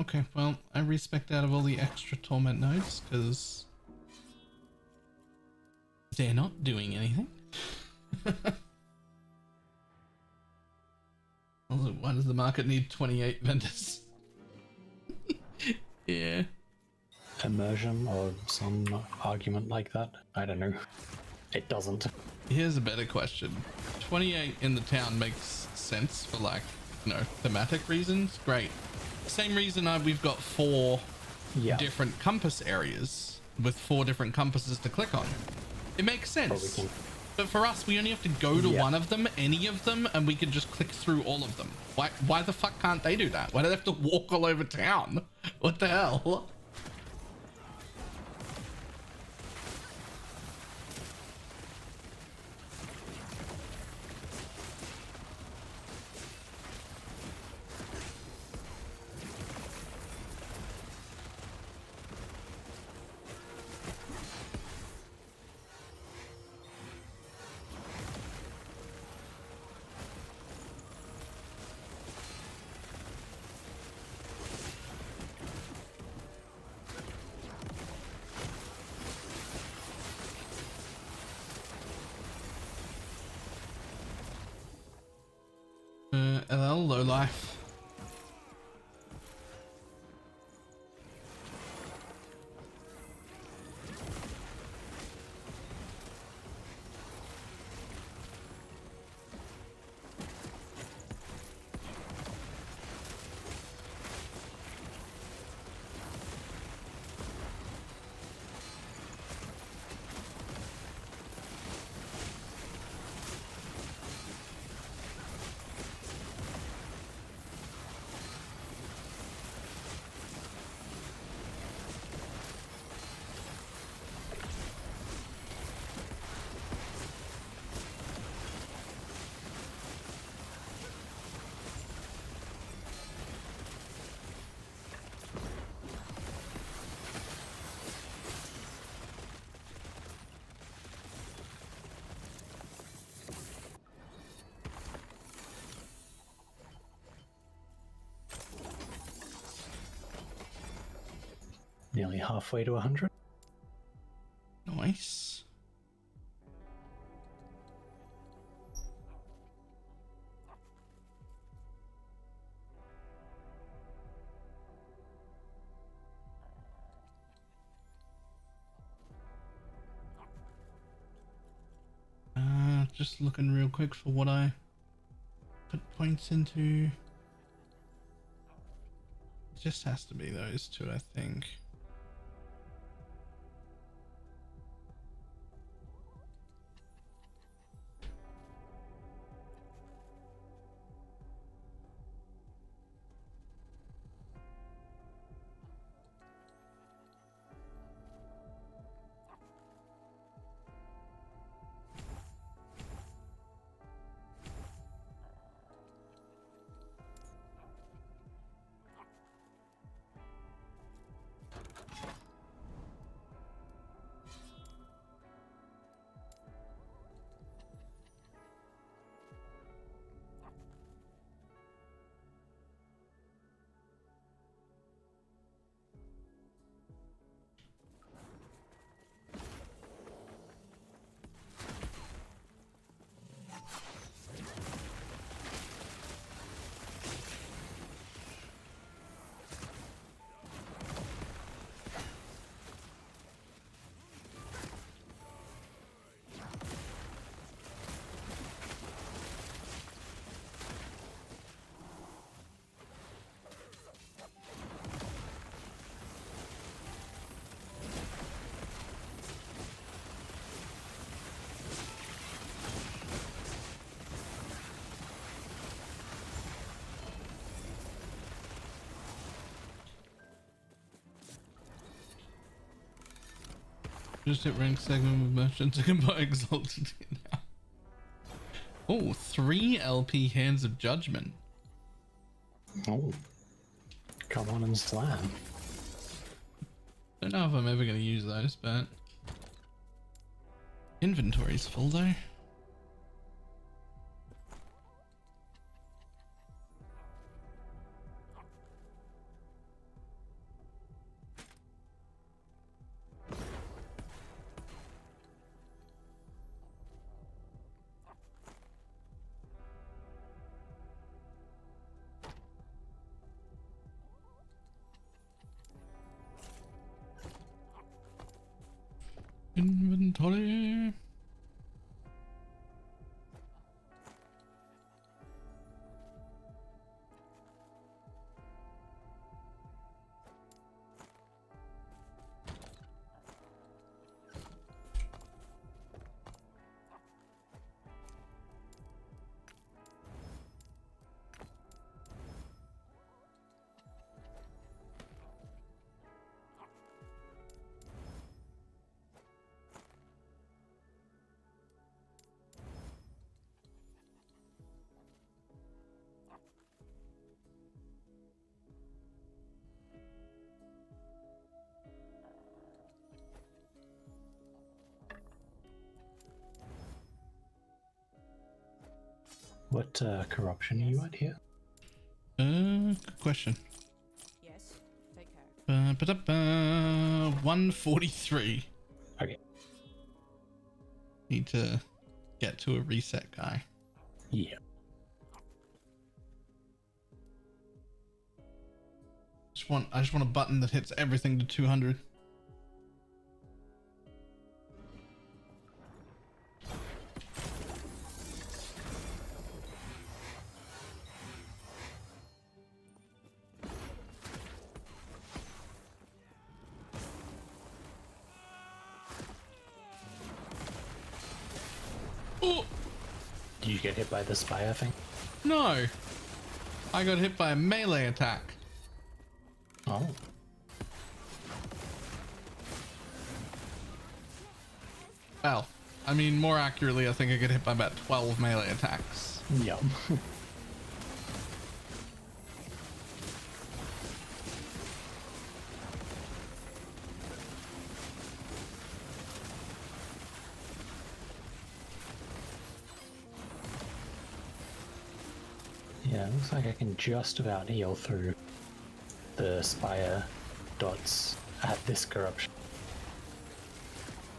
S1: Okay, well, I respect out of all the extra torment nodes because they're not doing anything. Also, why does the market need 28 vendors? Yeah.
S7: Immersion or some argument like that. I don't know. It doesn't.
S1: Here's a better question. 28 in the town makes sense for, like, you know, thematic reasons. Great. Same reason we've got 4 different compass areas with 4 different compasses to click on. It makes sense. But for us, we only have to go to one of them, any of them, and we can just click through all of them. Why the fuck can't they do that? Why do they have to walk all over town? What the hell? LL, low life.
S7: Nearly halfway to 100.
S1: Nice. Just looking real quick for what I put points into. It just has to be those 2, I think. Just hit rank segment with merchants who can buy exalted now. Oh, 3 LP Hands of Judgment.
S7: Oh, come on and slam.
S1: Don't know if I'm ever going to use those, but inventory's full though. Inventory.
S7: What corruption are you at here?
S1: Good question.
S4: Yes. Take care.
S1: 143.
S7: Okay.
S1: Need to get to a reset guy.
S7: Yeah.
S1: I just want a button that hits everything to 200. Oh
S7: Did you get hit by the spire thing?
S1: no! I got hit by a melee attack.
S7: Oh.
S1: Well, I mean, more accurately, I think I get hit by about 12 melee attacks.
S7: Yum. Yeah, it looks like I can just about heal through the spire dots at this corruption.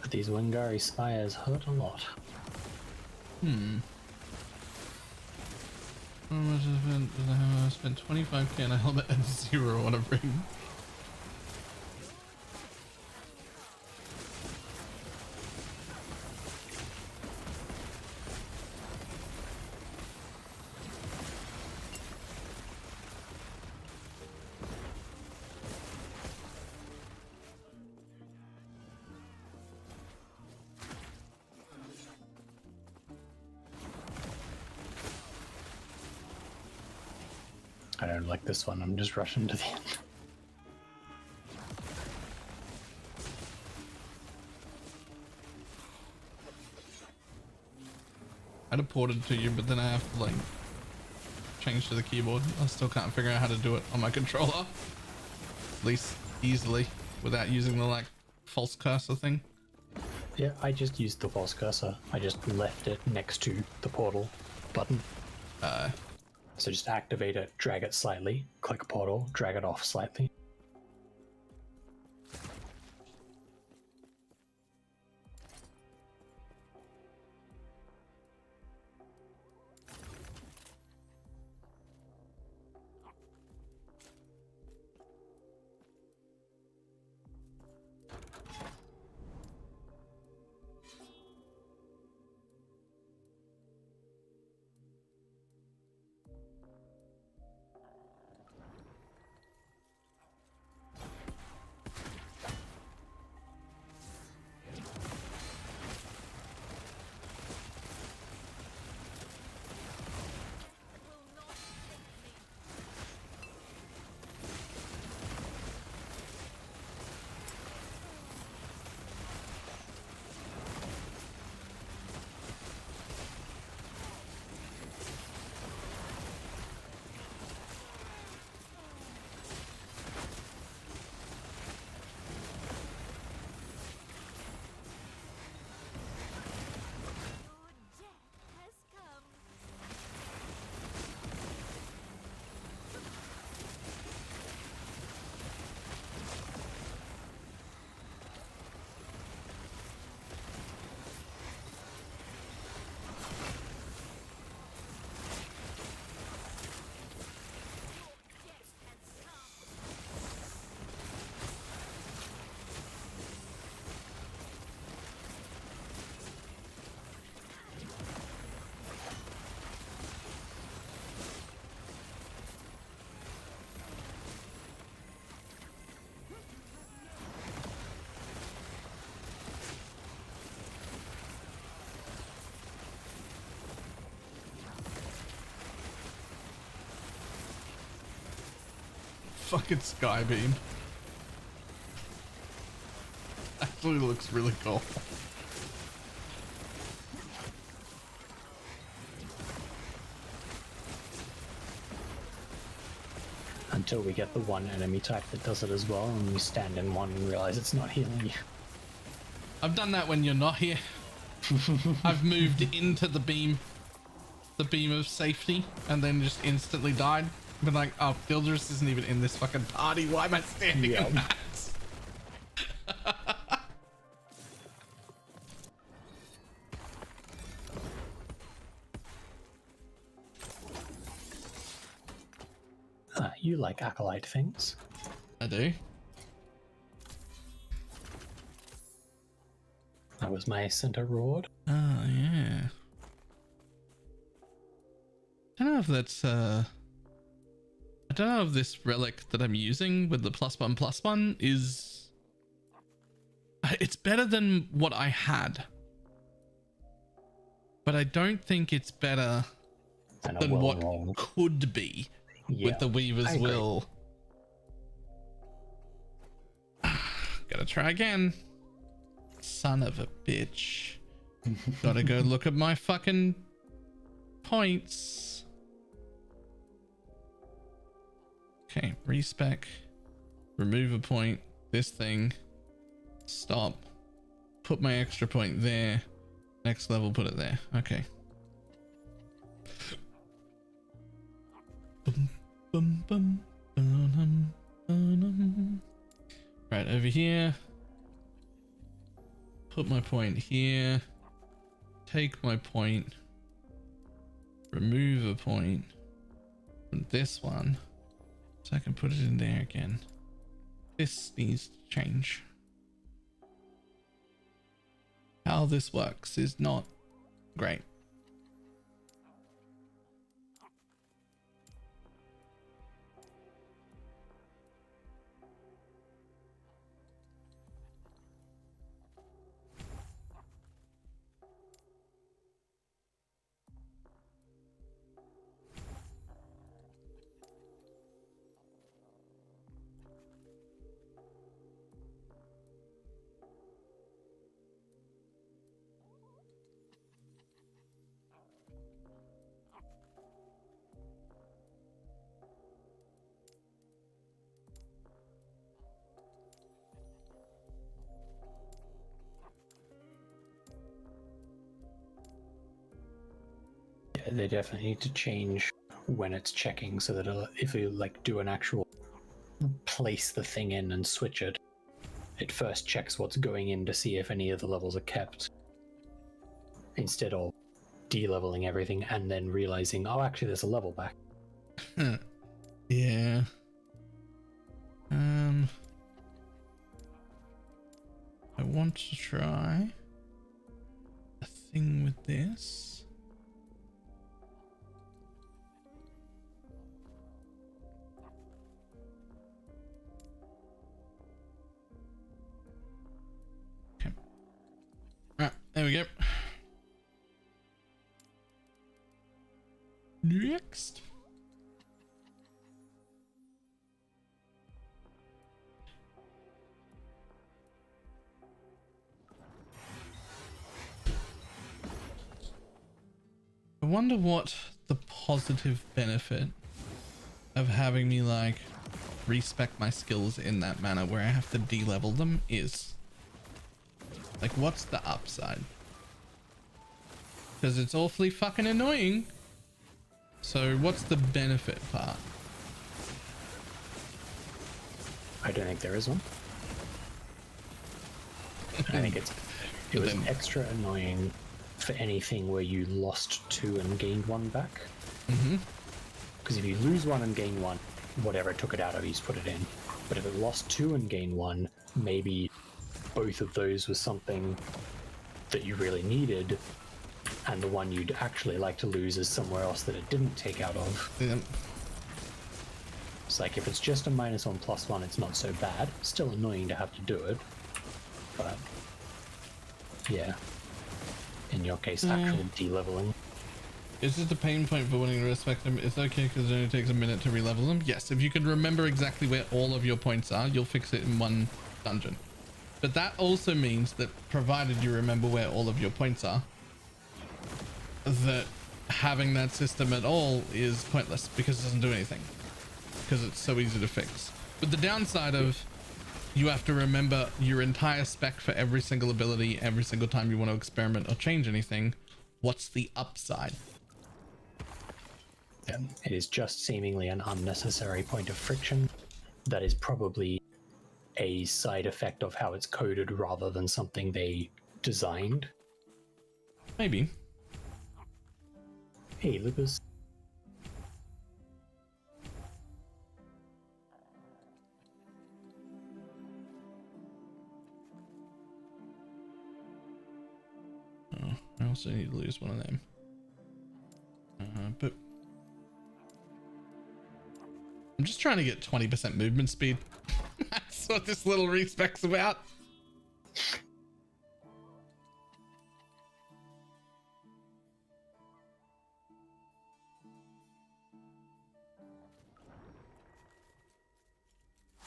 S7: But these Wingari spires hurt a lot.
S1: How much I spent 25k on a helmet and 0 on a ring.
S7: I don't like this one, I'm just rushing to the end.
S1: I'd have ported to you, but then I have to like change to the keyboard. I still can't figure out how to do it on my controller. At least easily, without using the like false cursor thing.
S7: Yeah, I just used the false cursor. I just left it next to the portal button. So just activate it, drag it slightly, click portal, drag it off slightly.
S1: fucking sky beam. Actually looks really cool.
S7: Until we get the one enemy type that does it as well, and you stand in one and realize it's not healing you.
S1: I've done that when you're not here. I've moved into the beam of safety, and then just instantly died. Been like, oh, Gildress isn't even in this fucking party. Why am I standing in that?
S7: You like acolyte things.
S1: I do.
S7: That was my center rod.
S1: Oh, yeah. I don't know if that's, I don't know if this relic that I'm using with the +1/+1 is... It's better than what I had. But I don't think it's better than what could be with the Weaver's Will. Gotta try again. Son of a bitch. Gotta go look at my fucking points. Okay, respec. Remove a point. This thing. Stop. Put my extra point there. Next level, put it there. Okay. Bum, bum, bum, ba-dum, ba-dum. Right, over here. Put my point here. Take my point. Remove a point from this one. So I can put it in there again. This needs to change. How this works is not great.
S7: They definitely need to change when it's checking so that if you like do an actual place the thing in and switch it, it first checks what's going in to see if any of the levels are kept, instead of de-leveling everything and then realizing, oh, actually there's a level back.
S1: Yeah. I want to try a thing with this. There we go. Next. I wonder what the positive benefit of having me like respec my skills in that manner where I have to de-level them is. Like, what's the upside? Because it's awfully fucking annoying. So what's the benefit part?
S7: I don't think there is one. I think it was extra annoying for anything where you lost 2 and gained 1 back. Because if you lose 1 and gain 1, whatever took it out of, you just put it in. But if it lost 2 and gained 1, maybe both of those was something that you really needed, and the one you'd actually like to lose is somewhere else that it didn't take out of.
S1: Yep.
S7: It's like, if it's just a -1/+1, it's not so bad. Still annoying to have to do it, but yeah, in your case, actual de-leveling.
S1: Is it a pain point for wanting to respect them? It's okay because it only takes a minute to re-level them. Yes, if you can remember exactly where all of your points are, you'll fix it in one dungeon. But that also means that provided you remember where all of your points are, that having that system at all is pointless because it doesn't do anything. Because it's so easy to fix. But the downside of you have to remember your entire spec for every single ability every single time you want to experiment or change anything. What's the upside?
S7: It is just seemingly an unnecessary point of friction that is probably a side effect of how it's coded rather than something they designed.
S1: Maybe.
S7: Hey, Lucas.
S1: Oh, I also need to lose one of them. But I'm just trying to get 20% movement speed. That's what this little respec's about.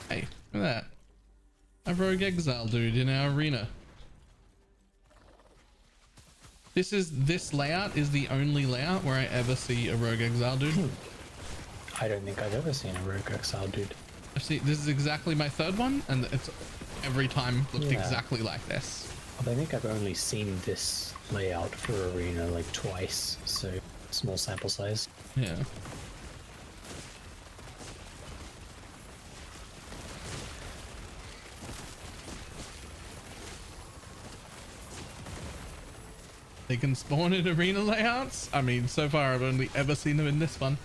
S1: Hey, look at that. A rogue exile dude in our arena. This layout is the only layout where I ever see a rogue exile dude.
S7: I don't think I've ever seen a rogue exile dude.
S1: This is exactly my third one, and it's every time looked exactly like this.
S7: I think I've only seen this layout for arena like twice, so small sample size.
S1: Yeah. They can spawn in arena layouts? I mean, so far I've only ever seen them in this one.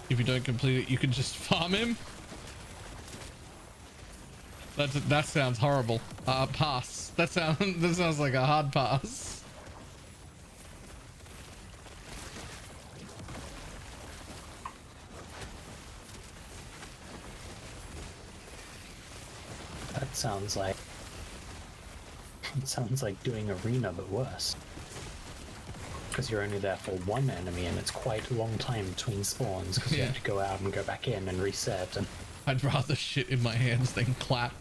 S1: If you don't complete it, you can just farm him. That sounds horrible. Pass. That sounds like a hard pass.
S7: That sounds like... It sounds like doing arena, but worse. Because you're only there for one enemy, and it's quite a long time between spawns, because you have to go out and go back in and reset, and...
S1: I'd rather shit in my hands than clap.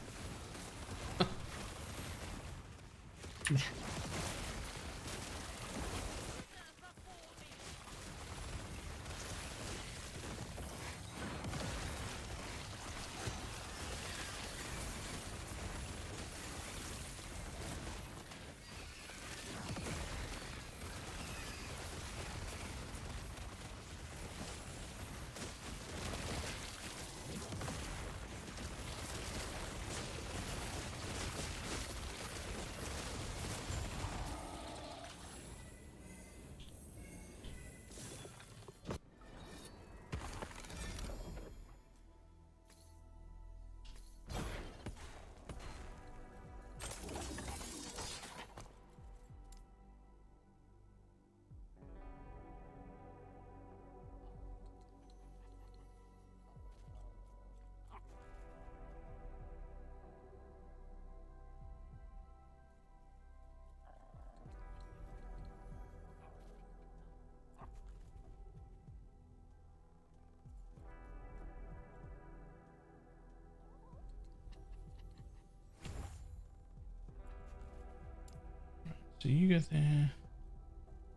S1: So you go there,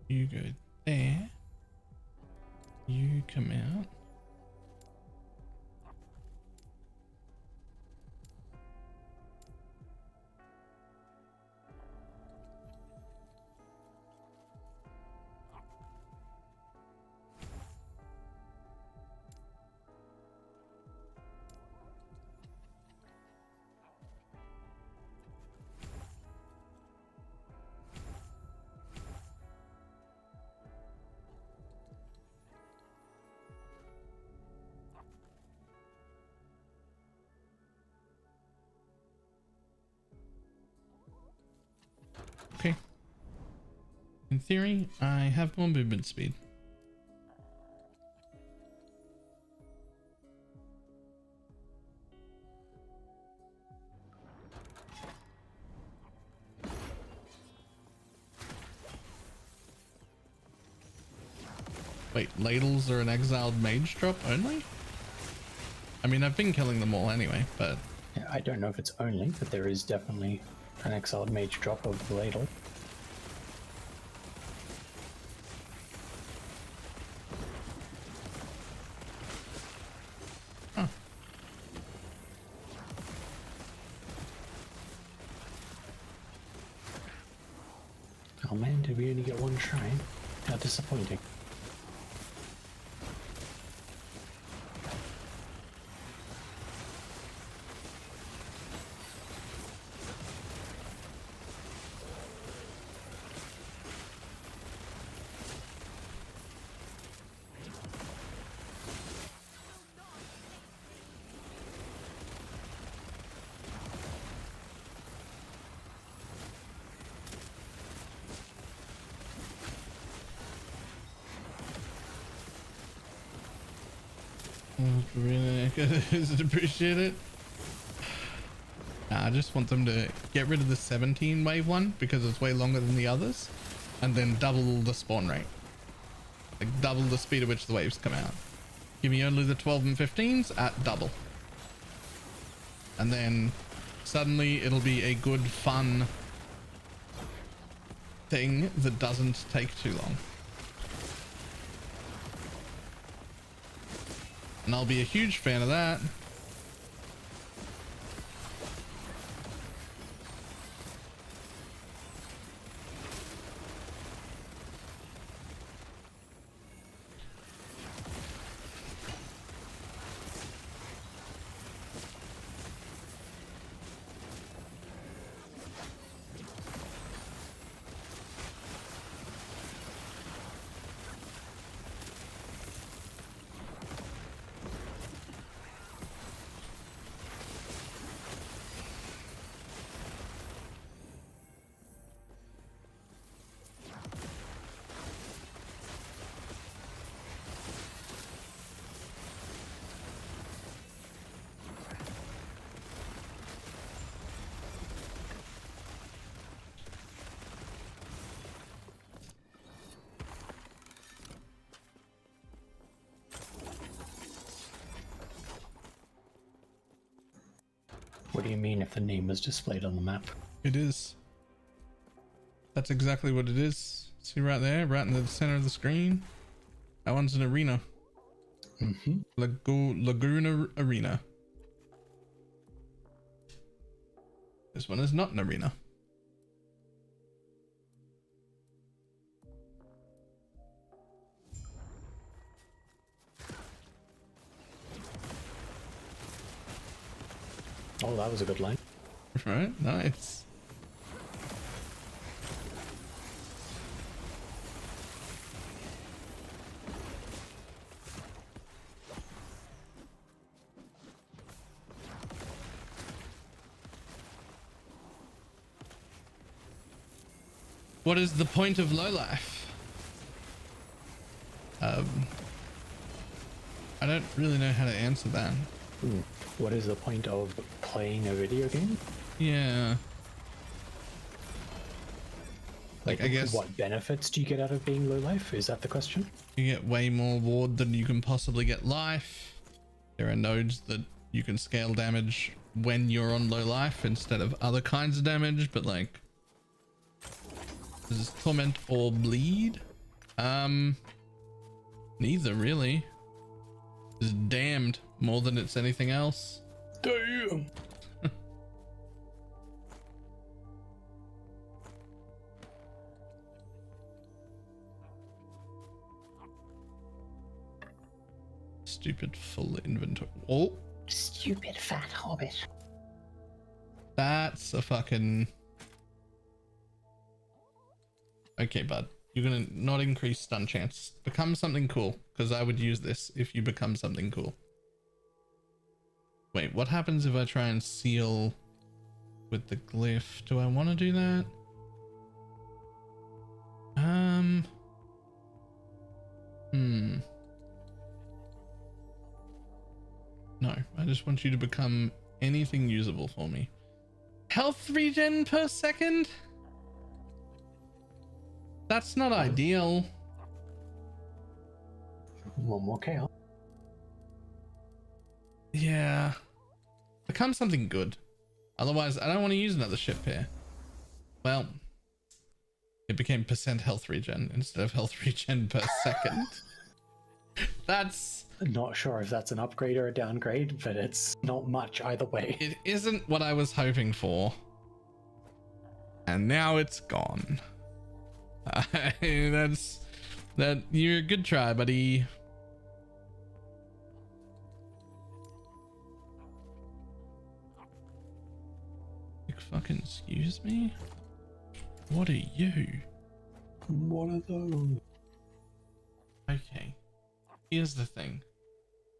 S1: you go there, you come out. Okay. In theory, I have more movement speed. Wait, ladles are an exiled mage drop only? I mean, I've been killing them all anyway, but...
S7: Yeah, I don't know if it's only, but there is definitely an exiled mage drop of the ladle.
S1: Huh.
S7: Oh man, did we only get one shrine? How disappointing.
S1: Really appreciate it. Nah, I just want them to get rid of the 17 wave one because it's way longer than the others, and then double the spawn rate, like double the speed at which the waves come out. Give me only the 12 and 15s at double, and then suddenly it'll be a good fun thing that doesn't take too long. And I'll be a huge fan of that.
S7: What do you mean if the name is displayed on the map?
S1: It is. That's exactly what it is. See right there, right in the center of the screen? That one's an arena.
S7: Mm-hmm.
S1: Laguna Arena. This one is not an arena.
S7: Oh, that was a good line.
S1: Right, nice. What is the point of low life? I don't really know how to answer that.
S7: What is the point of playing a video game?
S1: Yeah. Like, I guess
S7: what benefits do you get out of being low life? Is that the question?
S1: you get way more ward than you can possibly get life. There are nodes that you can scale damage when you're on low life instead of other kinds of damage, but like, is this torment or bleed? Neither really. It's damned more than it's anything else.
S7: Damn.
S1: Stupid full inventory. Oh,
S7: Stupid fat hobbit.
S1: that's a fucking... Okay, bud. You're gonna not increase stun chance. Become something cool, because I would use this if you become something cool. Wait, what happens if I try and seal with the glyph? Do I want to do that? No, I just want you to become anything usable for me. Health regen per second? That's not ideal.
S7: one more chaos.
S1: Yeah. Become something good. Otherwise, I don't want to use another ship here. Well, it became percent health regen instead of health regen per second. That's...
S7: Not sure if that's an upgrade or a downgrade, but it's not much either way.
S1: It isn't what I was hoping for. And now it's gone. You're a good try, buddy. Fucking excuse me? What are you?
S7: What are those?
S1: Okay. Here's the thing.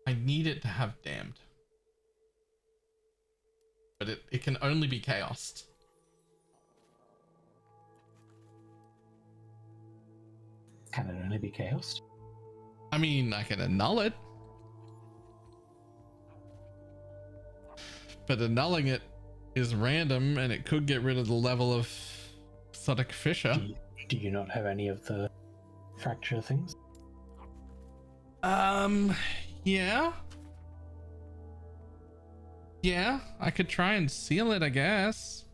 S1: I need it to have damned. But it can only be chaosed.
S7: Can it only be chaos?
S1: I mean, I can annul it. But annulling it is random and it could get rid of the level of Exotic Fisher.
S7: Do you not have any of the fracture things?
S1: Yeah. Yeah, I could try and seal it, I guess.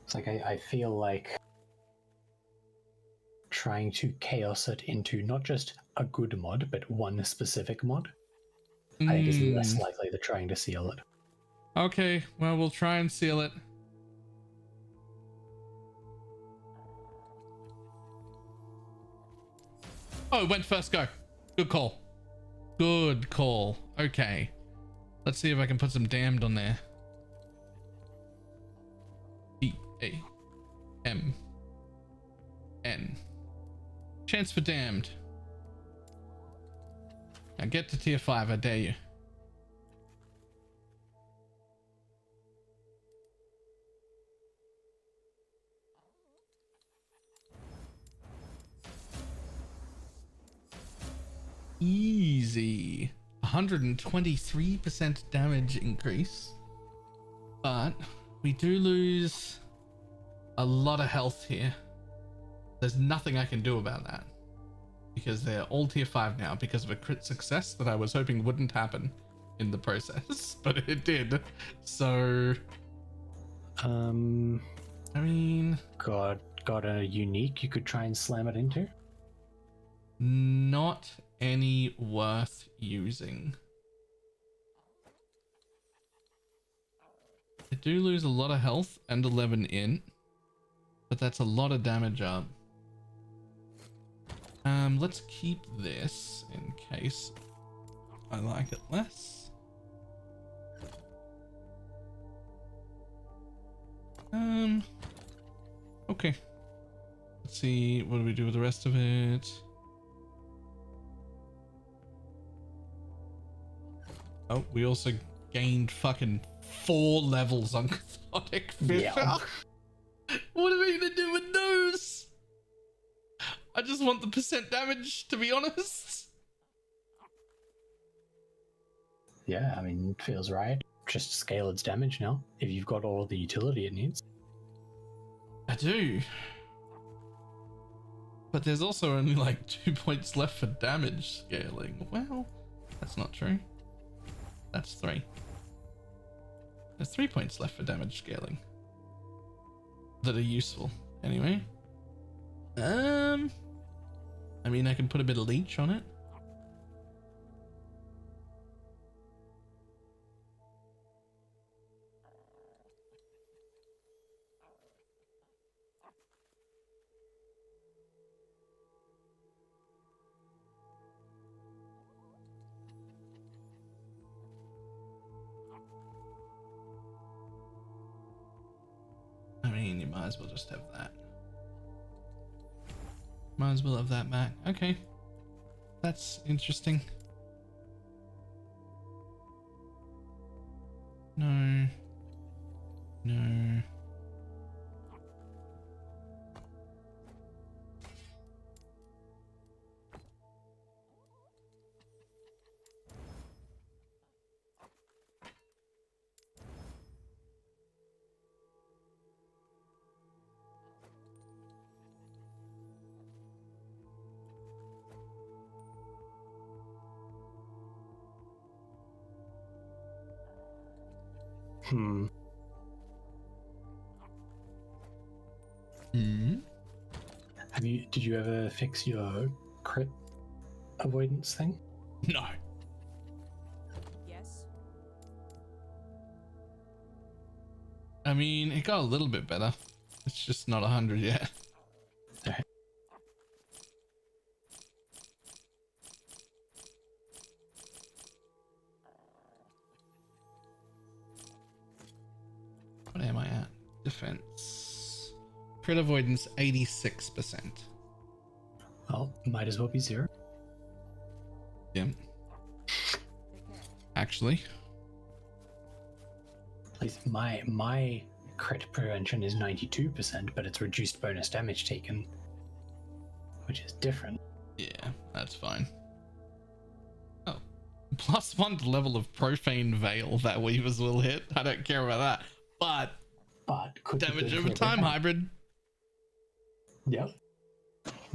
S7: It's like I feel like trying to chaos it into not just a good mod, but one specific mod, I think is less likely than trying to seal it.
S1: Okay, well, we'll try and seal it. Oh, it went first go. Good call. Good call. Okay. Let's see if I can put some damned on there. D-A-M-N. Chance for damned. Now get to tier 5, I dare you. Easy. 123% damage increase. But we do lose a lot of health here. There's nothing I can do about that. Because they're all tier 5 now because of a crit success that I was hoping wouldn't happen in the process. But it did. So... I mean...
S7: Got a unique you could try and slam it into?
S1: Not any worth using. I do lose a lot of health and 11 int, but that's a lot of damage up. Let's keep this in case I like it less. Okay. Let's see, what do we do with the rest of it? Oh, we also gained fucking 4 levels on Exotic Fisher.
S7: Yeah.
S1: What are we gonna do with those? I just want the percent damage, to be honest.
S7: Yeah, I mean, feels right. Just scale its damage now, if you've got all the utility it needs.
S1: I do. But there's also only like 2 points left for damage scaling. Well, that's not true. That's 3. There's 3 points left for damage scaling that are useful. Anyway. I mean, I can put a bit of leech on it. I mean, you might as well just have that. Might as well have that back. Okay. That's interesting. No. No.
S7: Hmm.
S1: Hmm.
S7: Did you ever fix your crit avoidance thing?
S1: No.
S4: Yes.
S1: I mean, it got a little bit better. It's just not 100 yet.
S7: Okay.
S1: What am I at? Defense. Crit avoidance 86%.
S7: Well, might as well be 0.
S1: Yeah. Actually.
S7: At least my crit prevention is 92%, but it's reduced bonus damage taken, which is different.
S1: Yeah, that's fine. Oh. +1 to level of profane veil that weavers will hit. I don't care about that. But
S7: Could be
S1: damage
S7: good
S1: over
S7: for
S1: time
S7: everything.
S1: hybrid.
S7: Yep.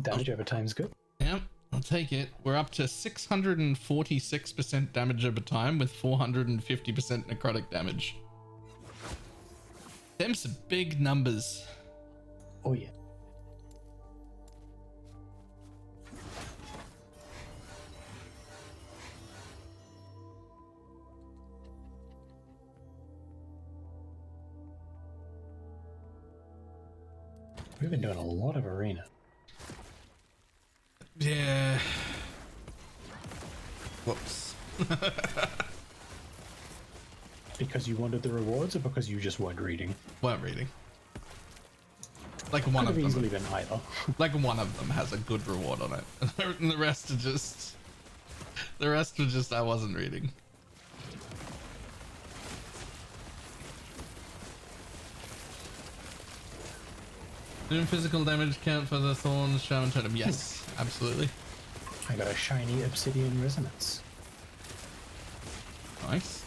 S7: Damage over time is good.
S1: Yep, I'll take it. We're up to 646% damage over time with 450% necrotic damage. Them some big numbers.
S7: Oh yeah. We've been doing a lot of arena.
S1: Yeah. Whoops.
S7: Because you wanted the rewards, or because you just weren't reading?
S1: Weren't reading. Like one
S7: Could
S1: of
S7: have
S1: them.
S7: easily been either.
S1: Like one of them has a good reward on it, and the rest are just. The rest are just I wasn't reading. Doing physical damage count for the thorns, shaman totem? Yes, absolutely.
S7: I got a shiny obsidian resonance.
S1: Nice.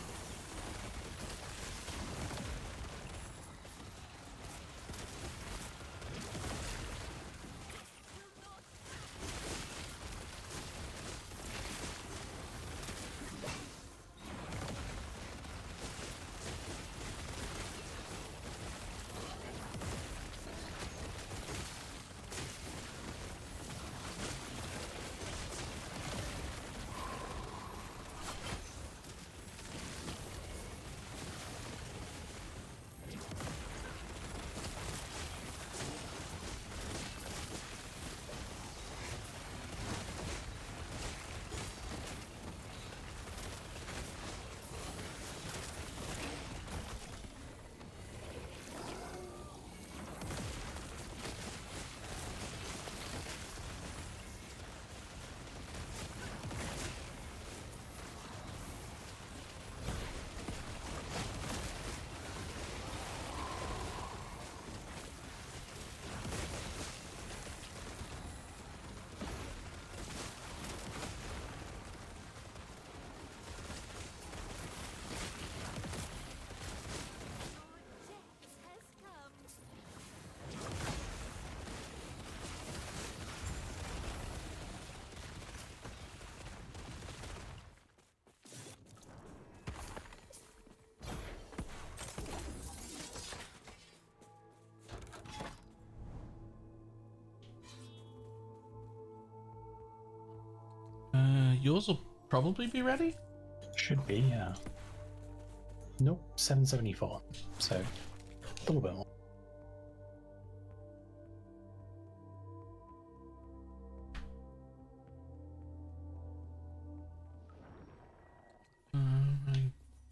S1: Yours will probably be ready.
S7: Should be, yeah. Nope, 774. So, a little bit more.
S1: I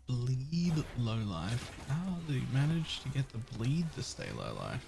S1: bleed low life. How do you manage to get the bleed to stay low life?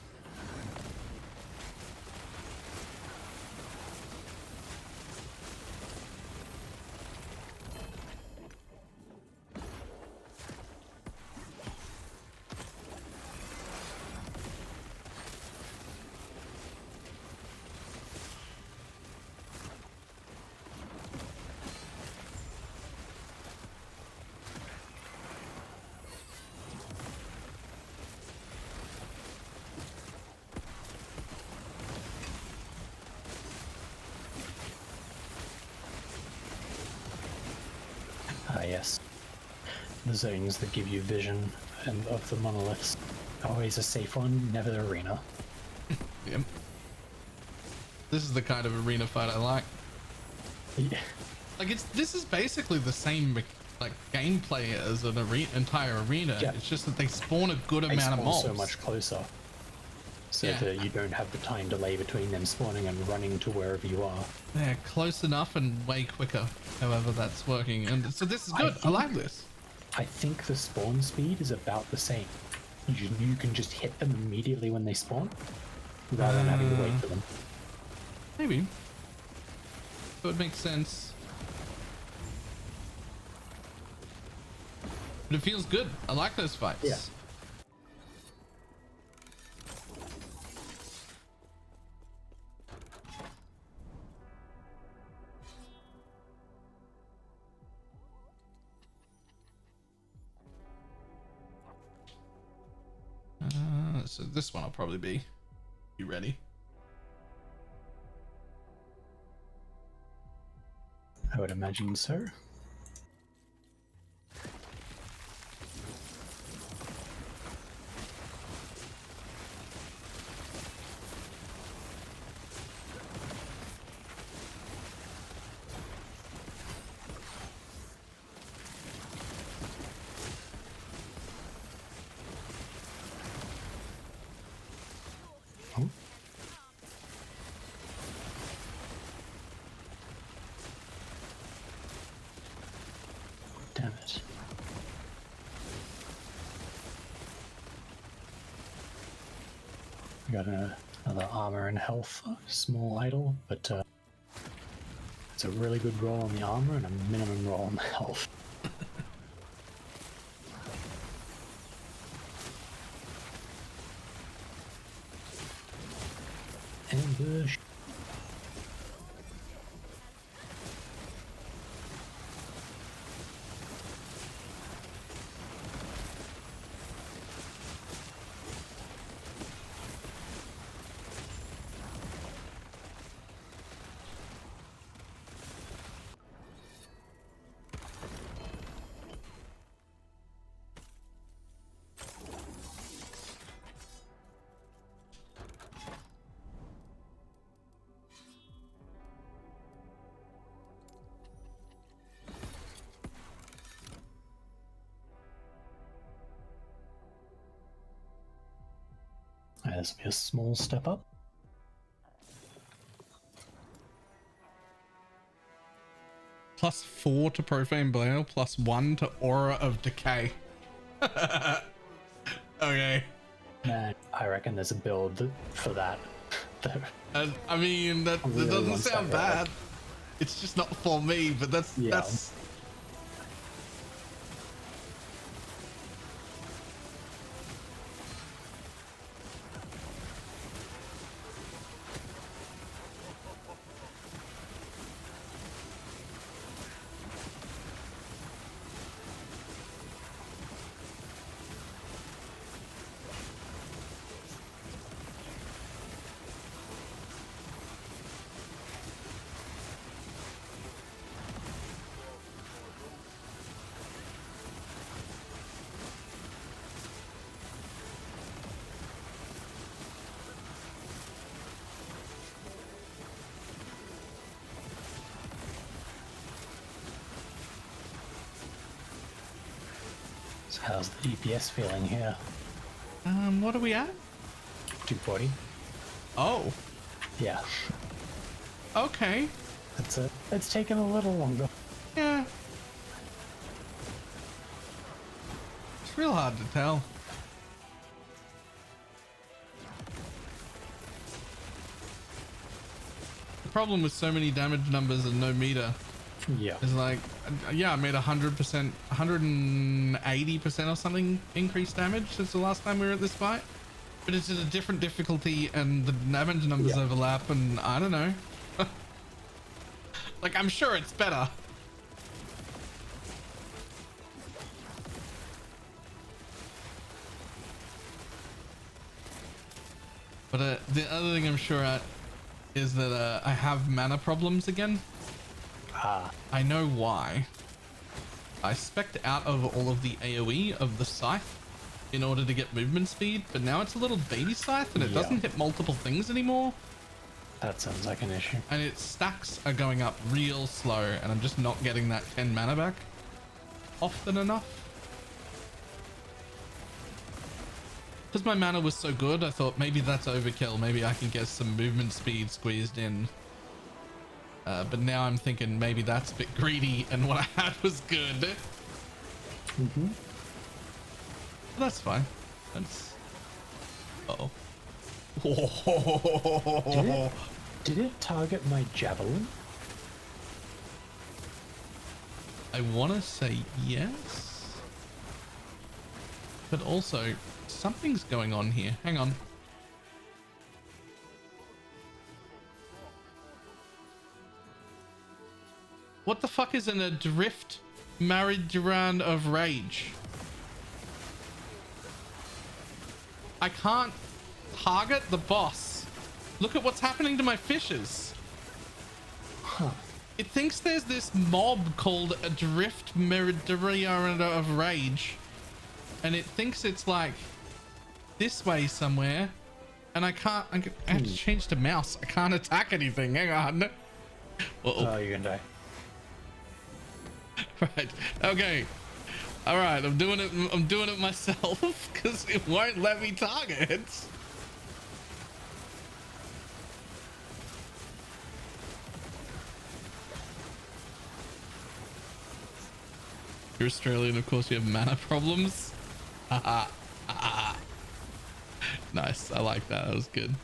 S7: Ah, yes. The zones that give you vision and of the monoliths. Always a safe one, never the arena.
S1: Yep. This is the kind of arena fight I like.
S7: Yeah.
S1: Like this is basically the same like gameplay as an entire arena.
S7: Yeah.
S1: It's just that they spawn a good amount of mobs.
S7: So much closer, so
S1: Yeah.
S7: that you don't have the time delay between them spawning and running to wherever you are.
S1: They're close enough and way quicker. However, that's working, and so this is good. I like this.
S7: I think the spawn speed is about the same. You can just hit them immediately when they spawn, rather than having to wait for them.
S1: Maybe. It would make sense. But it feels good. I like those fights.
S7: Yeah.
S1: So this one I'll probably be. You ready?
S7: I would imagine so. Oh. Damn it. We got another armor and health small idol, but it's a really good roll on the armor and a minimum roll on the health. Ambush. This will be a small step up.
S1: +4 to Profane Blade, +1 to Aura of Decay. Okay.
S7: Man, I reckon there's a build for that.
S1: I mean, that
S7: really
S1: doesn't
S7: wants
S1: sound
S7: that
S1: bad. It's just not for me, but that's
S7: Yeah.
S1: that's.
S7: So how's the DPS feeling here?
S1: What are we at?
S7: 240?
S1: Oh,
S7: Yeah.
S1: okay.
S7: It's taken a little longer.
S1: Yeah. It's real hard to tell. The problem with so many damage numbers and no meter
S7: Yeah.
S1: is like, yeah, I made 100%, 180% or something increased damage since the last time we were at this fight. But it's at a different difficulty and the damage numbers
S7: Yeah.
S1: overlap and I don't know. Like, I'm sure it's better. But the other thing I'm sure at is that I have mana problems again. I know why. I spec'd out of all of the AoE of the scythe in order to get movement speed, but now it's a little baby scythe and it doesn't hit multiple things anymore.
S7: That sounds like an issue.
S1: And its stacks are going up real slow, and I'm just not getting that 10 mana back often enough. Because my mana was so good, I thought maybe that's overkill. Maybe I can get some movement speed squeezed in. But now I'm thinking maybe that's a bit greedy and what I had was good.
S7: Mm-hmm.
S1: That's fine. That's... Uh-oh.
S7: Did it target my javelin?
S1: I want to say yes. But also, something's going on here. Hang on. What the fuck is an adrift Mariduran of Rage? I can't target the boss. Look at what's happening to my fishes.
S7: Huh.
S1: It thinks there's this mob called Adrift Mariduran of Rage. And it thinks it's like this way somewhere. And I can't, I have to change to mouse. I can't attack anything. Hang on.
S7: Oh, you're gonna die.
S1: Right. Okay. All right. I'm doing it myself because it won't let me target. You're Australian, of course you have mana problems. Nice. I like that. That was good.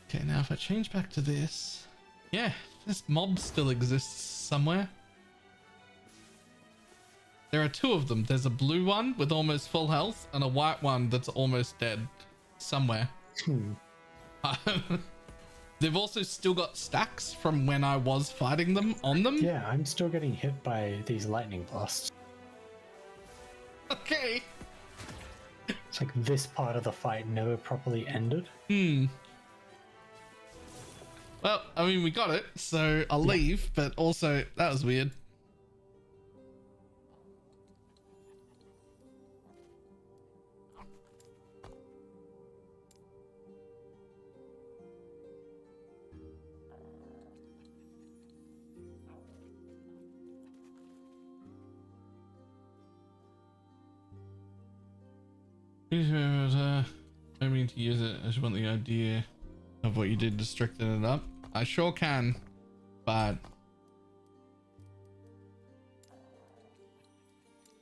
S1: Okay, now if I change back to this, yeah, this mob still exists somewhere. There are two of them. There's a blue one with almost full health and a white one that's almost dead somewhere. They've also still got stacks from when I was fighting them on them.
S7: Yeah, I'm still getting hit by these lightning blasts.
S1: Okay.
S7: It's like this part of the fight never properly ended.
S1: Well, I mean, we got it, so I'll leave, but also that was weird. I mean to use it. I just want the idea of what you did to strengthen it up. I sure can, but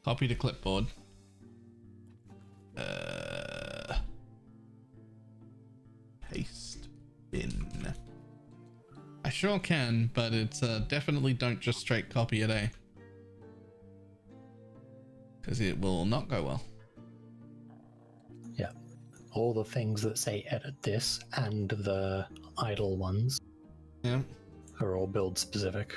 S1: copy to clipboard. Paste bin. I sure can, but it's definitely don't just straight copy it, eh? Because it will not go well.
S7: Yeah. All the things that say edit this and the idle ones are all build specific.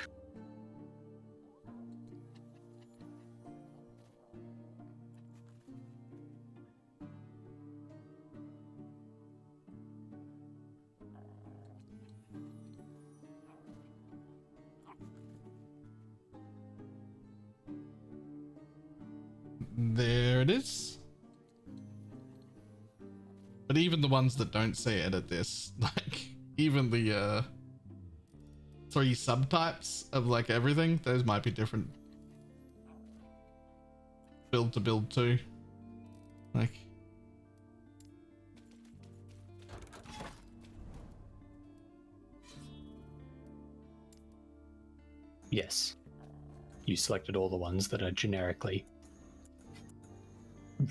S1: There it is. But even the ones that don't say edit this, like even the 3 subtypes of like everything, those might be different build to build too. Like
S7: Yes. You selected all the ones that are generically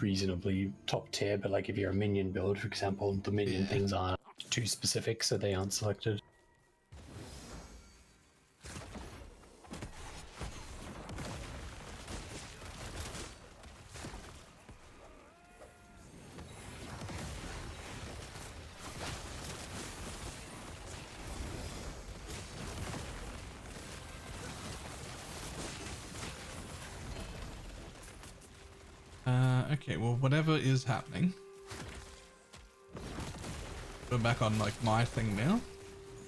S7: reasonably top tier, but like if you're a minion build, for example, the minion things aren't too specific, so they aren't selected.
S1: okay, well, whatever is happening. We're back on like my thing now.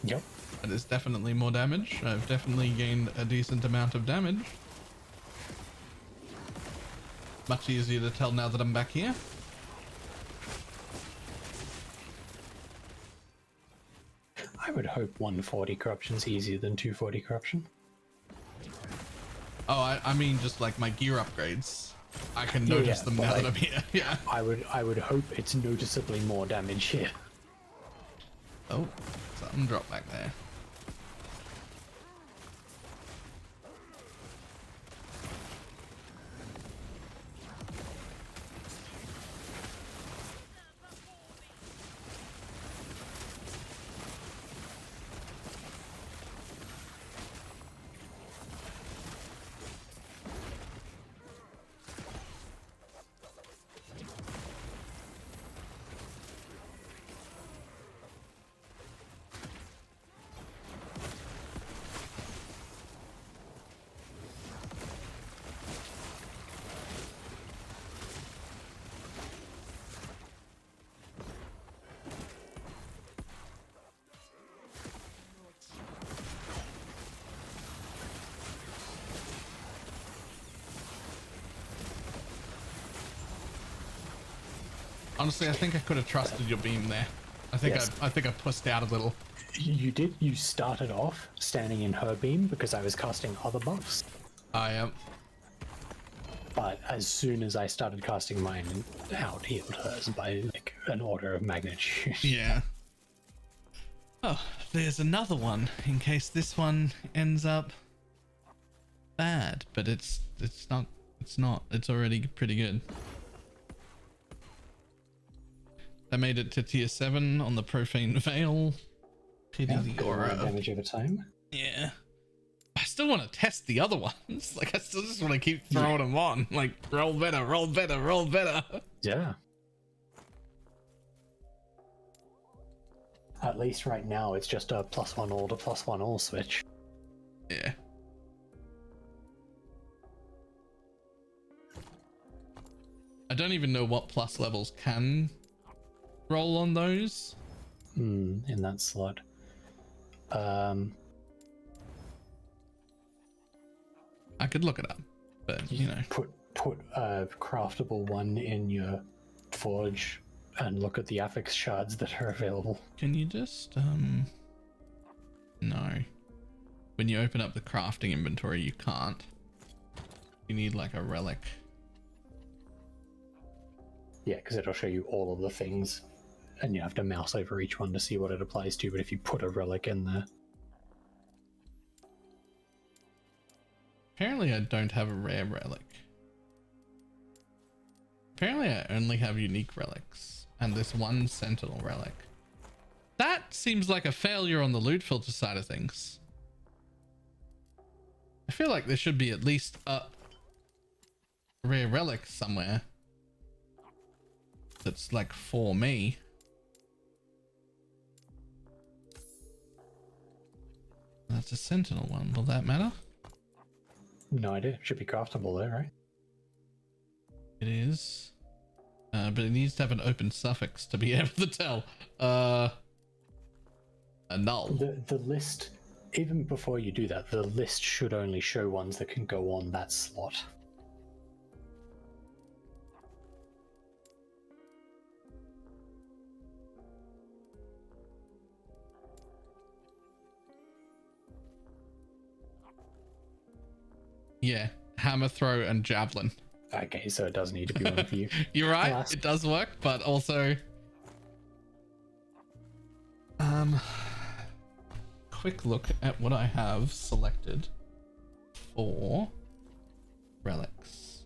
S7: Yep.
S1: That is definitely more damage. I've definitely gained a decent amount of damage. Much easier to tell now that I'm back here.
S7: I would hope 140 corruption's easier than 240 corruption.
S1: Oh, I mean just like my gear upgrades. I can notice them now that I'm here. Yeah.
S7: I would hope it's noticeably more damage here.
S1: Oh, something dropped back there. Honestly, I think I could have trusted your beam there. I think
S7: Yes.
S1: I think I pushed out a little.
S7: You did. You started off standing in her beam because I was casting other buffs.
S1: I am.
S7: But as soon as I started casting mine, out healed hers by like an order of magnitude.
S1: Yeah. Oh, there's another one in case this one ends up bad, but it's not. It's already pretty good. I made it to tier 7 on the Profane Veil. Pity
S7: Yeah,
S1: the
S7: got more
S1: aura.
S7: damage over time.
S1: Yeah. I still want to test the other ones. Like, I still just want to keep throwing them on. Like, roll better, roll better, roll better.
S7: Yeah. At least right now it's just a +1 all to +1 all switch.
S1: Yeah. I don't even know what plus levels can roll on those.
S7: In that slot.
S1: I could look it up, but you know.
S7: Put a craftable one in your forge and look at the affix shards that are available.
S1: Can you just no. When you open up the crafting inventory, you can't. You need like a relic.
S7: Yeah, because it'll show you all of the things, and you have to mouse over each one to see what it applies to. But if you put a relic in there,
S1: Apparently I don't have a rare relic. Apparently I only have unique relics and this one sentinel relic. That seems like a failure on the loot filter side of things. I feel like there should be at least a rare relic somewhere that's like for me. That's a sentinel one. Will that matter?
S7: no idea. It should be craftable there, right?
S1: It is. But it needs to have an open suffix to be able to tell. A null.
S7: The list, even before you do that, the list should only show ones that can go on that slot.
S1: Yeah. Hammer throw and javelin.
S7: Okay, so it does need to be one for you.
S1: You're right.
S7: Alas.
S1: It does work, but also quick look at what I have selected for relics.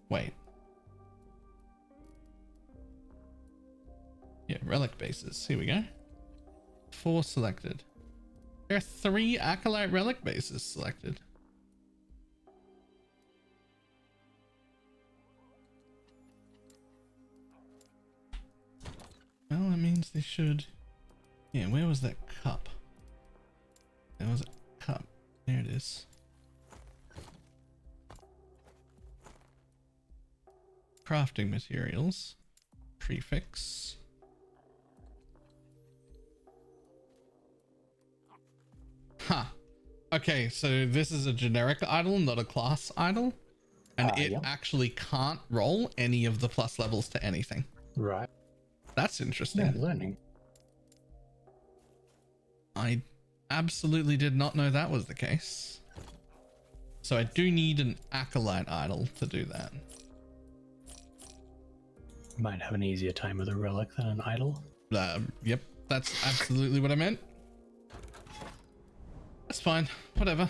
S1: Wait. Yeah, relic bases. Here we go. 4 selected. There are 3 acolyte relic bases selected. Well, that means they should. Yeah, where was that cup? There was a cup. There it is. Crafting materials. Prefix. Huh. Okay, so this is a generic idol, not a class idol. And it
S7: yeah.
S1: actually can't roll any of the plus levels to anything.
S7: Right.
S1: That's interesting.
S7: Yeah, learning.
S1: I absolutely did not know that was the case. So I do need an acolyte idol to do that.
S7: Might have an easier time with a relic than an idol.
S1: Yep, that's absolutely what I meant. That's fine, whatever.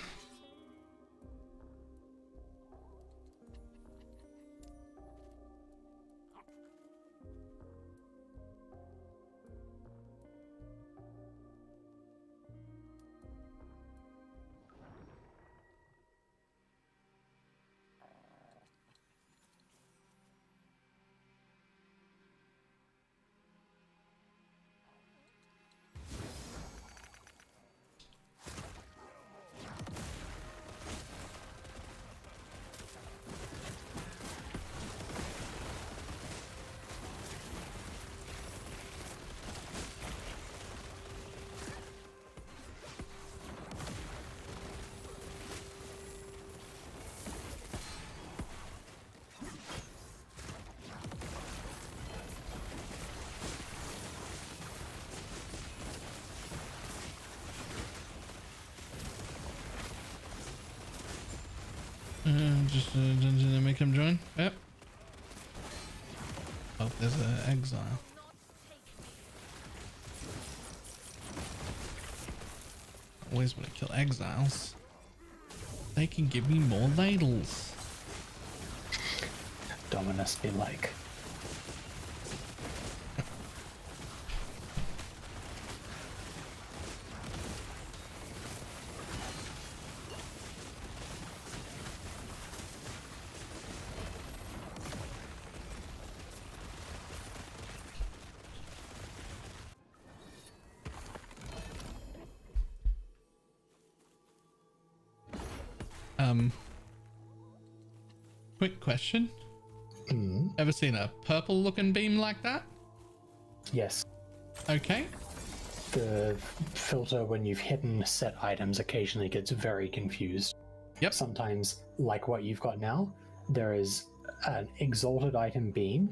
S1: Just make him join. Yep. Oh, there's an exile. Always want to kill exiles. They can give me more ladles.
S7: Dominus be like.
S1: Quick question. Ever seen a purple looking beam like that?
S7: Yes.
S1: Okay.
S7: The filter when you've hidden set items occasionally gets very confused.
S1: Yep.
S7: Sometimes, like what you've got now, there is an exalted item beam,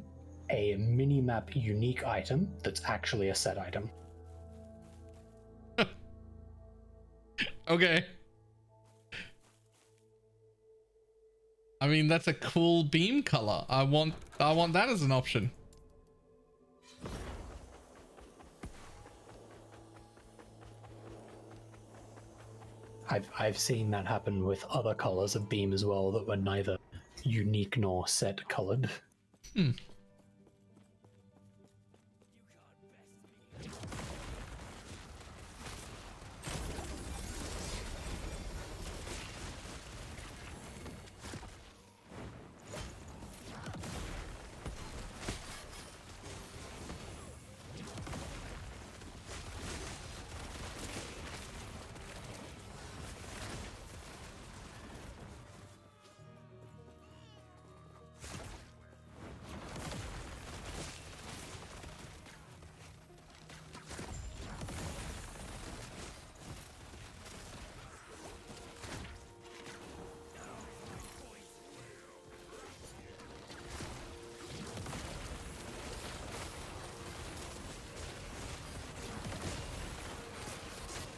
S7: a minimap unique item that's actually a set item.
S1: Okay. I mean, that's a cool beam color. I want that as an option.
S7: I've seen that happen with other colors of beam as well that were neither unique nor set colored.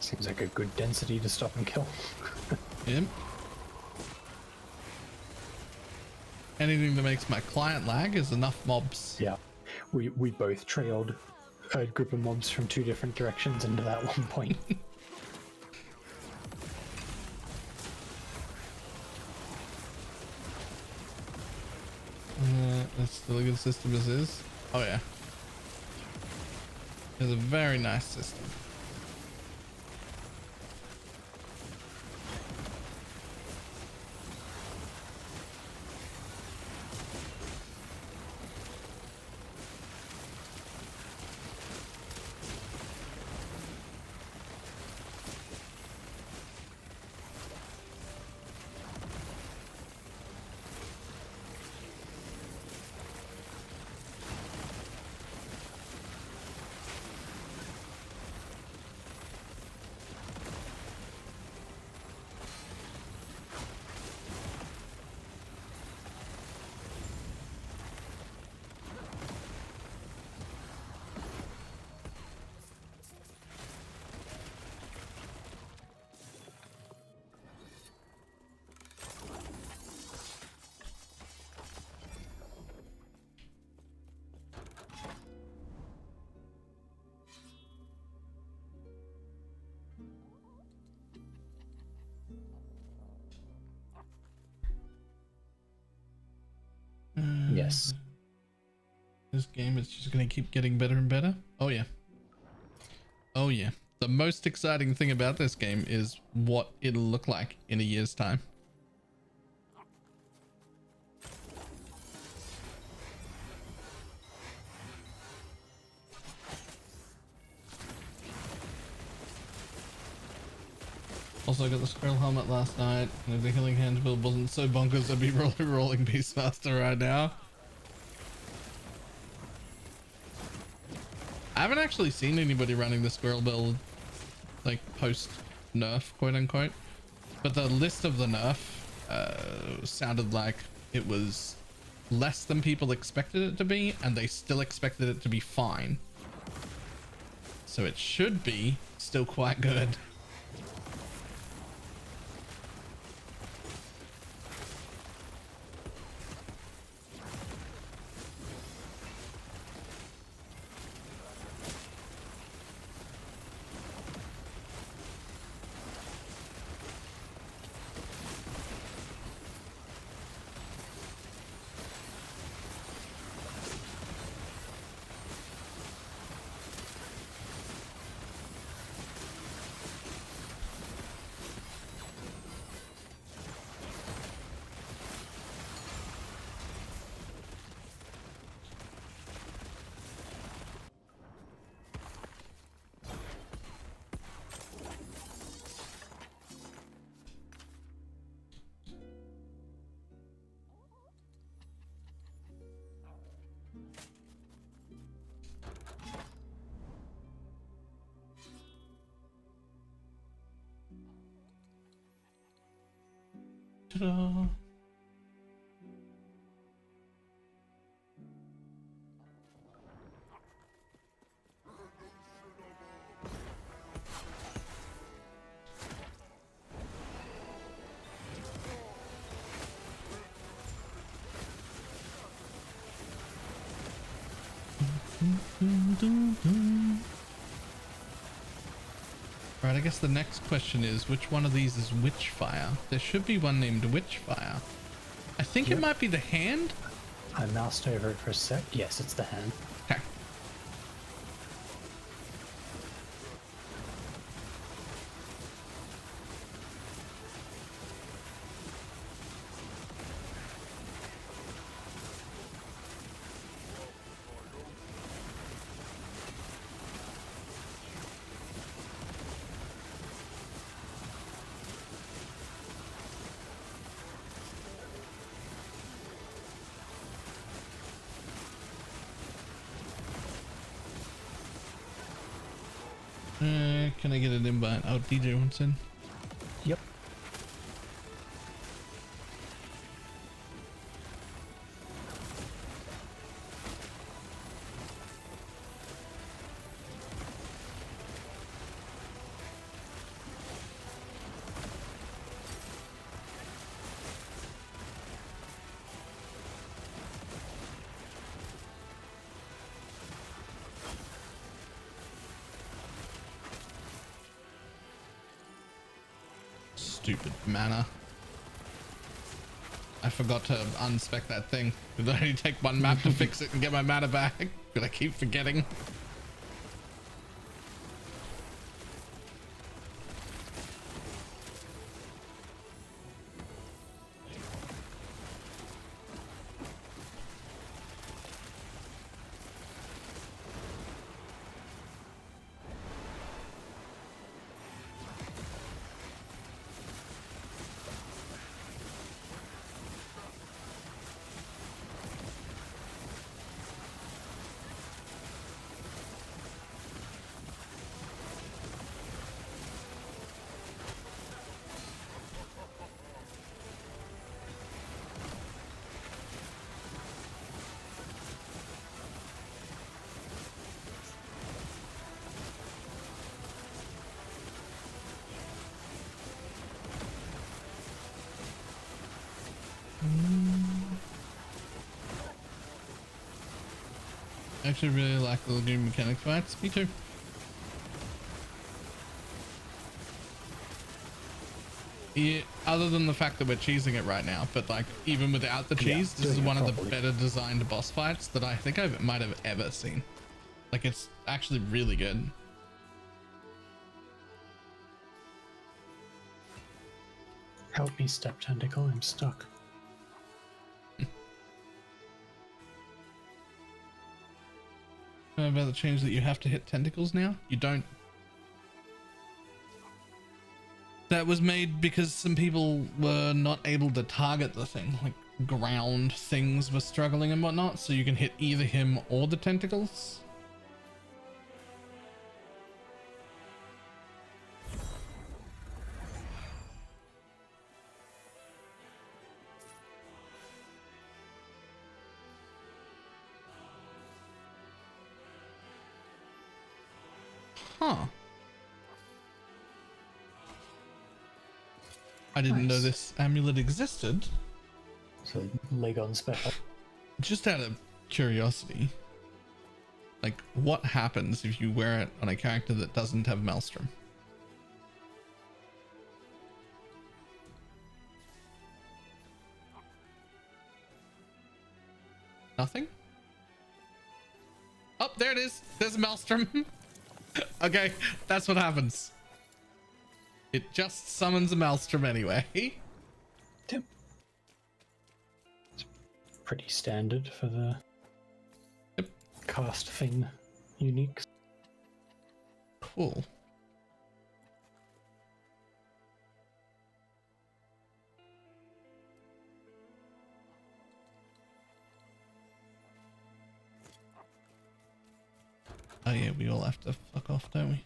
S7: Seems like a good density to stop and kill.
S1: Yep. Anything that makes my client lag is enough mobs.
S7: Yeah, we both trailed a group of mobs from two different directions into that one point.
S1: That's still a good system as is. Oh yeah. It's a very nice system.
S7: Yes.
S1: This game is just gonna keep getting better and better. Oh yeah. Oh yeah. The most exciting thing about this game is what it'll look like in a year's time. Also, I got the squirrel helmet last night, and if the healing hand build wasn't so bonkers, I'd be rolling Beastmaster right now. I haven't actually seen anybody running the squirrel build, like post nerf, quote unquote. But the list of the nerf sounded like it was less than people expected it to be, and they still expected it to be fine. So it should be still quite good. Ta-da. Right, I guess the next question is, which one of these is Witchfire? There should be one named Witchfire. I think it might be the hand?
S7: I moused over it for a sec. Yes, it's the hand.
S1: Okay. Can I get an invite? Oh, DJ wants in.
S7: Yep.
S1: Stupid mana. I forgot to unspec that thing. It only take one map to fix it and get my mana back. But I keep forgetting. I actually really like the Lagoon mechanic fights. Me too. Yeah, other than the fact that we're cheesing it right now, but like even without the cheese, this is one of the better designed boss fights that I think I might have ever seen. Like it's actually really good.
S7: Help me, Step Tentacle, I'm stuck.
S1: About the change that you have to hit tentacles now? You don't. That was made because some people were not able to target the thing, like ground things were struggling and whatnot, so you can hit either him or the tentacles. Huh. I didn't know this amulet existed.
S7: So leg on special.
S1: Just out of curiosity, like what happens if you wear it on a character that doesn't have Maelstrom? Nothing? Oh, there it is. There's a Maelstrom. Okay, that's what happens. It just summons a Maelstrom anyway.
S7: Yep. It's pretty standard for the cast thing uniques.
S1: Cool. Oh yeah, we all have to fuck off, don't we?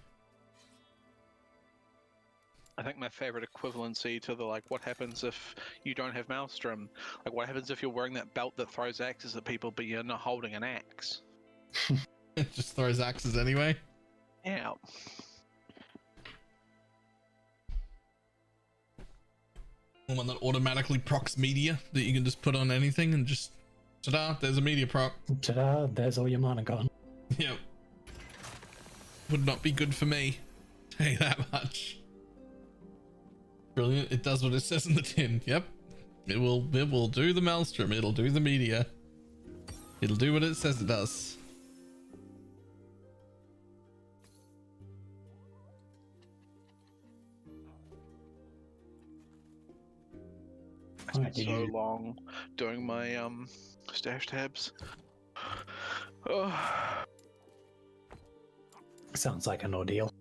S2: I think my favorite equivalency to the like, what happens if you don't have Maelstrom? Like, what happens if you're wearing that belt that throws axes at people, but you're not holding an axe?
S1: It just throws axes anyway.
S2: Yeah.
S1: One that automatically procs media that you can just put on anything and just ta-da, there's a media proc.
S7: Ta-da, there's all your mana gone.
S1: Yep. Would not be good for me. Tell you that much. Brilliant. It does what it says in the tin. Yep. It will do the Maelstrom. It'll do the media. It'll do what it says it does.
S2: I spent so long doing my stash tabs. Oh.
S7: Sounds like an ordeal.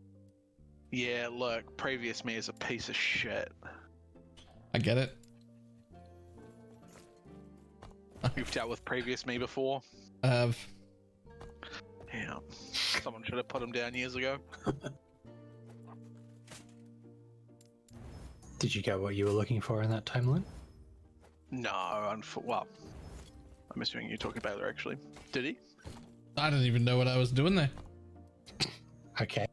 S2: Yeah, look, previous me is a piece of shit.
S1: I get it.
S2: You've dealt with previous me before?
S1: Yeah.
S2: Someone should have put him down years ago.
S7: Did you get what you were looking for in that timeline?
S2: No, well, I'm assuming you're talking about it actually. Did he?
S1: I didn't even know what I was doing there.
S7: Okay.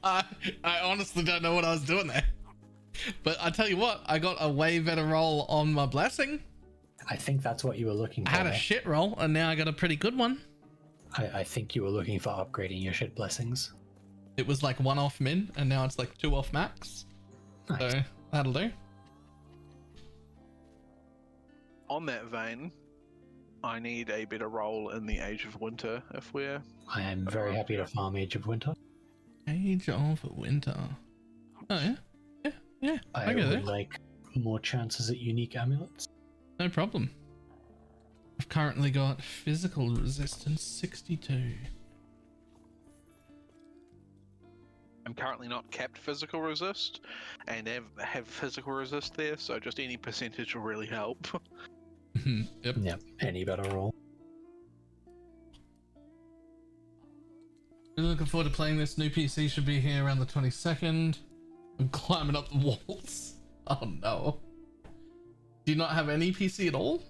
S1: I honestly don't know what I was doing there. But I tell you what, I got a way better roll on my blessing.
S7: I think that's what you were looking for.
S1: I had a shit roll, and now I got a pretty good one.
S7: I think you were looking for upgrading your shit blessings.
S1: It was like 1 off min, and now it's like 2 off max.
S7: Nice.
S1: So that'll do.
S2: On that vein, I need a better roll in the Age of Winter if we're...
S7: I am very happy to farm Age of Winter.
S1: Age of Winter. Oh yeah? Yeah.
S7: I
S1: get
S7: would
S1: it.
S7: like more chances at unique amulets.
S1: No problem. I've currently got physical resistance 62.
S2: I'm currently not capped physical resist, and have physical resist there, so just any percentage will really help.
S1: Yep.
S7: Yep, any better roll.
S1: Really looking forward to playing this. New PC should be here around the 22nd. I'm climbing up the walls. Oh no. Do you not have any PC at all?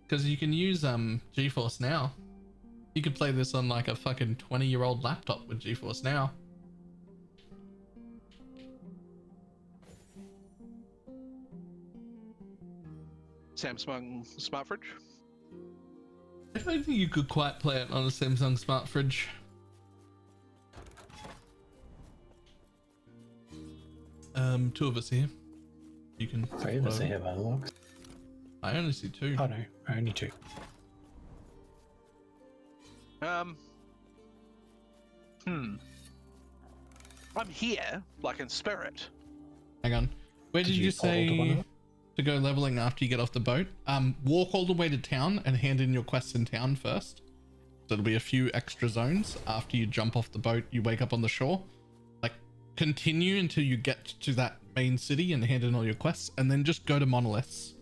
S1: Because you can use GeForce Now. You could play this on like a fucking 20-year-old laptop with GeForce Now.
S2: Samsung Smart Fridge?
S1: I don't think you could quite play it on a Samsung Smart Fridge. Two of us here. You can.
S7: Three of us have unlocks.
S1: I only see two.
S7: Oh no, only two.
S2: I'm here, like in spirit.
S1: Hang on. Where did you say to go leveling after you get off the boat? Walk all the way to town and hand in your quests in town first. So there'll be a few extra zones after you jump off the boat. You wake up on the shore. Like, continue until you get to that main city and hand in all your quests, and then just go to Monoliths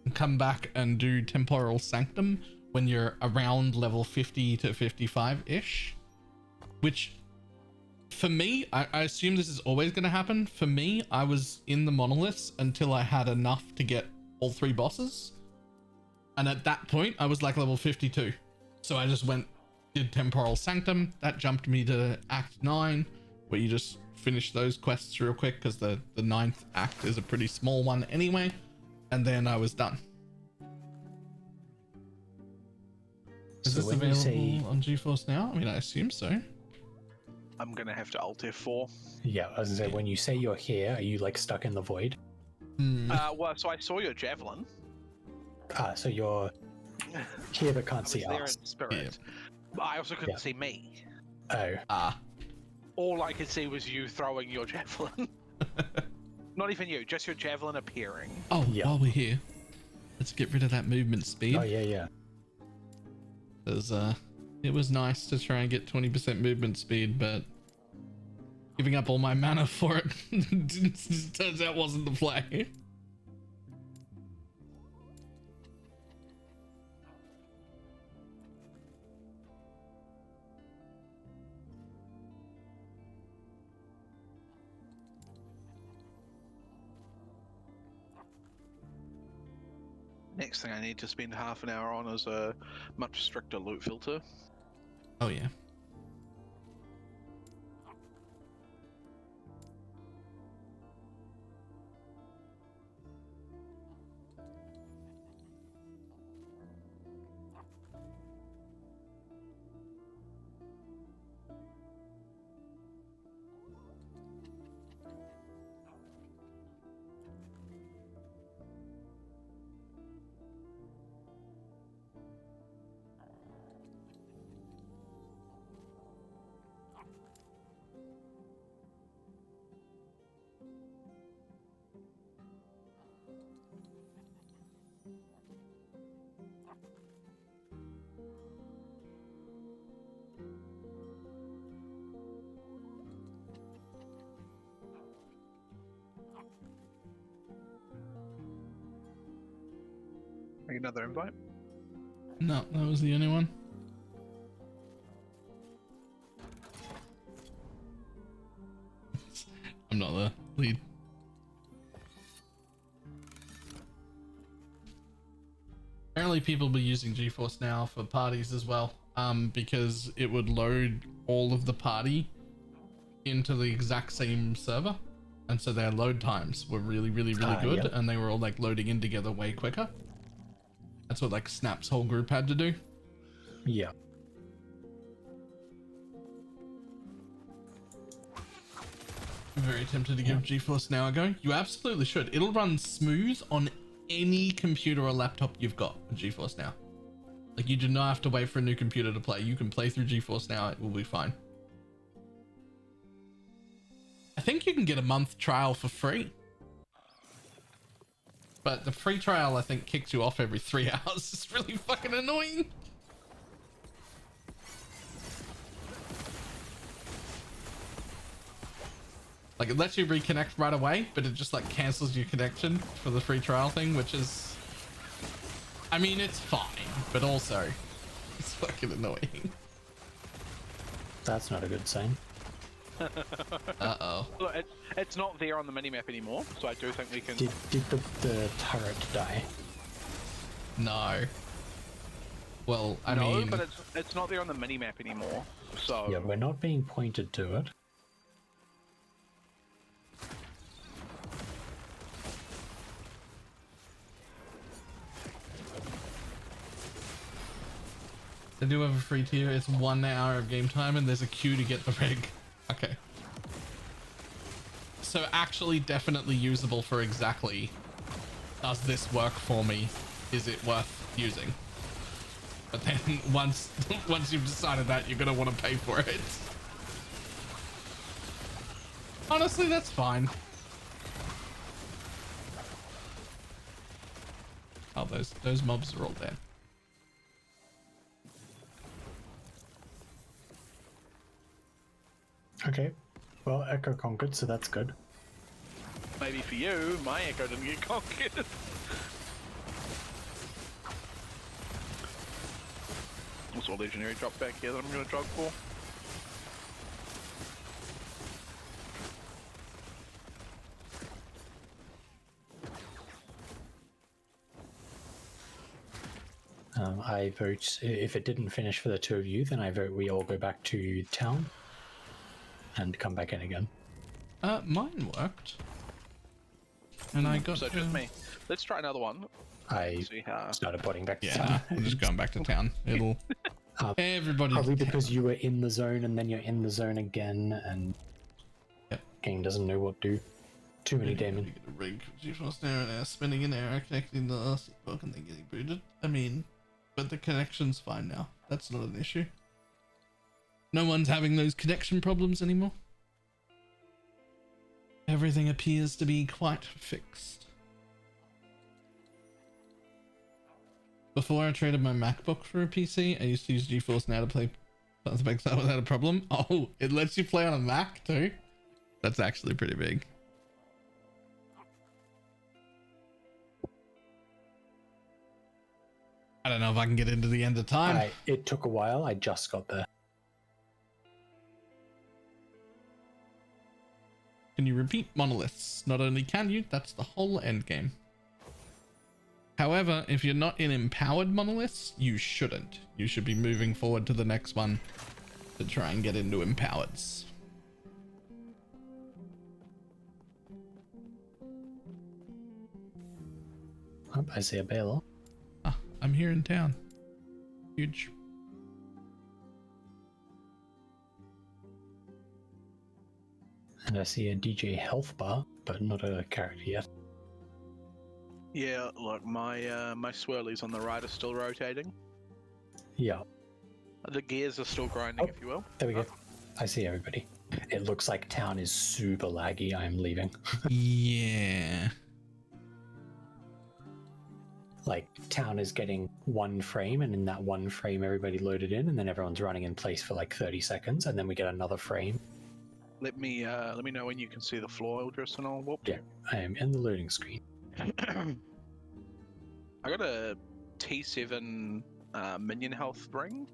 S1: and come back and do Temporal Sanctum when you're around level 50 to 55 ish. Which, for me, I assume this is always going to happen. For me, I was in the Monoliths until I had enough to get all 3 bosses, and at that point I was like level 52. So I just did Temporal Sanctum. That jumped me to Act 9, where you just finish those quests real quick, because the 9th act is a pretty small one anyway. And then I was done. Is this available on GeForce Now? I mean, I assume so.
S2: I'm gonna have to Alt F4.
S7: Yeah, I was gonna say, when you say you're here, are you like stuck in the void?
S2: Well, so I saw your javelin.
S7: So you're here but can't
S2: I
S7: see
S2: was there
S7: us.
S2: in spirit. But I also couldn't see me.
S7: Oh.
S2: All I could see was you throwing your javelin. Not even you, just your javelin appearing.
S1: Oh, yeah. While we're here, let's get rid of that movement speed.
S7: Oh, yeah.
S1: Because it was nice to try and get 20% movement speed, but giving up all my mana for it turns out wasn't the play.
S2: Next thing I need to spend half an hour on is a much stricter loot filter.
S1: Oh yeah.
S2: Another invite?
S1: No, that was the only one. I'm not the lead. Apparently people were using GeForce Now for parties as well, because it would load all of the party into the exact same server, and so their load times were really good,
S7: yep.
S1: and they were all like loading in together way quicker. That's what like Snap's whole group had to do.
S7: Yeah.
S1: I'm very tempted to give GeForce Now a go. You absolutely should. It'll run smooth on any computer or laptop you've got with GeForce Now. Like, you do not have to wait for a new computer to play. You can play through GeForce Now. It will be fine. I think you can get a month trial for free. But the free trial, I think, kicks you off every 3 hours. It's really fucking annoying. Like, it lets you reconnect right away, but it just like cancels your connection for the free trial thing, which is, I mean, it's fine, but also it's fucking annoying.
S7: That's not a good sign.
S1: Uh-oh.
S2: Look, it's not there on the minimap anymore, so I do think we can...
S7: Did the turret die?
S1: No. Well, I
S2: no,
S1: mean...
S2: but it's not there on the minimap anymore, so...
S7: Yeah, we're not being pointed to it.
S1: They do have a free tier. It's 1 hour of game time and there's a queue to get the rig. Okay. so actually definitely usable for exactly, does this work for me? Is it worth using? But then once you've decided that, you're gonna want to pay for it. Honestly, that's fine. Oh, those mobs are all dead.
S7: Okay. Well, Echo conquered, so that's good.
S2: Maybe for you, my Echo didn't get conquered. Also a legendary drop back here that I'm going to jog for.
S7: I vote, if it didn't finish for the two of you, then I vote we all go back to town and come back in again.
S1: Mine worked. And I got...
S2: So just me. Let's try another one.
S7: I
S2: See how...
S7: started potting back to
S1: Yeah,
S7: town.
S1: I'm just going back to town. It'll... Everybody...
S7: Probably because you were in the zone and then you're in the zone again and game doesn't know what to do. Too many damage.
S1: Get a rig. G-force air, spinning an arrow, connecting the last book and then getting booted. I mean, but the connection's fine now. That's not an issue. No one's having those connection problems anymore. Everything appears to be quite fixed. Before I traded my MacBook for a PC, I used to use GeForce Now to play Path of Exile without a problem. Oh, it lets you play on a Mac too? That's actually pretty big. I don't know if I can get into the end of time.
S7: It took a while. I just got there.
S1: Can you repeat monoliths? Not only can you, that's the whole end game. However, if you're not in empowered monoliths, you shouldn't. You should be moving forward to the next one to try and get into empowereds.
S7: Oh, I see a Balor.
S1: Ah, I'm here in town. Huge.
S7: And I see a DJ health bar, but not a character yet.
S2: Yeah, look, my my swirlies on the right are still rotating.
S7: Yeah.
S2: The gears are still grinding, if you will.
S7: There we go. I see everybody. It looks like town is super laggy. I'm leaving.
S1: Yeah.
S7: Like, town is getting one frame, and in that one frame, everybody loaded in, and then everyone's running in place for like 30 seconds, and then we get another frame.
S2: Let me know when you can see the floor, Eldris, and I'll whoop.
S7: Yeah, I am in the loading screen.
S2: I got a T7 minion health ring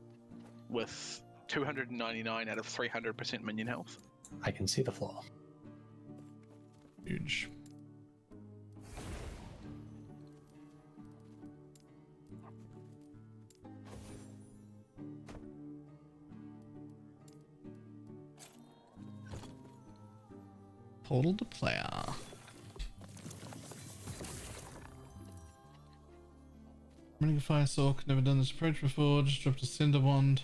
S2: with 299 out of 300% minion health.
S7: I can see the floor.
S1: Huge. Portal to player. Running a fire sock, never done this approach before, just dropped a cinder wand.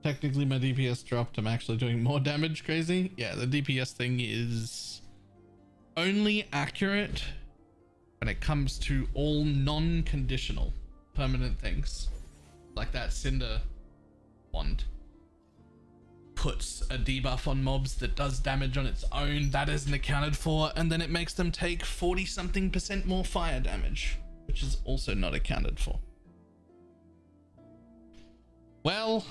S1: Technically my DPS dropped, I'm actually doing more damage, crazy. Yeah, the DPS thing is only accurate when it comes to all non-conditional permanent things. Like that cinder wand puts a debuff on mobs that does damage on its own, that isn't accounted for, and then it makes them take 40-something% more fire damage, which is also not accounted for. Well,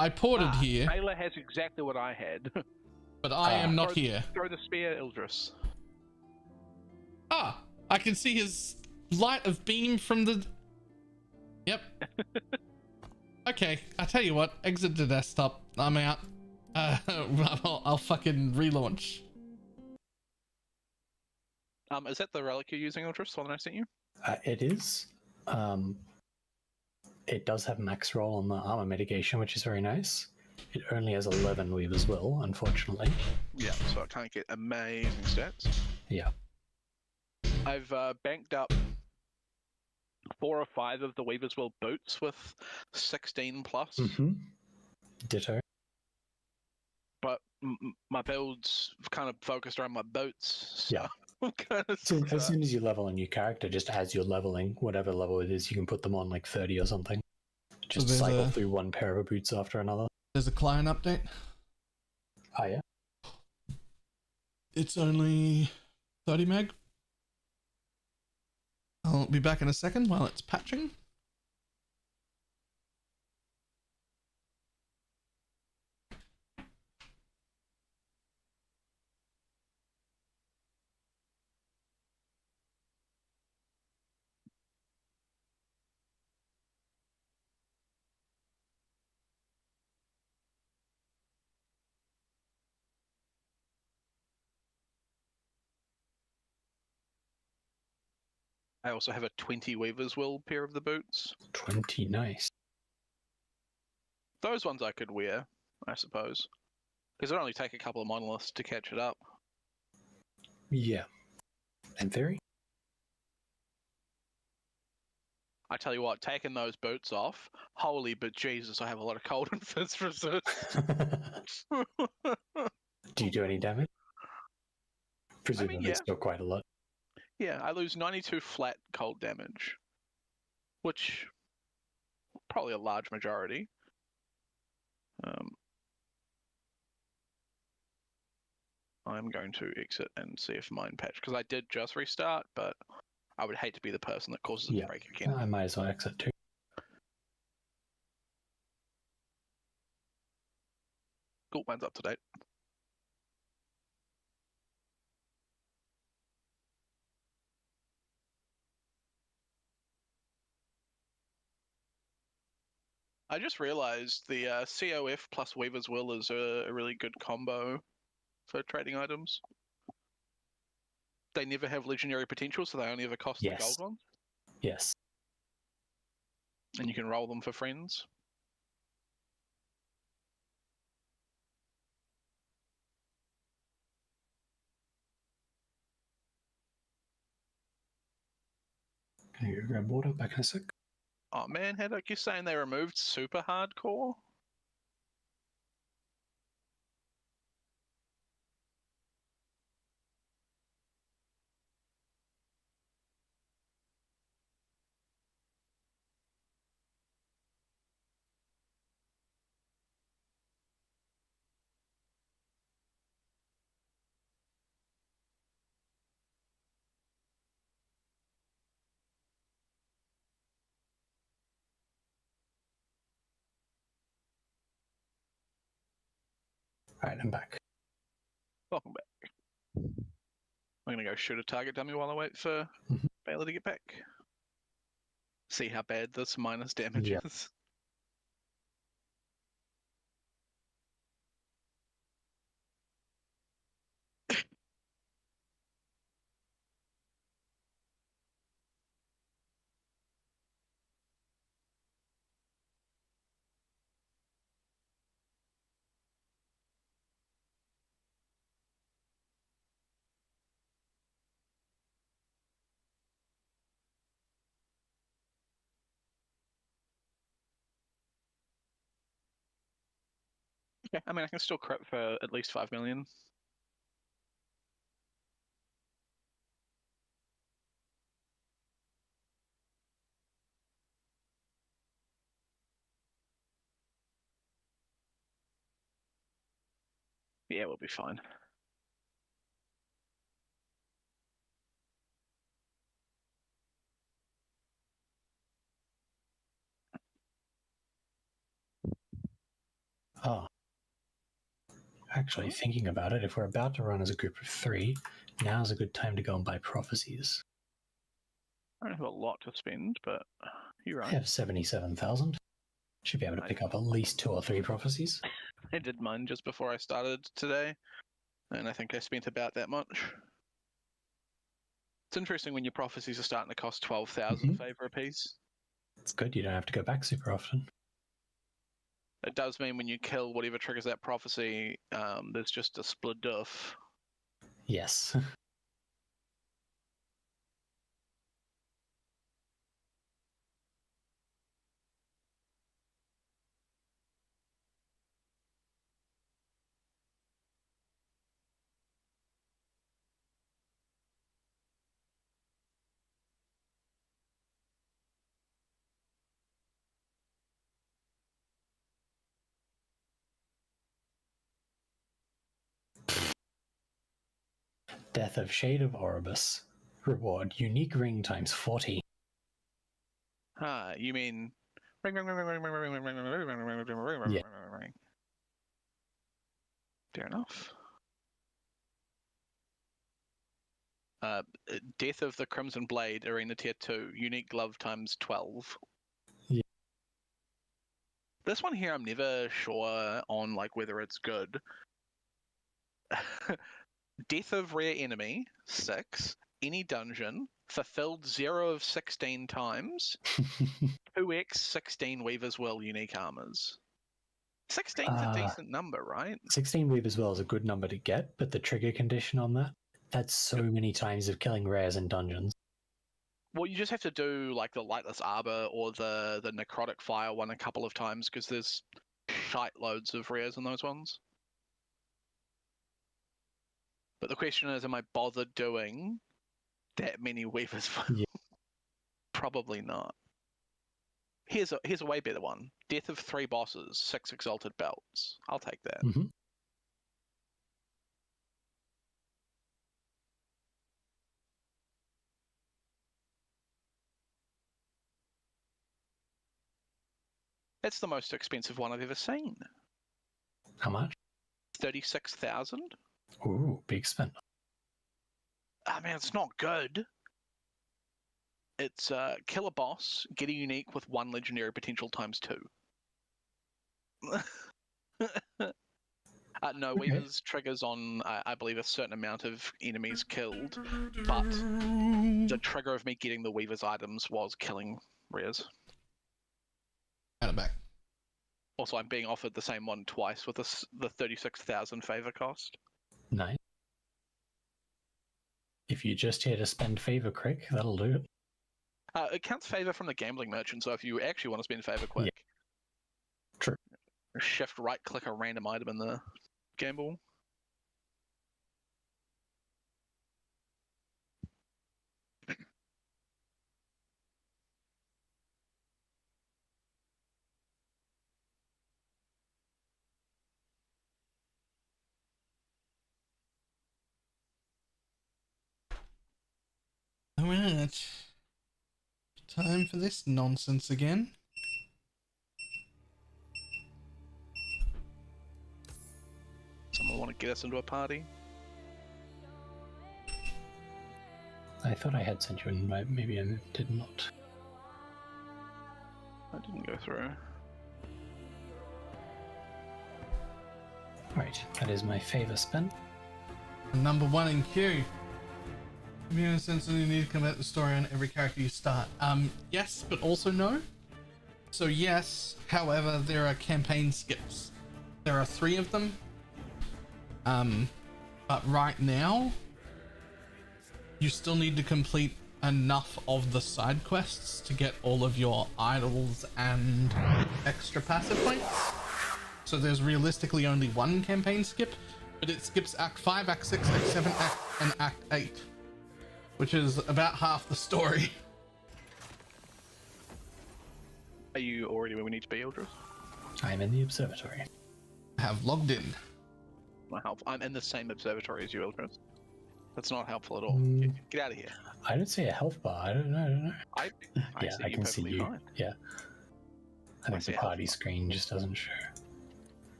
S1: I ported here.
S2: Taylor has exactly what I had.
S1: But I am not here.
S2: Throw the spear, Eldris.
S1: Ah, I can see his light of beam from the... Yep. Okay, I tell you what, exit the desktop. I'm out. I'll fucking relaunch.
S2: Is that the relic you're using, Eldris, the one that I sent you?
S7: It is. It does have max roll on the armor mitigation, which is very nice. It only has 11 Weaver's Will, unfortunately.
S2: Yeah, so I can't get amazing stats.
S7: Yeah.
S2: I've banked up 4 or 5 of the Weaver's Will boots with 16 plus.
S7: Mm-hmm. Ditto.
S2: But my build's kind of focused around my boots. So
S7: Yeah.
S2: I'm kind of
S7: So as soon as you level a new character, just as you're leveling, whatever level it is, you can put them on like 30 or something. Just
S1: there's
S7: cycle through one pair of boots after another.
S1: There's a client update.
S7: Oh, yeah?
S1: It's only 30 meg. I'll be back in a second while it's patching.
S2: I also have a 20 Weaver's Will pair of the boots.
S7: 20, nice.
S2: Those ones I could wear, I suppose. Because it'll only take a couple of monoliths to catch it up.
S7: Yeah. In theory?
S2: I tell you what, taking those boots off, holy but Jesus, I have a lot of cold and fizz resist.
S7: Do you do any damage? Presumably
S2: yeah.
S7: still quite a lot.
S2: Yeah, I lose 92 flat cold damage. Which, probably a large majority. I'm going to exit and see if mine patch, because I did just restart, but I would hate to be the person that causes it to break again.
S7: I might as well exit too.
S2: Cool, mine's up to date. I just realized the COF plus Weaver's Will is a really good combo for trading items. They never have legendary potential, so they only ever cost the gold one.
S7: Yes.
S2: And you can roll them for friends.
S7: Can you grab water back in a sec?
S2: Oh man, Haddock, you're saying they removed super hardcore?
S7: Alright, I'm back.
S2: Welcome back. I'm gonna go shoot a target dummy while I wait for Baylor to get back. See how bad this minus damage is. Yeah, I mean, I can still crit for at least 5 million. Yeah, we'll be fine.
S7: Oh. Actually, thinking about it, if we're about to run as a group of 3, now's a good time to go and buy prophecies.
S2: I don't have a lot to spend, but you're right.
S7: I have 77,000. Should be able to pick up at least 2 or 3 prophecies.
S2: I did mine just before I started today, and I think I spent about that much. It's interesting when your prophecies are starting to cost 12,000 favor apiece.
S7: It's good, you don't have to go back super often.
S2: It does mean when you kill whatever triggers that prophecy, there's just a split duff.
S7: Yes. Death of Shade of Oribus. Reward, unique ring times 40.
S2: You mean ring, ring, ring, ring, ring, ring, ring, ring, ring, ring, ring, ring, ring, ring, ring,
S7: Yeah.
S2: ring. Fair enough. Death of the Crimson Blade, Arena Tier 2, unique glove times 12.
S7: Yeah.
S2: This one here, I'm never sure on like whether it's good. Death of Rare Enemy, 6. Any dungeon, fulfilled 0 of 16 times. 2x 16 Weaver's Will unique armors. 16's a decent number, right?
S7: 16 Weaver's Well is a good number to get, but the trigger condition on that's so many times of killing rares in dungeons.
S2: Well, you just have to do like the Lightless Arbor or the Necrotic Fire one a couple of times because there's shite loads of rares in those ones. But the question is, am I bothered doing that many Weavers?
S7: Yeah.
S2: Probably not. Here's a way better one. Death of 3 bosses, 6 exalted belts. I'll take that.
S7: Mm-hmm.
S2: That's the most expensive one I've ever seen.
S7: How much?
S2: 36,000.
S7: Ooh, big spend.
S2: I mean, it's not good. It's kill a boss, get a unique with 1 legendary potential times 2. No,
S7: Okay.
S2: Weaver's triggers on, I believe, a certain amount of enemies killed, but the trigger of me getting the Weaver's items was killing rares.
S1: Out of back.
S2: Also, I'm being offered the same one twice with the 36,000 favor cost.
S7: Nice. If you just hit a spend favor quick, that'll do it.
S2: It counts favor from the gambling merchant, so if you actually want to spend favor quick,
S7: True.
S2: shift right click a random item in the gamble.
S1: Alright. Time for this nonsense again.
S2: Someone want to get us into a party?
S7: I thought I had sent you an invite, maybe I did not.
S2: I didn't go through.
S7: Right, that is my favor spend.
S1: Number 1 in queue. Give you a sense that you need to come out the story on every character you start. Yes, but also no. So yes, however, there are campaign skips. There are 3 of them. But right now, you still need to complete enough of the side quests to get all of your idols and extra passive points. So there's realistically only 1 campaign skip, but it skips Act 5, Act 6, Act 7, and Act 8, which is about half the story.
S2: Are you already where we need to be, Eldris?
S7: I'm in the observatory.
S1: I have logged in.
S2: Not helpful. I'm in the same observatory as you, Eldris. That's not helpful at all. Get out of here.
S7: I don't see a health bar. I don't know.
S2: I
S7: Yeah,
S2: see
S7: I
S2: you
S7: can see
S2: perfectly
S7: you.
S2: fine.
S7: Yeah. I think
S2: see
S7: the
S2: a health
S7: party
S2: bar.
S7: screen just doesn't show.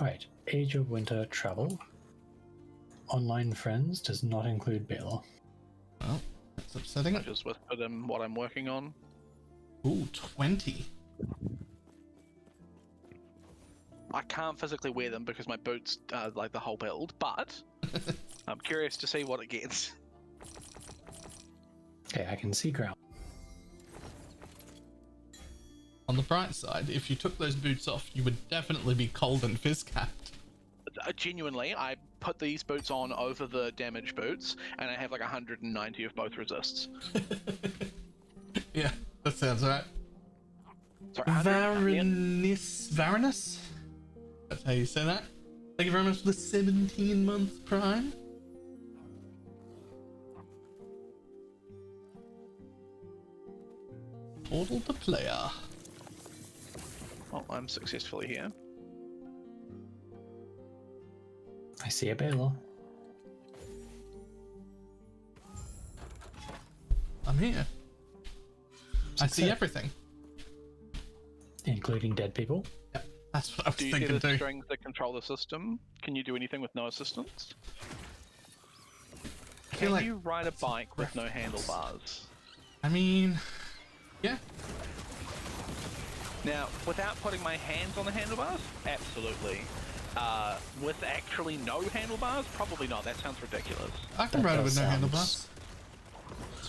S7: Alright, Age of Winter Travel. Online friends does not include Balor.
S1: Well, that's upsetting.
S2: I just whispered him what I'm working on.
S1: Ooh, 20.
S2: I can't physically wear them because my boots are like the whole build, but I'm curious to see what it gets.
S7: Okay, I can see ground.
S1: On the bright side, if you took those boots off, you would definitely be cold and fizz-capped.
S2: Genuinely, I put these boots on over the damage boots, and I have like 190 of both resists.
S1: Yeah, that sounds right.
S2: Sorry, 190.
S1: Varanus? That's how you say that. Thank you very much for the 17-month prime. Portal to player.
S2: Well, I'm successfully here.
S7: I see a Balor.
S1: I'm here. I see
S7: Success.
S1: everything.
S7: Including dead people.
S1: Yep, that's what I was
S2: Do you see
S1: thinking
S2: the
S1: too.
S2: strings that control the system? Can you do anything with no assistance?
S1: I feel
S2: Can
S1: like,
S2: you ride a bike with no handlebars?
S1: I mean, yeah.
S2: Now, without putting my hands on the handlebars? Absolutely. With actually no handlebars? Probably not. That sounds ridiculous.
S1: I can
S7: That
S1: ride it
S7: does
S1: with no
S7: sound-
S1: handlebars.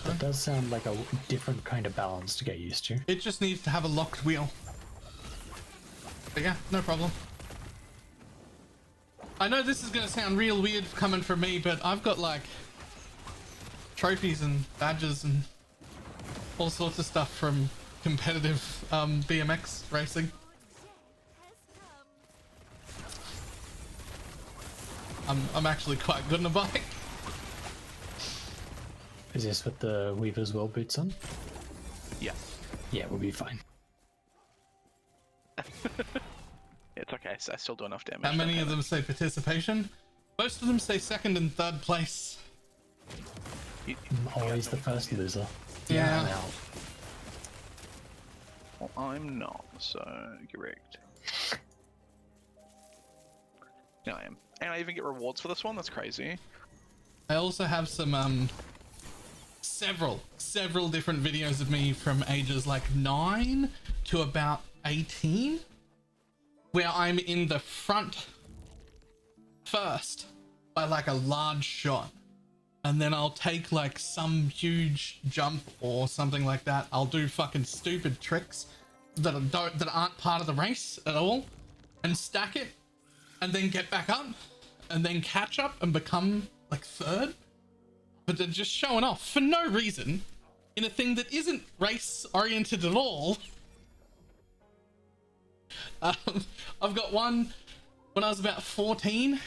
S7: That does sound like a different kind of balance to get used to.
S1: It just needs to have a locked wheel. But yeah, no problem. I know this is gonna sound real weird coming from me, but I've got like trophies and badges and all sorts of stuff from competitive BMX racing. I'm actually quite good on a bike.
S7: Is this with the Weaver's World boots on?
S2: Yeah.
S7: Yeah, we'll be fine.
S2: It's okay. I still do enough damage.
S1: How many
S2: don't
S1: of them say participation? Most of them say second and third place.
S2: panic.
S7: Always the first loser.
S1: Yeah.
S7: I'm out.
S2: Well, I'm not, so correct. Yeah, I am. And I even get rewards for this one? That's crazy.
S1: I also have some several different videos of me from ages like 9 to about 18 where I'm in the front first by like a large shot, and then I'll take like some huge jump or something like that. I'll do fucking stupid tricks that aren't part of the race at all and stack it and then get back up and then catch up and become like third. But they're just showing off for no reason in a thing that isn't race oriented at all. I've got one when I was about 14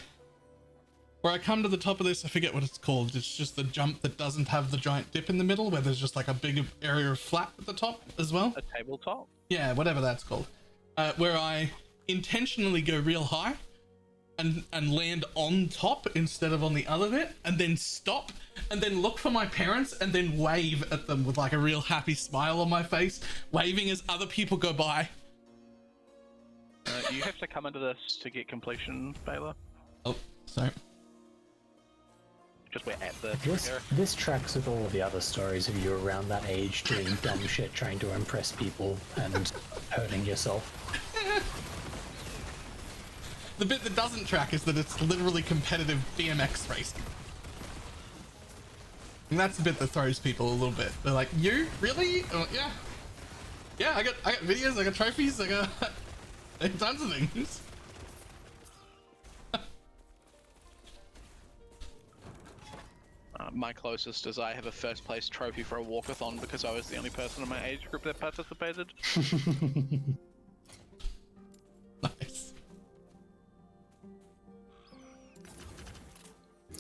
S1: where I come to the top of this. I forget what it's called. It's just the jump that doesn't have the giant dip in the middle, where there's just like a big area of flat at the top as well.
S2: A tabletop?
S1: Yeah, whatever that's called. Where I intentionally go real high and land on top instead of on the other bit, and then stop and then look for my parents and then wave at them with like a real happy smile on my face, waving as other people go by.
S2: You have to come into this to get completion, Baylor.
S1: Oh, sorry.
S2: Just we're at the
S7: This tracks with all of the other stories of you around that age doing dumb shit, trying to impress people and hurting yourself.
S1: The bit that doesn't track is that it's literally competitive BMX racing. And that's the bit that throws people a little bit. They're like, "You really? Yeah, yeah. I got videos. I got trophies. I got tons of things."
S2: My closest is I have a first place trophy for a walkathon because I was the only person in my age group that participated.
S1: Nice.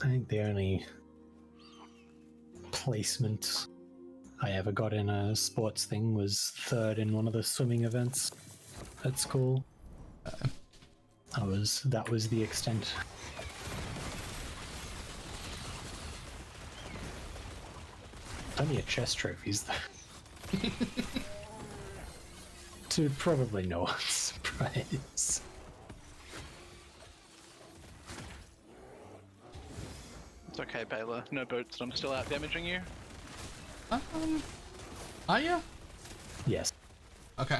S7: I think the only placement I ever got in a sports thing was third in one of the swimming events at school. That was the extent. Plenty of chess trophies though. To probably no one's surprise.
S2: It's okay, Baylor. No boots, and I'm still out damaging you.
S1: Are you?
S7: Yes.
S1: Okay.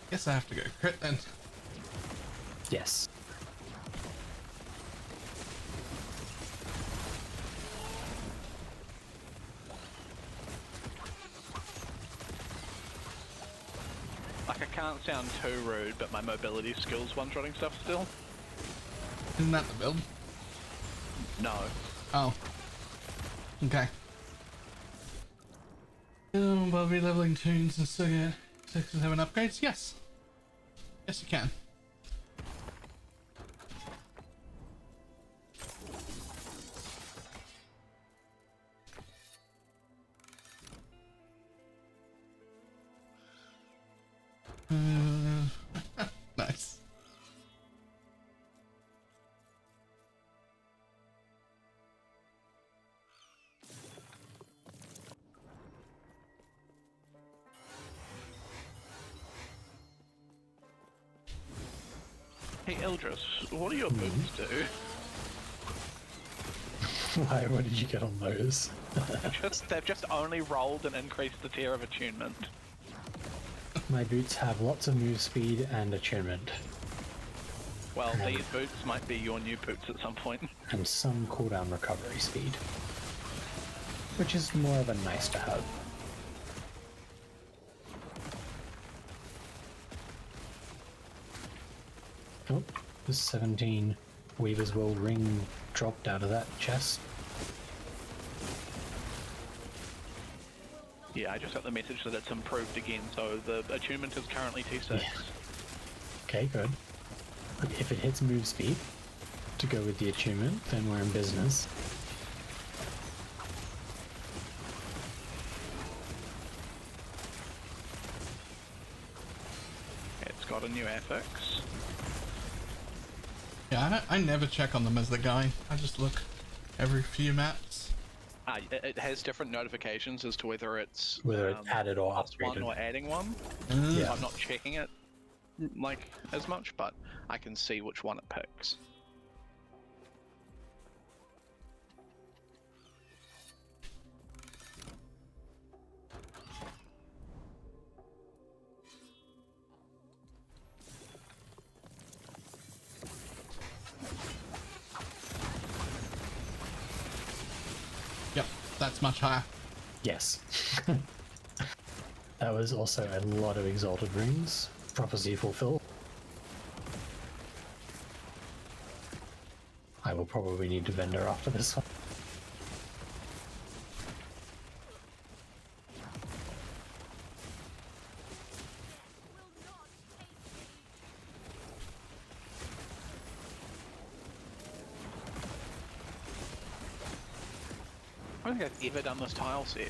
S1: Guess I have to go crit then.
S7: Yes.
S2: Like, I can't sound too rude, but my mobility skills one-shotting stuff still.
S1: Isn't that the build?
S2: No.
S1: Oh. Okay. I'll be leveling tunes and still get 6 and 7 upgrades? Yes. Yes, you can. Nice.
S2: Hey, Eldris, what do your boots do?
S7: Why? What did you get on those?
S2: They've just only rolled and increased the tier of attunement.
S7: My boots have lots of move speed and attunement,
S2: Well, these boots might be your new boots at some point.
S7: and some cooldown recovery speed, which is more of a nice to have. Oh, the 17 Weaver's World ring dropped out of that chest.
S2: Yeah, I just got the message that it's improved again, so the attunement is currently T6.
S7: Yeah. Okay, good. If it hits move speed to go with the attunement, then we're in business.
S2: It's got a new affix.
S1: Yeah, I never check on them as the guy. I just look every few maps.
S2: It has different notifications as to whether it's
S7: added or
S2: plus one
S7: upgraded.
S2: or adding one.
S7: Yeah.
S2: I'm not checking it like as much, but I can see which one it picks.
S1: Yep, that's much higher.
S7: Yes. That was also a lot of exalted rings. Prophecy fulfilled. I will probably need to vendor after this one.
S2: I don't think I've ever done this tile set.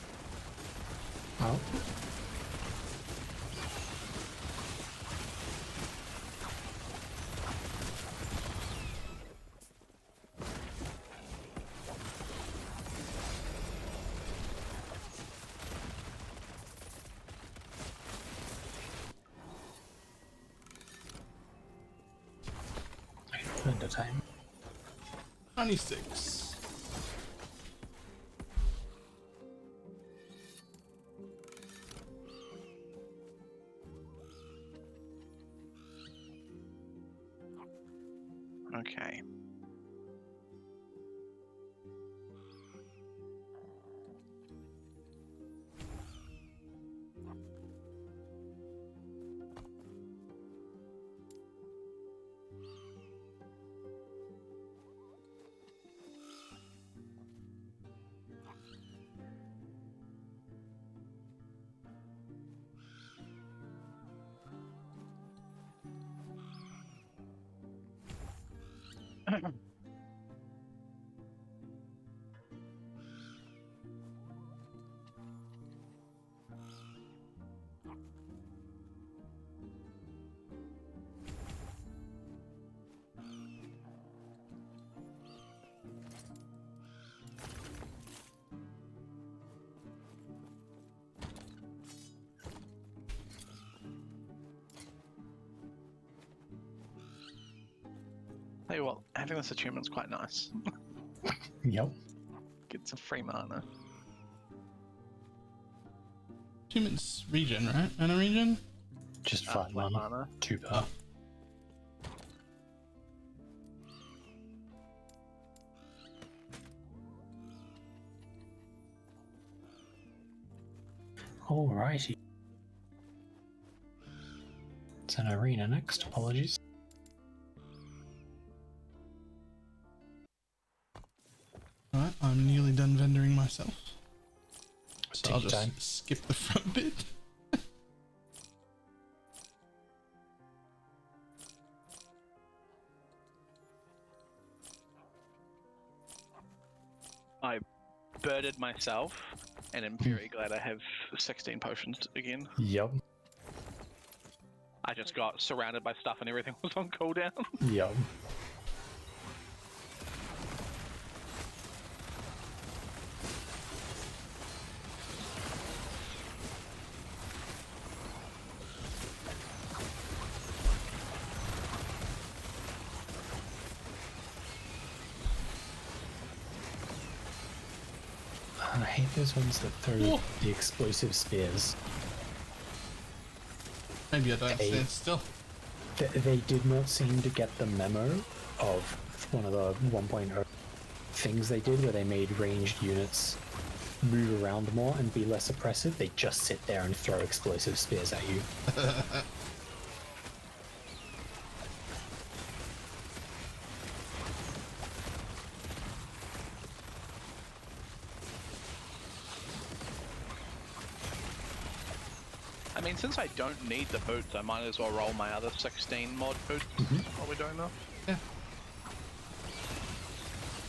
S7: Oh. Vendor time.
S1: 96.
S2: Okay. Tell you what, having this achievement's quite nice.
S7: Yep.
S2: Get some free mana.
S1: Achievements regen, right? And a regen?
S7: Just 5
S2: flat
S7: mana.
S2: mana.
S7: 2 per.
S1: Oh.
S7: Alrighty. It's an arena next, apologies.
S1: Alright, I'm nearly done vendoring myself. So
S7: Take
S1: I'll
S7: your
S1: just
S7: time.
S1: skip the front bit.
S2: I birded myself, and I'm very glad I have 16 potions again.
S7: Yep.
S2: I just got surrounded by stuff and everything was on cooldown.
S7: Yeah. I hate those ones that throw the explosive spears.
S1: Maybe I don't stand still.
S7: They did not seem to get the memo of one of the 1.0 things they did where they made ranged units move around more and be less oppressive. They just sit there and throw explosive spears at you.
S2: I mean, since I don't need the boots, I might as well roll my other 16 mod boots while we're doing that.
S1: Yeah.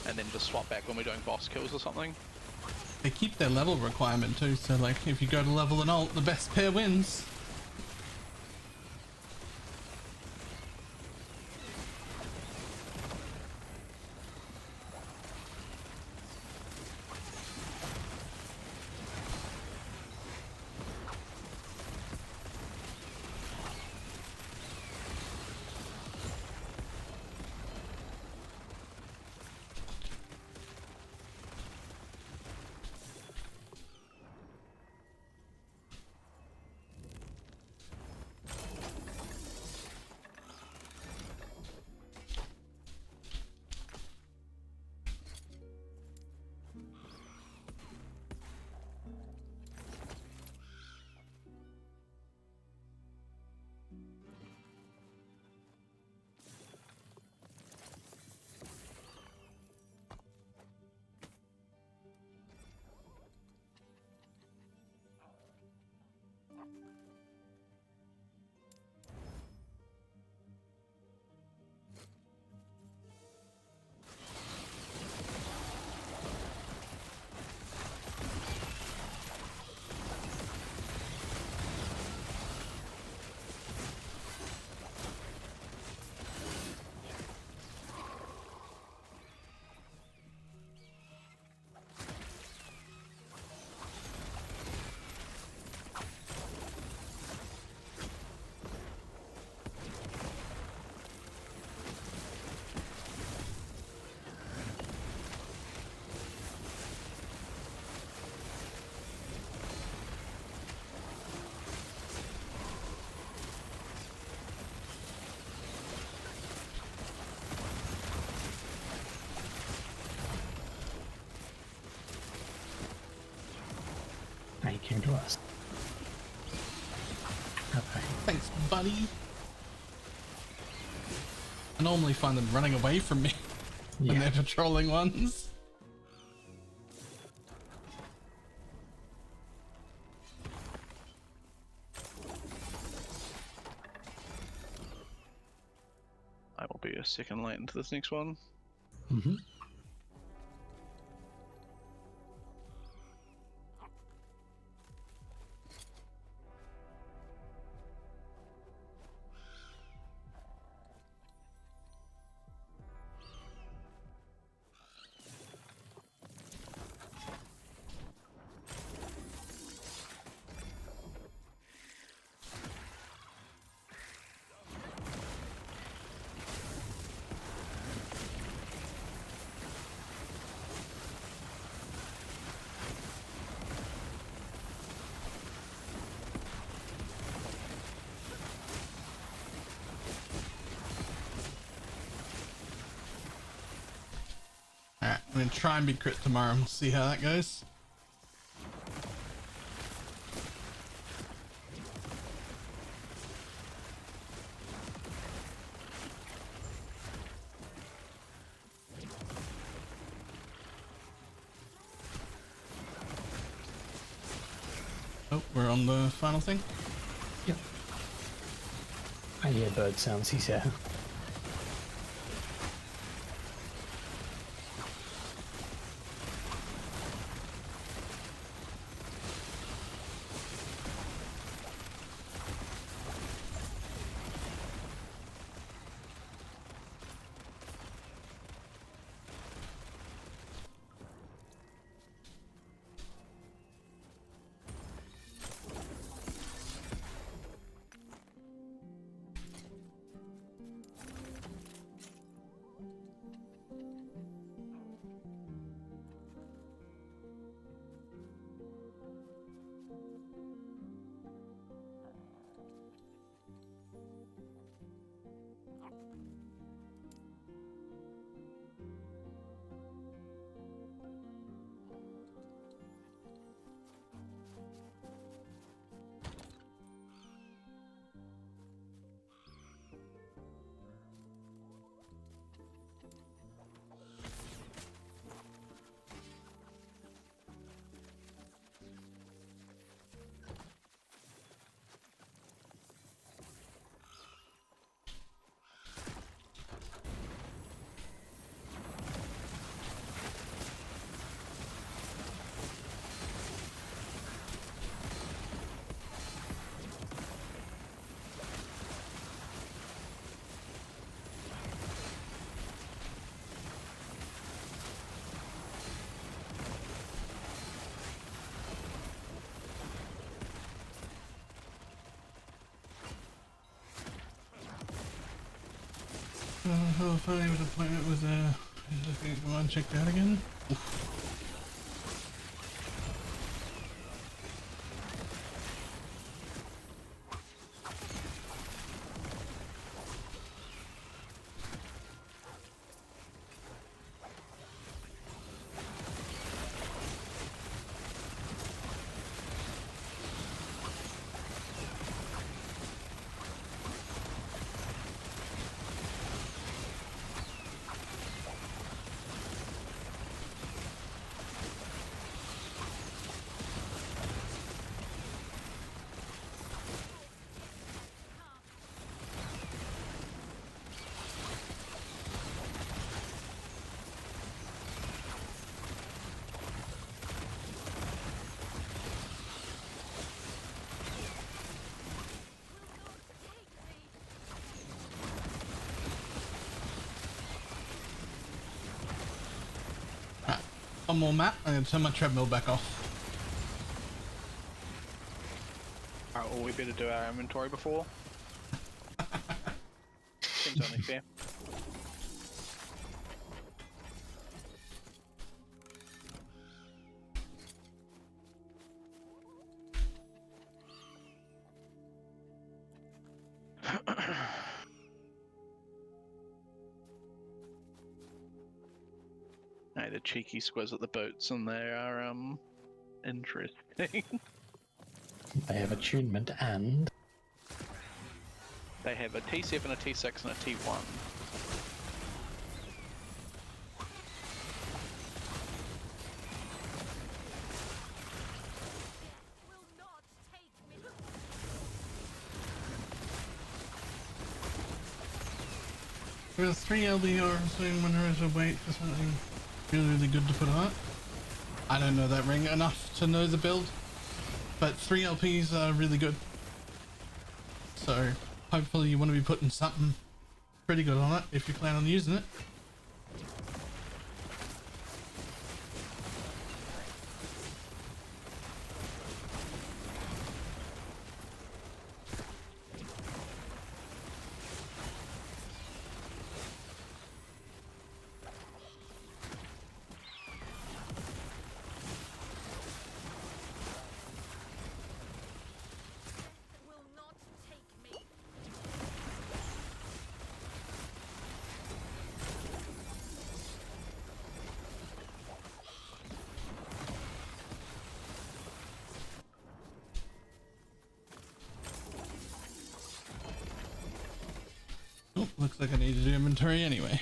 S2: And then just swap back when we're doing boss kills or something.
S1: They keep their level requirement too, so like if you go to level and alt, the best pair wins.
S7: Now you came to us. Okay.
S1: Thanks, buddy. I normally find them running away from me when they're patrolling ones.
S2: I will be a second late into this next one.
S7: Mm-hmm.
S1: Alright, I'm gonna try and be crit tomorrow. We'll see how that goes. Oh, we're on the final thing?
S7: Yep. I hear bird sounds, he said.
S1: Finally with appointment with come on, check that again. Oof. One more map, I'm gonna turn my treadmill back off.
S2: Alright, well, we better do our inventory before. Seems only fair. Hey, the cheeky squiz at the boots, and they are interesting.
S7: They have attunement and
S2: They have a T7, a T6, and a T1.
S1: There's 3 LBRs saying when there is a wait for something really good to put on it. I don't know that ring enough to know the build, but 3 LPs are really good. So hopefully you want to be putting something pretty good on it if you plan on using it. Oh, looks like I need to do inventory anyway.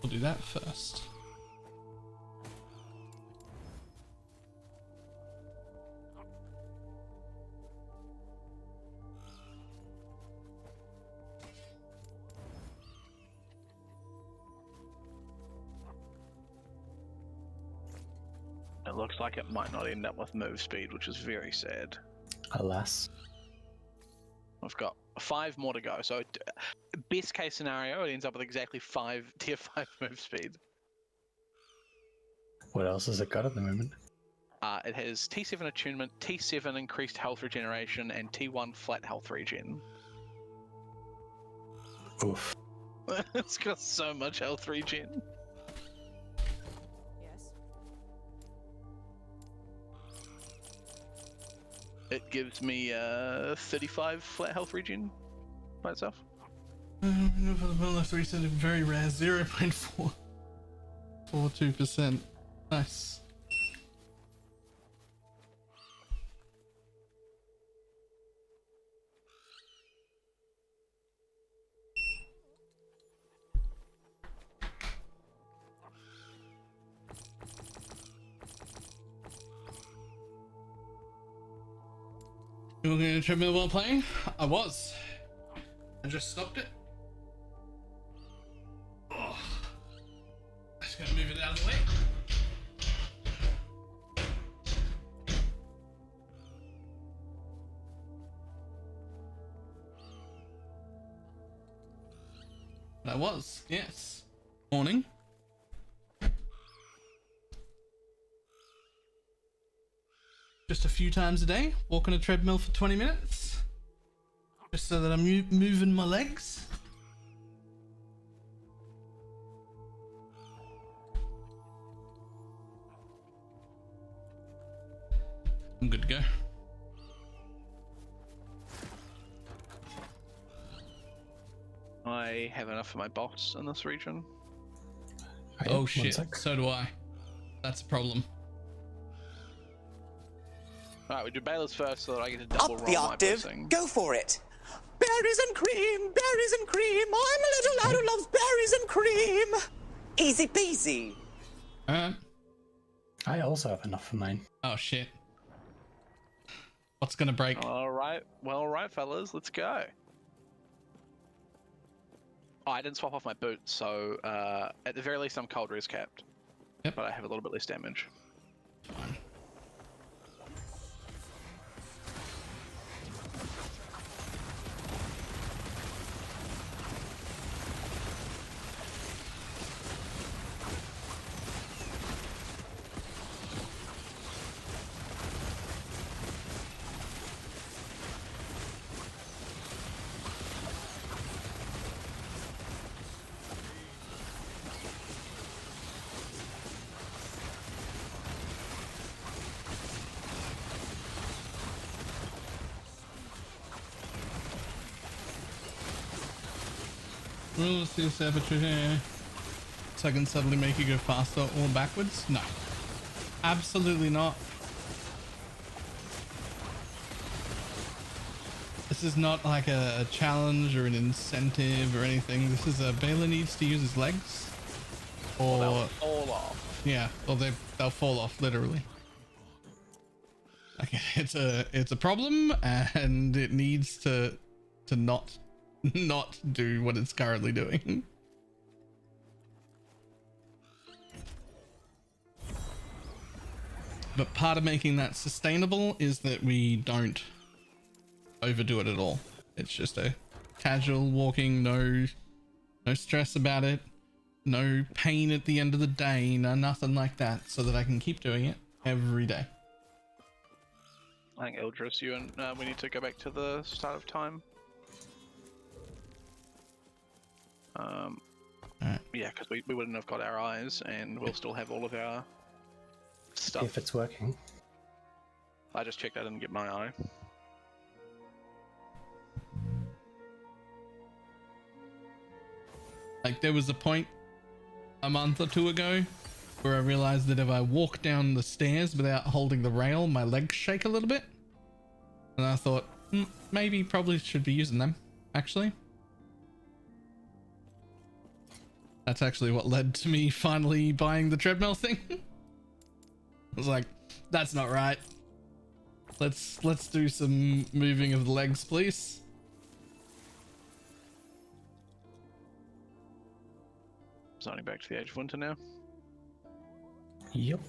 S1: We'll do that first.
S2: It looks like it might not end up with move speed, which is very sad.
S7: alas.
S2: I've got 5 more to go, so best case scenario, it ends up with exactly 5 tier 5 move speed.
S7: What else has it got at the moment?
S2: It has T7 attunement, T7 increased health regeneration, and T1 flat health regen.
S7: Oof.
S2: It's got so much health regen.
S4: Yes.
S2: It gives me 35 flat health regen by itself.
S1: For the bonus 3 cent, very rare, 0.442%. Nice. You were going to treadmill while playing? I was. I just stopped it. Oh. Just gonna move it out of the way. I was, yes. Morning. Just a few times a day, walk on a treadmill for 20 minutes. Just so that I'm moving my legs. I'm good to go.
S2: I have enough for my boss in this region.
S7: Okay,
S1: Oh
S7: one
S1: shit,
S7: sec.
S1: so do I. That's a problem.
S2: Alright, we do Balor's first so that I get to double
S9: Up the
S2: roll my
S9: octave.
S2: blessing.
S9: Go for it. Berries and cream, berries and cream. I'm a little lad who loves berries and cream. Easy peasy.
S7: I also have enough for mine.
S1: Oh shit. What's gonna break?
S2: Alright, well, alright, fellas, let's go. Oh, I didn't swap off my boots, so at the very least I'm cold res capped.
S1: Yep.
S2: But I have a little bit less damage.
S1: Fine. Rules to sabotage. So I can suddenly make you go faster or backwards? No. Absolutely not. This is not like a challenge or an incentive or anything. This is a Balor needs to use his legs. Or
S2: They'll fall off.
S1: yeah, or they'll fall off literally. Like it's a problem and it needs to not do what it's currently doing. But part of making that sustainable is that we don't overdo it at all. It's just a casual walking, no stress about it, no pain at the end of the day, no nothing like that, so that I can keep doing it every day.
S2: I think Eldris, you and we need to go back to the start of time.
S1: Alright.
S2: Yeah, because we wouldn't have got our eyes, and we'll still have all of our stuff.
S7: If it's working.
S2: I just checked I didn't get my eye.
S1: Like there was a point a month or two ago where I realized that if I walk down the stairs without holding the rail, my legs shake a little bit. And I thought, maybe probably should be using them, actually. That's actually what led to me finally buying the treadmill thing. I was like, that's not right. Let's do some moving of the legs, please.
S2: Zoning back to the Age of Winter now.
S7: Yep.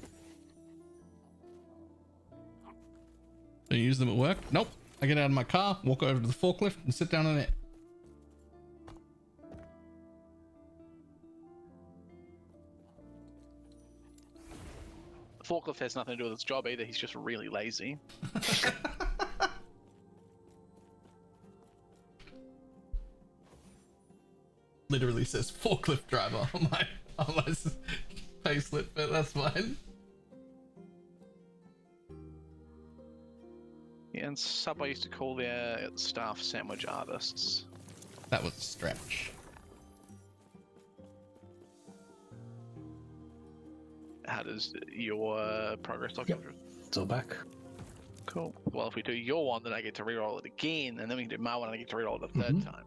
S1: Do you use them at work? Nope. I get out of my car, walk over to the forklift and sit down on it.
S2: The forklift has nothing to do with its job either, he's just really lazy.
S1: Literally says forklift driver on my payslip, but that's fine.
S2: Yeah, and Subway used to call their staff sandwich artists.
S1: That was a stretch.
S2: How does your progress look?
S7: Yep. It's all back.
S2: Cool. Well, if we do your one, then I get to reroll it again, and then we can do my one and I get to reroll it a third time.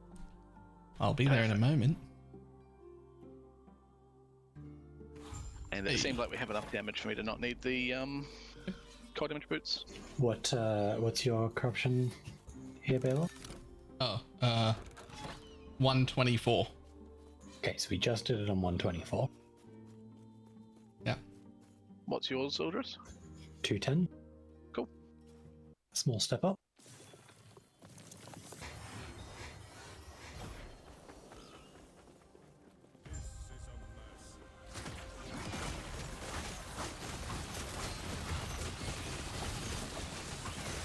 S1: I'll be there in a moment.
S2: And it seems like we have enough damage for me to not need the cold damage boots.
S7: What's your corruption here, Balor?
S1: Oh, 124.
S7: Okay, so we just did it on 124.
S1: Yeah.
S2: What's yours, Eldris?
S7: 210.
S2: Cool.
S7: Small step up.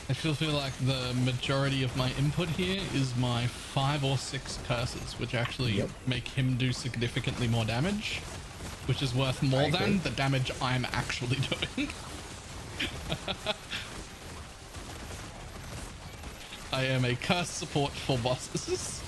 S1: I still feel like the majority of my input here is my 5 or 6 curses, which actually make him do significantly more damage, which is worth more than the damage I'm actually doing. I am a curse support for bosses.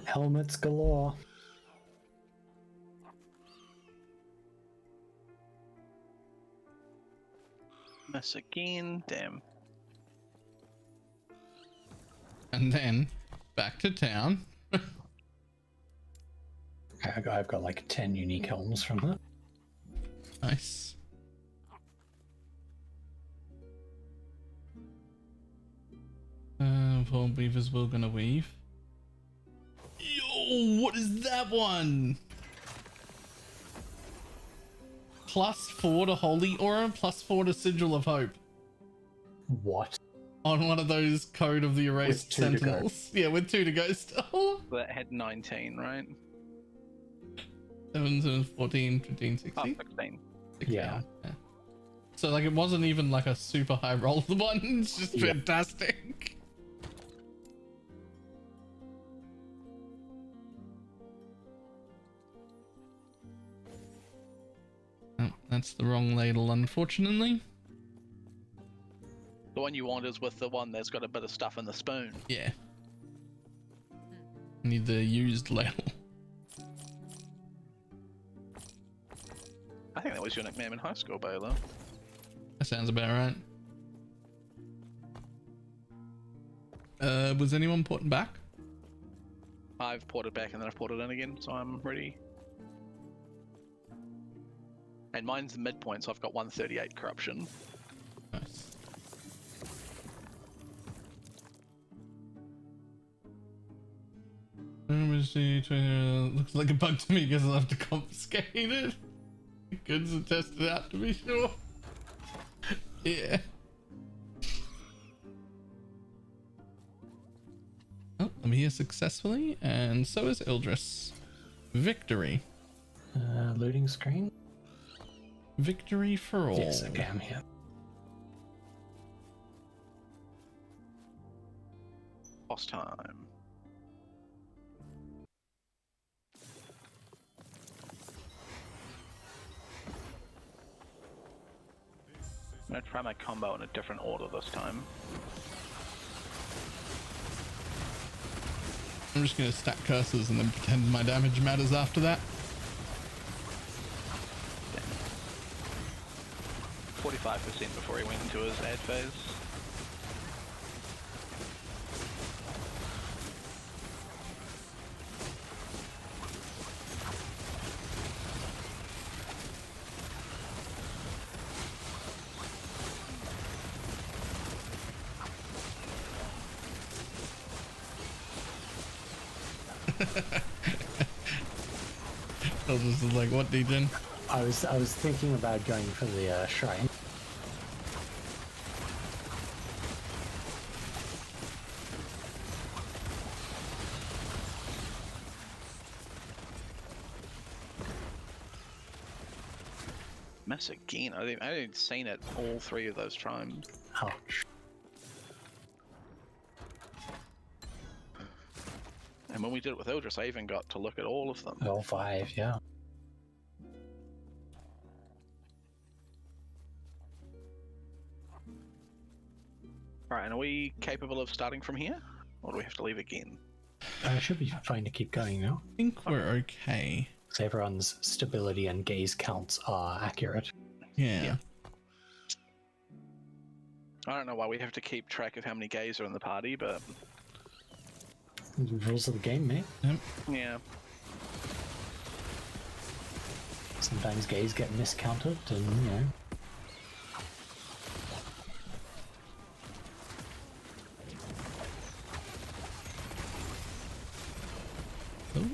S7: Helmets galore.
S2: Miss again. Damn.
S1: And then back to town.
S7: I've got like 10 unique helms from that.
S1: Nice. For weavers, we're gonna weave. Yo, what is that one? +4 to Holy Aura, +4 to Sigil of Hope.
S7: What?
S1: On one of those Code of the Erased
S7: With 2 to go.
S1: Sentinels. Yeah, with 2 to go still.
S2: That had 19, right?
S1: 7, 7, 14, 15, 16.
S2: Oh, 16.
S1: 16.
S7: Yeah.
S1: So like it wasn't even like a super high roll of the one. It's just
S7: Yeah.
S1: fantastic. Oh, that's the wrong ladle, unfortunately.
S2: The one you want is with the one that's got a bit of stuff in the spoon.
S1: Yeah. Need the used ladle.
S2: I think that was your nickname in high school, Baylor.
S1: That sounds about right. Was anyone porting back?
S2: I've ported back and then I've ported in again, so I'm ready. And mine's the midpoint, so I've got 138 corruption.
S1: Nice. Looks like a bug to me because I'll have to confiscate it. Goods are tested out to be sure. Yeah. Oh, I'm here successfully, and so is Ildris. Victory.
S7: Loading screen?
S1: Victory for all.
S7: Yes, okay, I'm here.
S2: Boss time. I'm gonna try my combo in a different order this time.
S1: I'm just gonna stack curses and then pretend my damage matters after that.
S2: 45% before he went into his ad phase.
S1: I was just like, what, Degen?
S7: I was thinking about going for the shrine.
S2: Miss again. I didn't seen it all 3 of those times.
S7: Ouch.
S2: And when we did it with Ildris, I even got to look at all of them.
S7: All 5, yeah.
S2: Alright, and are we capable of starting from here? Or do we have to leave again?
S7: Should be fine to keep going now.
S1: I think we're okay.
S7: So everyone's stability and gaze counts are accurate.
S1: Yeah.
S2: I don't know why we have to keep track of how many gays are in the party, but
S7: The rules of the game, mate.
S1: Yep.
S2: yeah.
S7: Sometimes gays get miscounted, and you know.
S1: Oh.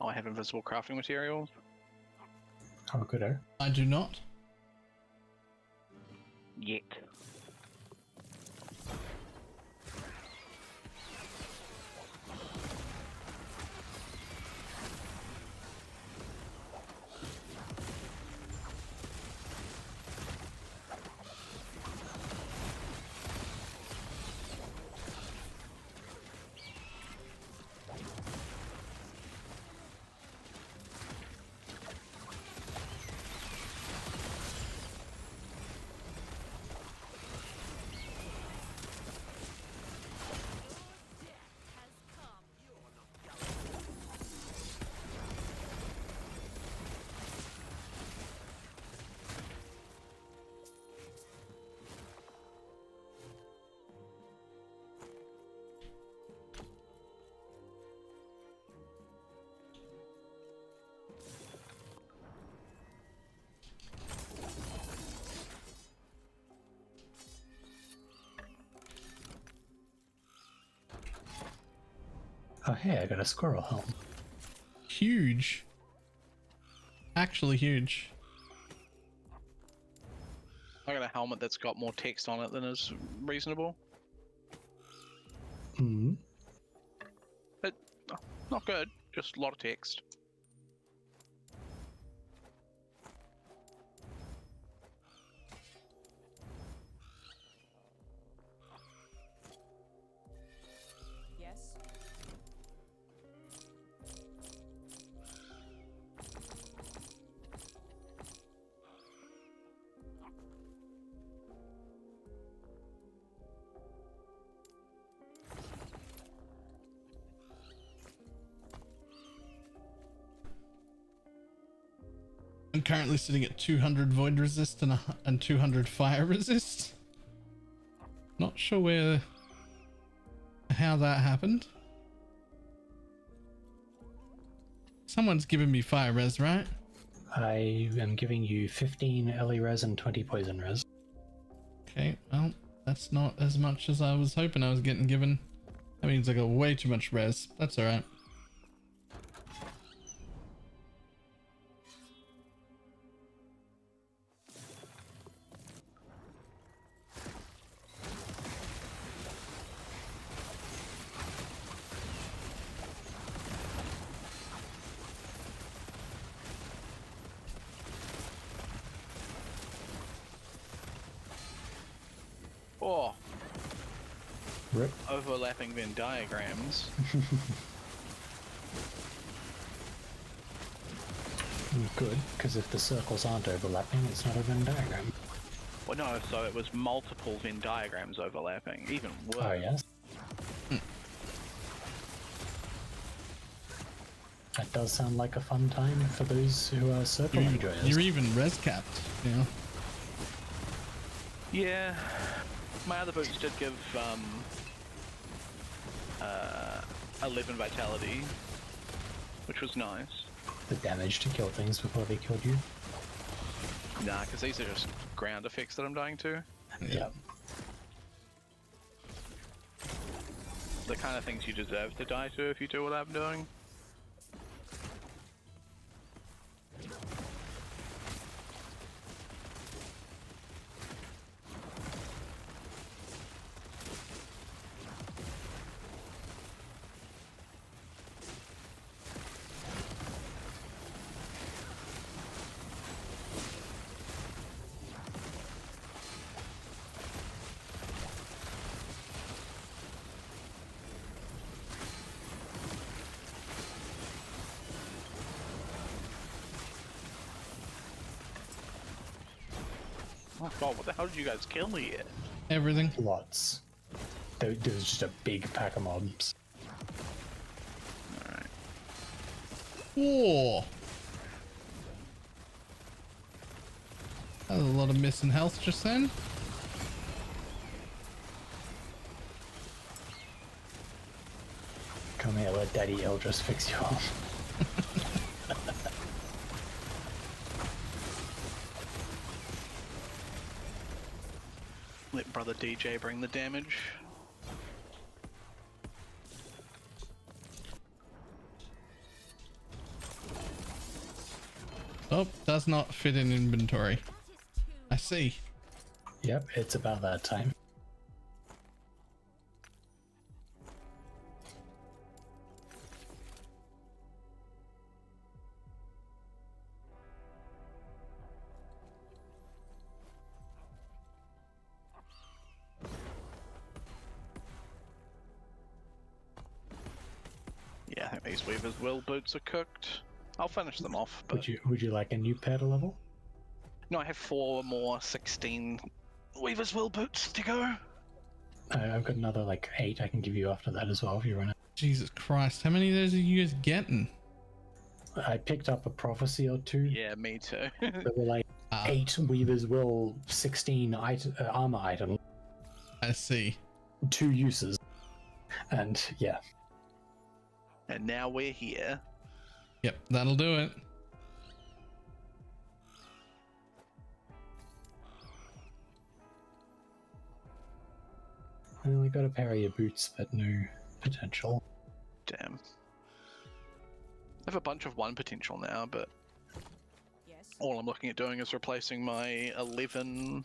S2: I have invisible crafting materials.
S7: Oh, good.
S1: I do not.
S2: Yet.
S7: Oh, hey, I got a squirrel helm.
S1: Huge. Actually huge.
S2: I got a helmet that's got more text on it than is reasonable.
S7: Hmm.
S2: But not good, just a lot of text.
S4: Yes.
S1: I'm currently sitting at 200 void resist and 200 fire resist. Not sure how that happened. Someone's giving me fire res, right?
S7: I am giving you 15 LE res and 20 poison res.
S1: Okay, well, that's not as much as I was hoping I was getting given. That means I got way too much res. That's alright.
S2: Oh,
S7: Rip.
S2: overlapping Venn diagrams.
S7: Good, because if the circles aren't overlapping, it's not a Venn diagram.
S2: Well, no, so it was multiple Venn diagrams overlapping. Even worse.
S7: Oh, yes? That does sound like a fun time for those who are circle enjoyers.
S1: You're even res capped, you know?
S2: Yeah, my other boots did give 11 vitality, which was nice.
S7: The damage to kill things before they killed you.
S2: Nah, because these are just ground effects that I'm dying to.
S7: Yeah.
S2: The kind of things you deserve to die to if you do what I'm doing. Oh god, what the hell did you guys kill here?
S1: Everything.
S7: Lots. There was just a big pack of mobs.
S2: Alright.
S1: Whoa. That was a lot of missing health just then.
S7: Come here, let Daddy Eldris fix you up.
S2: Let brother DJ bring the damage.
S1: Oh, does not fit in inventory. I see.
S7: Yep, it's about that time.
S2: Yeah, I think these Weaver's Will boots are cooked. I'll finish them off, but...
S7: Would you like a new pair to level?
S2: No, I have 4 more 16 Weaver's Will boots to go.
S7: I've got another like 8 I can give you after that as well if you run it.
S1: Jesus Christ, how many of those are you guys getting?
S7: I picked up a prophecy or 2.
S2: Yeah, me too.
S7: There were like 8 Weaver's Will, 16 armor items.
S1: I see.
S7: 2 uses. And yeah.
S2: And now we're here.
S1: Yep, that'll do it.
S7: I only got a pair of your boots, but no potential.
S2: Damn. I have a bunch of 1 potential now, but
S4: Yes.
S2: all I'm looking at doing is replacing my 11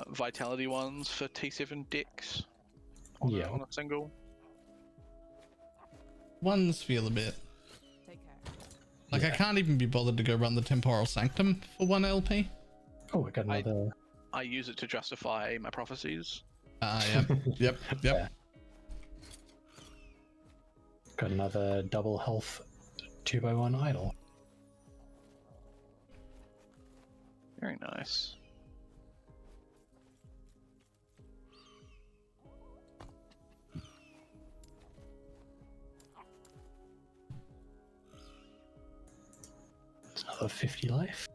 S2: vitality ones for T7 decks on,
S7: Yeah.
S2: on a single.
S1: Ones feel a bit
S4: Take care.
S1: like I can't even be bothered to go run the Temporal Sanctum for 1 LP.
S7: Oh, I got another.
S2: I use it to justify my prophecies.
S1: Yep.
S7: Yeah. Got another double health 2x1 idol.
S2: Very nice.
S7: It's another 50 life.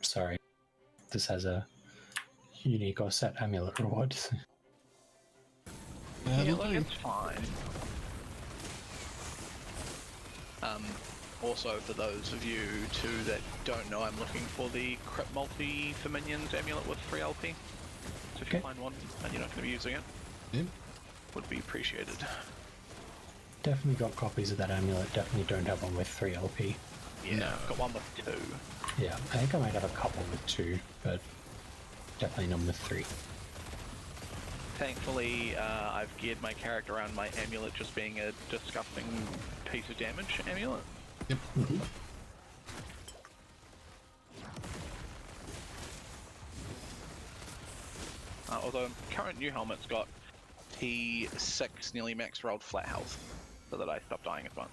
S7: Sorry. This has a unique or set amulet reward.
S2: Yeah, look, it's fine. Also, for those of you too that don't know, I'm looking for the Crypt Multi for minions amulet with 3 LP. So if you
S7: Okay.
S2: find one and you're not going to be using it,
S1: Yep.
S2: would be appreciated.
S7: Definitely got copies of that amulet. Definitely don't have one with 3 LP.
S2: Yeah, I've got one with 2.
S7: Yeah, I think I might have a couple with 2, but definitely none with 3.
S2: Thankfully, I've geared my character around my amulet just being a disgusting piece of damage amulet.
S1: Yep.
S2: Although current new helmet's got T6 nearly max rolled flat health, so that I stop dying as well.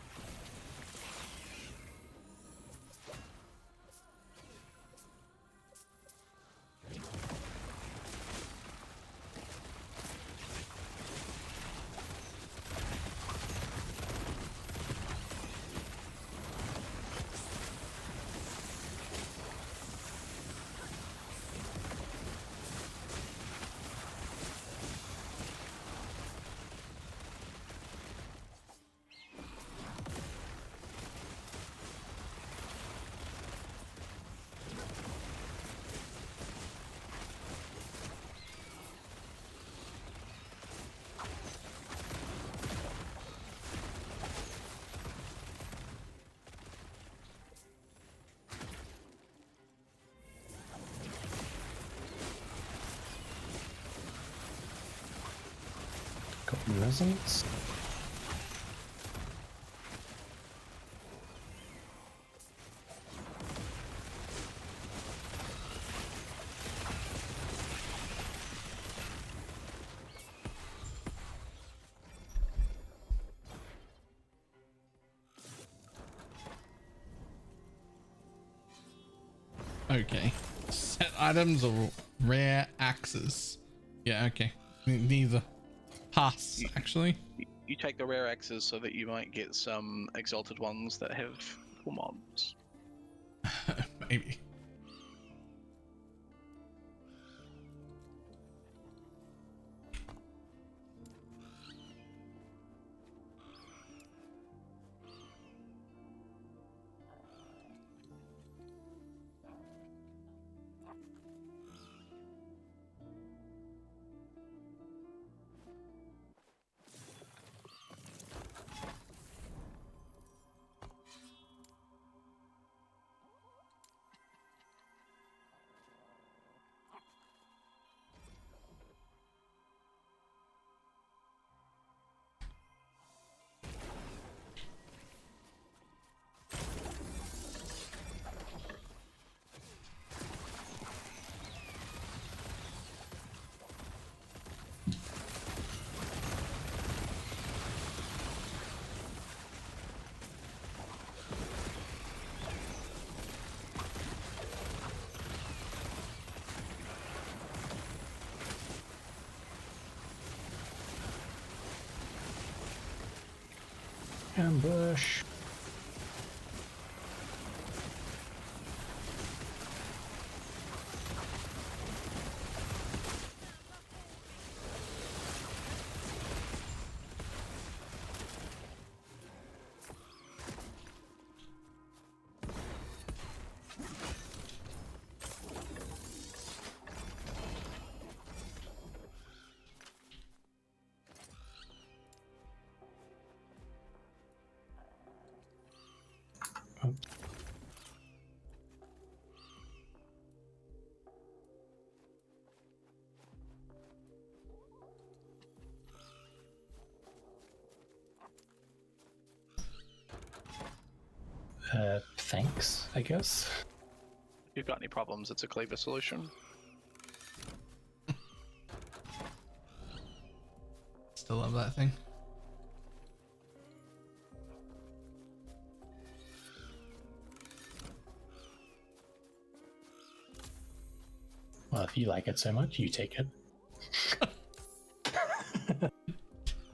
S7: Got resonance.
S1: Okay. Set items or rare axes. Yeah, okay. Neither. Pass, actually.
S2: You take the rare axes so that you might get some exalted ones that have cool mobs.
S1: Maybe.
S7: Ambush. Thanks, I guess.
S2: If you've got any problems, it's a cleaver solution.
S1: Still love that thing.
S7: Well, if you like it so much, you take it.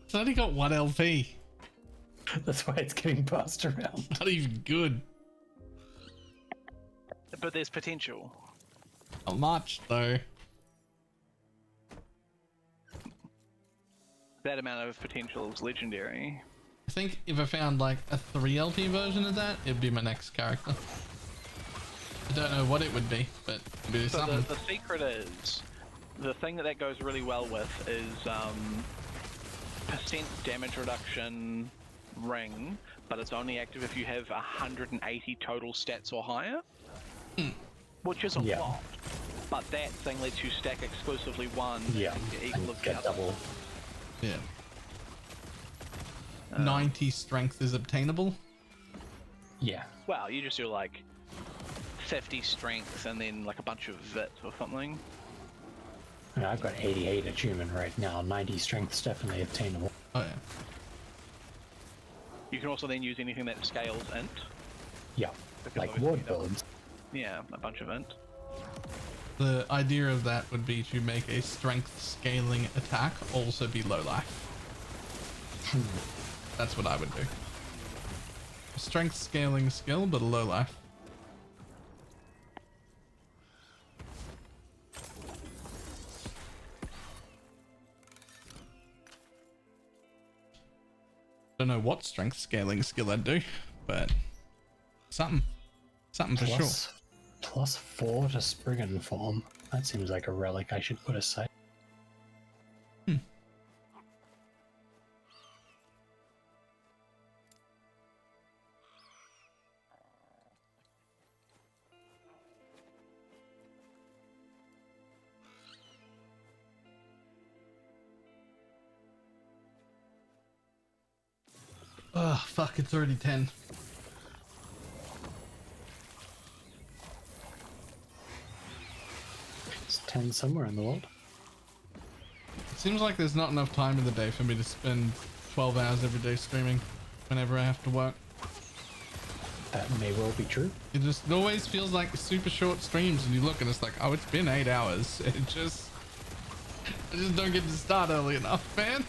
S1: It's only got 1 LP.
S7: That's why it's getting passed around.
S1: Not even good.
S2: But there's potential.
S1: Not much, though.
S2: That amount of potential is legendary.
S1: I think if I found like a 3 LP version of that, it'd be my next character. I don't know what it would be, but it'd be
S2: So
S1: something.
S2: the secret is, the thing that goes really well with is percent damage reduction ring, but it's only active if you have 180 total stats or higher, which is a lot. But that thing lets you stack exclusively one.
S7: Yeah,
S2: equal
S7: and
S2: of the
S7: get
S2: other.
S7: double.
S1: Yeah. 90 strength is obtainable.
S7: Yeah.
S2: Well, you just do like 50 strength and then like a bunch of vit or something.
S7: Yeah, I've got 88 achievement right now. 90 strength's definitely obtainable.
S1: Oh yeah.
S2: You can also then use anything that scales int.
S7: Yeah,
S2: Because
S7: like
S2: obviously
S7: ward
S2: that would-
S7: builds.
S2: Yeah, a bunch of int.
S1: The idea of that would be to make a strength scaling attack also be low life. That's what I would do. A strength scaling skill, but a low life. Don't know what strength scaling skill I'd do, but something for sure.
S7: Plus 4 to Spriggan form. That seems like a relic I should put aside.
S1: Oh fuck! It's already 10.
S7: It's 10 somewhere in the world.
S1: It seems like there's not enough time in the day for me to spend 12 hours every day streaming whenever I have to work.
S7: That may well be true.
S1: It just always feels like super short streams, and you look and it's like, oh, it's been 8 hours. I just don't get to start early enough, man.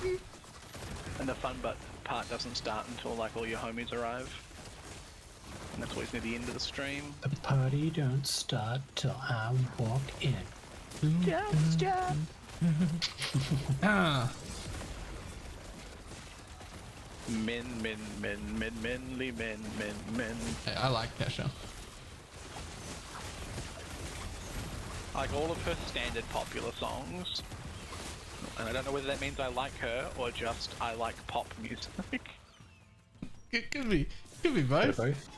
S2: And the fun part doesn't start until like all your homies arrive. And that's always near the end of the stream.
S7: The party don't start till I walk in.
S1: Ah,
S2: Menly men.
S1: hey, I like Kesha.
S2: I like all of her standard popular songs. And I don't know whether that means I like her or just I like pop music.
S1: It could be both.
S7: Both.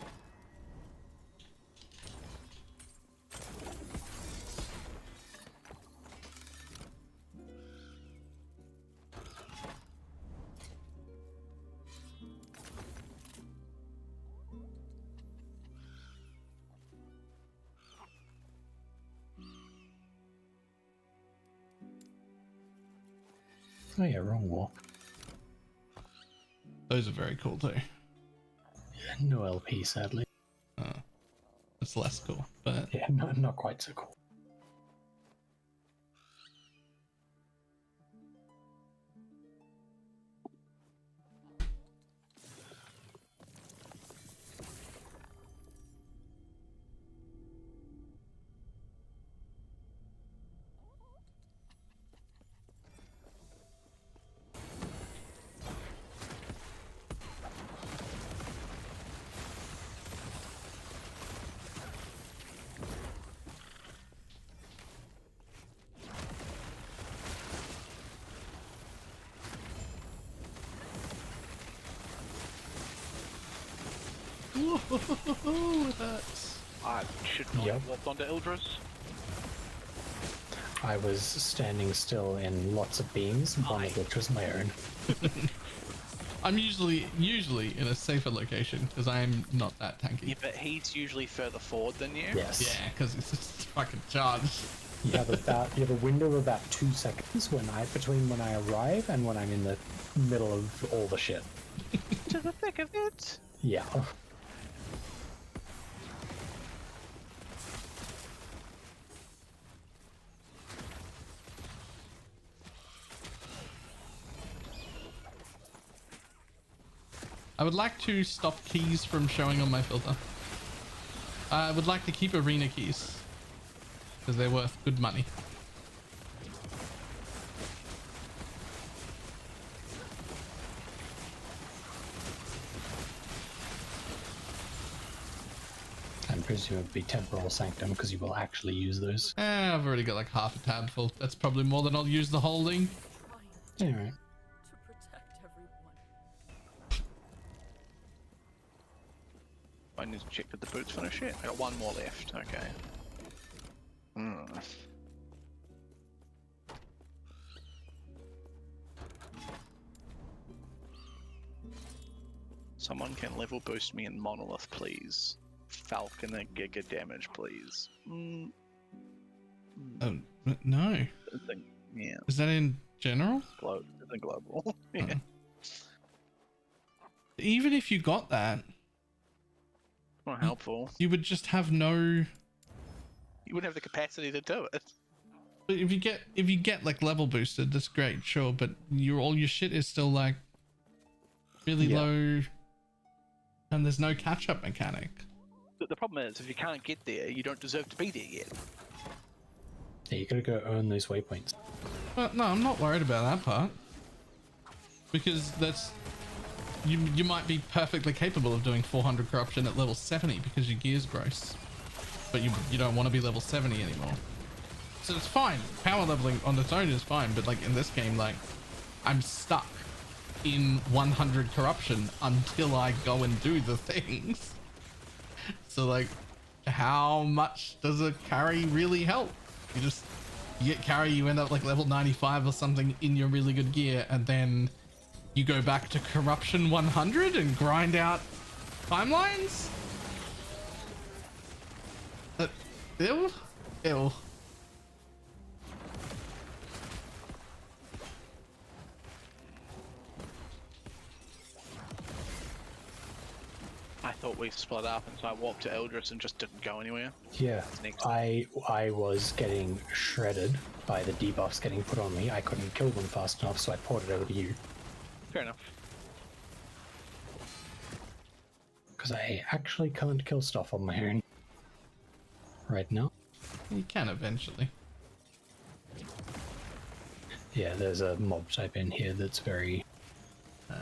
S7: Oh yeah, wrong wall.
S1: Those are very cool too.
S7: Yeah, no LP, sadly.
S1: It's less cool, but
S7: Yeah, not quite so cool.
S1: it hurts.
S2: I should not
S7: Yep.
S2: have walked onto Ildris.
S7: I was standing still in lots of beams, one of which was my own.
S1: I'm usually in a safer location because I'm not that tanky.
S2: Yeah, but he's usually further forward than you.
S7: Yes.
S1: Yeah, because it's just fucking charged.
S7: You have a window of about 2 seconds between when I arrive and when I'm in the middle of all the shit.
S2: To the thick of it.
S7: Yeah.
S1: I would like to stop keys from showing on my filter. I would like to keep arena keys because they're worth good money.
S7: And presumably temporal sanctum because you will actually use those.
S1: I've already got like half a tab full. That's probably more than I'll use the whole thing.
S7: Anyway.
S4: To protect everyone.
S2: I need to check that the boots finish yet. I got one more left. Okay. Someone can level boost me in Monolith, please. Falcon a giga damage, please.
S1: Oh no!
S2: Yeah,
S1: Is that in general?
S2: it's a global. Yeah.
S1: Even if you got that,
S2: Not helpful.
S1: you would just have no.
S2: You wouldn't have the capacity to do it.
S1: But if you get like level boosted, that's great, sure. But all your shit is still like really low, and there's no catch up mechanic.
S2: The problem is, if you can't get there, you don't deserve to be there yet.
S7: Yeah, you gotta go earn those waypoints.
S1: But no, I'm not worried about that part because that's you might be perfectly capable of doing 400 corruption at level 70 because your gear's gross, but you don't want to be level 70 anymore. So it's fine. Power leveling on its own is fine, but like in this game, like I'm stuck in 100 corruption until I go and do the things. So like, how much does a carry really help? You get carry, you end up like level 95 or something in your really good gear, and then you go back to corruption 100 and grind out timelines? Ew.
S2: I thought we split up, and so I walked to Eldris and just didn't go anywhere.
S7: Yeah,
S2: Next.
S7: I was getting shredded by the debuffs getting put on me. I couldn't kill them fast enough, so I ported over to you.
S2: Fair enough.
S7: Because I actually can't kill stuff on my own right now.
S1: You can eventually.
S7: Yeah, there's a mob type in here that's very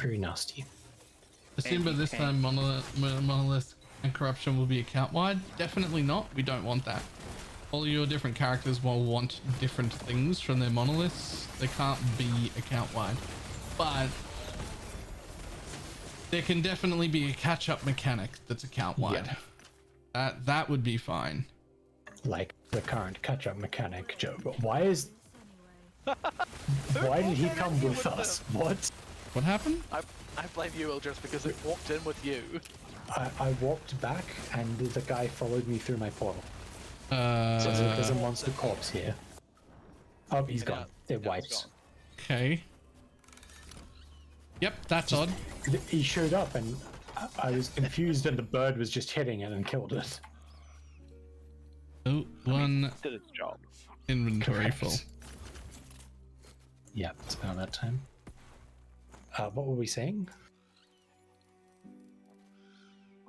S7: nasty.
S1: Simba, this time monolith and corruption will be account wide. Definitely not. We don't want that. all your different characters will want different things from their monoliths. They can't be account wide, but there can definitely be a catch-up mechanic that's account wide.
S7: Yeah.
S1: That would be fine.
S7: Like the current catch-up mechanic, Joe. But why is... Why did he come with us? What?
S1: What happened?
S2: I blame you, Ildris, because it walked in with you.
S7: I walked back and the guy followed me through my portal. So there's a monster corpse here. Oh, he's gone. They're wiped.
S1: Okay. Yep, that's odd.
S7: He showed up and I was confused and the bird was just hitting it and killed it.
S1: Oh, one
S2: Did its job.
S1: inventory
S7: Correct.
S1: full.
S7: Yeah, it's about that time. What were we saying?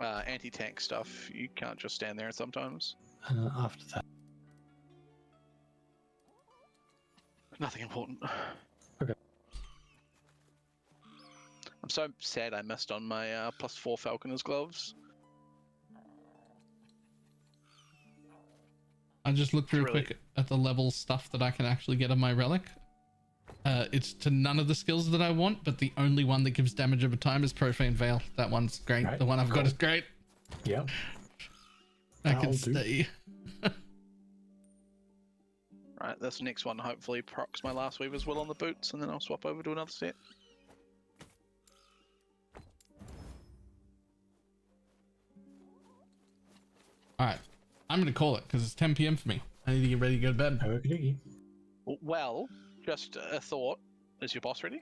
S2: Anti-tank stuff. You can't just stand there sometimes.
S7: After that.
S2: Nothing important.
S7: Okay.
S2: I'm so sad I missed on my +4 Falconer's gloves.
S1: I just looked real
S2: Really?
S1: quick at the level stuff that I can actually get on my relic. It's to none of the skills that I want, but the only one that gives damage over time is Profane Veil. That one's great.
S7: Right,
S1: The one I've got
S7: cool.
S1: is great.
S7: Yeah.
S1: I can
S7: That'll do.
S1: stay.
S2: Right, this next one hopefully procs my last Weaver's Will on the boots, and then I'll swap over to another set.
S1: Alright. I'm going to call it because it's 10 p.m. for me. I need to get ready to go to bed.
S7: Okey-dokey.
S2: Well, just a thought. Is your boss ready?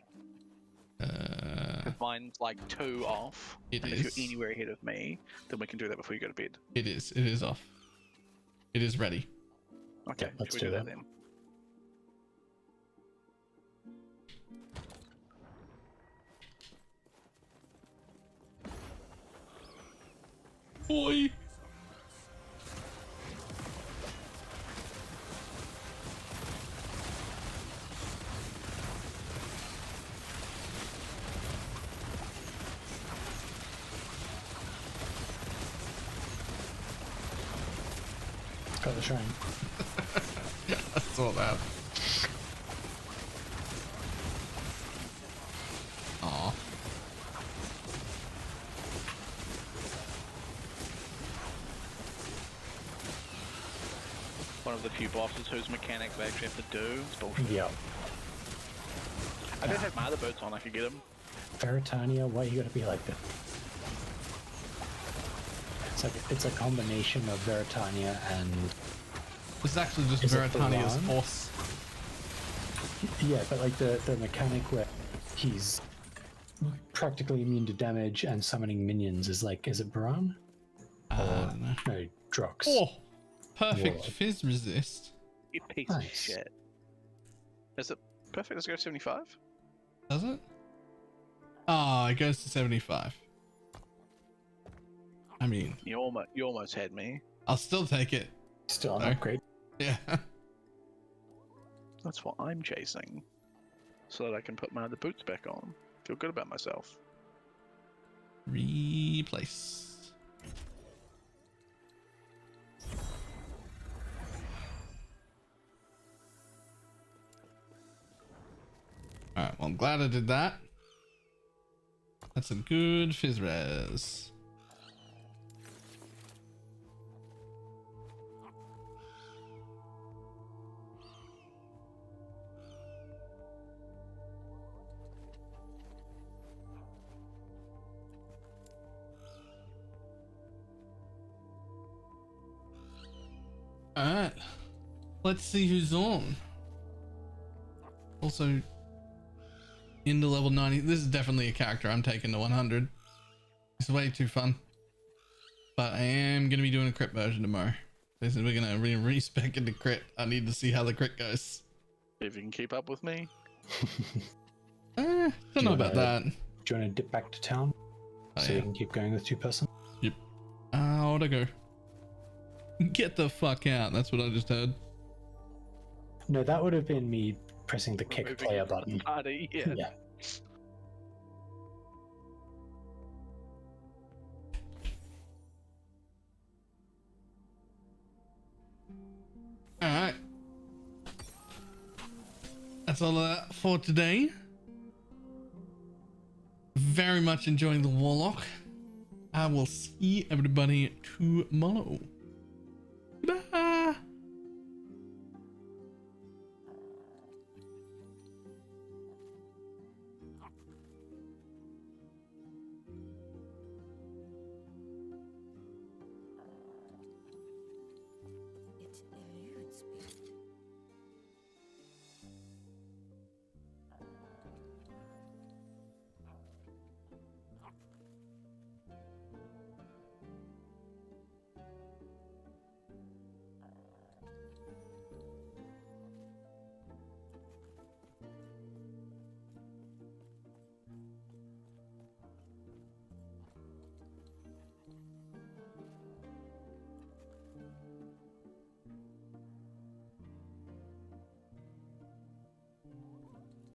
S2: Mine's like 2 off.
S1: It
S2: and
S1: is.
S2: if you're anywhere ahead of me, then we can do that before you go to bed.
S1: It is. It is off. It is ready.
S2: Okay,
S7: let's
S2: should we
S7: do
S2: do that
S7: that.
S2: then?
S1: Boy.
S7: Got the shrine.
S1: I saw that. Aw.
S2: One of the few bosses whose mechanics I actually have to do. It's bullshit.
S7: Yeah.
S2: I don't have my other boots on, I could get them.
S7: Veritania, why you gotta be like that? It's a combination of Veritania and
S1: It's actually just
S7: Is it
S1: Veritania's
S7: Baran?
S1: horse.
S7: yeah, but like the mechanic where he's practically immune to damage and summoning minions is like, is it Baran?
S1: I don't know.
S7: No, Drox.
S1: Oh, perfect
S7: Warlock.
S1: fizz resist.
S2: You piece of
S7: Nice.
S2: shit. Is it perfect? Does it go 75?
S1: Does it? Oh, it goes to 75. I mean,
S2: You almost had me.
S1: I'll still take it.
S7: Still an
S1: Okay.
S7: upgrade.
S1: Yeah.
S2: That's what I'm chasing. So that I can put my other boots back on. Feel good about myself.
S1: Replace. Alright, well, I'm glad I did that. That's a good fizz res. Alright. Let's see who's on. Also, into level 90. This is definitely a character I'm taking to 100. It's way too fun. But I am going to be doing a crit version tomorrow. This is, we're going to respec into crit. I need to see how the crit goes.
S2: See if you can keep up with me.
S1: Don't
S7: you
S1: know about that.
S7: wanna- Do you want to dip back to town
S1: Oh,
S7: so
S1: yeah.
S7: you can keep going with 2-person?
S1: Yep. How'd I go? Get the fuck out. That's what I just heard.
S7: No, that would have been me pressing the kick
S2: Moving
S7: player
S2: from the
S7: button.
S2: Party, yeah.
S7: Yeah.
S1: that's all for today. Very much enjoying the Warlock. I will see everybody tomorrow.